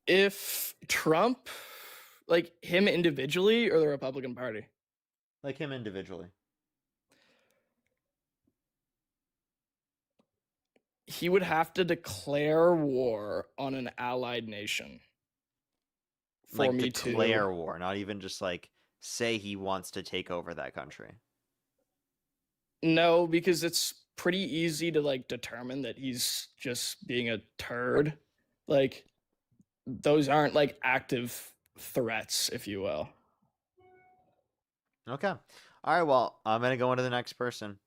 If Trump, like him individually or the Republican Party? Like him individually. He would have to declare war on an allied nation. For Like me declare to war, not even just like say he wants to take over that country. No, because it's pretty easy to like determine that he's just being a turd. Like those aren't like active threats, if you will. Okay. All right. Well, I'm gonna go into the next person.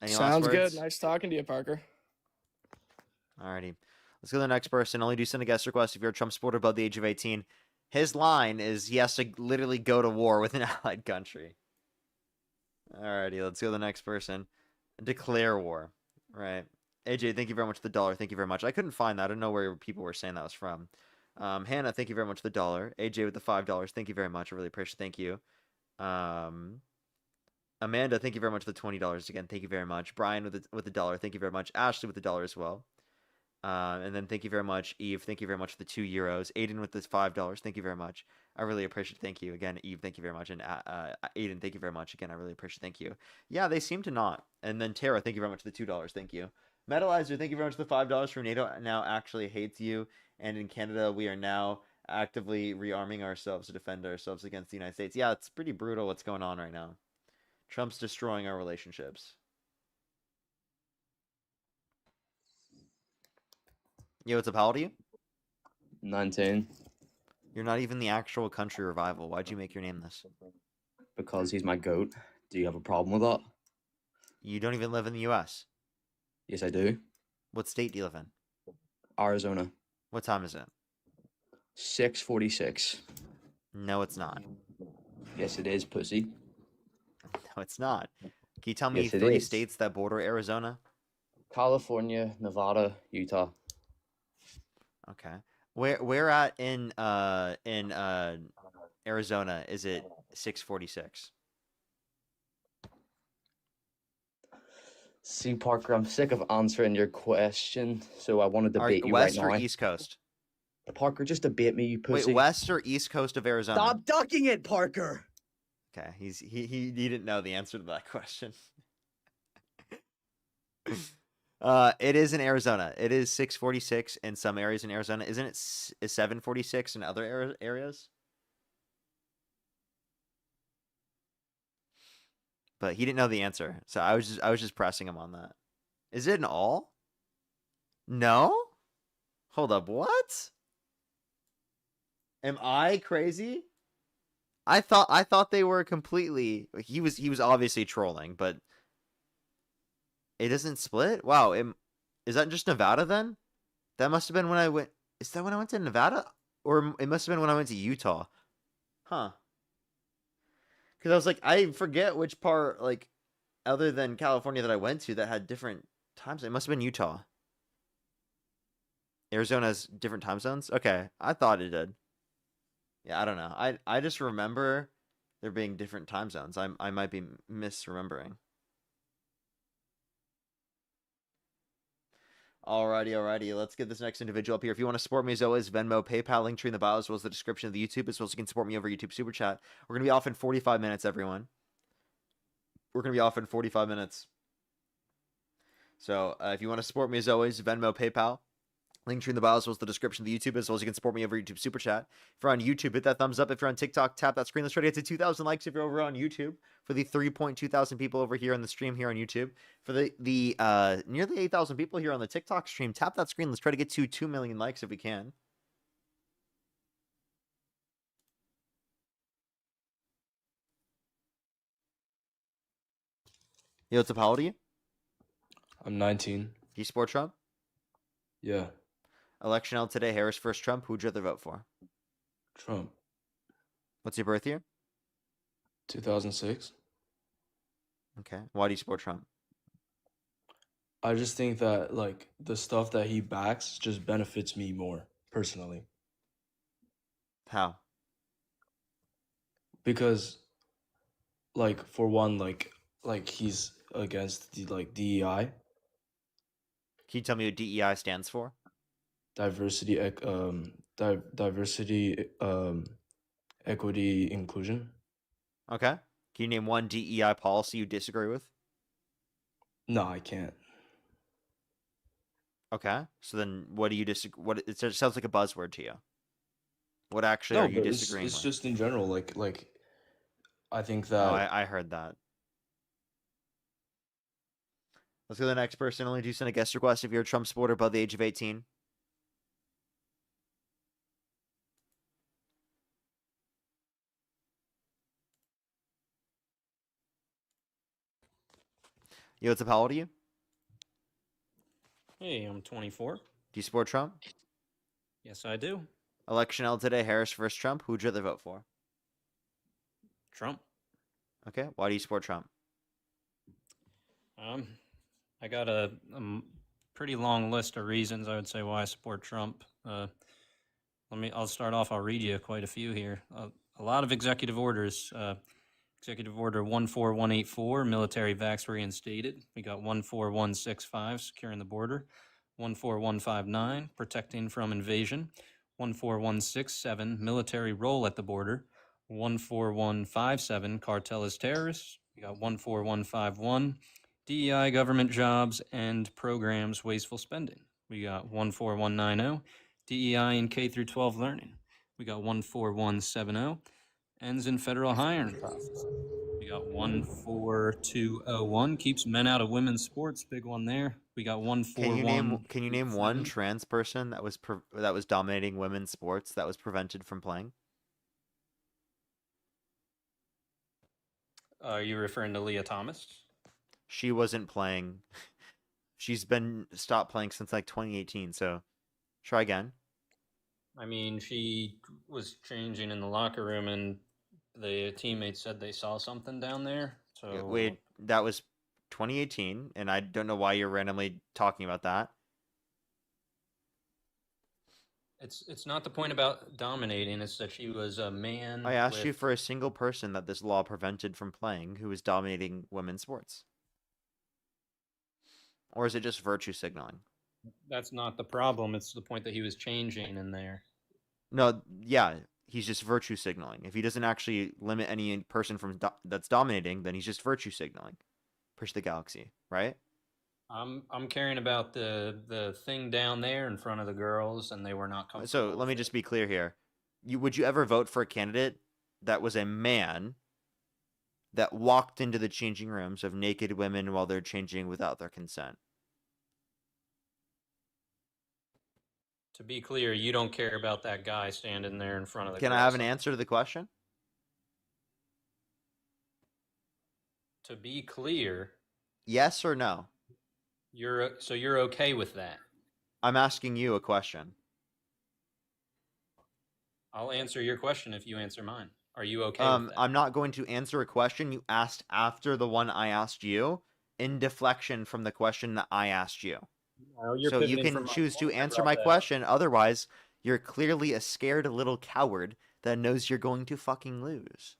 Any last Sounds words? good. Nice talking to you, Parker. Alrighty. Let's go to the next person. Only do send a guest request if you're a Trump supporter above the age of 18. His line is he has to literally go to war with an allied country. Alrighty, let's go to the next person. Declare war. Right. AJ, thank you very much for the dollar. Thank you very much. I couldn't find that. I don't know where people were saying that was from. Hannah, thank you very much for the dollar. AJ with the $5. Thank you very much. I really appreciate it. Thank you. Amanda, thank you very much for the $20 again. Thank you very much. Brian with the dollar. Thank you very much. Ashley with the dollar as well. And then thank you very much, Eve. Thank you very much for the €2. Aiden with this $5. Thank you very much. I really appreciate it. Thank you again, Eve. Thank you very much, and Aiden. Thank you very much again. I really appreciate it. Thank you. Yeah, they seem to not. And then Tara, thank you very much for the $2. Thank you. Metalizer, thank you very much for the $5 from NATO. Now actually hates you, and in Canada we are now actively rearming ourselves to defend ourselves against the United States. Yeah, it's pretty brutal what's going on right now. Trump's destroying our relationships. Yo, what's up? How old are you? 19. You're not even the actual country revival. Why'd you make your name this? Because he's my goat. Do you have a problem with that? You don't even live in the U.S. Yes, I do. What state do you live in? Arizona. What time is it? 6:46. No, it's not. Yes, it is, pussy. No, it's not. Can you tell me Yes, it 3 is. states that border Arizona? California, Nevada, Utah. Okay. Where at in Arizona is it 6:46? See, Parker, I'm sick of answering your question, so I want to debate you West right or now. East Coast? Parker, just debate me, you pussy. Wait, West or East Coast of Arizona? Stop ducking it, Parker. Okay, he didn't know the answer to that question. It is in Arizona. It is 6:46 in some areas in Arizona. Isn't it 7:46 in other areas? But he didn't know the answer, so I was just pressing him on that. Is it in all? No? Hold up, what? Am I crazy? I thought they were completely. He was obviously trolling, but it doesn't split. Wow, is that just Nevada then? That must have been when I went. Is that when I went to Nevada, or it must have been when I went to Utah? Huh? Because I was like, I forget which part, like, other than California that I went to that had different times. It must have been Utah. Arizona has different time zones? Okay, I thought it did. Yeah, I don't know. I just remember there being different time zones. I might be misremembering. Alrighty. Let's get this next individual up here. If you want to support me as always, Venmo, PayPal, link tree in the bio, as well as the description of the YouTube, as well as you can support me over YouTube Super Chat. We're going to be off in 45 minutes, everyone. We're going to be off in 45 minutes. So if you want to support me as always, Venmo, PayPal, link tree in the bio, as well as the description of the YouTube, as well as you can support me over YouTube Super Chat. If you're on YouTube, hit that thumbs up. If you're on TikTok, tap that screen. Let's try to get to 2,000 likes if you're over on YouTube. For the 3.2 thousand people over here on the stream here on YouTube. For the nearly 8,000 people here on the TikTok stream, tap that screen. Let's try to get to 2 million likes if we can. Yo, what's up? How old are you? I'm 19. Do you support Trump? Yeah, Election held today. Harris versus Trump. Who'd you rather vote for? Trump. What's your birth year? 2006. Okay. Why do you support Trump? I just think that like the stuff that he backs just benefits me more personally. How? Because like for one, like he's against the like DEI, Can you tell me what DEI stands for? diversity, equity, inclusion. Okay. Can you name one DEI policy you disagree with? No, I can't. Okay. So then what do you disagree? What it just sounds like a buzzword to you. What actually No, are you but disagreeing it's with? just in general, like I think Oh, that I heard that. Let's go to the next person. Only do send a guest request if you're a Trump supporter above the age of 18. Yo, what's up? How old are you? Hey, I'm 24. Do you support Trump? Yes, I do. Election held today. Harris versus Trump. Who'd you rather vote for? Trump. Okay. Why do you support Trump? I got a pretty long list of reasons I would say why I support Trump. I'll start off. I'll read you quite a few here. A lot of executive orders. Executive Order 14184, military vax reinstated. We got 14165, securing the border. 14159, protecting from invasion. 14167, military role at the border. 14157, cartel is terrorists. We got 14151, DEI government jobs and programs wasteful spending. We got 14190, DEI in K through 12 learning. We got 14170, ends in federal hiring process. We got 14201, keeps men out of women's sports. Big one there. We got 141. Can you name one trans person that was dominating women's sports that was prevented from playing? Are you referring to Leah Thomas? She wasn't playing. She's been stopped playing since like 2018. So try again. I mean, she was changing in the locker room, and the teammates said they saw something down there. So Wait, that was 2018, and I don't know why you're randomly talking about that. it's not the point about dominating. It's that she was a man. I asked you for a single person that this law prevented from playing who was dominating women's sports. Or is it just virtue signaling? That's not the problem. It's the point that he was changing in there. No, yeah, he's just virtue signaling. If he doesn't actually limit any person from that's dominating, then he's just virtue signaling. Push the galaxy, right? I'm caring about the thing down there in front of the girls, and they were not comfortable. So let me just be clear here. Would you ever vote for a candidate that was a man that walked into the changing rooms of naked women while they're changing without their consent? To be clear, you don't care about that guy standing there in front of the Can I have an answer to the question? To be clear, Yes or no? you're okay with that. I'm asking you a question. I'll answer your question if you answer mine. Are you okay with that? I'm not going to answer a question you asked after the one I asked you, in deflection from the question that I asked you. No, you're So you pivoting can from my choose to point. I answer brought my that up. question. Otherwise, you're clearly a scared little coward that knows you're going to fucking lose.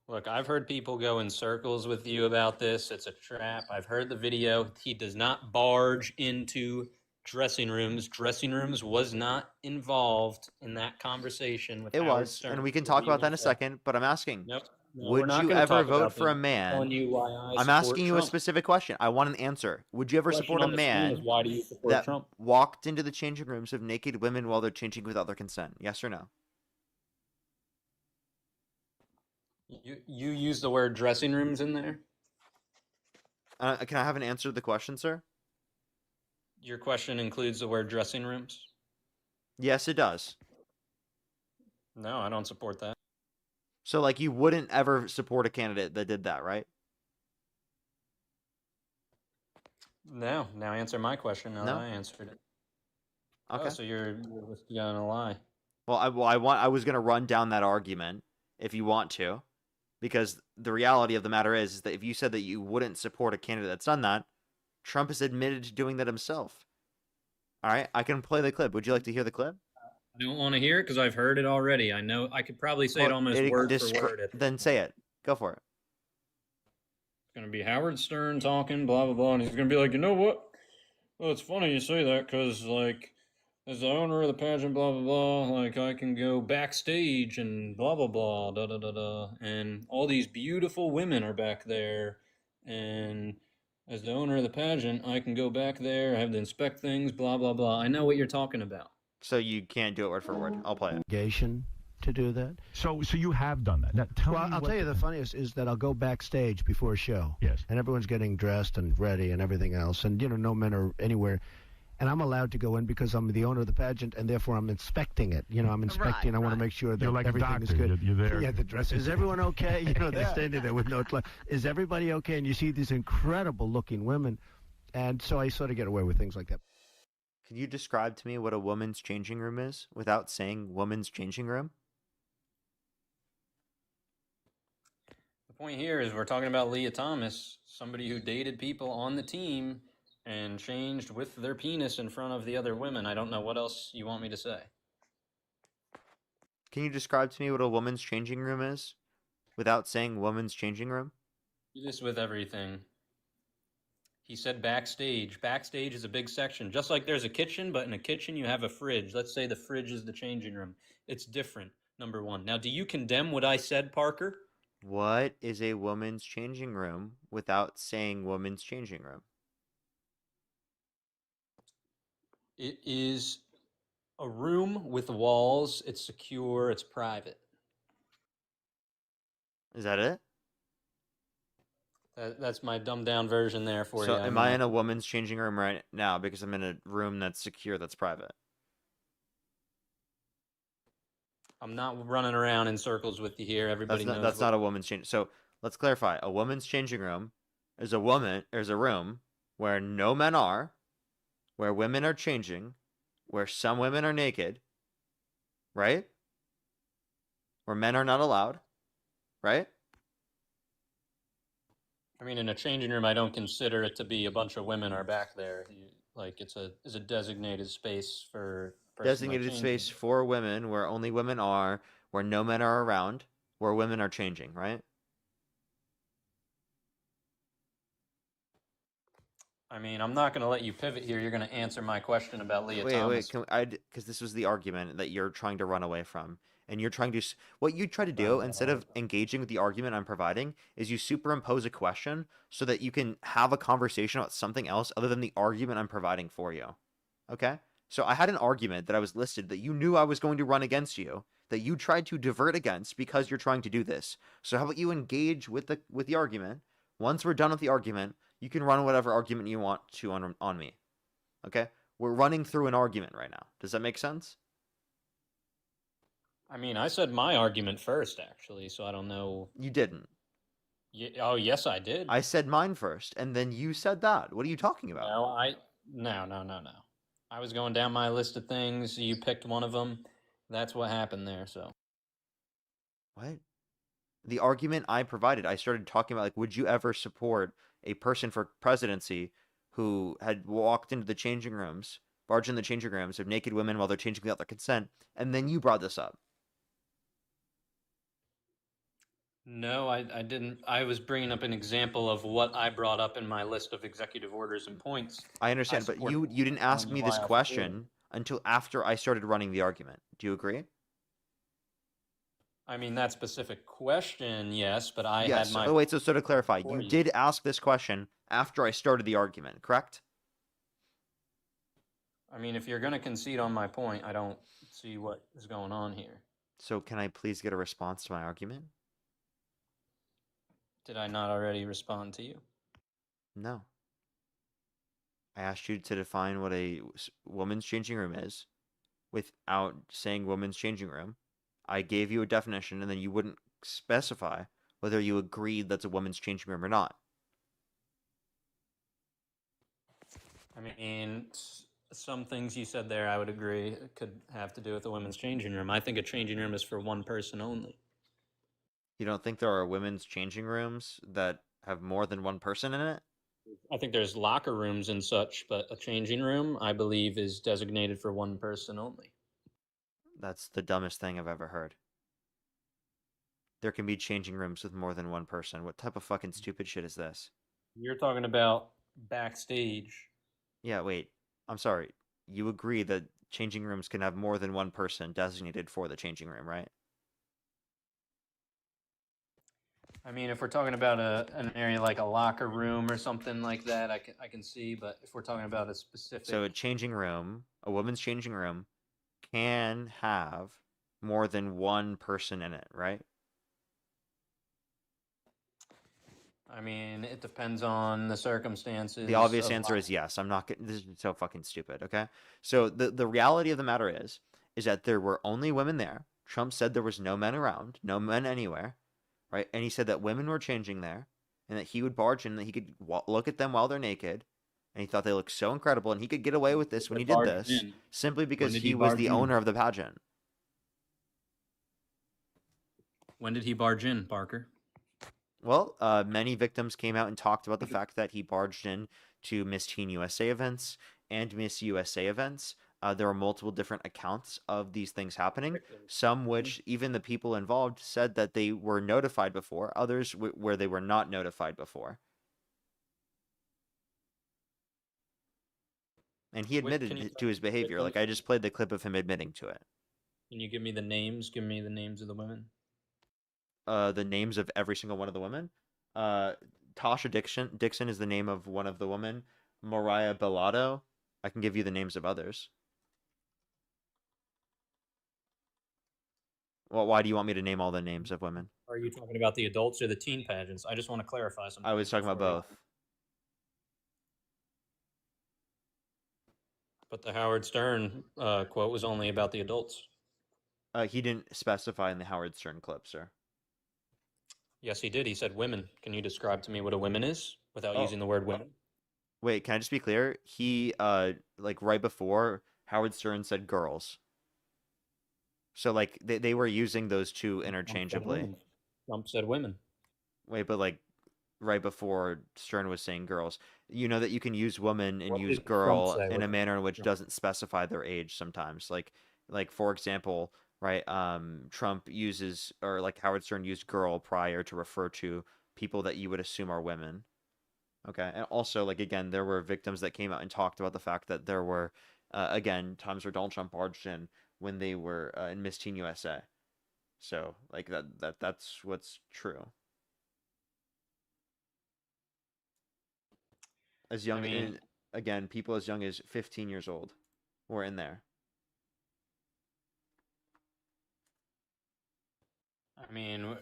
Look, I've heard people go in circles with you about this. It's a trap. I've heard the video. He does not barge into dressing rooms. Dressing rooms was not involved in that conversation with It Howard was, Stern. and we can So talk he about that in a went there. second, but I'm asking, Nope. No, we're would not you going to ever talk vote about for a them. I'm telling man? you why I I'm support asking you a Trump. specific question. I want an answer. Would you ever Question support a on the screen is man why do you support that Trump? walked into the changing rooms of naked women while they're changing without their consent? Yes or no? You use the word dressing rooms in there? Can I have an answer to the question, sir? Your question includes the word dressing rooms? Yes, it does. No, I don't support that. So, like, you wouldn't ever support a candidate that did that, right? No. Now answer my question now No? that I answered it. Okay. Oh, so you're gonna lie. Well, I was gonna run down that argument if you want to, because the reality of the matter is that if you said that you wouldn't support a candidate that's done that, Trump has admitted to doing that himself. All right, I can play the clip. Would you like to hear the clip? I don't want to hear it because I've heard it already. I know I could probably say it Well, almost word for word. Then say it. Go for it. It's going to be Howard Stern talking, blah, blah, blah. And he's going to be like, you know what? Well, it's funny you say that because, like, as the owner of the pageant, blah, blah, blah, like, I can go backstage and blah, blah, blah, da, da, da, da. And all these beautiful women are back there. And as the owner of the pageant, I can go back there, I have to inspect things, blah, blah, blah. I know what you're talking about. So you can't do it word for word. I'll play it. To do that. So you have done that. Now, tell Well, me I'll what tell you the funniest is that I'll go backstage before a show. Yes. And everyone's getting dressed and ready and everything else. And, no men are anywhere. And I'm allowed to go in because I'm the owner of the pageant, and therefore I'm inspecting it. I'm inspecting. I want to make sure that You're like a everything doctor. is good. You're there. Yeah, the dress. Is everyone okay? They're standing there with no clothes. Is everybody okay? And you see these incredible-looking women. And so I sort of get away with things like that. Can you describe to me what a woman's changing room is without saying woman's changing room? The point here is we're talking about Leah Thomas, somebody who dated people on the team and changed with their penis in front of the other women. I don't know what else you want me to say. Can you describe to me what a woman's changing room is without saying woman's changing room? Do this with everything. He said backstage. Backstage is a big section. Just like there's a kitchen, but in a kitchen you have a fridge. Let's say the fridge is the changing room. It's different, number one. Now, do you condemn what I said, Parker? What is a woman's changing room without saying woman's changing room? It is a room with walls. It's secure. It's private. Is that it? That's my dumbed down version there for you. So am I in a woman's changing room right now because I'm in a room that's secure, that's private? I'm not running around in circles with you here. Everybody knows. That's not a woman's change. So let's clarify. A woman's changing room is a room where no men are, where women are changing, where some women are naked, right? Where men are not allowed, right? I mean, in a changing room, I don't consider it to be a bunch of women are back there. It's a designated space for Designated space for women where only women are, where no men are around, where women are changing, right? I mean, I'm not going to let you pivot here. You're going to answer my question about Leah Thomas. Because this was the argument that you're trying to run away from. And you're trying to, what you try to do instead of engaging with the argument I'm providing is you superimpose a question so that you can have a conversation about something else other than the argument I'm providing for you. Okay? So I had an argument that I was listed that you knew I was going to run against you, that you tried to divert against because you're trying to do this. So how about you engage with the argument? Once we're done with the argument, you can run whatever argument you want to on me. Okay? We're running through an argument right now. Does that make sense? I mean, I said my argument first, actually, so I don't know. You didn't. Oh, yes, I did. I said mine first, and then you said that. What are you talking about? No. I was going down my list of things. You picked one of them. That's what happened there, so. What? The argument I provided, I started talking about, like, would you ever support a person for presidency who had walked into the changing rooms, barged in the changing rooms of naked women while they're changing without their consent, and then you brought this up. No, I didn't. I was bringing up an example of what I brought up in my list of executive orders and points. I understand, but you didn't ask me this question until after I started running the argument. Do you agree? I mean, that specific question, yes, but I Yes. had my. Oh, wait, so to clarify, before you did ask this question after I started the argument, correct? I mean, if you're going to concede on my point, I don't see what is going on here. So can I please get a response to my argument? Did I not already respond to you? No. I asked you to define what a woman's changing room is without saying woman's changing room. I gave you a definition, and then you wouldn't specify whether you agreed that's a woman's changing room or not. I mean, some things you said there, I would agree, could have to do with the women's changing room. I think a changing room is for one person only. You don't think there are women's changing rooms that have more than one person in it? I think there's locker rooms and such, but a changing room, I believe, is designated for one person only. That's the dumbest thing I've ever heard. There can be changing rooms with more than one person. What type of fucking stupid shit is this? You're talking about backstage. Yeah, wait. I'm sorry. You agree that changing rooms can have more than one person designated for the changing room, right? I mean, if we're talking about an area like a locker room or something like that, I can see. But if we're talking about a specific, So a changing room, a woman's changing room, can have more than one person in it, right? I mean, it depends on the circumstances. The obvious answer is yes. I'm not getting this is so fucking stupid, okay? So the reality of the matter is that there were only women there. Trump said there was no men around, no men anywhere, right? And he said that women were changing there and that he would barge in, that he could look at them while they're naked. And he thought they looked so incredible, and he could get away with this when he did this simply because he was the owner of the pageant. When did he barge in, Parker? Well, many victims came out and talked about the fact that he barged in to Miss Teen USA events and Miss USA events. There were multiple different accounts of these things happening, some which even the people involved said that they were notified before, others where they were not notified before. And he admitted to his behavior. Like, I just played the clip of him admitting to it. Can you give me the names? Give me the names of the women. The names of every single one of the women. Tasha Dixon is the name of one of the women. Mariah Bellotto. I can give you the names of others. Well, why do you want me to name all the names of women? Are you talking about the adults or the teen pageants? I just want to clarify something. I was talking about both. But the Howard Stern quote was only about the adults. He didn't specify in the Howard Stern clip, sir. Yes, he did. He said women. Can you describe to me what a woman is without using the word women? Wait, can I just be clear? He, like, right before, Howard Stern said girls. So, like, they were using those two interchangeably. Trump said women. Wait, but, like, right before Stern was saying girls. You know that you can use woman and use girl in a manner in which doesn't specify their age sometimes. Like for example, right, Trump uses, or like Howard Stern used girl prior to refer to people that you would assume are women. Okay, and also, like, again, there were victims that came out and talked about the fact that there were, again, times where Donald Trump barged in when they were in Miss Teen USA. So, like, that's what's true. As young, again, people as young as 15 years old were in there. I mean,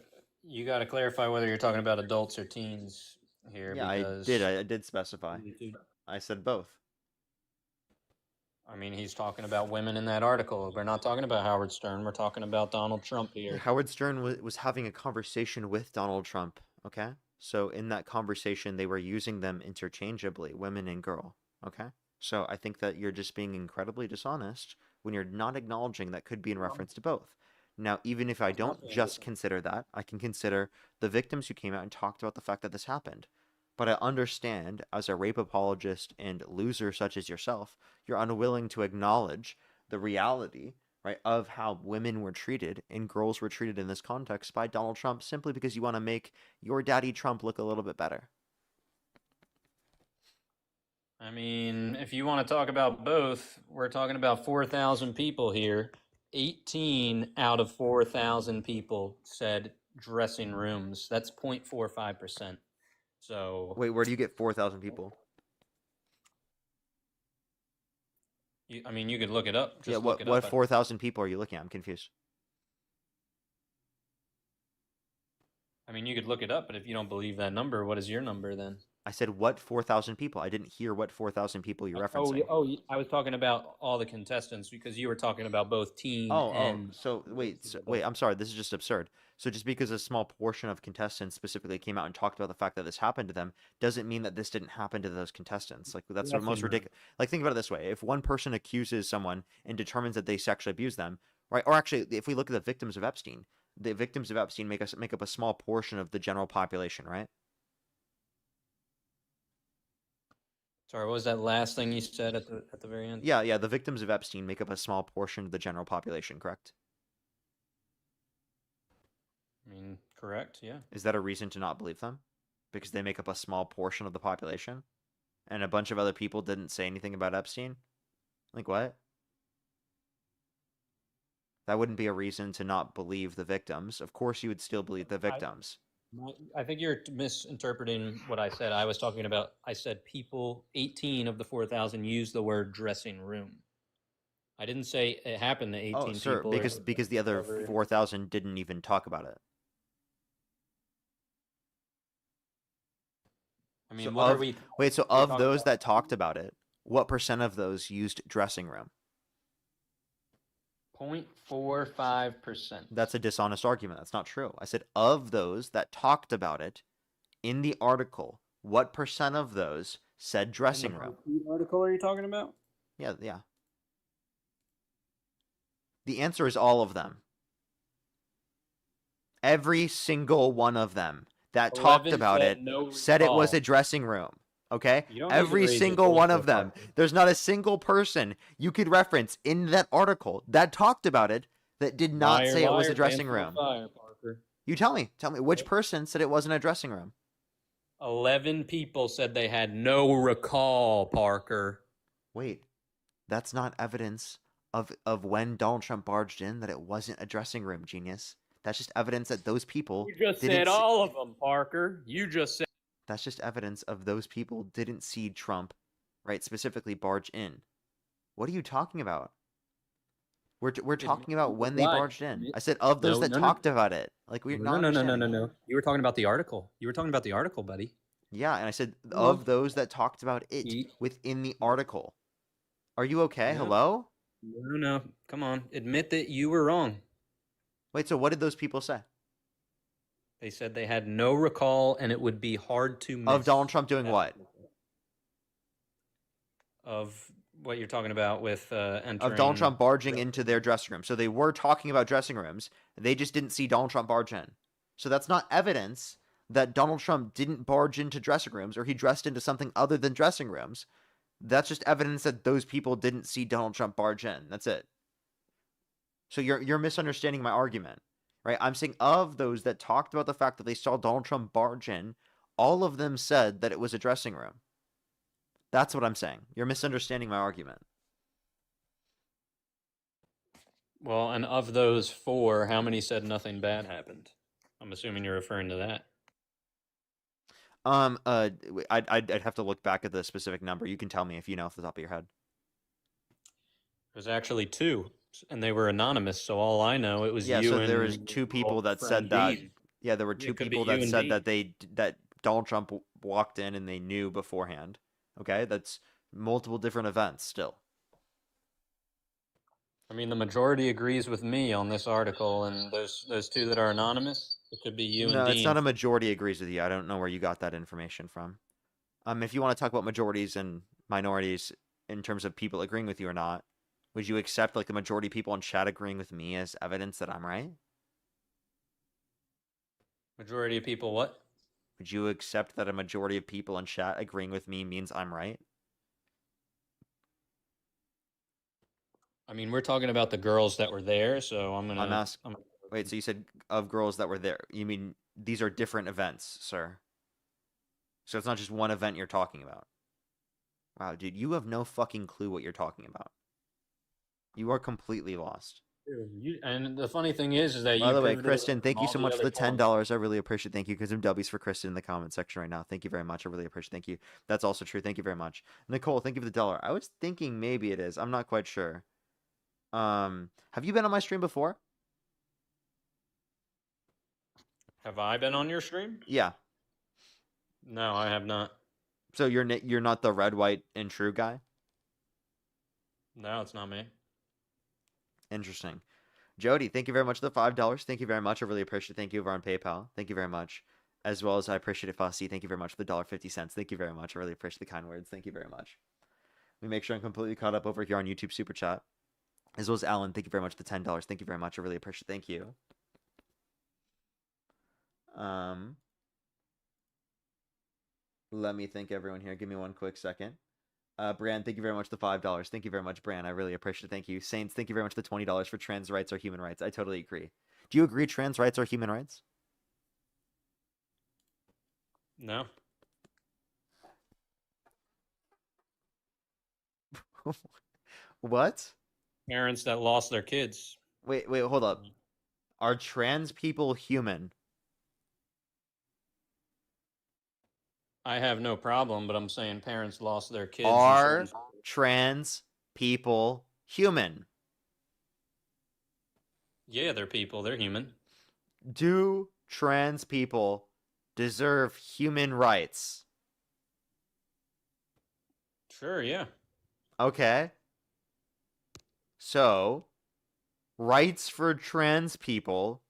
you got to clarify whether you're talking about adults or teens here. Yeah, because I did specify. I said both. I mean, he's talking about women in that article. We're not talking about Howard Stern. We're talking about Donald Trump here. Howard Stern was having a conversation with Donald Trump, okay? So in that conversation, they were using them interchangeably, women and girl, okay? So I think that you're just being incredibly dishonest when you're not acknowledging that could be in reference to both. Now, even if I don't just consider that, I can consider the victims who came out and talked about the fact that this happened. But I understand, as a rape apologist and loser such as yourself, you're unwilling to acknowledge the reality, right, of how women were treated and girls were treated in this context by Donald Trump simply because you want to make your daddy Trump look a little bit better. I mean, if you want to talk about both, we're talking about 4,000 people here. 18 out of 4,000 people said dressing rooms. That's 0.45%. So Wait, where do you get 4,000 people? I mean, you could look it up. Just Yeah, look it what up. 4,000 people are you looking at? I'm confused. I mean, you could look it up, but if you don't believe that number, what is your number then? I said what 4,000 people. I didn't hear what 4,000 people you're referencing. I was talking about all the contestants because you were talking about both teen and. So wait, I'm sorry. This is just absurd. So just because a small portion of contestants specifically came out and talked about the fact that this happened to them doesn't mean that this didn't happen to those contestants. Like that's the most ridiculous. Like think about it this way: if one person accuses someone and determines that they sexually abused them, right? Or actually, if we look at the victims of Epstein make up a small portion of the general population, right? Sorry, what was that last thing you said at the very end? Yeah, the victims of Epstein make up a small portion of the general population, correct? I mean, correct, yeah. Is that a reason to not believe them? Because they make up a small portion of the population? And a bunch of other people didn't say anything about Epstein? Like what? That wouldn't be a reason to not believe the victims. Of course you would still believe the victims. I think you're misinterpreting what I said. I said people, 18 of the 4,000 used the word dressing room. I didn't say it happened to 18 people. Oh, sir, because the other 4,000 didn't even talk about it. I mean, so of those that talked about it, what percent of those used dressing room? 0.45%. That's a dishonest argument. That's not true. I said of those that talked about it in the article, what percent of those said dressing room? What article are you talking about? Yeah. The answer is all of them. Every single one of them that talked about it said it was a dressing room. Okay? Every single one of them. There's not a single person you could reference in that article that talked about it that did not say it was a dressing room. You tell me which person said it wasn't a dressing room? 11 people said they had no recall, Parker. Wait, that's not evidence of when Donald Trump barged in that it wasn't a dressing room, genius. That's just evidence that those people You just said all of them, Parker. You just said. That's just evidence of those people didn't see Trump, right, specifically barge in. What are you talking about? We're talking about when they barged in. I said of those that talked about it. Like we're not. No. You were talking about the article. Buddy. Yeah, and I said of those that talked about it within the article. Are you okay? Yeah. Hello? No. Come on. Admit that you were wrong. Wait, so what did those people say? They said they had no recall and it would be hard to miss. Of Donald Trump doing what? Of what you're talking about with entering. Of Donald Trump barging into their dressing room. So they were talking about dressing rooms. They just didn't see Donald Trump barge in. So that's not evidence that Donald Trump didn't barge into dressing rooms or he dressed into something other than dressing rooms. That's just evidence that those people didn't see Donald Trump barge in. That's it. So you're misunderstanding my argument. Right, I'm saying of those that talked about the fact that they saw Donald Trump barge in, all of them said that it was a dressing room. That's what I'm saying. You're misunderstanding my argument. Well, and of those 4, how many said nothing bad happened? I'm assuming you're referring to that. I'd have to look back at the specific number. You can tell me if you know off the top of your head. There's actually 2. And they were anonymous, so all I know it was you. Yeah, so and there was 2 people that said that. Yeah, there were 2 people that said that Donald Trump walked in and they knew beforehand. Okay, that's multiple different events still. I mean, the majority agrees with me on this article, and those 2 that are anonymous, it could be you and Dean. No, it's not a majority agrees with you. I don't know where you got that information from. If you want to talk about majorities and minorities in terms of people agreeing with you or not, would you accept like the majority of people in chat agreeing with me as evidence that I'm right? Majority of people what? would you accept that a majority of people in chat agreeing with me means I'm right? I mean, we're talking about the girls that were there, so I'm gonna. I'm asking. Wait, so you said of girls that were there? You mean these are different events, sir? So it's not just one event you're talking about. Wow, dude, you have no fucking clue what you're talking about. You are completely lost. And the funny thing is that By you. the way, pivoted Kristen, away thank from you all so the much for other the $10. points. I really appreciate it. Thank you. Because some W's for Kristen in the comment section right now. Thank you very much. I really appreciate it. Thank you. That's also true. Thank you very much. Nicole, thank you for the $1. I was thinking maybe it is. I'm not quite sure. Have you been on my stream before? Have I been on your stream? Yeah. No, I have not. So you're not the red, white, and true guy? No, it's not me. Interesting. Jody, thank you very much for the $5. Thank you very much. I really appreciate it. Thank you over on PayPal. Thank you very much. As well as I appreciate it, Fossey. Thank you very much for the $1.50. Thank you very much. I really appreciate the kind words. Thank you very much. Let me make sure I'm completely caught up over here on YouTube Super Chat. As well as Alan, thank you very much for the $10. Thank you very much. I really appreciate it. Thank you. Let me thank everyone here. Give me one quick second. Bran, thank you very much for the $5. Thank you very much, Bran. I really appreciate it. Thank you. Saints, thank you very much for the $20 for trans rights or human rights. I totally agree. Do you agree trans rights are human rights? No. What? Parents that lost their kids. Wait, hold up. Are trans people human? I have no problem, but I'm saying parents lost their kids. Are trans people human? Yeah, they're people. They're human. Do trans people deserve human rights? Sure, yeah. Okay. So, rights for trans people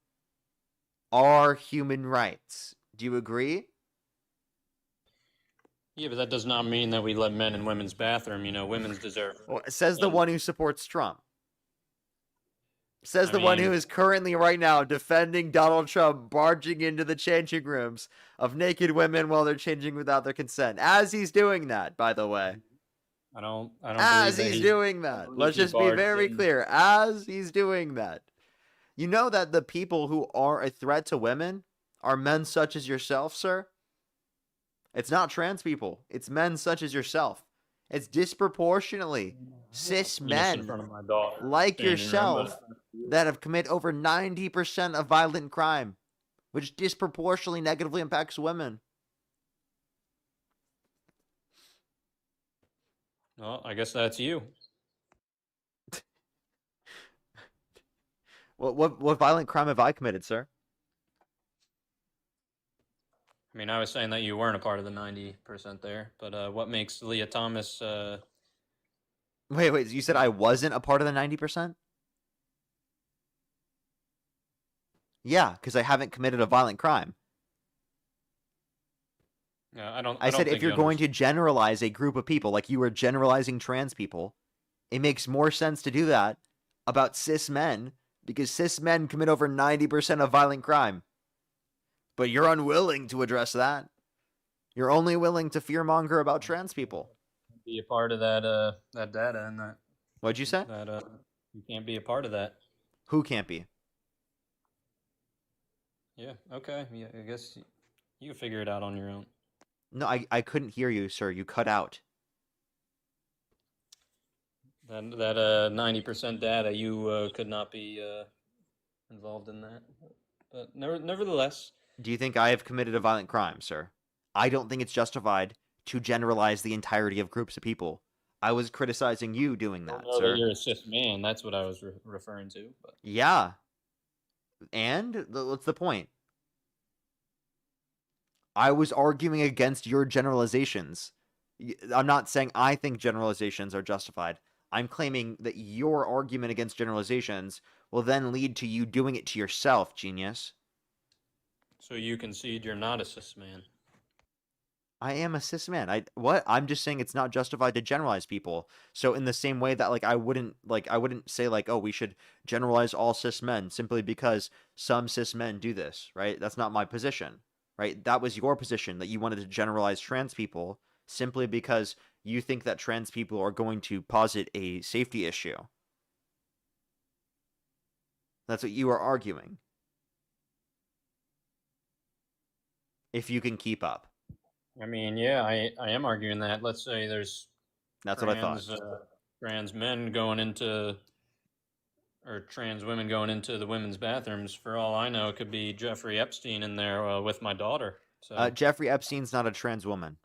are human rights. Do you agree? Yeah, but that does not mean that we let men in women's bathroom. You know, women's deserve. Well, says the one who supports Trump. Says I the one who mean- is currently right now defending Donald Trump barging into the changing rooms of naked women while they're changing without their consent. As he's doing that, by the way. I don't. As believe that he's he- doing I that. believe Let's he just be barged very in. clear. As he's doing that. You know that the people who are a threat to women are men such as yourself, sir? It's not trans people. It's men such as yourself. It's disproportionately cis I'm just in men front of my daughter, like standing room, yourself that have committed over 90% of violent crime, which disproportionately negatively impacts women. Well, I guess that's you. What violent crime have I committed, sir? I mean, I was saying that you weren't a part of the 90% there, but what makes Leah Thomas? Wait, you said I wasn't a part of the 90%? Yeah, because I haven't committed a violent crime. I don't. I don't said if think you're you going to generalize a group of people, like you were generalizing trans people, it makes more sense to do that about cis men, because cis men commit over 90% of violent crime. But you're unwilling to address that. You're only willing to fearmonger about trans people. be a part of that that data and that. What'd you say? That you can't be a part of that. Who can't be? Yeah. Okay. Yeah. I guess you can figure it out on your own. No, I couldn't hear you, sir. You cut out. That 90% data, you could not be involved in that. But nevertheless. Do you think I have committed a violent crime, sir? I don't think it's justified to generalize the entirety of groups of people. I was criticizing you doing that, Know sir. that you're a cis man. That's what I was referring to. But. Yeah. And what's the point? I was arguing against your generalizations. I'm not saying I think generalizations are justified. I'm claiming that your argument against generalizations will then lead to you doing it to yourself, genius. So you concede you're not a cis man. I am a cis man. I'm just saying it's not justified to generalize people. So in the same way that I wouldn't say oh, we should generalize all cis men simply because some cis men do this, right? That's not my position, right? That was your position, that you wanted to generalize trans people simply because you think that trans people are going to posit a safety issue. That's what you are arguing. If you can keep up. I mean, yeah, I am arguing that. Let's say there's That's what I thought. Trans men going into, or trans women going into the women's bathrooms. For all I know, it could be Jeffrey Epstein in there with my daughter. So Jeffrey Epstein's not a trans woman.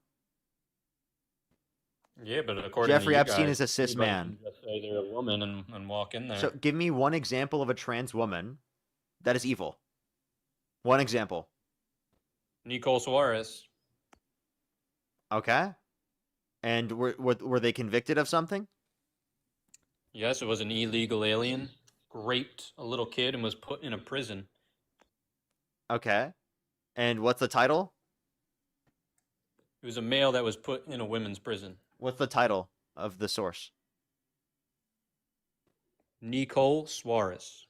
yeah, but according Jeffrey to you Epstein guys, is a cis anybody man. can just say they're a woman and walk in there. So give me one example of a trans woman that is evil. One example. Nicole Suarez. Okay. And were they convicted of something? Yes, it was an illegal alien, raped a little kid and was put in a prison. Okay. And what's the title? It was a male that was put in a women's prison. What's the title of the source? Nicole Suarez.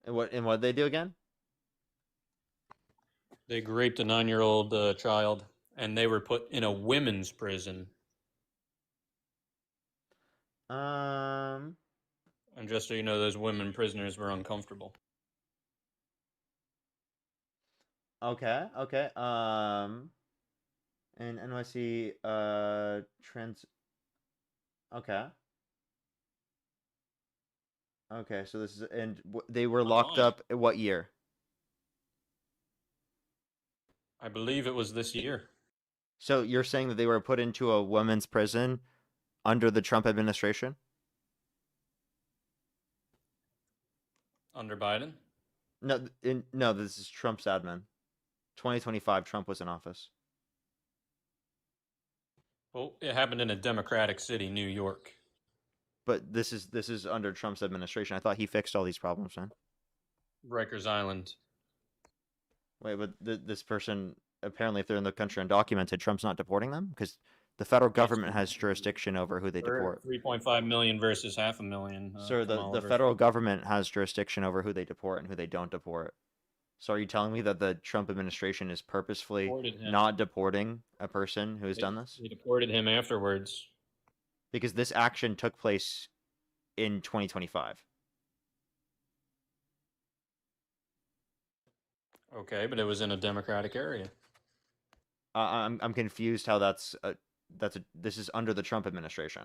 And what did they do again? They raped a 9-year-old child, and they were put in a women's prison. And just so you know, those women prisoners were uncomfortable. Okay. And NYC trans. Okay. Okay, so this is, and they were locked up at what year? I believe it was this year. So you're saying that they were put into a women's prison under the Trump administration? Under Biden? No, this is Trump's admin. 2025, Trump was in office. Well, it happened in a Democratic city, New York. But this is under Trump's administration. I thought he fixed all these problems, man. Rikers Island. Wait, but this person, apparently if they're in the country undocumented, Trump's not deporting them? Because the federal government has jurisdiction over who they deport. 3.5 million versus 500,000. Sir, the federal government has jurisdiction over who they deport and who they don't deport. So are you telling me that the Trump administration is purposefully not deporting a person who has done this? They deported him afterwards. Because this action took place in 2025. Okay, but it was in a Democratic area. I'm confused how this is under the Trump administration.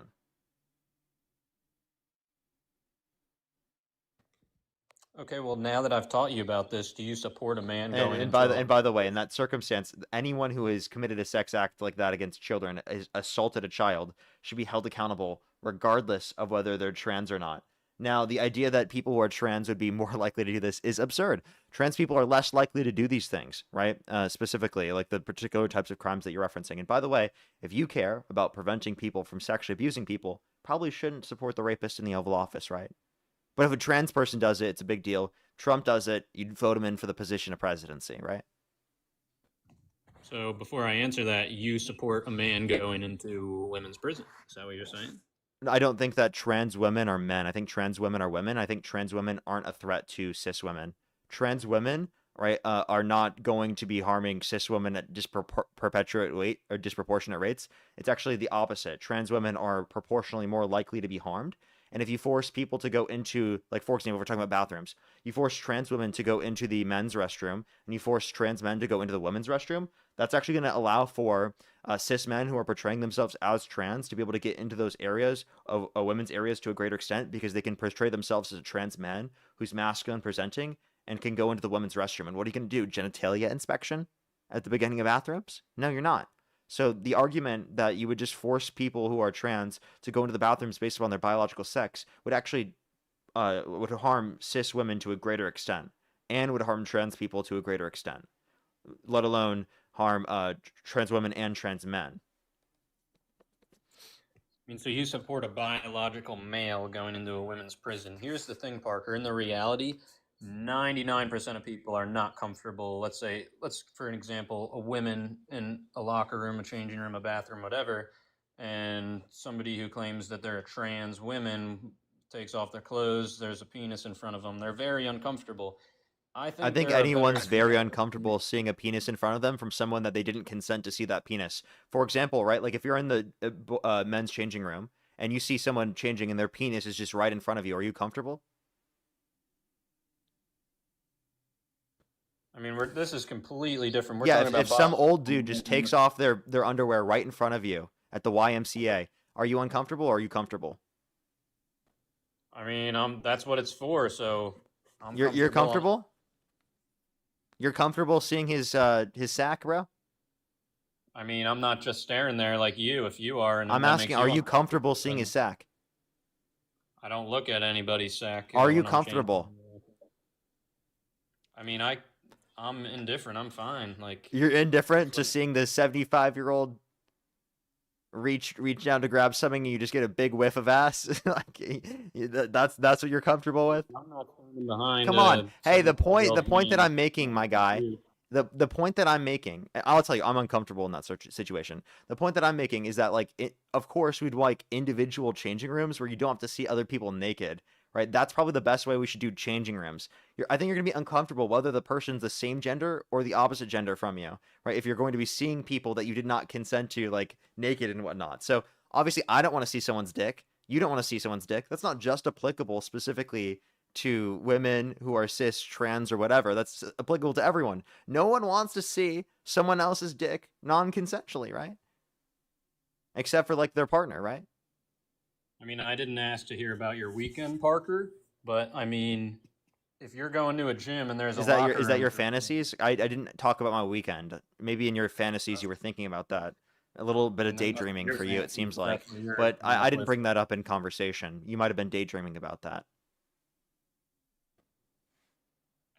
Okay, well now that I've taught you about this, do you support a man going And by the way, in that circumstance, anyone who has committed a sex act like that against children, has assaulted a child, should be held accountable regardless of whether they're trans or not. Now, the idea that people who are trans would be more likely to do this is absurd. Trans people are less likely to do these things, right? Specifically, like the particular types of crimes that you're referencing. And by the way, if you care about preventing people from sexually abusing people, probably shouldn't support the rapist in the Oval Office, right? But if a trans person does it, it's a big deal. Trump does it, you'd vote him in for the position of presidency, right? So before I answer that, you support a man going into women's prison. Is that what you're saying? I don't think that trans women are men. I think trans women are women. I think trans women aren't a threat to cis women. Trans women, right, are not going to be harming cis women at disproportionate rates. It's actually the opposite. Trans women are proportionally more likely to be harmed. And if you force people to go into, like, for example, we're talking about bathrooms, you force trans women to go into the men's restroom and you force trans men to go into the women's restroom, that's actually going to allow for cis men who are portraying themselves as trans to be able to get into those areas, of women's areas, to a greater extent, because they can portray themselves as a trans man who's masculine presenting and can go into the women's restroom. And what are you going to do? Genitalia inspection at the beginning of bathrooms? No, you're not. So the argument that you would just force people who are trans to go into the bathrooms based upon their biological sex would actually would harm cis women to a greater extent, and would harm trans people to a greater extent, let alone harm trans women and trans men. I mean, so you support a biological male going into a women's prison. Here's the thing, Parker. In the reality, 99% of people are not comfortable. Let's for an example, a woman in a locker room, a changing room, a bathroom, whatever, and somebody who claims that they're a trans women takes off their clothes, there's a penis in front of them. They're very uncomfortable. I I think think there are anyone's better very uncomfortable seeing a penis in front of them from someone that they didn't consent to see that penis. For example, right? Like if you're in the men's changing room and you see someone changing and their penis is just right in front of you, are you comfortable? I mean, this is completely different. We're Yeah, talking about if some bodies. old dude just takes off their underwear right in front of you at the YMCA, are you uncomfortable or are you comfortable? I mean, that's what it's for. So You're comfortable? You're comfortable seeing his sack, bro? I mean, I'm not just staring there like you. If you are, and I'm that asking, makes are you uncomfortable, comfortable seeing then his sack? I don't look at anybody's sack. Are you when I'm changing. comfortable? I mean, I'm indifferent. I'm fine. Like You're indifferent to seeing the 75-year-old reach down to grab something and you just get a big whiff of ass? Like that's what you're comfortable with? I'm not standing behind. Come on. Hey, the point that I'm man. making, my guy, the point that I'm making, I'll tell you, I'm uncomfortable in that situation. The point that I'm making is that, like, of course, we'd like individual changing rooms where you don't have to see other people naked, right? That's probably the best way we should do changing rooms. I think you're going to be uncomfortable whether the person's the same gender or the opposite gender from you, right? If you're going to be seeing people that you did not consent to, like, naked and whatnot. So, obviously, I don't want to see someone's dick. You don't want to see someone's dick. That's not just applicable specifically to women who are cis, trans, or whatever. That's applicable to everyone. No one wants to see someone else's dick non-consensually, right? Except for, like, their partner, right? I mean, I didn't ask to hear about your weekend, Parker, but I mean, if you're going to a gym and there's Is a that locker your room- fantasies? I didn't talk about my weekend. Maybe in your fantasies you were thinking about that. A little bit of daydreaming for you, it seems like. But I didn't bring that up in conversation. You might have been daydreaming about that.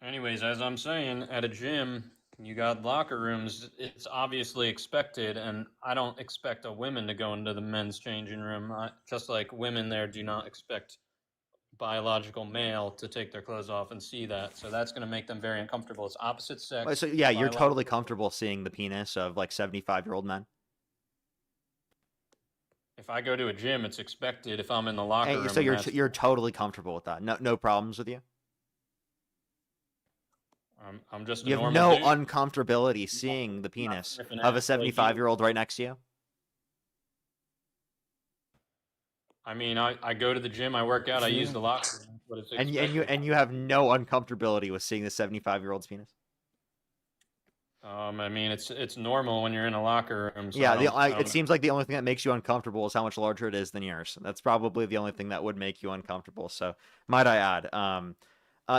Anyways, as I'm saying, at a gym, you got locker rooms. It's obviously expected, and I don't expect a woman to go into the men's changing room. Just like women there do not expect biological male to take their clothes off and see that. So that's going to make them very uncomfortable. It's opposite sex. So yeah, you're biological- totally comfortable seeing the penis of like 75-year-old men. If I go to a gym, it's expected. If I'm in the locker room, So that's- you're totally comfortable with that. No problems with you. I'm just a You have normal no dude. uncomfortability seeing the penis sniffing of a ass like you. 75-year-old right next to you. I mean, I go to the gym, I work out, I use the locker room. That's what it's And expected. you have no uncomfortability with seeing the 75-year-old's penis. I mean, it's normal when you're in a locker room. So Yeah, I don't it seems like the only thing that makes you uncomfortable is how much larger it is than yours. That's probably the only thing that would make you uncomfortable. So, might I add?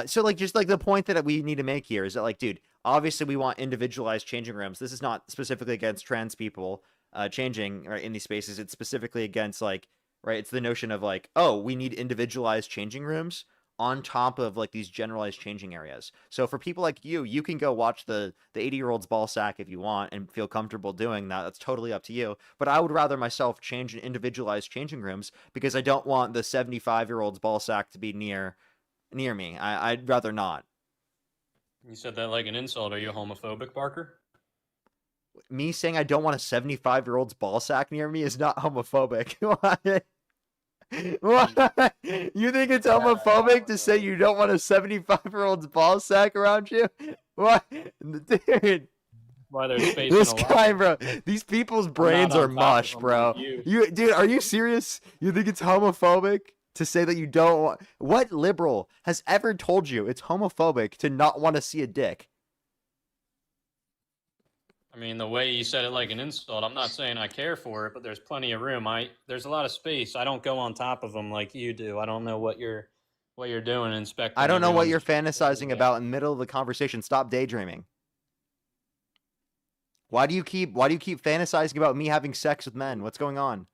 So like just like the point that we need to make here is that, like, dude, obviously we want individualized changing rooms. This is not specifically against trans people changing right in these spaces. It's specifically against, like, right, it's the notion of like, oh, we need individualized changing rooms on top of like these generalized changing areas. So for people like you can go watch the 80-year-old's ball sack if you want and feel comfortable doing that. That's totally up to you. But I would rather myself change in individualized changing rooms because I don't want the 75-year-old's ball sack to be near me. I'd rather not. You said that like an insult. Are you homophobic, Parker? Me saying I don't want a 75-year-old's ball sack near me is not homophobic. What? What? You think it's homophobic to say you don't want a 75-year-old's ball sack around you? What? Dude. Why there's space This in a guy, locker bro. These people's brains on are top of mush, them bro. like you. Dude, are you serious? You think it's homophobic to say that you don't want... What liberal has ever told you it's homophobic to not want to see a dick? I mean, the way you said it like an insult, I'm not saying I care for it, but there's plenty of room. There's a lot of space. I don't go on top of them like you do. I don't know what you're doing inspecting. I don't know what everyone's- you're fantasizing about in the middle of the conversation. Stop daydreaming. Why do you keep fantasizing about me having sex with men? What's going on?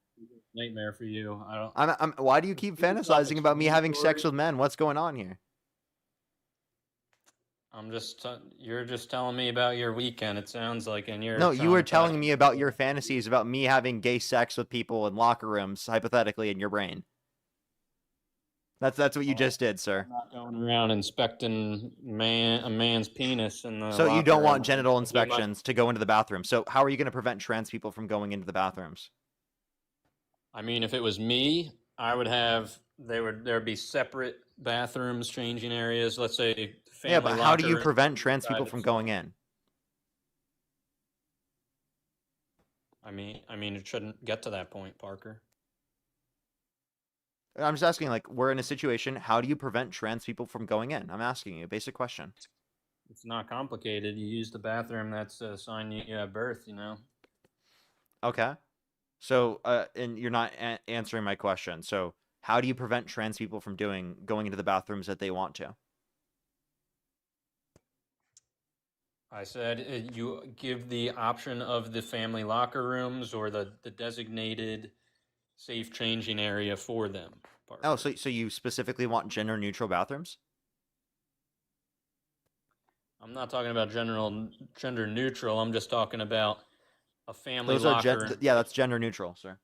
Nightmare for you. I don't. Why do you keep fantasizing about me having sex with men? What's going on here? I'm just. You're just telling me about your weekend. It sounds like, and you're. No, you were traumatized. telling me about your fantasies about me having gay sex with people in locker rooms, hypothetically, in your brain. That's what you just did, sir. I'm not going around inspecting a man's penis in the So you locker don't want room. genital You might- inspections to go into the bathroom. So how are you going to prevent trans people from going into the bathrooms? I mean, if it was me, I would have there'd be separate bathrooms, changing areas. Let's say family Yeah, but how do locker you room, prevent trans people private from going in? I mean, it shouldn't get to that point, Parker. I'm just asking, like, we're in a situation, how do you prevent trans people from going in? I'm asking you a basic question. It's not complicated. You use the bathroom that's assigned you at birth, you know? Okay. So, and you're not answering my question. So, how do you prevent trans people from going into the bathrooms that they want to? I said you give the option of the family locker rooms or the designated safe changing area for them. Parker. Oh, so you specifically want gender neutral bathrooms? I'm not talking about gender neutral. I'm just talking about a family Those are locker room. yeah, that's gender neutral, sir.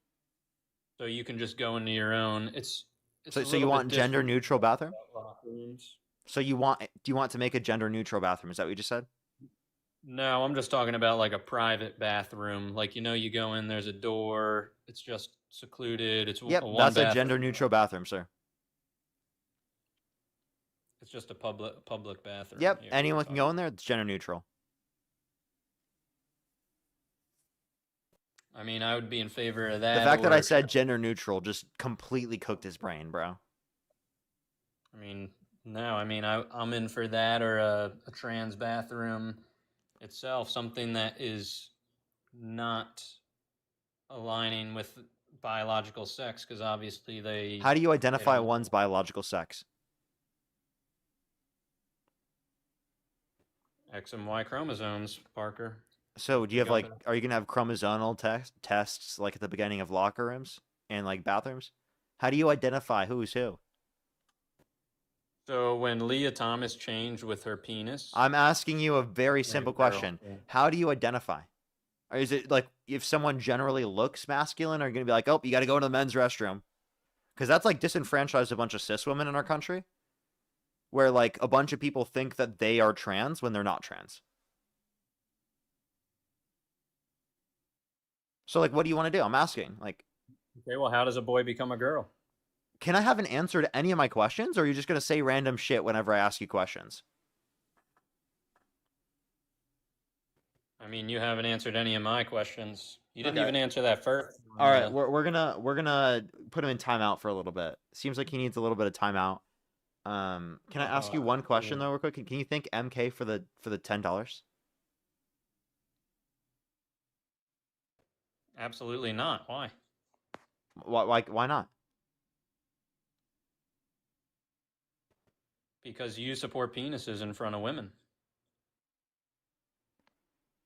So you can just go into your own. It's So a you little bit want gender different neutral bathroom? about locker rooms. So do you want to make a gender neutral bathroom? Is that what you just said? No, I'm just talking about like a private bathroom. Like, you know, you go in, there's a door. It's just secluded. It's Yep, a one that's a bathroom. gender neutral bathroom, sir. It's just a public bathroom. Yep, here. anyone can go in there. It's gender neutral. I mean, I would be in favor of that. The fact that I or- said gender neutral just completely cooked his brain, bro. I mean, no, I mean, I'm in for that or a trans bathroom itself, something that is not aligning with biological sex, because obviously they. How do you identify don't- one's biological sex? X and Y chromosomes, Parker. So do you have got like, it. are you gonna have chromosomal tests like at the beginning of locker rooms and like bathrooms? How do you identify who's who? So when Leah Thomas changed with her penis, I'm asking you a very simple girl, question. yeah. How do you identify? Or is it like if someone generally looks masculine, are you gonna be like, oh, you got to go to the men's restroom? Because that's like disenfranchised a bunch of cis women in our country, where like a bunch of people think that they are trans when they're not trans. So like, what do you want to do? I'm asking. Like, okay, well, how does a boy become a girl? can I have an answer to any of my questions, or are you just gonna say random shit whenever I ask you questions? I mean, you haven't answered any of my questions. You didn't Okay. even answer that first. All right, one. we're gonna put him in timeout for a little bit. Seems like he needs a little bit of timeout. Can I ask you one question though, real quick? Can you thank MK for the $10? Absolutely not. Why? Why not? Because you support penises in front of women.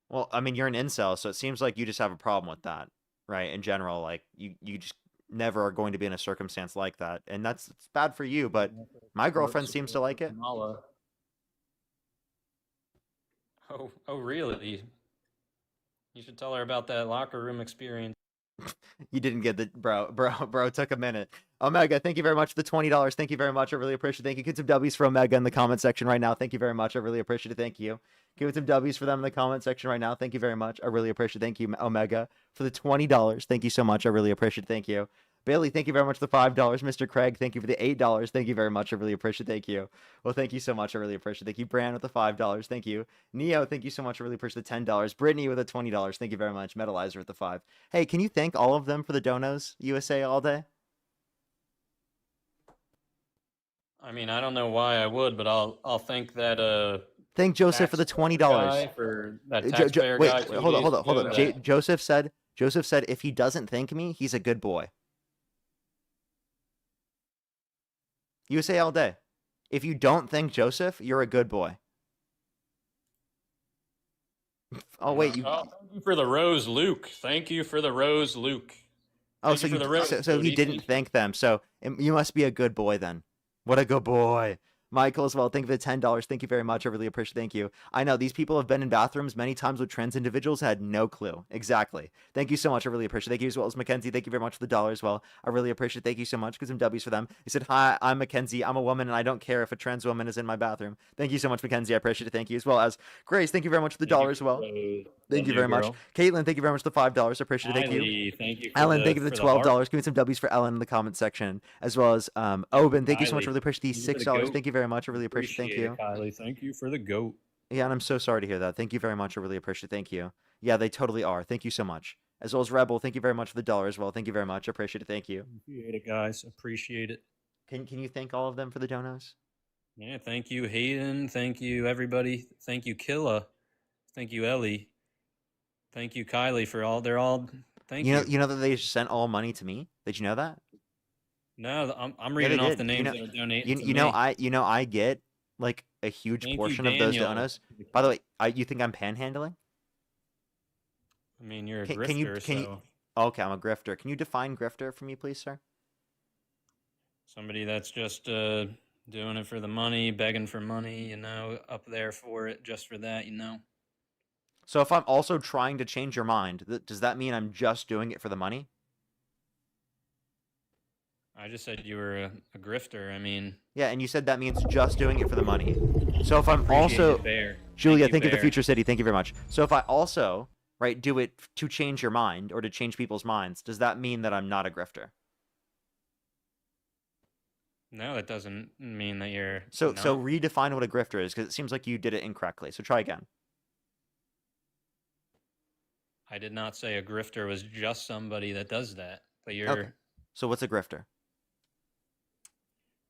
Well, I mean, you're an incel, so it seems like you just have a problem with that, right? In general, like you just never are going to be in a circumstance like that, and it's bad for you. But my girlfriend seems to like it. Kamala. Oh, really? You should tell her about that locker room experience. You didn't get the bro. Took a minute. Omega, thank you very much for the $20. Thank you very much. I really appreciate it. Thank you. Get some W's for Omega in the comment section right now. Thank you very much. I really appreciate it. Thank you. Give it some W's for them in the comment section right now. Thank you very much. I really appreciate it. Thank you, Omega, for the $20. Thank you so much. I really appreciate it. Thank you. Bailey, thank you very much for the $5. Mr. Craig, thank you for the $8. Thank you very much. I really appreciate it. Thank you. Well, thank you so much. I really appreciate it. Thank you, Bran, with the $5. Thank you. Neo, thank you so much. I really appreciate the $10. Brittany with the $20. Thank you very much. Metalizer with the 5. Hey, can you thank all of them for the donos? USA all day? I mean, I don't know why I would, but I'll think that Thank Joseph for the $20. guy for that taxpayer Wait, guy. hold on. that. Joseph said if he doesn't thank me, he's a good boy. USA all day. If you don't thank Joseph, you're a good boy. Oh wait, you. Oh, thank you for the rose, Luke. Thank you for the rose, Luke. Oh, Thank so you for the rose, so he Cody. didn't thank them. So you must be a good boy then. What a good boy. Michael as well. Thank you for the $10. Thank you very much. I really appreciate it. Thank you. I know these people have been in bathrooms many times with trans individuals, had no clue. Exactly. Thank you so much. I really appreciate it. Thank you as well as Mackenzie. Thank you very much for the $1 as well. I really appreciate it. Thank you so much. Get some W's for them. He said, hi, I'm Mackenzie. I'm a woman and I don't care if a trans woman is in my bathroom. Thank you so much, Mackenzie. I appreciate it. Thank you as well as Grace. Thank you very much for the $1 as well. Thank you very much. Caitlin, thank you very much for the $5. I appreciate it. Thank you. Kylie, thank you for Ellen, the, thank you for the $12. Give me some W's for Ellen in the comment section, as well as Oben. Thank you so much. Kylie, Really appreciate the thank you for the $6. goat. Thank you very much. I really appreciate it. Thank you. It, Kylie. Thank you for the goat. Yeah, and I'm so sorry to hear that. Thank you very much. I really appreciate it. Thank you. Yeah, they totally are. Thank you so much. As well as Rebel, thank you very much for the $1 as well. Thank you very much. I appreciate it. Thank you. Appreciate it, guys. Appreciate it. Can you thank all of them for the donos? Yeah, thank you, Hayden. Thank you, everybody. Thank you, Killa. Thank you, Ellie. Thank you, Kylie, for all. They're all. Thank you. You know that they sent all money to me. Did you know that? No, I'm Yeah, reading they off did. the names that are donating. You know I get like a huge Thank you, portion of those Daniel. donos. By the way, you think I'm panhandling? I mean, you're a Can grifter, you? so Okay, I'm a grifter. Can you define grifter for me, please, sir? somebody that's just doing it for the money, begging for money, up there for it, just for that, So if I'm also trying to change your mind, does that mean I'm just doing it for the money? I just said you were a grifter. I mean, Yeah, and you said that means just doing it for the money. So if I'm appreciate also it, Bear. Julia, Thank you, thank you for the Bear. Future City. Thank you very much. So if I also do it to change your mind or to change people's minds, does that mean that I'm not a grifter? No, that doesn't mean that you're. So not. redefine what a grifter is, because it seems like you did it incorrectly. So try again. I did not say a grifter was just somebody that does that, but you're Okay. So what's a grifter?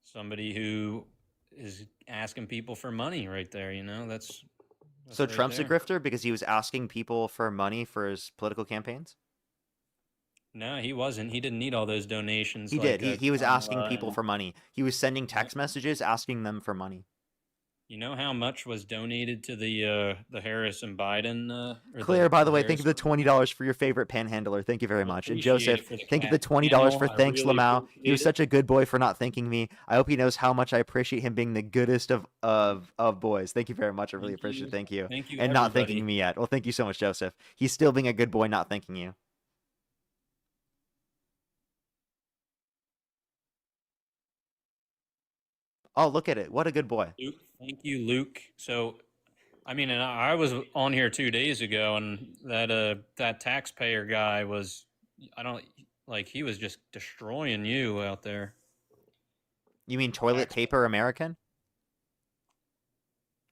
somebody who is asking people for money right there. That's So right Trump's there. a grifter because he was asking people for money for his political campaigns? No, he wasn't. He didn't need all those donations. He like, did. He was asking Kamala people and- for money. He was sending text messages asking them for money. You know how much was donated to the Harris and Biden? Claire, by the way, thank you for the $20 for your favorite panhandler. Thank you very much. And Joseph, it for the thank you for the cat $20 for panel. I thanks, really Lamau. He appreciate was it. such a good boy for not thanking me. I hope he knows how much I appreciate him being the goodest of boys. Thank you very much. I really appreciate it. Thank you. Thank you, And not everybody. thanking me yet. Well, thank you so much, Joseph. He's still being a good boy, not thanking you. Oh, look at it. What a good boy. Luke, thank you, Luke. So, I mean, and I was on here 2 days ago, and that taxpayer guy was, he was just destroying you out there. You mean toilet paper American?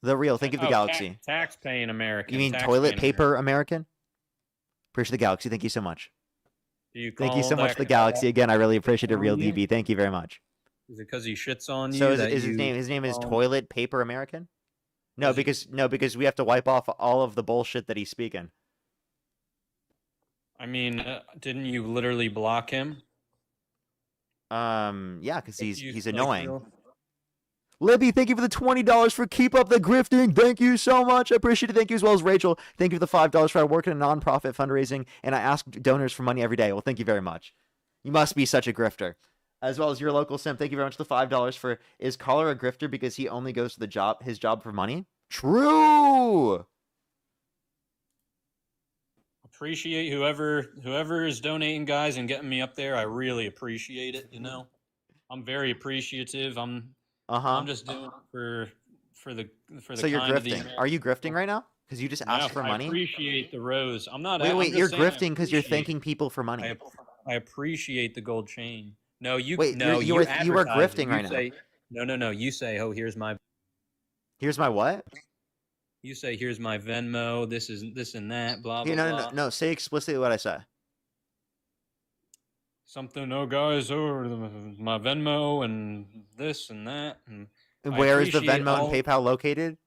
The real. Thank you for the galaxy. Tax paying American. You mean tax toilet paying paper American? Appreciate the galaxy. Thank you so much. Do you Thank you call so much that for the guy galaxy again. I really appreciate it, real Yeah. DB. Thank you very much. Is it because he shits on you? So that is you his name? His name is call him- Toilet Paper American. No, because we have to wipe off all of the bullshit that he's speaking. I mean, didn't you literally block him? Yeah, because If he's you, annoying. feel- Libby, thank you for the $20 for keep up the grifting. Thank you so much. I appreciate it. Thank you as well as Rachel. Thank you for the $5 for I work in a nonprofit fundraising and I ask donors for money every day. Well, thank you very much. You must be such a grifter. As well as your local simp. Thank you very much for the $5 for is Caller a grifter because he only goes to his job for money? True. Appreciate whoever is donating, guys, and getting me up there. I really appreciate it. I'm very appreciative. I'm just doing it for the So you're kind of the grifting. American Are you grifting right now? Because you just No, asked for I money? appreciate the rose. I'm not. Wait, I'm just you're saying I grifting because you're appreciate- thanking people for money. I appreciate the gold chain. No, you. Wait, no, you are advertise it. grifting You right now. say, No. You say, oh, here's my. Here's my what? You say, here's my Venmo. This is this and that. Blah blah Here, no, blah. no. Say explicitly what I say. Something. Oh, guys, my Venmo and this and that. And I Where is the appreciate Venmo all- and PayPal located?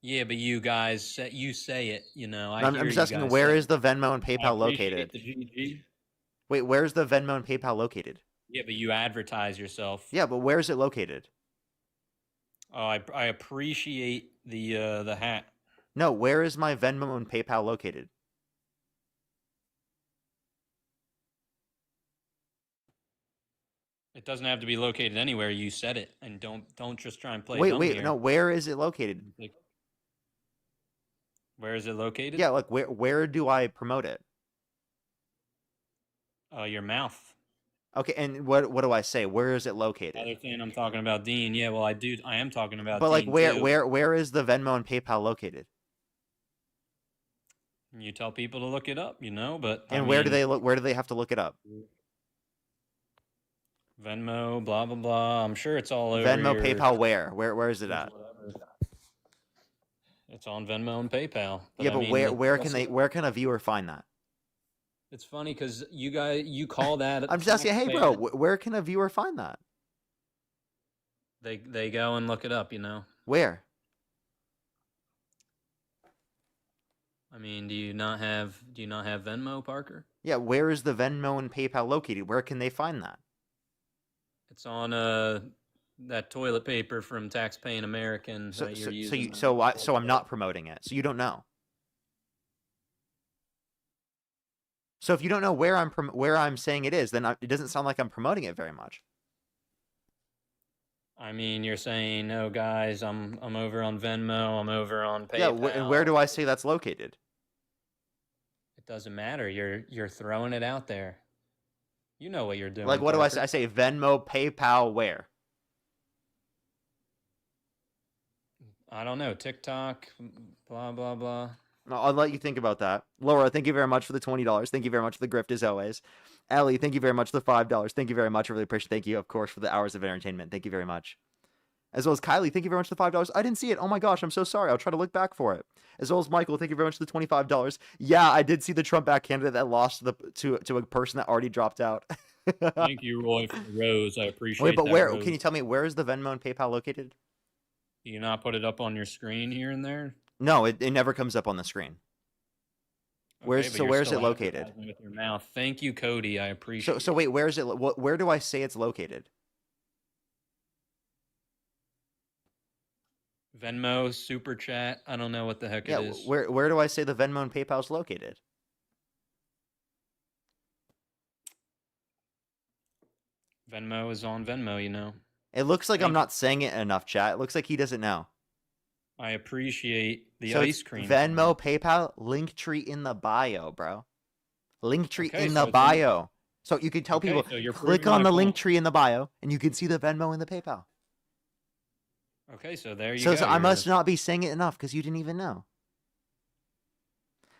Yeah, but you guys, you say it. I No, hear I'm just you asking guys where say is the Venmo and I PayPal appreciate located? The GG. Wait, where's the Venmo and PayPal located? Yeah, but you advertise yourself. Yeah, but where is it located? Oh, I appreciate the hat. No, where is my Venmo and PayPal located? It doesn't have to be located anywhere. You said it, and don't just try and play. Wait, dumb wait, here. no. Where is it located? Where is it located? Yeah, like where do I promote it? Your mouth. Okay, and what do I say? Where is it located? Other thing I'm talking about, Dean. Yeah, well, I am talking about. But like, Dean where too. where is the Venmo and PayPal located? You tell people to look it up, but And where do they look? Where do they have to look it up? Venmo, blah blah blah. I'm sure it's all over. Venmo, your, PayPal, where is it at? It's on Venmo and PayPal. Yeah, I but mean, where can a viewer find that? It's funny because you call that. I'm just asking. Hey, bro, where can a viewer find that? They go and look it up. Where? I mean, do you not have Venmo, Parker? Yeah, where is the Venmo and PayPal located? Where can they find that? It's on that toilet paper from tax-paying American that you're using. So I'm not promoting it. So you don't know. So if you don't know where I'm saying it is, then it doesn't sound like I'm promoting it very much. I mean, you're saying, "No, guys, I'm over on Venmo. I'm over on PayPal." Yeah, and where do I say that's located? It doesn't matter. You're throwing it out there. You know what you're doing. Like, what do I Parker. say? I say Venmo, PayPal, where? I don't know. TikTok, blah blah blah. I'll let you think about that. Laura, thank you very much for the $20. Thank you very much for the grift as always. Ellie, thank you very much for the $5. Thank you very much. I really appreciate it. Thank you, of course, for the hours of entertainment. Thank you very much. As well as Kylie, thank you very much for the $5. I didn't see it. Oh my gosh, I'm so sorry. I'll try to look back for it. As well as Michael, thank you very much for the $25. Yeah, I did see the Trump back candidate that lost to a person that already dropped out. Thank you, Roy, for the rose. I appreciate. Wait, but that, where? Rose. Can you tell me where is the Venmo and PayPal located? Do you not put it up on your screen here and there? No, it never comes up on the screen. Where's Okay, but so you're where's it still located? advertising with your mouth. Thank you, Cody. I appreciate. So wait, where is it? Where do I say it's located? Venmo, Super Chat. I don't know what the heck Yeah, it is. where do I say the Venmo and PayPal is located? Venmo is on Venmo, It looks like I'm not saying it enough, chat. It looks like he doesn't know. I appreciate the So ice it's cream. Venmo, PayPal, Linktree in the bio, bro. Linktree Okay, in so the it's in- bio. So you can tell Okay, people, so you're click proving on my the point. Linktree in the bio, and you can see the Venmo and the PayPal. Okay, so there you So, go. so I must not be saying it enough because you didn't even know.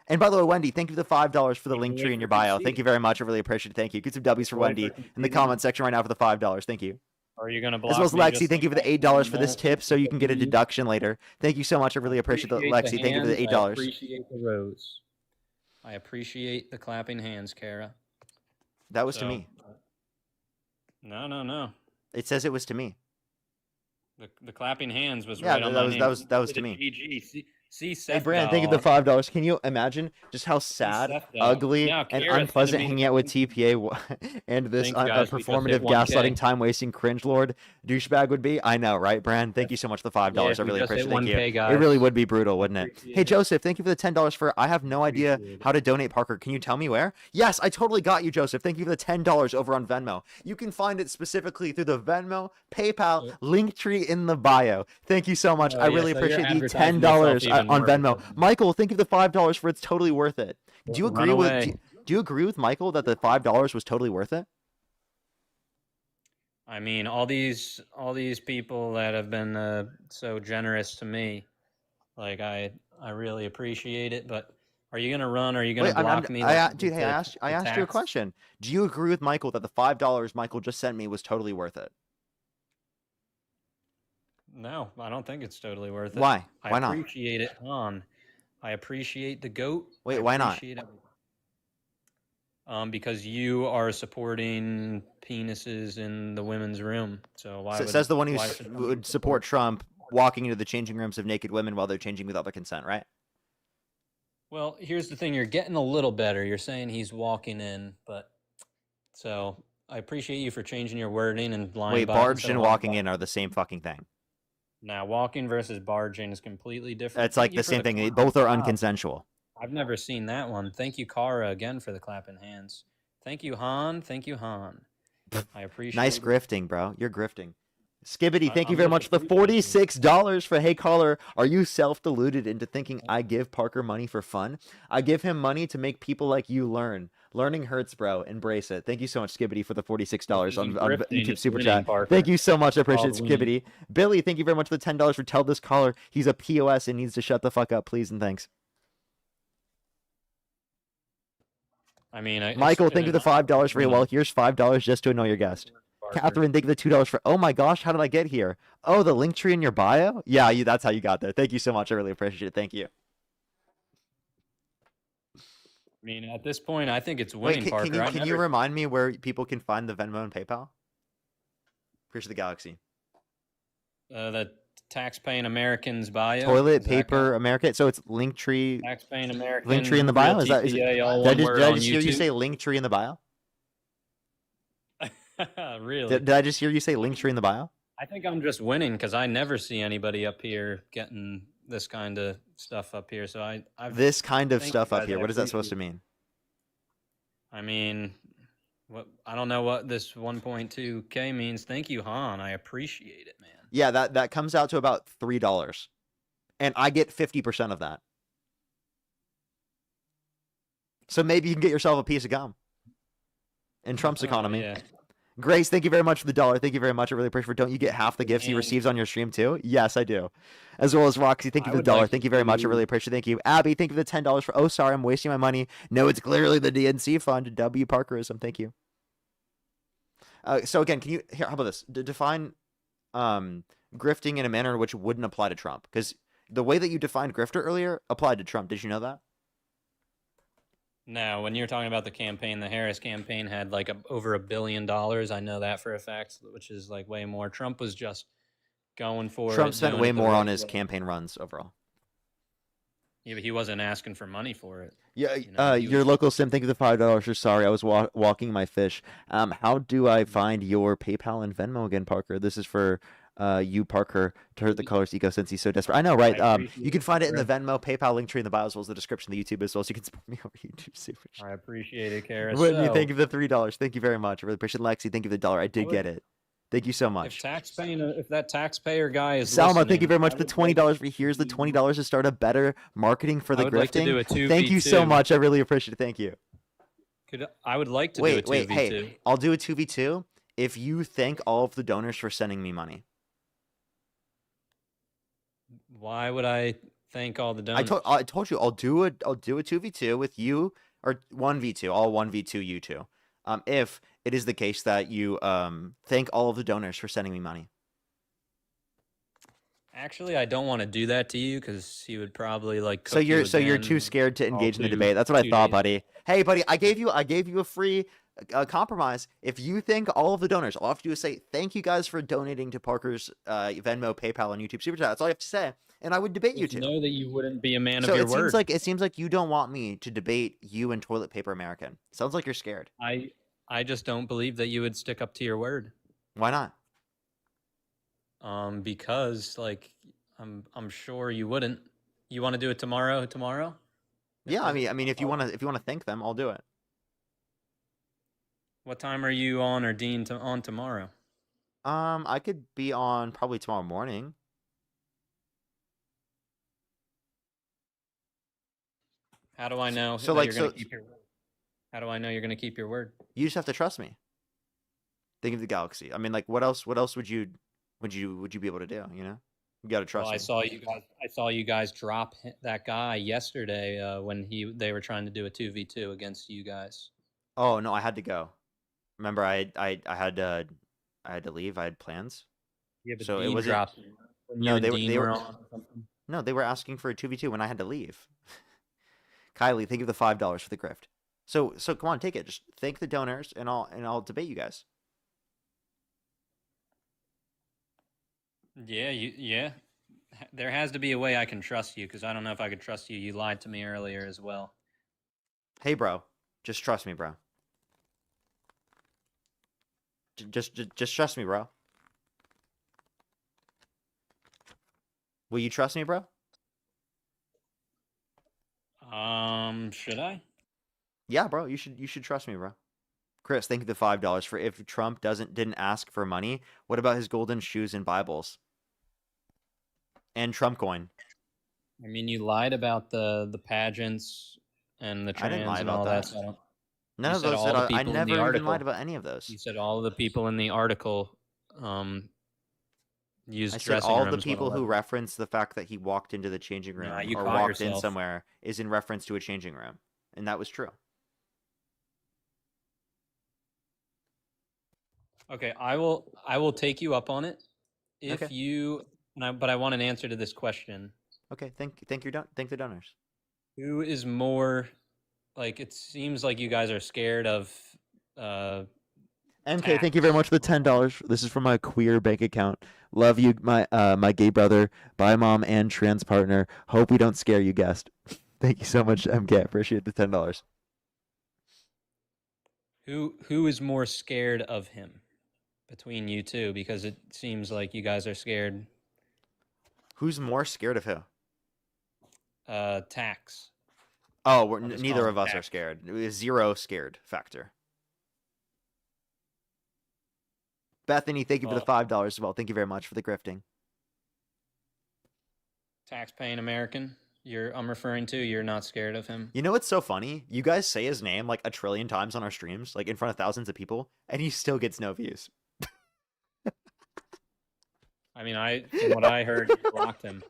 And by the way, Wendy, thank you for the $5 for the link tree in your bio. Thank you very much. I really appreciate it. Thank you. Get some W's for Wendy in the comment section right now for the $5. Thank you. Are you gonna block As well as me Lexi, just thank you for the $8 for this tip so you can get a deduction later. Thank you so much. I really appreciate it, Lexi. Thank you for the hands, I $8. appreciate the rose. I appreciate the clapping hands, Kara. That was to me. No. It says it was to me. The clapping hands was Yeah, right on that my was- name. that was- that was Did to a me. GG. See, Hey, Seth Brandon, thank you for the dog. $5. Can you imagine just how sad, Seth dog. ugly, Now, and Kara unpleasant sending me hanging out with TPA and this Thanks, guys. We just hit performative 1K. gaslighting, time-wasting, cringe lord douchebag would be? I know, right, Brand? Thank you so much for the $5. Yeah, I we really just hit appreciate it. Thank you. 1K, It guys. really would be brutal, wouldn't it? Appreciate Hey, it. Joseph, thank you for the $10 for I have no idea how to donate, Parker. Can you tell me where? Yes, I totally got you, Joseph. Thank you for the $10 over on Venmo. You can find it specifically through the Venmo, PayPal, Linktree in the bio. Thank you so much. Oh, I yeah, really so you're appreciate the advertising $10 yourself even on more. Venmo. Michael, thank you for the $5 for it's totally worth it. Do you Run agree with away. do you agree with Michael that the $5 was totally worth it? I mean, all these people that have been so generous to me, like I really appreciate it. But are you gonna run? Are you gonna Wait, block me? dude, hey, I asked you a question. Do you agree with Michael that the $5 Michael just sent me was totally worth it? No, I don't think it's totally worth it. Why? Why I not? appreciate it, Han. I appreciate the goat. Wait, I why not? appreciate it. Because you are supporting penises in the women's room. So why? Says the one who why should- would support Trump walking into the changing rooms of naked women while they're changing without their consent, right? Well, here's the thing. You're getting a little better. You're saying he's walking in, but so I appreciate you for changing your wording and lying. Wait, about barged instead and of lying walking about- in are the same fucking thing. Now, walking versus barging is completely different. It's like Thank you the for same thing. clap. Both are Wow. unconsensual. I've never seen that one. Thank you, Kara, again for the clapping hands. Thank you, Han. Thank you, Han. I appreciate Nice it. grifting, bro. You're grifting. Skibbity, thank you I'm very just much for the $46 for Hey Caller. Are you self-deluded into thinking I give Parker money for fun? I give him money to make people like you learn. Learning hurts, bro. Embrace it. Thank you so much, Skibbity, for the $46 on grifting, YouTube it's Super winning, Chat. Parker. Thank you so much. I appreciate it, Called winning. Skibbity. Billy, thank you very much for the $10 for Tell This Caller he's a POS and needs to shut the fuck up, please and thanks. I mean, Michael, thank you for the $5 for winning. here's $5 just to annoy your guest. Parker. Catherine, thank you for the $2 for. Oh my gosh, how did I get here? Oh, the link tree in your bio. Yeah, that's how you got there. Thank you so much. I really appreciate it. Thank you. I mean, at this point, I think it's winning, Wait, Parker. can you remind me where people can find the Venmo and PayPal? Appreciate the Galaxy. The tax-paying Americans bio. Toilet paper America. So it's Linktree. Tax-paying American. Linktree in the bio. Is that? Is it, TPA, all did one word I on just hear you YouTube? say Linktree in the bio? Really? Did I just hear you say Linktree in the bio? I think I'm just winning because I never see anybody up here getting this kind of stuff up here. So I've This kind of thank stuff you up guys, here. I What is that supposed to appreciate mean? I mean, I don't know what this 1.2K means. Thank you, Han. I appreciate it, man. Yeah, that comes out to about $3, and I get 50% of that. So maybe you can get yourself a piece of gum. In Trump's economy. Yeah. Grace, thank you very much for the $1. Thank you very much. I really appreciate it. Don't you get half the gifts he And- receives on your stream too? Yes, I do. As well as Roxy, thank you I for the would $1. like Thank to you very much. I do- really appreciate it. Thank you. Abby, thank you for the $10 for. Oh, sorry, I'm wasting my money. No, it's clearly the DNC fund. W Parkerism. Thank you. So again, can you here? How about this? Define grifting in a manner which wouldn't apply to Trump, because the way that you defined grifter earlier applied to Trump. Did you know that? No, when you're talking about the campaign, the Harris campaign had like over $1 billion. I know that for a fact, which is like way more. Trump was just going for Trump it, spent doing way it the more right on his way. campaign runs overall. Yeah, but he wasn't asking for money for it. Yeah, You know, he your local sim. Thank you for the $5 for. Sorry, I was walking my fish. How do I find your PayPal and Venmo again, Parker? This is for you, Parker, to hurt the colors eco since he's so desperate. I know, right? You can find it in the Venmo, PayPal link tree in the bio, as well as the description of the YouTube, as well as you can support me over YouTube Super Chat. I appreciate it, Kara. Whitney, So, thank you for the $3. Thank you very much. I really appreciate it. Lexi, thank you for the $1. I did get it. Thank you so much. if that taxpayer guy is Salma, thank you listening, very much I for the would $20 for. Here's the $20 to start a better marketing for the I would like to grifting. do a 2v2. Thank you so much. I really appreciate it. Thank you. I would like to Wait, do a 2v2. hey, I'll do a 2v2 if you thank all of the donors for sending me money. Why would I thank all the donors? I told you I'll do a 2v2 with you, or 1v2. I'll 1v2 you two. If it is the case that you thank all of the donors for sending me money. Actually, I don't want to do that to you because he would probably like. So you're too scared to engage in the debate. That's what I thought, buddy. Hey, buddy, I gave you a free compromise. If you thank all of the donors, all I have to do is say thank you guys for donating to Parker's Venmo, PayPal, and YouTube Super Chat. That's all I have to say, and I would debate you two. Know that you wouldn't be a man So of your it word. seems like you don't want me to debate you and Toilet Paper American. Sounds like you're scared. I just don't believe that you would stick up to your word. Why not? Because like I'm sure you wouldn't. You want to do it tomorrow? Tomorrow? Yeah, I mean, if you want to thank them, I'll do it. What time are you on or Dean on tomorrow? I could be on probably tomorrow morning. How do I know? So, that like, you're gonna keep your word? How do I know you're gonna keep your word? You just have to trust me. Think of the galaxy. I mean, like, what else would you be able to do? You know, you got to trust Well, me. I saw you guys drop that guy yesterday when they were trying to do a 2v2 against you guys. Oh no, I had to go. Remember, I had to leave. I had plans. Yeah, but so Dean it was dropped. No, they were on or something. No, they were asking for a 2v2 when I had to leave. Kylie, thank you for the $5 for the grift. So come on, take it. Just thank the donors, and I'll debate you guys. Yeah, yeah. There has to be a way I can trust you because I don't know if I could trust you. You lied to me earlier as well. Hey, bro, just trust me, bro. Just trust me, bro. Will you trust me, bro? Should I? Yeah, bro. You should trust me, bro. Chris, thank you for the $5 for if Trump didn't ask for money. What about his golden shoes and Bibles? And Trump coin. I mean, you lied about the pageants and the I didn't lie trans and about all that. that. So I don't, None you of said those all that the I people in the never even lied article. about any of those. You said all the people in the article used I said dressing all the rooms when people who 11. reference the fact that he walked into the changing room Nah, you or caught walked in yourself. somewhere is in reference to a changing room. And that was true. Okay, I will take you up on it if Okay. you. But I want an answer to this question. Okay, thank the donors. Who is more like? It seems like you guys are scared of. MK, thank you very much for the $10. This is from my queer bank account. Love you, my gay brother, bi mom, and trans partner. Hope we don't scare you, guest. Thank you so much, MK. Appreciate the $10. Who is more scared of him between you two? Because it seems like you guys are scared. Who's more scared of who? Tax. Oh, I'll just neither call of him us are Tax. scared. Zero scared factor. Bethany, thank you for the $5 as well. Thank you very much for the grifting. Tax-paying American. I'm referring to. You're not scared of him. You know what's so funny? You guys say his name like a trillion times on our streams, like in front of thousands of people, and he still gets no views. I mean, from what I heard, you blocked him.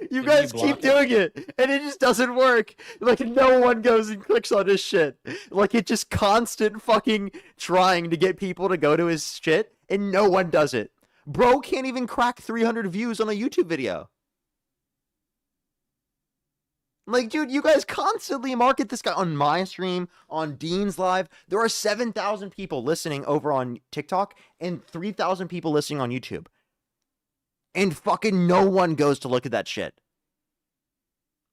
You Didn't guys block keep him? doing it, and it just doesn't work. Like, no one goes and clicks on his shit. Like, it's just constant fucking trying to get people to go to his shit, and no one does it. Bro can't even crack 300 views on a YouTube video. Like, dude, you guys constantly market this guy on my stream, on Dean's Live. There are 7,000 people listening over on TikTok and 3,000 people listening on YouTube. And fucking no one goes to look at that shit.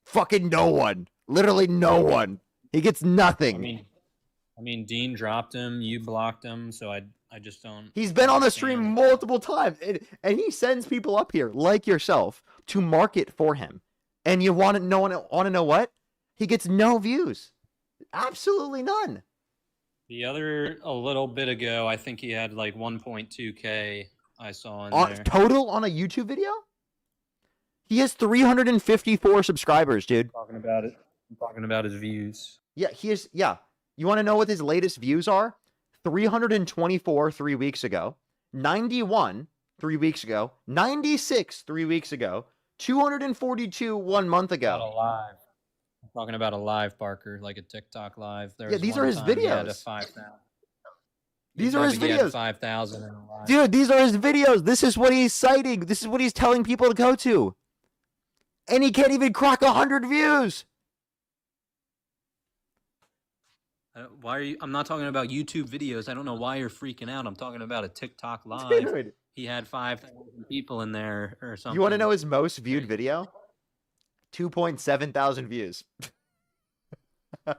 Fucking no one. Literally no one. He gets nothing. I mean, Dean dropped him. You blocked him. So I just don't. He's been on the stream multiple times. And he sends people up here, like yourself, to market for him. And you want to know what? He gets no views. Absolutely none. A little bit ago, I think he had like 1.2K. I saw in there. Total on a YouTube video? He has 354 subscribers, dude. I'm talking about his views. Yeah, You want to know what his latest views are? 324 3 weeks ago, 91 3 weeks ago, 96 3 weeks ago, 242 1 month ago. Live. I'm talking about a live, Parker, like a TikTok live. These are his videos. These are his videos. 5,000 in a live. Dude, these are his videos. This is what he's citing. This is what he's telling people to go to. And he can't even crack 100 views. Why are you? I'm not talking about YouTube videos. I don't know why you're freaking out. I'm talking about a TikTok live. Dude. He had 5,000 people in there or something. You want to know his most viewed video? 2.7 thousand views. By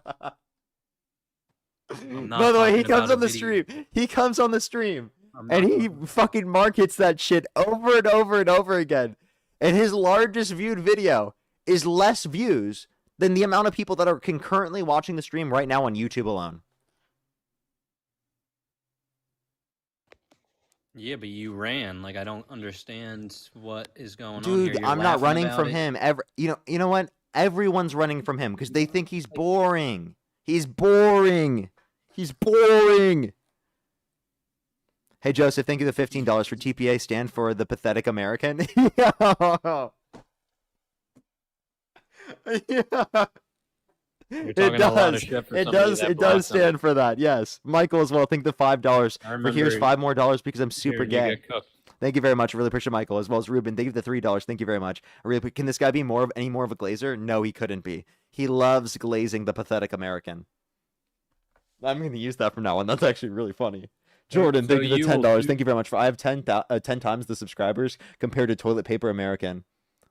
the way, he comes on the stream. He comes on the stream. And he fucking markets that shit over and over and over again. And his largest viewed video is less views than the amount of people that are concurrently watching the stream right now on YouTube alone. Yeah, but you ran. Like, I don't understand what is going on here. Dude, You're I'm not laughing running about from it. him. You know what? Everyone's running from him because they think he's boring. He's boring. He's boring. Hey, Joseph, thank you for the $15 for TPA. Stand for the pathetic American. Yeah. You're It talking a lot of does. shit for It somebody does. that It blocked does them. stand for that. Yes. Michael as well. Thank the $5 I for remember here's $5 more because I'm super hearing you gay. get cooked. Thank you very much. I really appreciate Michael as well as Ruben. Thank you for the $3. Thank you very much. Can this guy be any more of a glazer? No, he couldn't be. He loves glazing the pathetic American. I'm going to use that from now on. That's actually really funny. Jordan, So thank you for the you will $10. do- Thank you very much. I have 10 times the subscribers compared to toilet paper American.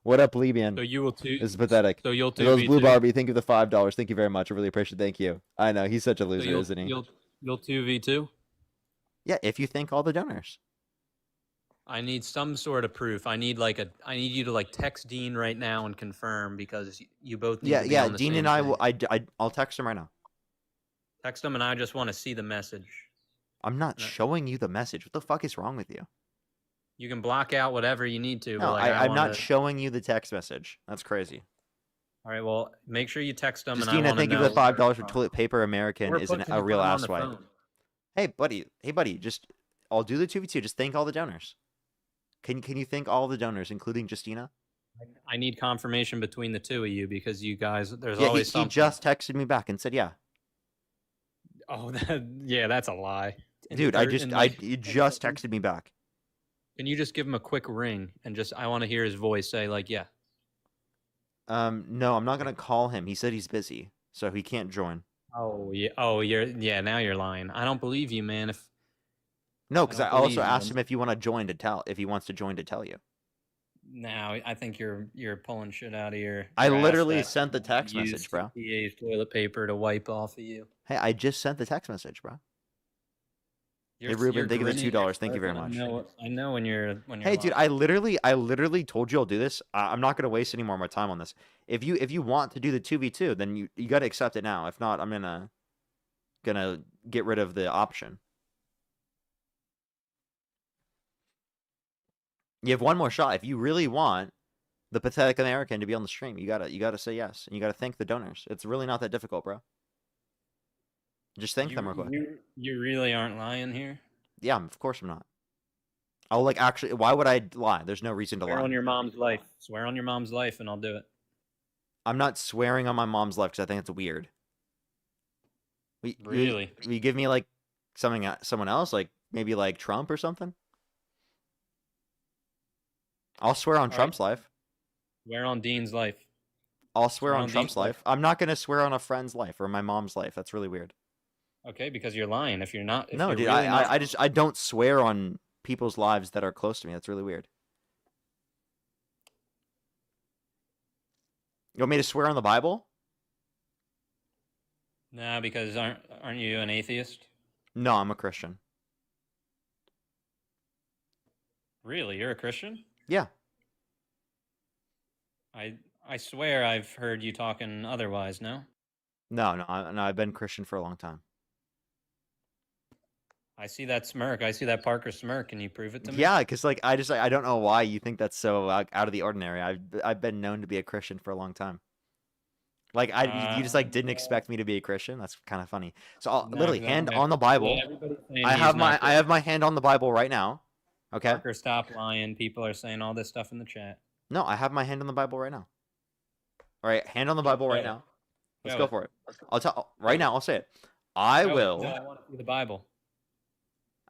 What up, plebeian? So you will too. This is pathetic. So you'll Those too. Blue Barbie, thank you for the $5. Thank you very much. I really appreciate it. Thank you. I know he's such a So loser, you'll, isn't he? You'll 2v2. Yeah, if you thank all the donors. I need some sort of proof. I need you to like text Dean right now and confirm because you both need to be on the Dean same and I page. will. I'll text him right now. Text him and I just want to see the message. I'm not showing you the message. What the fuck is wrong with you? You can block out whatever you need to. No, but like, I'm not wanna... showing you the text message. That's crazy. All right, well, make sure you text them. Justina, and thank you for the $5 for toilet paper. American Or is can a you real put 'em on the asswipe. phone? Hey, buddy. Just I'll do the 2v2. Just thank all the donors. Can you thank all the donors, including Justina? I need confirmation between the two of you because you guys, there's Yeah, always he something. just texted me back and said, yeah. Oh, yeah, that's a lie. Dude, he just texted me back. Can you just give him a quick ring and I want to hear his voice say like, yeah. No, I'm not gonna call him. He said he's busy, so he can't join. Oh yeah. Now you're lying. I don't believe you, man. No, because I don't also believe asked you. him if he wants to join to tell you. Now I think you're pulling shit out of your. I ass literally that sent the text you message, used bro. PA's toilet paper to wipe off of you. Hey, I just sent the text message, bro. Hey, You're Ruben, thank you for grinning $2. Thank you very at much. I know when you're. Hey, dude, I literally told you I'll do this. I'm not gonna waste any more of my time on this. If you want to do the 2v2, then you gotta accept it now. If not, I'm gonna get rid of the option. You have one more shot. If you really want the pathetic American to be on the stream, you gotta say yes, and you gotta thank the donors. It's really not that difficult, bro. Just thank them real quick. You really aren't lying here. Yeah, of course I'm not. I'll actually. Why would I lie? There's no reason to Swear lie. on your mom's life. Swear on your mom's life, and I'll do it. I'm not swearing on my mom's life because I think it's weird. Really? You give me like someone else, like maybe like Trump or something. I'll swear on Trump's life. Swear on Dean's life. I'll swear on Dean's Trump's life. I'm not gonna swear on a friend's life or my mom's life. That's really weird. Okay, because you're lying. If you're not, No, dude, I don't swear on people's lives that are close to me. That's really weird. You want me to swear on the Bible? Nah, because aren't you an atheist? No, I'm a Christian. Really, you're a Christian? Yeah. I swear I've heard you talking otherwise. No. No, I've been Christian for a long time. I see that smirk. I see that Parker smirk. Can you prove it to me? Yeah, because like I don't know why you think that's so out of the ordinary. I've been known to be a Christian for a long time. Like you just like didn't expect me to be a Christian. That's kind of funny. So I'll literally hand on the Bible. Yeah, I have my hand on the Bible right now. Okay. Parker, stop lying. People are saying all this stuff in the chat. No, I have my hand on the Bible right now. All right, hand on the Bible right now. Let's go for it. I'll tell right now. I'll say it. I will. No, I want to see the Bible.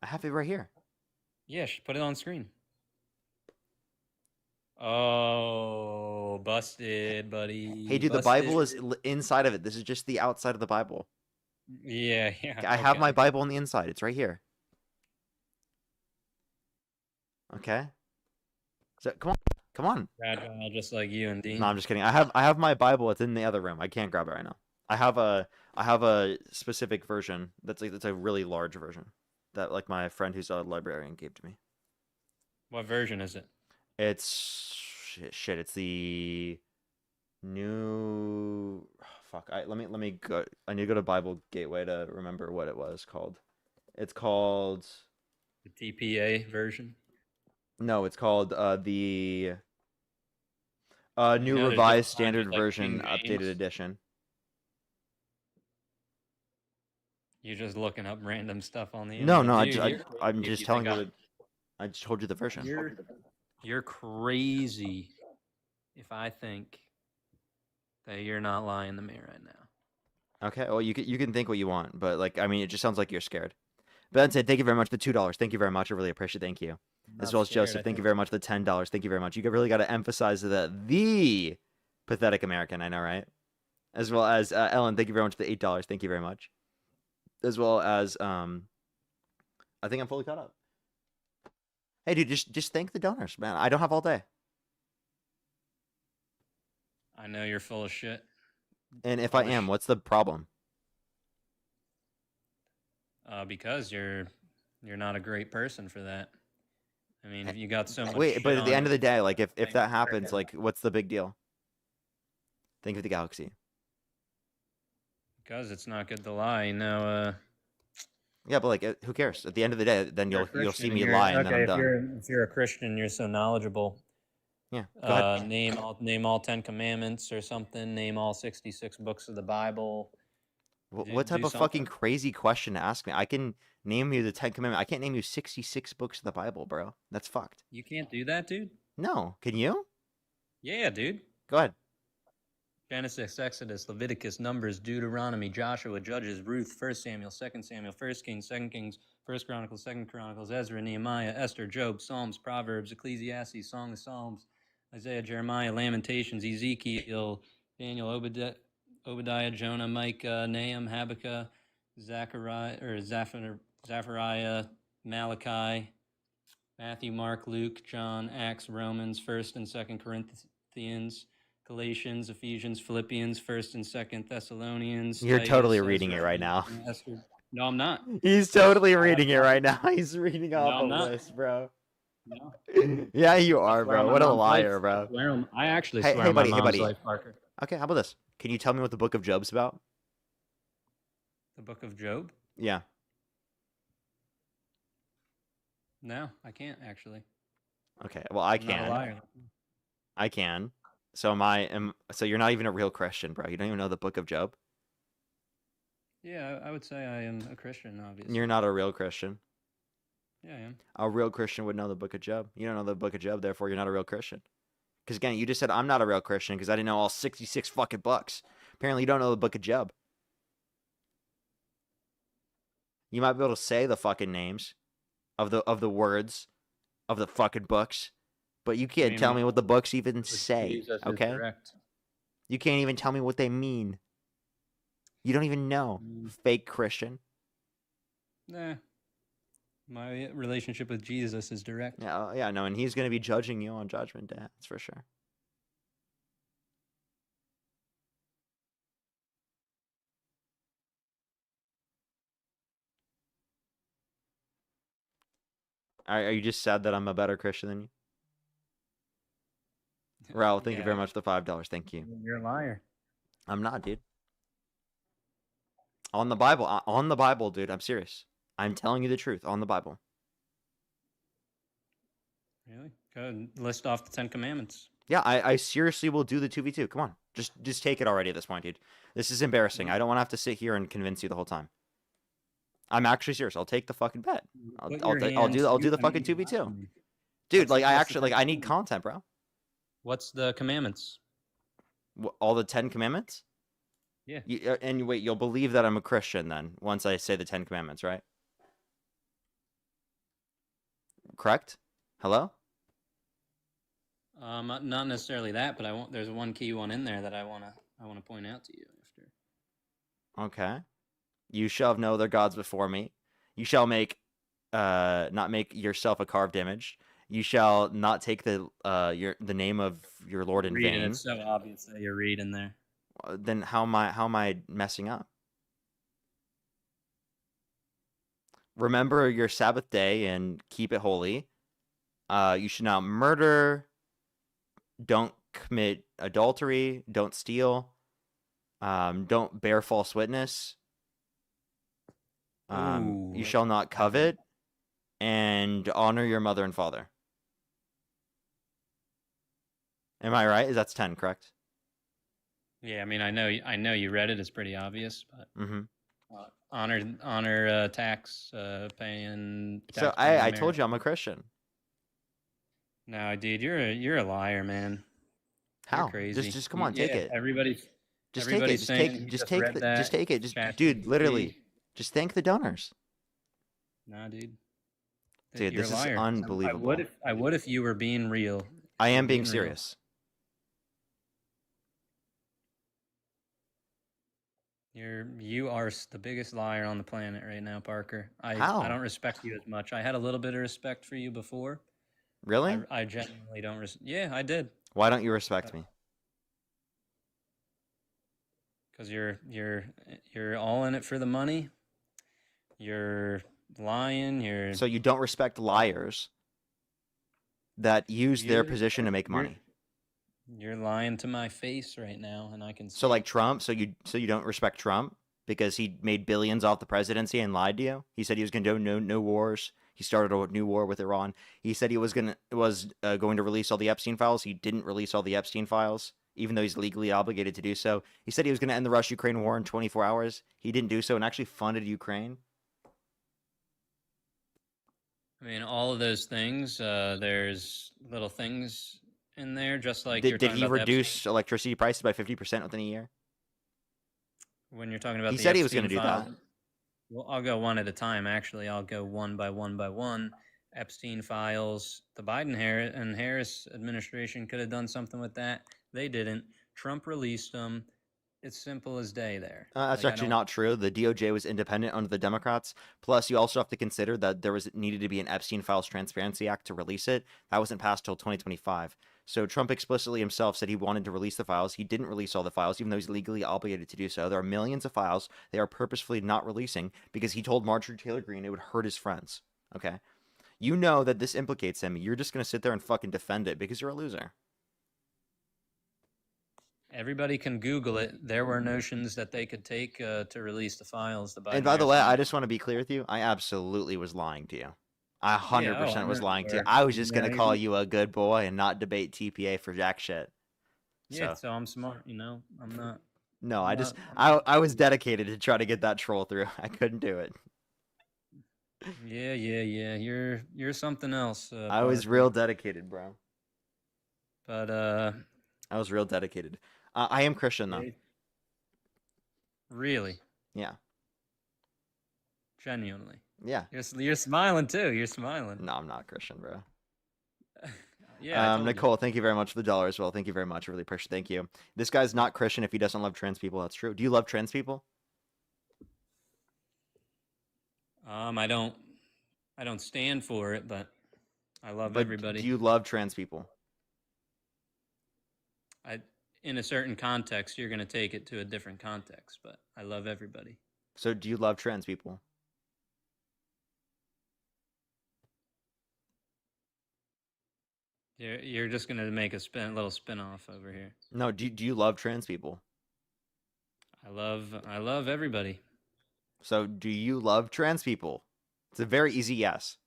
I have it right here. Yeah, put it on screen. Oh, busted, buddy. Hey, dude, the Bible is inside of it. This is just the outside of the Bible. Yeah. I have my Bible on the inside. It's right here. Okay. So come on. Fragile, just like you and Dean. No, I'm just kidding. I have my Bible. It's in the other room. I can't grab it right now. I have a specific version that's a really large version that like my friend who's a librarian gave to me. What version is it? It's shit. It's the new. Fuck. Let me go. I need to go to Bible Gateway to remember what it was called. It's called the TPA version. No, it's called the new revised standard version updated edition. You're just looking up random stuff on the No, internet. I'm just telling you. I just told you the version. You're crazy if I think that you're not lying to me right now. Okay, well, you can think what you want, but like, I mean, it just sounds like you're scared. But then said, thank you very much for the $2. Thank you very much. I really appreciate it. Thank you. As well as Joseph, thank you very much for the $10. Thank you very much. You really got to emphasize the pathetic American. I know, right? As well as Ellen, thank you very much for the $8. Thank you very much. As well as I think I'm fully caught up. Hey, dude, just thank the donors, man. I don't have all day. I know you're full of shit. And if I am, what's the problem? Because you're not a great person for that. I mean, if you got so much. Wait, shit but at the on end you- of the day, like if that happens, like what's the big deal? Think of the galaxy. Because it's not good to lie, you know. Yeah, but like, who cares? At the end of the day, then You're a you'll see Christian, me and lie, and then okay, I'm done. if you're a Christian, you're so knowledgeable. Yeah, go ahead. Name all 10 commandments or something. Name all 66 books of the Bible. What type do of fucking something. crazy question to ask me? I can name you the 10 Commandments. I can't name you 66 books of the Bible, bro. That's fucked. You can't do that, dude? No, can you? Yeah, dude. Go ahead. Genesis, Exodus, Leviticus, Numbers, Deuteronomy, Joshua, Judges, Ruth, 1 Samuel, 2 Samuel, 1 Kings, 2 Kings, 1 Chronicles, 2 Chronicles, Ezra, Nehemiah, Esther, Job, Psalms, Proverbs, Ecclesiastes, Song of Psalms, Isaiah, Jeremiah, Lamentations, Ezekiel, Daniel, Obadiah, Jonah, Micah, Nahum, Habakkuk, Zephaniah, Malachi, Matthew, Mark, Luke, John, Acts, Romans, 1st and 2nd Corinthians, Galatians, Ephesians, Philippians, 1st and 2nd Thessalonians. You're Titus, totally reading Ezra, it right now. Esther. No, I'm not. He's totally reading it right now. He's reading off I'm a not. list, bro. No. Yeah, you I are, swear bro. on my What a mom's liar, life. bro. I actually Hey, swear hey, on my buddy, hey, mom's buddy. life, Parker. Okay, how about this? Can you tell me what the Book of Job's about? The Book of Job? Yeah. No, I can't actually. Okay. Well, I I'm not a can. liar. I can. So so you're not even a real Christian, bro. You don't even know the Book of Job? Yeah, I would say I am a Christian, obviously. You're not a real Christian. Yeah, I am. A real Christian would know the Book of Job. You don't know the Book of Job, therefore you're not a real Christian. Because again, you just said I'm not a real Christian because I didn't know all 66 fucking books. Apparently you don't know the Book of Job. You might be able to say the fucking names of the words of the fucking books, but you can't tell me what the books even say, Jesus is okay? direct. You can't even tell me what they mean. You don't even know, fake Christian. Nah. My relationship with Jesus is direct. Yeah, no, and he's going to be judging you on Judgment Day. That's for sure. Are you just sad that I'm a better Christian than you? Raul, thank you very much for the $5. Thank you. You're a liar. I'm not, dude. On the Bible, dude. I'm serious. I'm telling you the truth. On the Bible. Really? Go ahead and list off the 10 Commandments. Yeah, I seriously will do the 2v2. Come on. Just take it already at this point, dude. This is embarrassing. I don't want to have to sit here and convince you the whole time. I'm actually serious. I'll take the fucking bet. I'll do the fucking 2v2. Dude, like I need content, bro. What's the commandments? All the 10 commandments? Yeah. And wait, you'll believe that I'm a Christian then once I say the 10 commandments, right? Correct? Hello? Not necessarily that, but there's one key one in there that I wanna point out to you after. Okay. You shall have no other gods before me. You shall not make yourself a carved image. You shall not take the name of your Lord in vain. It's so obvious that you're reading there. Then how am I messing up? Remember your Sabbath day and keep it holy. You should not murder. Don't commit adultery. Don't steal. Don't bear false witness. You shall not covet. And honor your mother and father. Am I right? That's 10, correct? Yeah, I mean, I know you read it. It's pretty obvious, but honor tax paying. So I told you I'm a Christian. No, dude, you're a liar, man. How? You're crazy. Just come on, take it. Everybody's Just saying take it. Dude, literally, just thank the donors. Nah, dude. Dude, You're this a liar. is unbelievable. I would if you were being real. I am being serious. You are the biggest liar on the planet right now, Parker. How? I don't respect you as much. I had a little bit of respect for you before. Really? I genuinely don't. Yeah, I did. Why don't you respect me? Because you're all in it for the money. You're lying. So you don't respect liars that use their position to make money. You're lying to my face right now, and I can. So like Trump. So you don't respect Trump. because he made billions off the presidency and lied to you. He said he was going to do no wars. He started a new war with Iran. He said he was going to release all the Epstein files. He didn't release all the Epstein files, even though he's legally obligated to do so. He said he was going to end the Russia-Ukraine war in 24 hours. He didn't do so and actually funded Ukraine. I mean, all of those things, there's little things in there, just like Did he reduce electricity prices by 50% within a year? When you're talking about He the said he was going to Epstein do file- that. Well, I'll go one at a time, actually. I'll go one by one by one. Epstein files, the Biden and Harris administration could have done something with that. They didn't. Trump released them. It's simple as day there. That's Like, I actually don't- not true. The DOJ was independent under the Democrats. Plus, you also have to consider that there needed to be an Epstein Files Transparency Act to release it. That wasn't passed till 2025. So Trump explicitly himself said he wanted to release the files. He didn't release all the files, even though he's legally obligated to do so. There are millions of files they are purposefully not releasing because he told Marjorie Taylor Greene it would hurt his friends. Okay? You know that this implicates him. You're just going to sit there and fucking defend it because you're a loser. Everybody can Google it. There were notions that they could take to release the files. The Biden And by the Harris way, I just want to be clear with you. I absolutely was lying to you. I 100% was lying to you. I was just going to call you a good boy and not debate TPA for jack shit. Yeah, so I'm smart, you know. I'm not. No, I'm I was dedicated to try to get that troll through. I couldn't do it. Yeah. You're something else. I was Parker. real dedicated, bro. But I was real dedicated. I am Christian though. Really? Yeah. Genuinely. Yeah. You're smiling too. You're smiling. No, I'm not Christian, bro. Yeah. I told Nicole, thank you very much for the dollar as well. Thank you very much. I really appreciate it. Thank you. This guy's not Christian if he doesn't love trans people. That's true. Do you love trans people? I don't stand for it, but I love everybody. Do you love trans people? In a certain context, you're going to take it to a different context, but I love everybody. So do you love trans people? You're just going to make a little spin off over here. No, do you love trans people? I love everybody. So do you love trans people? It's a very easy yes.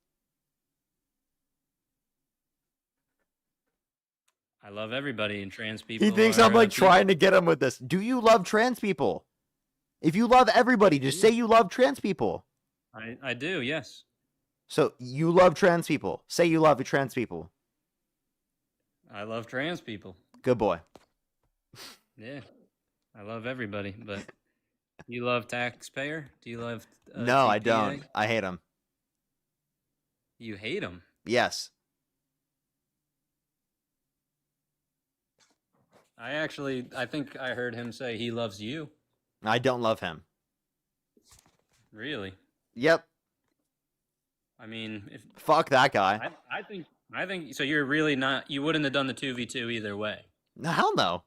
I love everybody, and trans people. He thinks I'm like trying to get him with this. Do you love trans people? If you love everybody, just say you love trans people. I do, yes. So you love trans people. Say you love trans people. I love trans people. Good boy. Yeah, I love everybody. But do you love taxpayer? Do you love? No, I TPA? don't. I hate him. You hate him? Yes. I think I heard him say he loves you. I don't love him. Really? Yep. I mean, if Fuck that guy. I think so. You're really not. You wouldn't have done the 2v2 either way. No, hell no.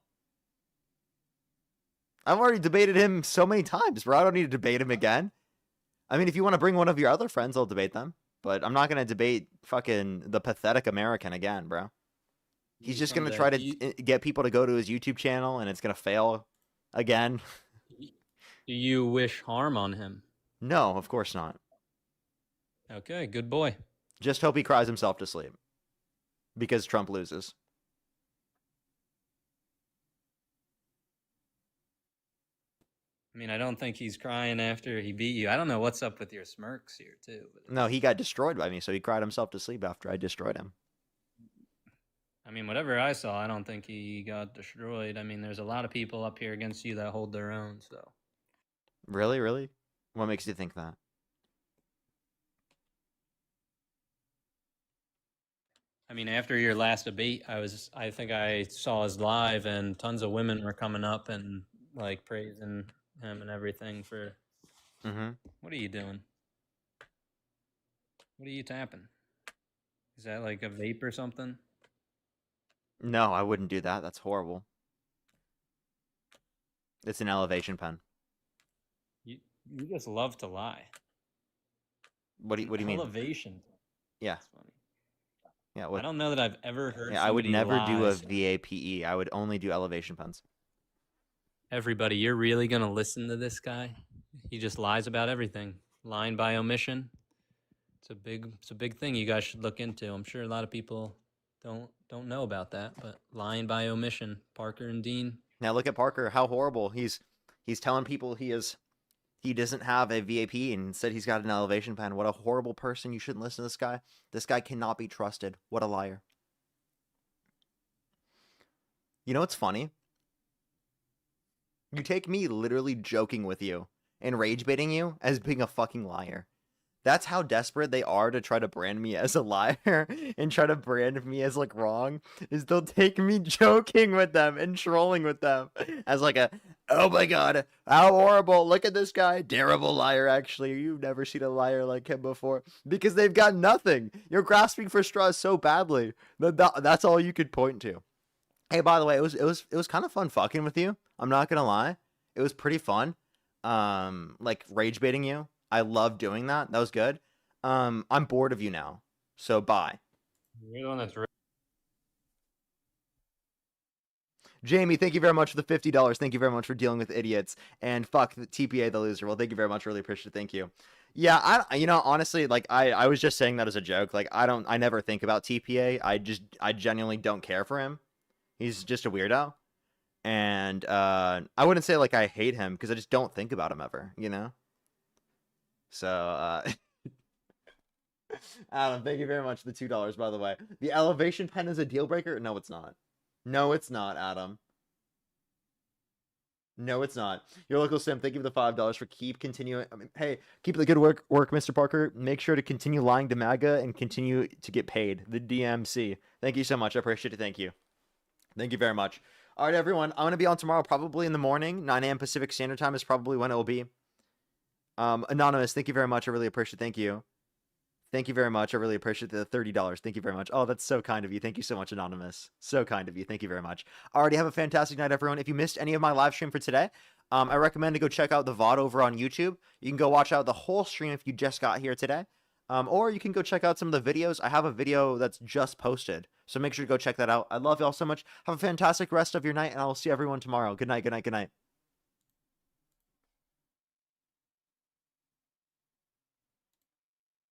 I've already debated him so many times, bro. I don't need to debate him again. I mean, if you want to bring one of your other friends, I'll debate them. But I'm not going to debate fucking the pathetic American again, bro. He's just going to try to get people to go to his YouTube channel, and it's going to fail again. Do you wish harm on him? No, of course not. Okay, good boy. Just hope he cries himself to sleep. Because Trump loses. I mean, I don't think he's crying after he beat you. I don't know what's up with your smirks here, too. But No, he got destroyed by me, so he cried himself to sleep after I destroyed him. I mean, whatever I saw, I don't think he got destroyed. I mean, there's a lot of people up here against you that hold their own, so. Really? Really? What makes you think that? I mean, after your last debate, I think I saw his live, and tons of women were coming up and like praising him and everything for. Mm-hmm. What are you doing? What are you tapping? Is that like a vape or something? No, I wouldn't do that. That's horrible. It's an elevation pen. You just love to lie. What do you mean? Elevation. Yeah. That's funny. Yeah. What? I don't know that I've ever heard. Yeah, I would somebody never do a lie. VAPE. I would only do elevation pens. Everybody, you're really gonna listen to this guy? he just lies about everything. Lying by omission. It's a big thing you guys should look into. I'm sure a lot of people don't know about that, but lying by omission. Parker and Dean. Now look at Parker. How horrible. He's telling people he doesn't have a VAP and instead he's got an elevation pen. What a horrible person. You shouldn't listen to this guy. This guy cannot be trusted. What a liar. You know what's funny? You take me literally joking with you and rage baiting you as being a fucking liar. That's how desperate they are to try to brand me as a liar and try to brand me as like wrong, is they'll take me joking with them and trolling with them as like a, oh my god, how horrible, look at this guy, terrible liar. Actually, you've never seen a liar like him before, because they've got nothing. You're grasping for straws so badly that's all you could point to. Hey, by the way, it was kind of fun fucking with you. I'm not gonna lie, it was pretty fun. Like rage baiting you. I love doing that. That was good. I'm bored of you now, so bye. You're the one that's Jamie, thank you very much for the $50. Thank you very much for dealing with idiots. And fuck the TPA, the loser. Well, thank you very much. Really appreciate it. Thank you. Yeah, honestly, like I was just saying that as a joke. Like I never think about TPA. I genuinely don't care for him. He's just a weirdo. And I wouldn't say like I hate him because I just don't think about him ever, you know? So, Adam, thank you very much for the $2, by the way. The elevation pen is a deal breaker? No, it's not. No, it's not, Adam. No, it's not. Your local sim, thank you for the $5 for continuing. I mean, hey, keep the good work, Mr. Parker. Make sure to continue lying to MAGA and continue to get paid. The DMC. Thank you so much. I appreciate it. Thank you. Thank you very much. All right, everyone. I'm going to be on tomorrow probably in the morning. 9 a.m. Pacific Standard Time is probably when it will be. Anonymous, thank you very much. I really appreciate it. Thank you. Thank you very much. I really appreciate the $30. Thank you very much. Oh, that's so kind of you. Thank you so much, Anonymous. So kind of you. Thank you very much. Alrighty, have a fantastic night, everyone. If you missed any of my live stream for today, I recommend to go check out the VOD over on YouTube. You can go watch out the whole stream if you just got here today. Or you can go check out some of the videos. I have a video that's just posted, so make sure to go check that out. I love y'all so much. Have a fantastic rest of your night, and I will see everyone tomorrow. Good night, good night, good night.